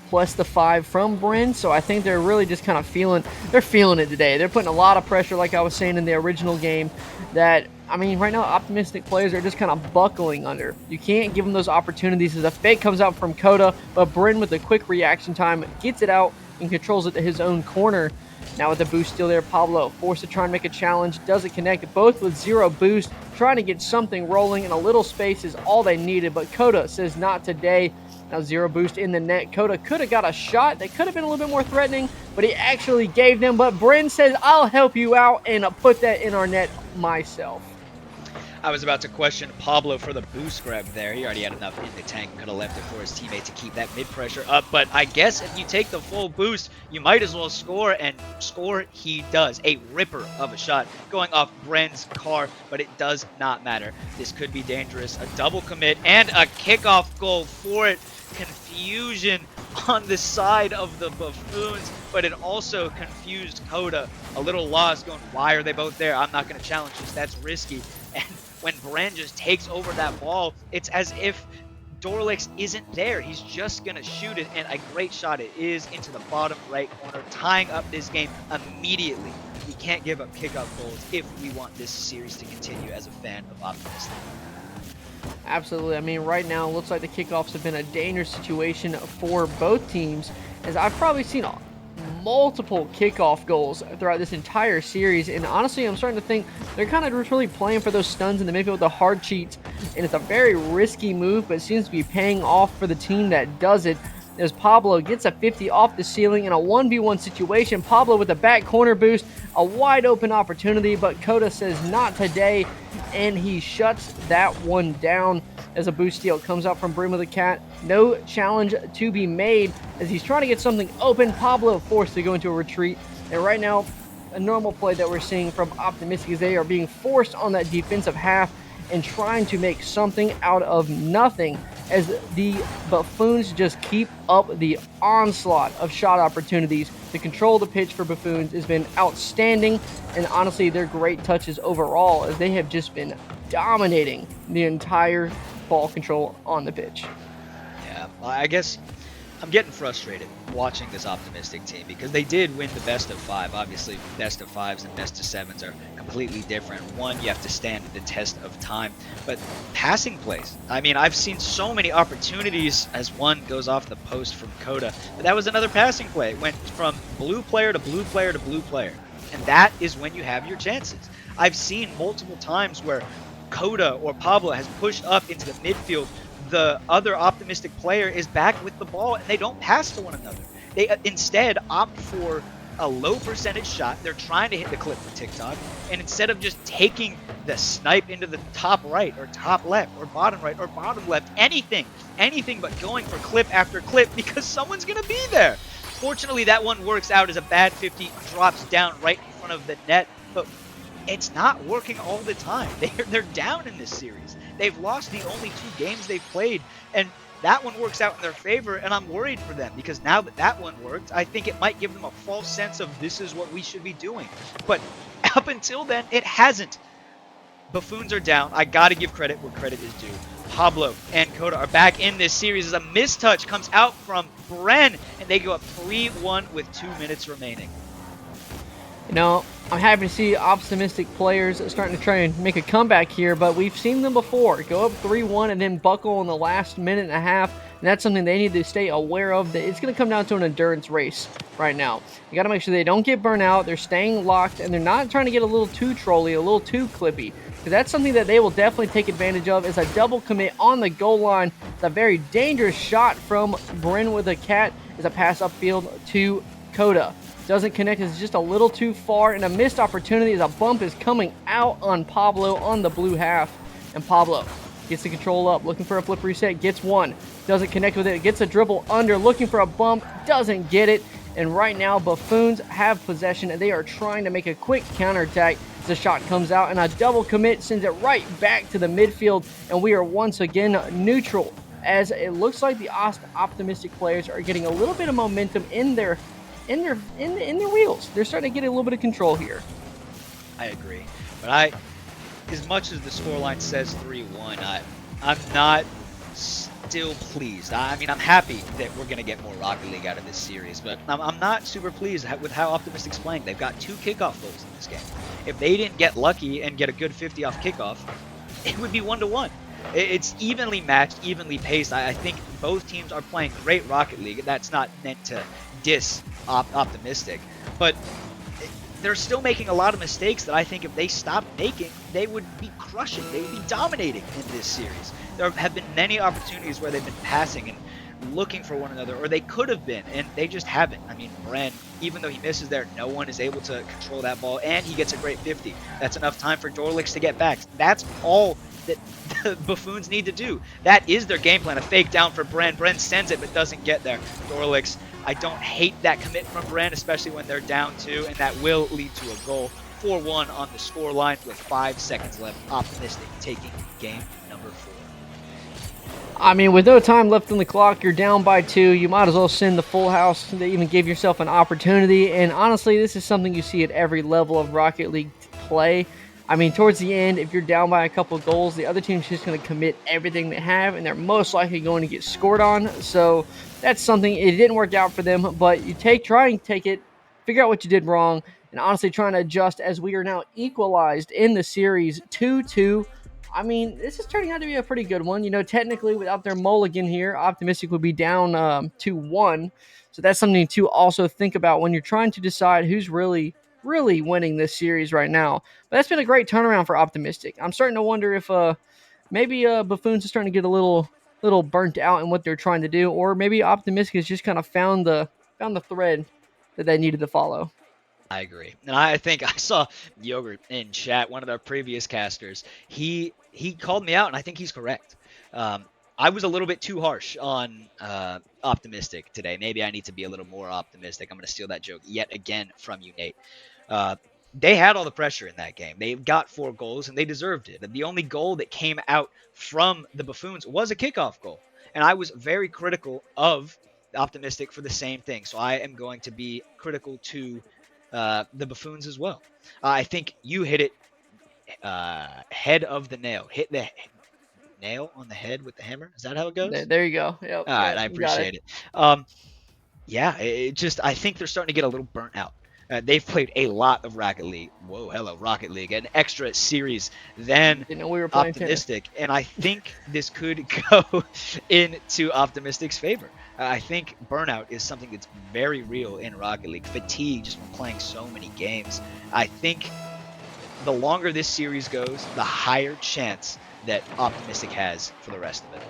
plus the 5 from Bryn. So I think they're really just kind of feeling it today. They're putting a lot of pressure, like I was saying in the original game, that, I mean, right now, Optimistic players are just kind of buckling under. You can't give them those opportunities as a fake comes out from Coda, but Bryn with a quick reaction time gets it out and controls it to his own corner. Now with the boost still there, Pablo forced to try and make a challenge, doesn't connect, both with 0 boost, trying to get something rolling, and a little space is all they needed, but Coda says not today. Now 0 boost in the net. Coda could have got a shot that could have been a little bit more threatening, but he actually gave them, but Bryn says, I'll help you out, and put that in our net myself. I was about to question Pablo for the boost grab there. He already had enough in the tank. Could have left it for his teammate to keep that mid-pressure up. But I guess if you take the full boost, you might as well score, and score he does. A ripper of a shot going off Bren's car, but it does not matter. This could be dangerous. A double commit and a kickoff goal for it. Confusion on the side of the Buffoons, but it also confused Coda. A little lost, going, why are they both there? I'm not going to challenge this. That's risky. And when Bren just takes over that ball, it's as if Dorlix isn't there. He's just going to shoot it, and a great shot it is into the bottom right corner, tying up this game immediately. We can't give up kickoff goals if we want this series to continue as a fan of Optimistic. Absolutely. I mean, right now, it looks like the kickoffs have been a dangerous situation for both teams, as I've probably seen multiple kickoff goals throughout this entire series, and honestly, I'm starting to think they're kind of just really playing for those stuns in the midfield, the hard cheats, and it's a very risky move, but it seems to be paying off for the team that does it, as Pablo gets a 50 off the ceiling in a 1v1 situation. Pablo with a back corner boost, a wide open opportunity, but Coda says not today, and he shuts that one down as a boost steal comes out from Brim with a cat. No challenge to be made as he's trying to get something open. Pablo forced to go into a retreat, and right now a normal play that we're seeing from Optimistic is they are being forced on that defensive half and trying to make something out of nothing as the Buffoons just keep up the onslaught of shot opportunities. To control the pitch for Buffoons has been outstanding, and honestly, they're great touches overall as they have just been dominating the entire ball control on the pitch. Yeah, I guess I'm getting frustrated watching this Optimistic team because they did win the best of 5. Obviously, best of 5s and best of 7s are completely different. One, you have to stand the test of time, but passing plays. I mean, I've seen so many opportunities as one goes off the post from Coda, but that was another passing play. It went from blue player to blue player to blue player, and that is when you have your chances. I've seen multiple times where Coda or Pablo has pushed up into the midfield. The other Optimistic player is back with the ball, and they don't pass to one another. They instead opt for a low percentage shot. They're trying to hit the clip for TikTok, and instead of just taking the snipe into the top right or top left or bottom right or bottom left, anything but going for clip after clip because someone's going to be there. Fortunately, that one works out as a bad 50 drops down right in front of the net, but it's not working all the time. They're down in this series. They've lost the only 2 games they've played, and that one works out in their favor, and I'm worried for them because now that that one worked, I think it might give them a false sense of this is what we should be doing. But up until then, it hasn't. Buffoons are down. I got to give credit where credit is due. Pablo and Coda are back in this series as a mistouch comes out from Bren, and they go up 3-1 with 2 minutes remaining. You know, I'm happy to see Optimistic players starting to try and make a comeback here, but we've seen them before. Go up 3-1 and then buckle in the last minute and a half, and that's something they need to stay aware of. That it's going to come down to an endurance race right now. You got to make sure they don't get burnt out, they're staying locked, and they're not trying to get a little too trolly, a little too clippy, because that's something that they will definitely take advantage of is a double commit on the goal line. It's a very dangerous shot from Bryn with a cat. Is a pass upfield to Coda. Doesn't connect, it's just a little too far, and a missed opportunity as a bump is coming out on Pablo on the blue half, and Pablo gets the control up, looking for a flip reset, gets one, doesn't connect with it, gets a dribble under, looking for a bump, doesn't get it, and right now Buffoons have possession, and they are trying to make a quick counterattack. The shot comes out, and a double commit sends it right back to the midfield, and we are once again neutral, as it looks like the Optimistic players are getting a little bit of momentum in their wheels. They're starting to get a little bit of control here. I agree, but as much as the scoreline says 3-1, I'm not still pleased. I mean, I'm happy that we're going to get more Rocket League out of this series, but I'm not super pleased with how Optimistic's playing. They've got 2 kickoff goals in this game. If they didn't get lucky and get a good 50 off kickoff, it would be 1-1. It's evenly matched, evenly paced. I think both teams are playing great Rocket League. That's not meant to diss Optimistic, but they're still making a lot of mistakes that I think if they stopped making, they would be crushing. They would be dominating in this series. There have been many opportunities where they've been passing and looking for one another, or they could have been, and they just haven't. I mean, Bren, even though he misses there, no one is able to control that ball, and he gets a great 50. That's enough time for Dorlix to get back. That's all that the Buffoons need to do. That is their game plan, a fake down for Bren. Bren sends it, but doesn't get there. Dorlix, I don't hate that commit from Bren, especially when they're down 2, and that will lead to a goal. 4-1 on the score line with 5 seconds left. Optimistic taking game number 4. I mean, with no time left on the clock, you're down by 2. You might as well send the full house to even give yourself an opportunity. And honestly, this is something you see at every level of Rocket League play. I mean, towards the end, if you're down by a couple goals, the other team's just going to commit everything they have, and they're most likely going to get scored on. So that's something. It didn't work out for them, but you try and take it, figure out what you did wrong, and honestly trying to adjust as we are now equalized in the series 2-2. I mean, this is turning out to be a pretty good one. Technically, without their mulligan here, Optimistic would be down 2-1. So that's something to also think about when you're trying to decide who's really winning this series right now. But that's been a great turnaround for Optimistic. I'm starting to wonder if maybe Buffoons is starting to get a little burnt out in what they're trying to do, or maybe Optimistic has just kind of found the thread that they needed to follow. I agree. And I think I saw Yogurt in chat, one of our previous casters. He called me out, and I think he's correct. I was a little bit too harsh on Optimistic today. Maybe I need to be a little more optimistic. I'm going to steal that joke yet again from you, Nate. They had all the pressure in that game. They got 4 goals, and they deserved it. The only goal that came out from the Buffoons was a kickoff goal. And I was very critical of Optimistic for the same thing. So I am going to be critical to the Buffoons as well. I think you hit it head of the nail. Hit the nail on the head with the hammer. Is that how it goes? There you go. Yep. All right, I appreciate it. Yeah, I think they're starting to get a little burnt out. They've played a lot of Rocket League. Whoa, hello, Rocket League. An extra series than Didn't know we were playing Optimistic. And I think this could go into Optimistic's favor. I think burnout is something that's very real in Rocket League. Fatigue just from playing so many games. I think the longer this series goes, the higher chance that Optimistic has for the rest of it.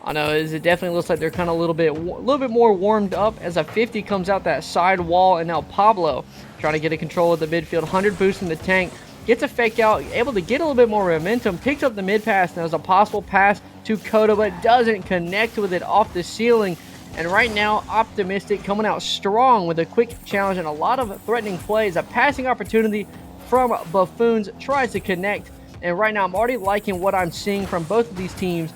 I know it definitely looks like they're kind of a little bit more warmed up as a 50 comes out that side wall, and now Pablo trying to get a control of the midfield. 100 boost in the tank, gets a fake out, able to get a little bit more momentum, picks up the mid pass, and there's a possible pass to Coda, but doesn't connect with it off the ceiling. And right now, Optimistic coming out strong with a quick challenge and a lot of threatening plays. A passing opportunity from Buffoons, tries to connect, and right now I'm already liking what I'm seeing from both of these teams.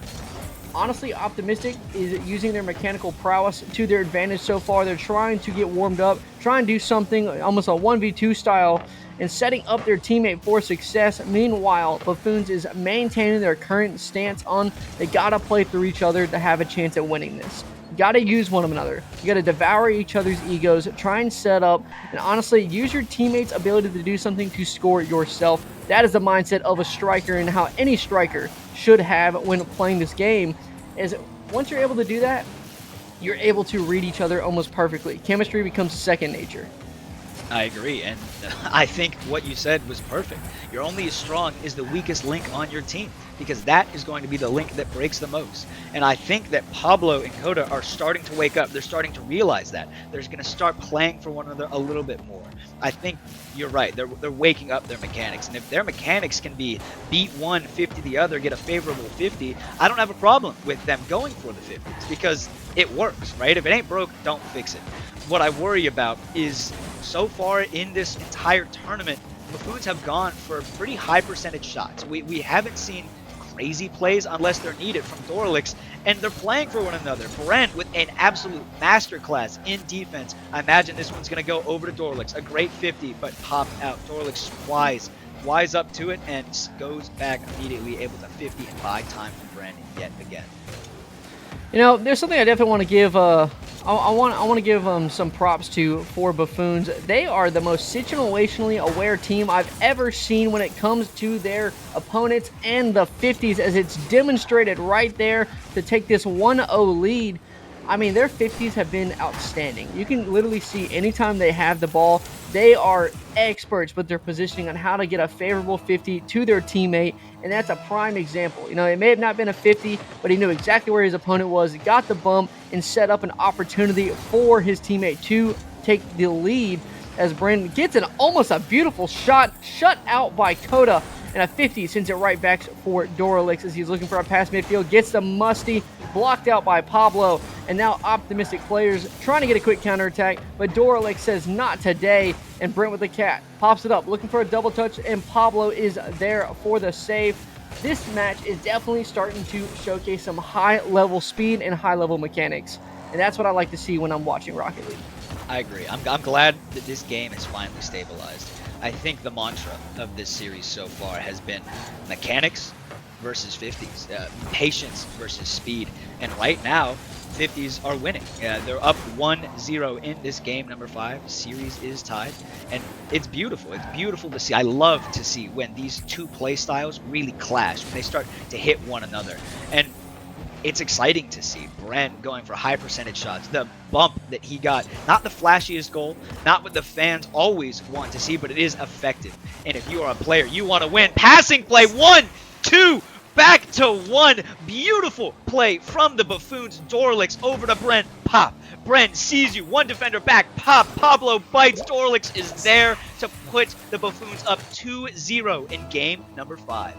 Honestly, Optimistic is using their mechanical prowess to their advantage so far. They're trying to get warmed up, trying to do something almost a 1v2 style, and setting up their teammate for success. Meanwhile, Buffoons is maintaining their current stance on they gotta play through each other to have a chance at winning this. You gotta use one another. You gotta devour each other's egos, try and set up, and honestly, use your teammates' ability to do something to score yourself. That is the mindset of a striker and how any striker should have when playing this game. Is once you're able to do that, you're able to read each other almost perfectly. Chemistry becomes second nature. I agree, and I think what you said was perfect. You're only as strong as the weakest link on your team, because that is going to be the link that breaks the most. And I think that Pablo and Coda are starting to wake up. They're starting to realize that. They're going to start playing for one another a little bit more. I think you're right. They're waking up their mechanics. And if their mechanics can be beat one, 50 the other, get a favorable 50, I don't have a problem with them going for the 50s, because it works, right? If it ain't broke, don't fix it. What I worry about is so far in this entire tournament, Buffoons have gone for pretty high percentage shots. We haven't seen crazy plays unless they're needed from Dorlix, and they're playing for one another. Bren with an absolute masterclass in defense. I imagine this one's going to go over to Dorlix. A great 50, but popped out. Dorlix wise up to it and goes back immediately, able to 50 and buy time for Bren yet again. There's something I definitely want to give. I want to give some props to for Buffoons. They are the most situationally aware team I've ever seen when it comes to their opponents and the 50s, as it's demonstrated right there to take this 1-0 lead. I mean, their 50s have been outstanding. You can literally see anytime they have the ball, they are experts with their positioning on how to get a favorable 50 to their teammate, and that's a prime example. It may have not been a 50, but he knew exactly where his opponent was, got the bump, and set up an opportunity for his teammate to take the lead, as Brandon gets almost a beautiful shot, shut out by Coda, and a 50 sends it right back for Doralix as he's looking for a pass midfield, gets the musty, blocked out by Pablo, and now Optimistic players trying to get a quick counterattack, but Doralix says not today, and Brent with the cat pops it up, looking for a double touch, and Pablo is there for the save. This match is definitely starting to showcase some high-level speed and high-level mechanics, and that's what I like to see when I'm watching Rocket League. I agree. I'm glad that this game has finally stabilized. I think the mantra of this series so far has been mechanics versus 50s, patience versus speed. And right now, 50s are winning. They're up 1-0 in this game, number 5. Series is tied. And it's beautiful. It's beautiful to see. I love to see when these two play styles really clash, when they start to hit one another. And it's exciting to see Brent going for high percentage shots. The bump that he got, not the flashiest goal, not what the fans always want to see, but it is effective. And if you are a player, you want to win. Passing play, 1-2, back to 1. Beautiful play from the Buffoons. Dorlix over to Brent. Pop. Brent sees you. One defender back. Pop. Pablo bites. Dorlix is there to put the Buffoons up 2-0 in game number 5.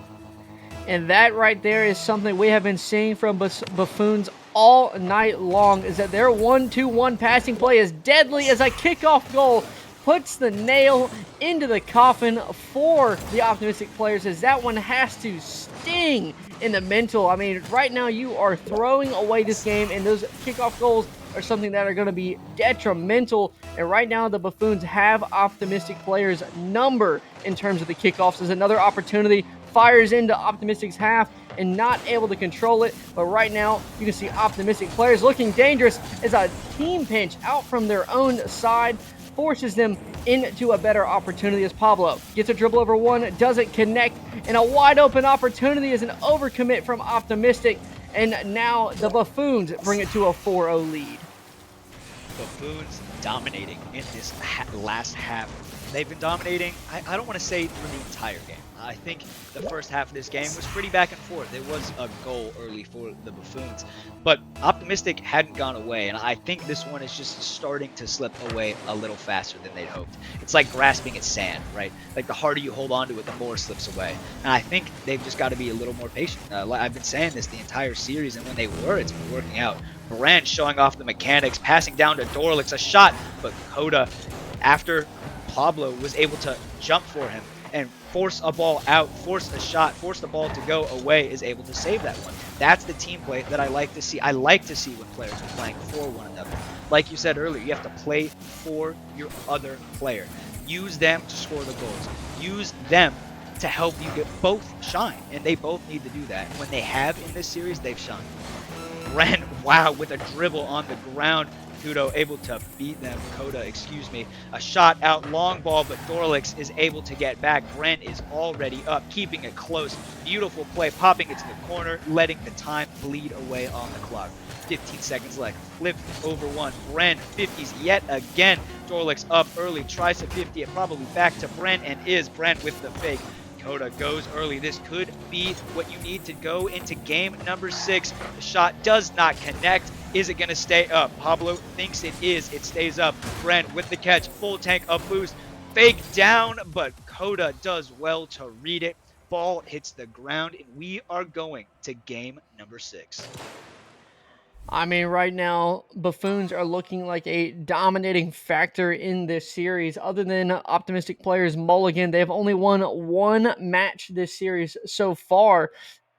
And that right there is something we have been seeing from Buffoons all night long, is that their 1-2-1 passing play is deadly as a kickoff goal puts the nail into the coffin for the optimistic players, as that one has to sting in the mental. I mean, right now you are throwing away this game, and those kickoff goals are something that are going to be detrimental. And right now the Buffoons have optimistic players' number in terms of the kickoffs. There's another opportunity, fires into Optimistic's half and not able to control it. But right now, you can see Optimistic players looking dangerous as a team pinch out from their own side forces them into a better opportunity, as Pablo gets a dribble over one, doesn't connect, and a wide open opportunity is an overcommit from Optimistic. And now the Buffoons bring it to a 4-0 lead. Buffoons dominating in this last half. They've been dominating, I don't want to say for the entire game. I think the first half of this game was pretty back and forth. There was a goal early for the Buffoons, but Optimistic hadn't gone away, and I think this one is just starting to slip away a little faster than they'd hoped. It's like grasping at sand, right? Like the harder you hold on to it, the more it slips away. And I think they've just got to be a little more patient. I've been saying this the entire series, and when they were, it's been working out. Brand showing off the mechanics, passing down to Dorlix, a shot, but Coda, after Pablo was able to jump for him and force a ball out, force a shot, force the ball to go away, is able to save that one. That's the team play that I like to see. I like to see when players are playing for one another. Like you said earlier, you have to play for your other player. Use them to score the goals. Use them to help you get both shine, and they both need to do that. When they have in this series, they've shined. Ren, wow, with a dribble on the ground. Kudo able to beat them. Coda, excuse me. A shot out, long ball, but Dorlix is able to get back. Brent is already up, keeping it close. Beautiful play, popping it to the corner, letting the time bleed away on the clock. 15 seconds left. Flip over one. Brent 50s yet again. Dorlix up early, tries to 50 it, probably back to Brent, and is Brent with the fake. Coda goes early. This could be what you need to go into game number 6. The shot does not connect. Is it going to stay up? Pablo thinks it is. It stays up. Brent with the catch. Full tank of boost. Fake down, but Coda does well to read it. Ball hits the ground, and we are going to game number 6. I mean, right now, Buffoons are looking like a dominating factor in this series. Other than optimistic players Mulligan, they've only won one match this series so far,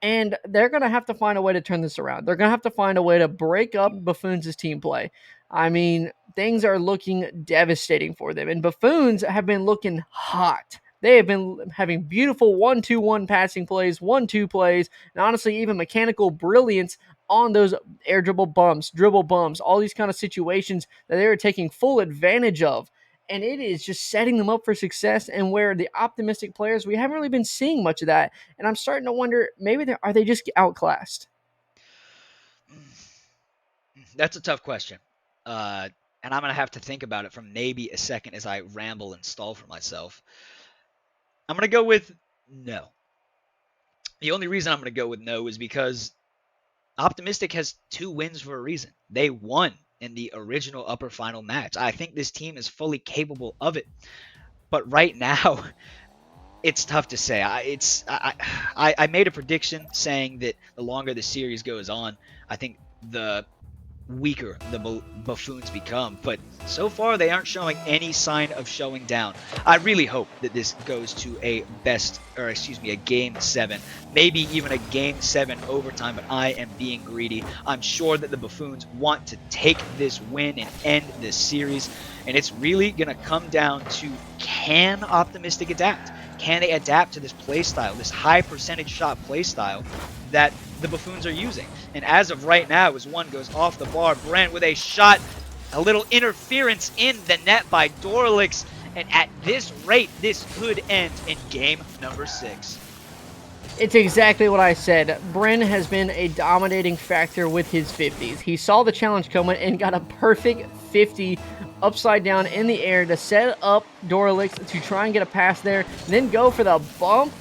and they're going to have to find a way to turn this around. They're going to have to find a way to break up Buffoons' team play. I mean, things are looking devastating for them, and Buffoons have been looking hot. They have been having beautiful 1-2-1 passing plays, 1-2 plays, and honestly, even mechanical brilliance on those air dribble bumps, all these kind of situations that they're taking full advantage of. And it is just setting them up for success. And where the optimistic players, we haven't really been seeing much of that. And I'm starting to wonder, maybe are they just outclassed? That's a tough question. And I'm going to have to think about it for maybe a second as I ramble and stall for myself. I'm going to go with no. The only reason I'm going to go with no is because Optimistic has 2 wins for a reason. They won in the original upper final match. I think this team is fully capable of it. But right now, it's tough to say. I made a prediction saying that the longer the series goes on, I think the weaker the Buffoons become. But so far, they aren't showing any sign of showing down. I really hope that this goes to a game 7, maybe even a game 7 overtime, but I am being greedy. I'm sure that the Buffoons want to take this win and end this series, and it's really going to come down to, can Optimistic adapt? Can they adapt to this play style, this high percentage shot play style that the Buffoons are using? And as of right now, as one goes off the bar, Brent with a shot, a little interference in the net by Dorlix, and at this rate, this could end in game number 6. It's exactly what I said. Bryn has been a dominating factor with his 50s. He saw the challenge coming and got a perfect 50 upside down in the air to set up Dorlix to try and get a pass there, and then go for the bump.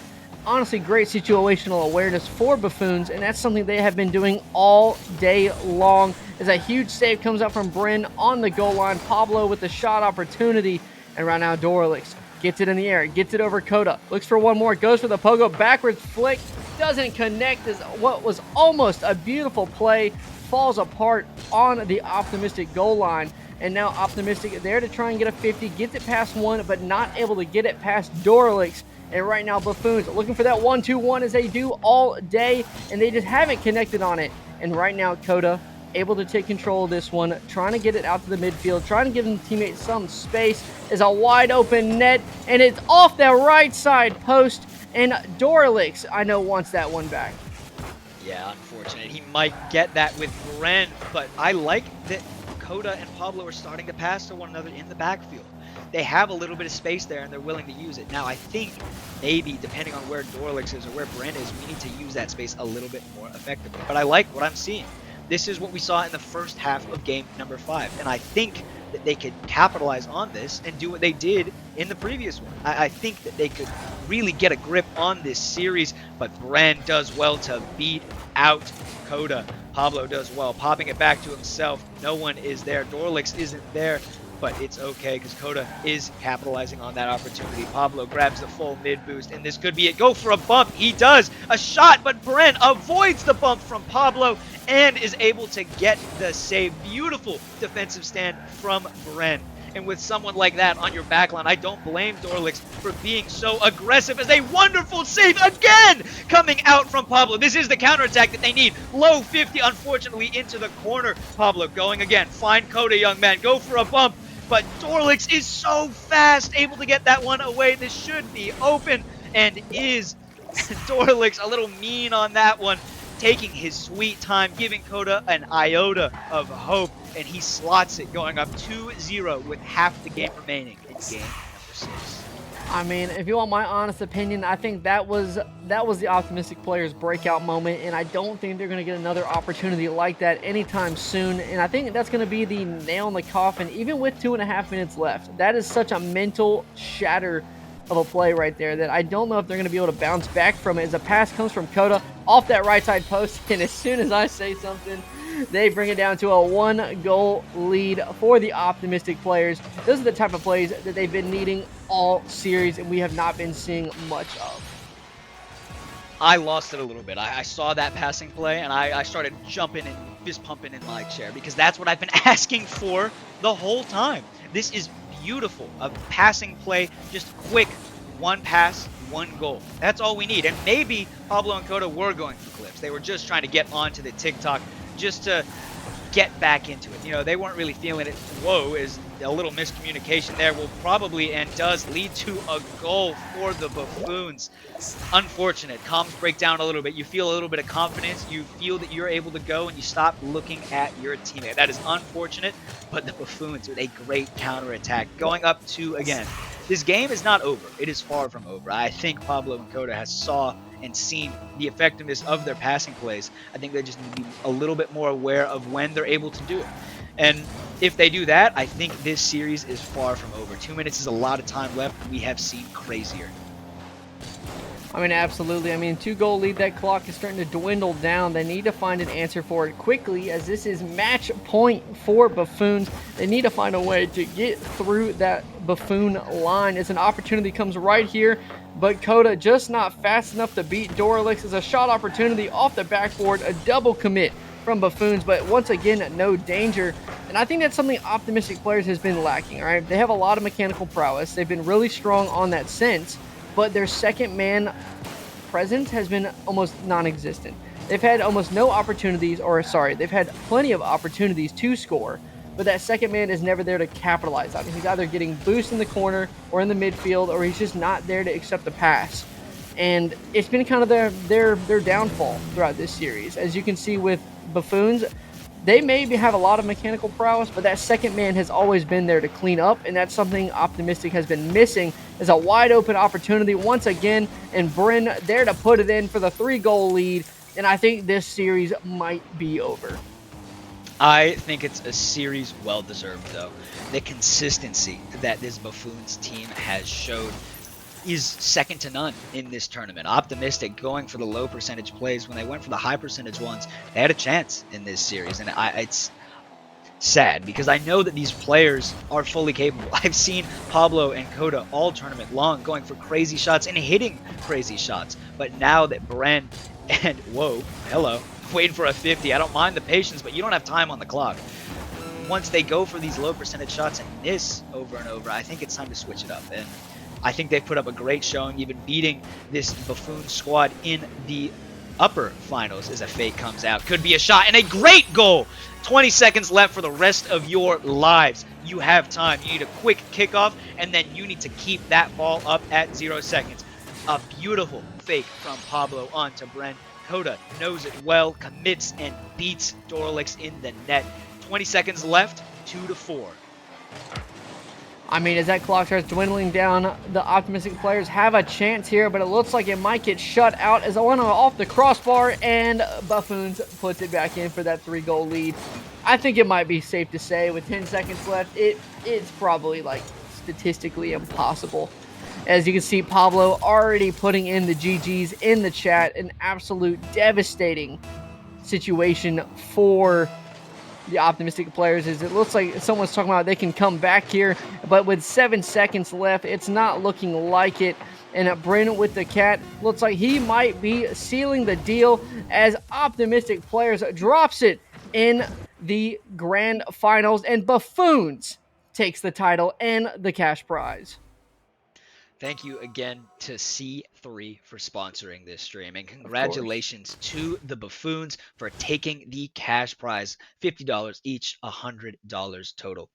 Honestly, great situational awareness for Buffoons, and that's something they have been doing all day long. As a huge save comes out from Bryn on the goal line, Pablo with the shot opportunity, and right now Dorlix gets it in the air, gets it over Coda, looks for one more, goes for the pogo, backwards flick, doesn't connect as what was almost a beautiful play falls apart on the Optimistic goal line. And now Optimistic there to try and get a 50, gets it past one, but not able to get it past Dorlix. And right now Buffoons looking for that 1-2-1 as they do all day, and they just haven't connected on it. And right now Coda able to take control of this one, trying to get it out to the midfield, trying to give them teammates some space. Is a wide open net, and it's off the right side post, and Dorlix, I know, wants that one back. Yeah, unfortunate. He might get that with Bren, but I like that Coda and Pablo are starting to pass to one another in the backfield. They have a little bit of space there, and they're willing to use it. Now, I think maybe, depending on where Dorlix is or where Bren is, we need to use that space a little bit more effectively. But I like what I'm seeing. This is what we saw in the first half of game number 5, and I think that they could capitalize on this and do what they did in the previous one. I think that they could really get a grip on this series, but Bren does well to beat out Coda. Pablo does well, popping it back to himself. No one is there. Dorlix isn't there, but it's okay because Coda is capitalizing on that opportunity. Pablo grabs the full mid boost, and this could be it. Go for a bump. He does. A shot, but Bren avoids the bump from Pablo and is able to get the save. Beautiful defensive stand from Bren. And with someone like that on your backline, I don't blame Dorlix for being so aggressive, as a wonderful save again coming out from Pablo. This is the counterattack that they need. Low 50, unfortunately, into the corner. Pablo going again. Find Coda, young man. Go for a bump. But Dorlix is so fast, able to get that one away. This should be open, and is Dorlix a little mean on that one, taking his sweet time, giving Coda an iota of hope, and he slots it, going up 2-0 with half the game remaining in game number 6. I mean, if you want my honest opinion, I think that was the Optimistic players' breakout moment, and I don't think they're going to get another opportunity like that anytime soon. And I think that's going to be the nail in the coffin, even with 2.5 minutes left. That is such a mental shatter of a play right there that I don't know if they're going to be able to bounce back from it, as a pass comes from Coda off that right side post, and as soon as I say something, they bring it down to a 1-goal lead for the Optimistic players. Those are the type of plays that they've been needing all series, and we have not been seeing much of. I lost it a little bit. I saw that passing play, and I started jumping and fist pumping in my chair, because that's what I've been asking for the whole time. This is beautiful. A passing play, just quick, one pass, one goal. That's all we need. And maybe Pablo and Coda were going for clips. They were just trying to get onto the TikTok just to get back into it. You know, they weren't really feeling it. Whoa, is a little miscommunication there will probably and does lead to a goal for the Buffoons. Unfortunate. Comms break down a little bit. You feel a little bit of confidence. You feel that you're able to go, and you stop looking at your teammate. That is unfortunate, but the Buffoons with a great counterattack. Going up 2 again. This game is not over. It is far from over. I think Pablo and Coda has saw and seen the effectiveness of their passing plays. I think they just need to be a little bit more aware of when they're able to do it. And if they do that, I think this series is far from over. 2 minutes is a lot of time left. We have seen crazier. I mean, absolutely. I mean, 2-goal lead, that clock is starting to dwindle down. They need to find an answer for it quickly, as this is match point for Buffoons. They need to find a way to get through that Buffoon line, as an opportunity comes right here, but Coda just not fast enough to beat Dorlix. As a shot opportunity off the backboard, a double commit from Buffoons, but once again, no danger. And I think that's something Optimistic players has been lacking. All right, they have a lot of mechanical prowess. They've been really strong on that sense, but their second man presence has been almost non-existent. They've had almost no opportunities, or sorry, they've had plenty of opportunities to score, but that second man is never there to capitalize on it. He's either getting boost in the corner or in the midfield, or he's just not there to accept the pass. And it's been kind of their downfall throughout this series. As you can see with Buffoons, they maybe have a lot of mechanical prowess, but that second man has always been there to clean up, and that's something Optimistic has been missing. Is a wide open opportunity once again, and Bryn there to put it in for the 3-goal lead, and I think this series might be over. I think it's a series well deserved, though. The consistency that this Buffoons team has showed is second to none in this tournament. Optimistic going for the low percentage plays when they went for the high percentage ones, they had a chance in this series, and it's sad because I know that these players are fully capable. I've seen Pablo and Coda all tournament long going for crazy shots and hitting crazy shots, but now that Bren and whoa, hello, waiting for a 50. I don't mind the patience, but you don't have time on the clock. Once they go for these low percentage shots and miss over and over, I think it's time to switch it up. And I think they've put up a great showing, even beating this Buffoon squad in the upper finals as a fake comes out. Could be a shot and a great goal. 20 seconds left for the rest of your lives. You have time. You need a quick kickoff, and then you need to keep that ball up at 0 seconds. A beautiful fake from Pablo onto Bren. Coda knows it well, commits and beats Dorlix in the net. 20 seconds left, 2-4. I mean, as that clock starts dwindling down, the Optimistic players have a chance here, but it looks like it might get shut out as I went off the crossbar, and Buffoons puts it back in for that 3-goal lead. I think it might be safe to say with 10 seconds left, it's probably like statistically impossible. As you can see, Pablo already putting in the GGs in the chat, an absolute devastating situation for the Optimistic players. Is it looks like someone's talking about they can come back here, but with 7 seconds left, it's not looking like it. And Bryn with the cat looks like he might be sealing the deal as Optimistic players drops it in the grand finals, and Buffoons takes the title and the cash prize. Thank you again to C3 for sponsoring this stream, and congratulations to the Buffoons for taking the cash prize, $50 each, $100 total.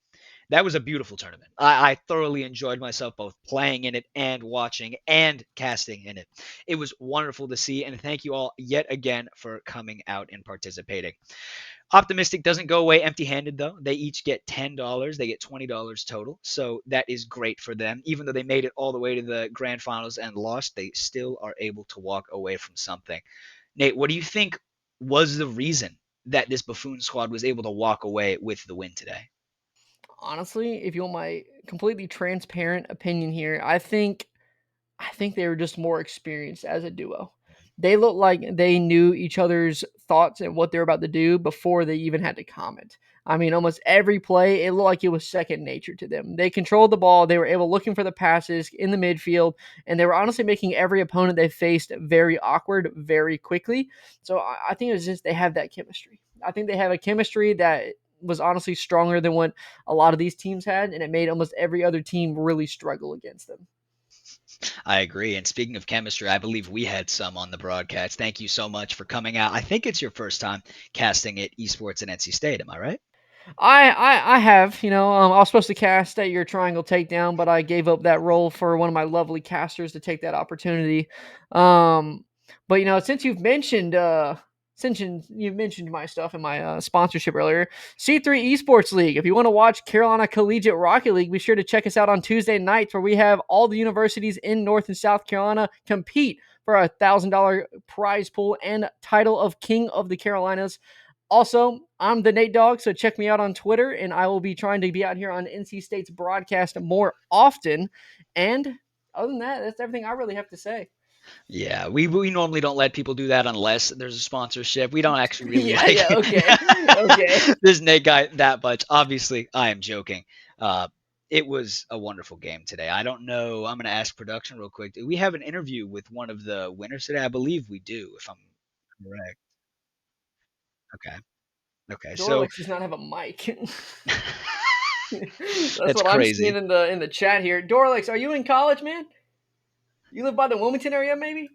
That was a beautiful tournament. I thoroughly enjoyed myself both playing in it and watching and casting in it. It was wonderful to see, and thank you all yet again for coming out and participating. Optimistic doesn't go away empty-handed, though. They each get $10. They get $20 total, so that is great for them. Even though they made it all the way to the grand finals and lost, they still are able to walk away from something. Nate, what do you think was the reason that this Buffoon squad was able to walk away with the win today? Honestly, if you want my completely transparent opinion here, I think they were just more experienced as a duo. They looked like they knew each other's thoughts and what they're about to do before they even had to comment. I mean, almost every play, it looked like it was second nature to them. They controlled the ball. They were able looking for the passes in the midfield, and they were honestly making every opponent they faced very awkward very quickly. So I think it was just they have that chemistry. I think they have a chemistry that was honestly stronger than what a lot of these teams had, and it made almost every other team really struggle against them. I agree. And speaking of chemistry, I believe we had some on the broadcast. Thank you so much for coming out. I think it's your first time casting at Esports at NC State. Am I right? I have, I was supposed to cast at your triangle takedown, but I gave up that role for one of my lovely casters to take that opportunity. But since you've mentioned my stuff in my sponsorship earlier, C3 Esports League. If you want to watch Carolina Collegiate Rocket League, be sure to check us out on Tuesday nights where we have all the universities in North and South Carolina compete for a $1,000 prize pool and title of King of the Carolinas. Also, I'm the Nate Dog, so check me out on Twitter, and I will be trying to be out here on NC State's broadcast more often. And other than that, that's everything I really have to say. Yeah, we normally don't let people do that unless there's a sponsorship. We don't actually really Yeah, okay. Okay. this Nate guy that much. Obviously, I am joking. It was a wonderful game today. I don't know. I'm going to ask production real quick. Do we have an interview with one of the winners today? I believe we do, if I'm correct. Okay. Okay, so Dorlix does not have a mic. That's that's what I'm seeing crazy. in the chat here. Dorlix, are you in college, man? You live by the Wilmington area, maybe?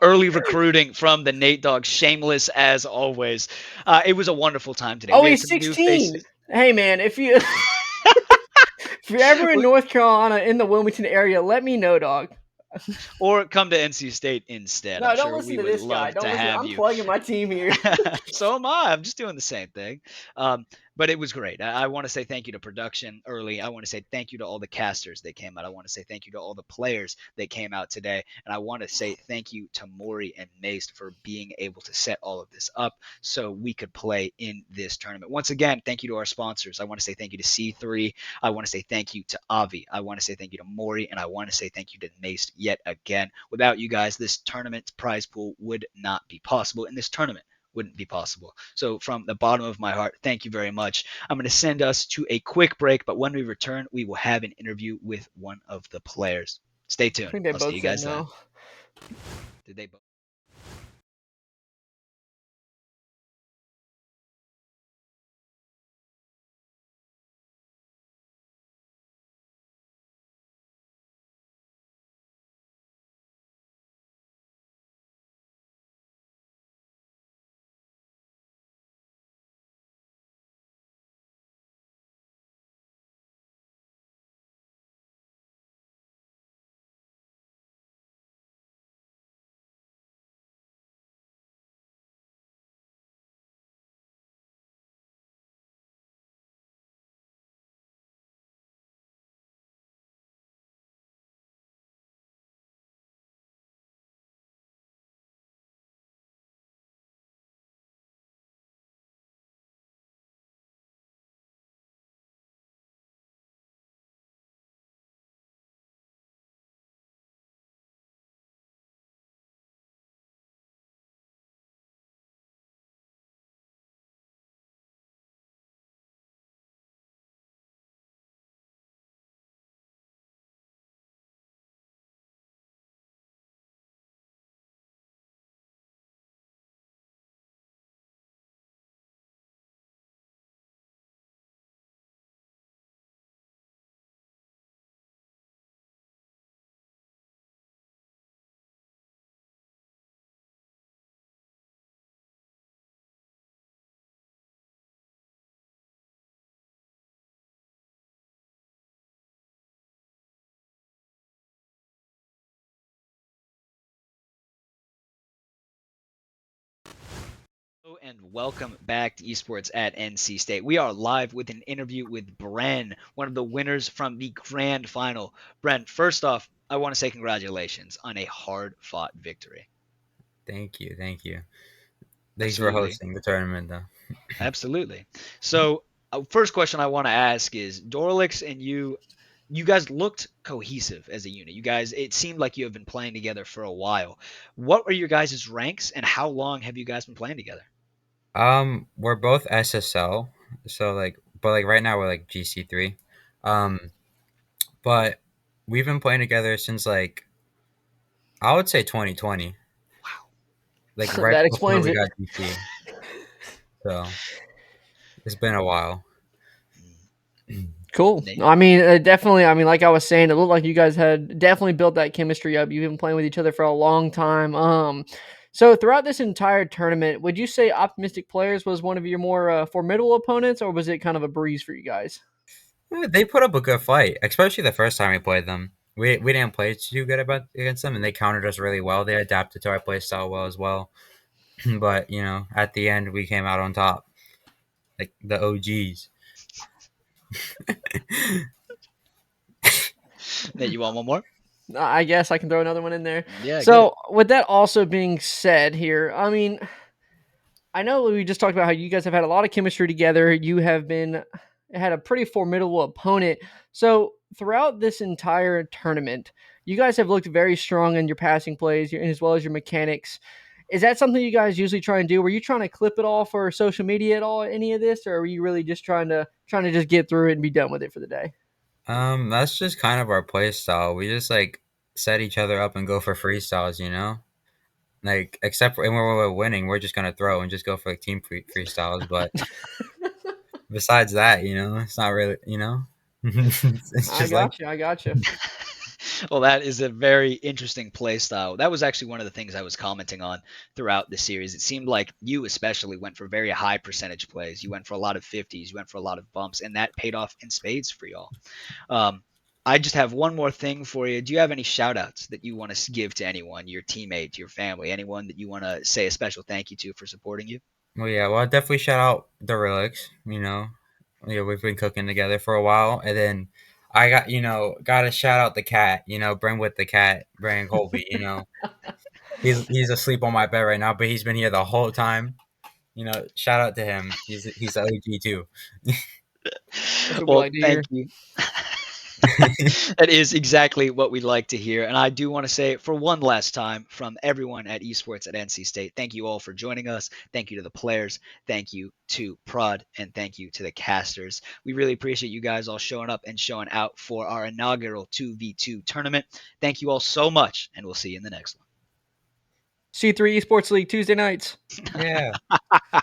Early recruiting from the Nate Dog, shameless as always. It was a wonderful time today. Oh, We had he's some new 16. faces. Hey, man, if you if you're ever in North Carolina in the Wilmington area, let me know, dog. Or come to NC State instead. I'm No, don't sure listen we to would this guy. love to Don't listen. have I'm you. plugging my team here. So am I. I'm just doing the same thing. But it was great. I want to say thank you to production early. I want to say thank you to all the casters that came out. I want to say thank you to all the players that came out today. And I want to say thank you to Maury and Mace for being able to set all of this up so we could play in this tournament. Once again, thank you to our sponsors. I want to say thank you to C3. I want to say thank you to Avi. I want to say thank you to Maury. And I want to say thank you to Mace yet again. Without you guys, this tournament's prize pool would not be possible. And this tournament wouldn't be possible. So, from the bottom of my heart, thank you very much. I'm going to send us to a quick break, but when we return, we will have an interview with one of the players. Stay I tuned. think they I'll see both you said guys then. no. Did they both? Hello and welcome back to Esports at NC State. We are live with an interview with Bren, one of the winners from the grand final. Bren, first off, I want to say congratulations on a hard fought victory. Thank you, thank you. Thanks for Absolutely. hosting the tournament, though. Absolutely. So, first question I want to ask is Dorlix and you guys looked cohesive as a unit. You guys, it seemed like you have been playing together for a while. What are your guys' ranks and how long have you guys been playing together? We're both SSL, so but right now we're like GC3. Um, but we've been playing together since I would say 2020, Wow. like right That before explains we it. got GC. So it's been a while. Cool. Nate? I mean, definitely. I mean, like I was saying, it looked like you guys had definitely built that chemistry up. You've been playing with each other for a long time. So throughout this entire tournament, would you say Optimistic Players was one of your more formidable opponents, or was it kind of a breeze for you guys? They put up a good fight, especially the first time we played them. We didn't play too good against them, and they countered us really well. They adapted to our play style well as well. But at the end, we came out on top, like the OGs. Nate, you want one more? I guess I can throw another one in there. Yeah, get it. So, with that also being said, here, I mean, I know we just talked about how you guys have had a lot of chemistry together. You have been had a pretty formidable opponent. So throughout this entire tournament, you guys have looked very strong in your passing plays as well as your mechanics. Is that something you guys usually try and do? Were you trying to clip it all for social media at all? Any of this, or were you really just trying to just get through it and be done with it for the day? That's just kind of our play style. We just set each other up and go for freestyles. Like except for when we're winning, we're just gonna throw and just go for like team freestyles. But besides that, it's not really, it's I just like got you. I got you. Well, that is a very interesting play style. That was actually one of the things I was commenting on throughout the series. It seemed like you especially went for very high percentage plays. You went for a lot of 50s, you went for a lot of bumps, and that paid off in spades for y'all. Um, I just have one more thing for you. Do you have any shout outs that you want to give to anyone, your teammate, your family, anyone that you want to say a special thank you to for supporting you? well, yeah, well, I'll definitely shout out the relics. We've been cooking together for a while, and then I gotta shout out the cat. Bring with the cat, Brandon Colby. He's asleep on my bed right now, but he's been here the whole time. Shout out to him. He's the OG too. That's what we Well, like to thank hear. you. That is exactly what we'd like to hear. And I do want to say it for one last time from everyone at Esports at NC State. Thank you all for joining us. Thank you to the players. Thank you to Prod. And thank you to the casters. We really appreciate you guys all showing up and showing out for our inaugural 2v2 tournament. Thank you all so much. And we'll see you in the next C3 Esports League Tuesday nights. Yeah. one.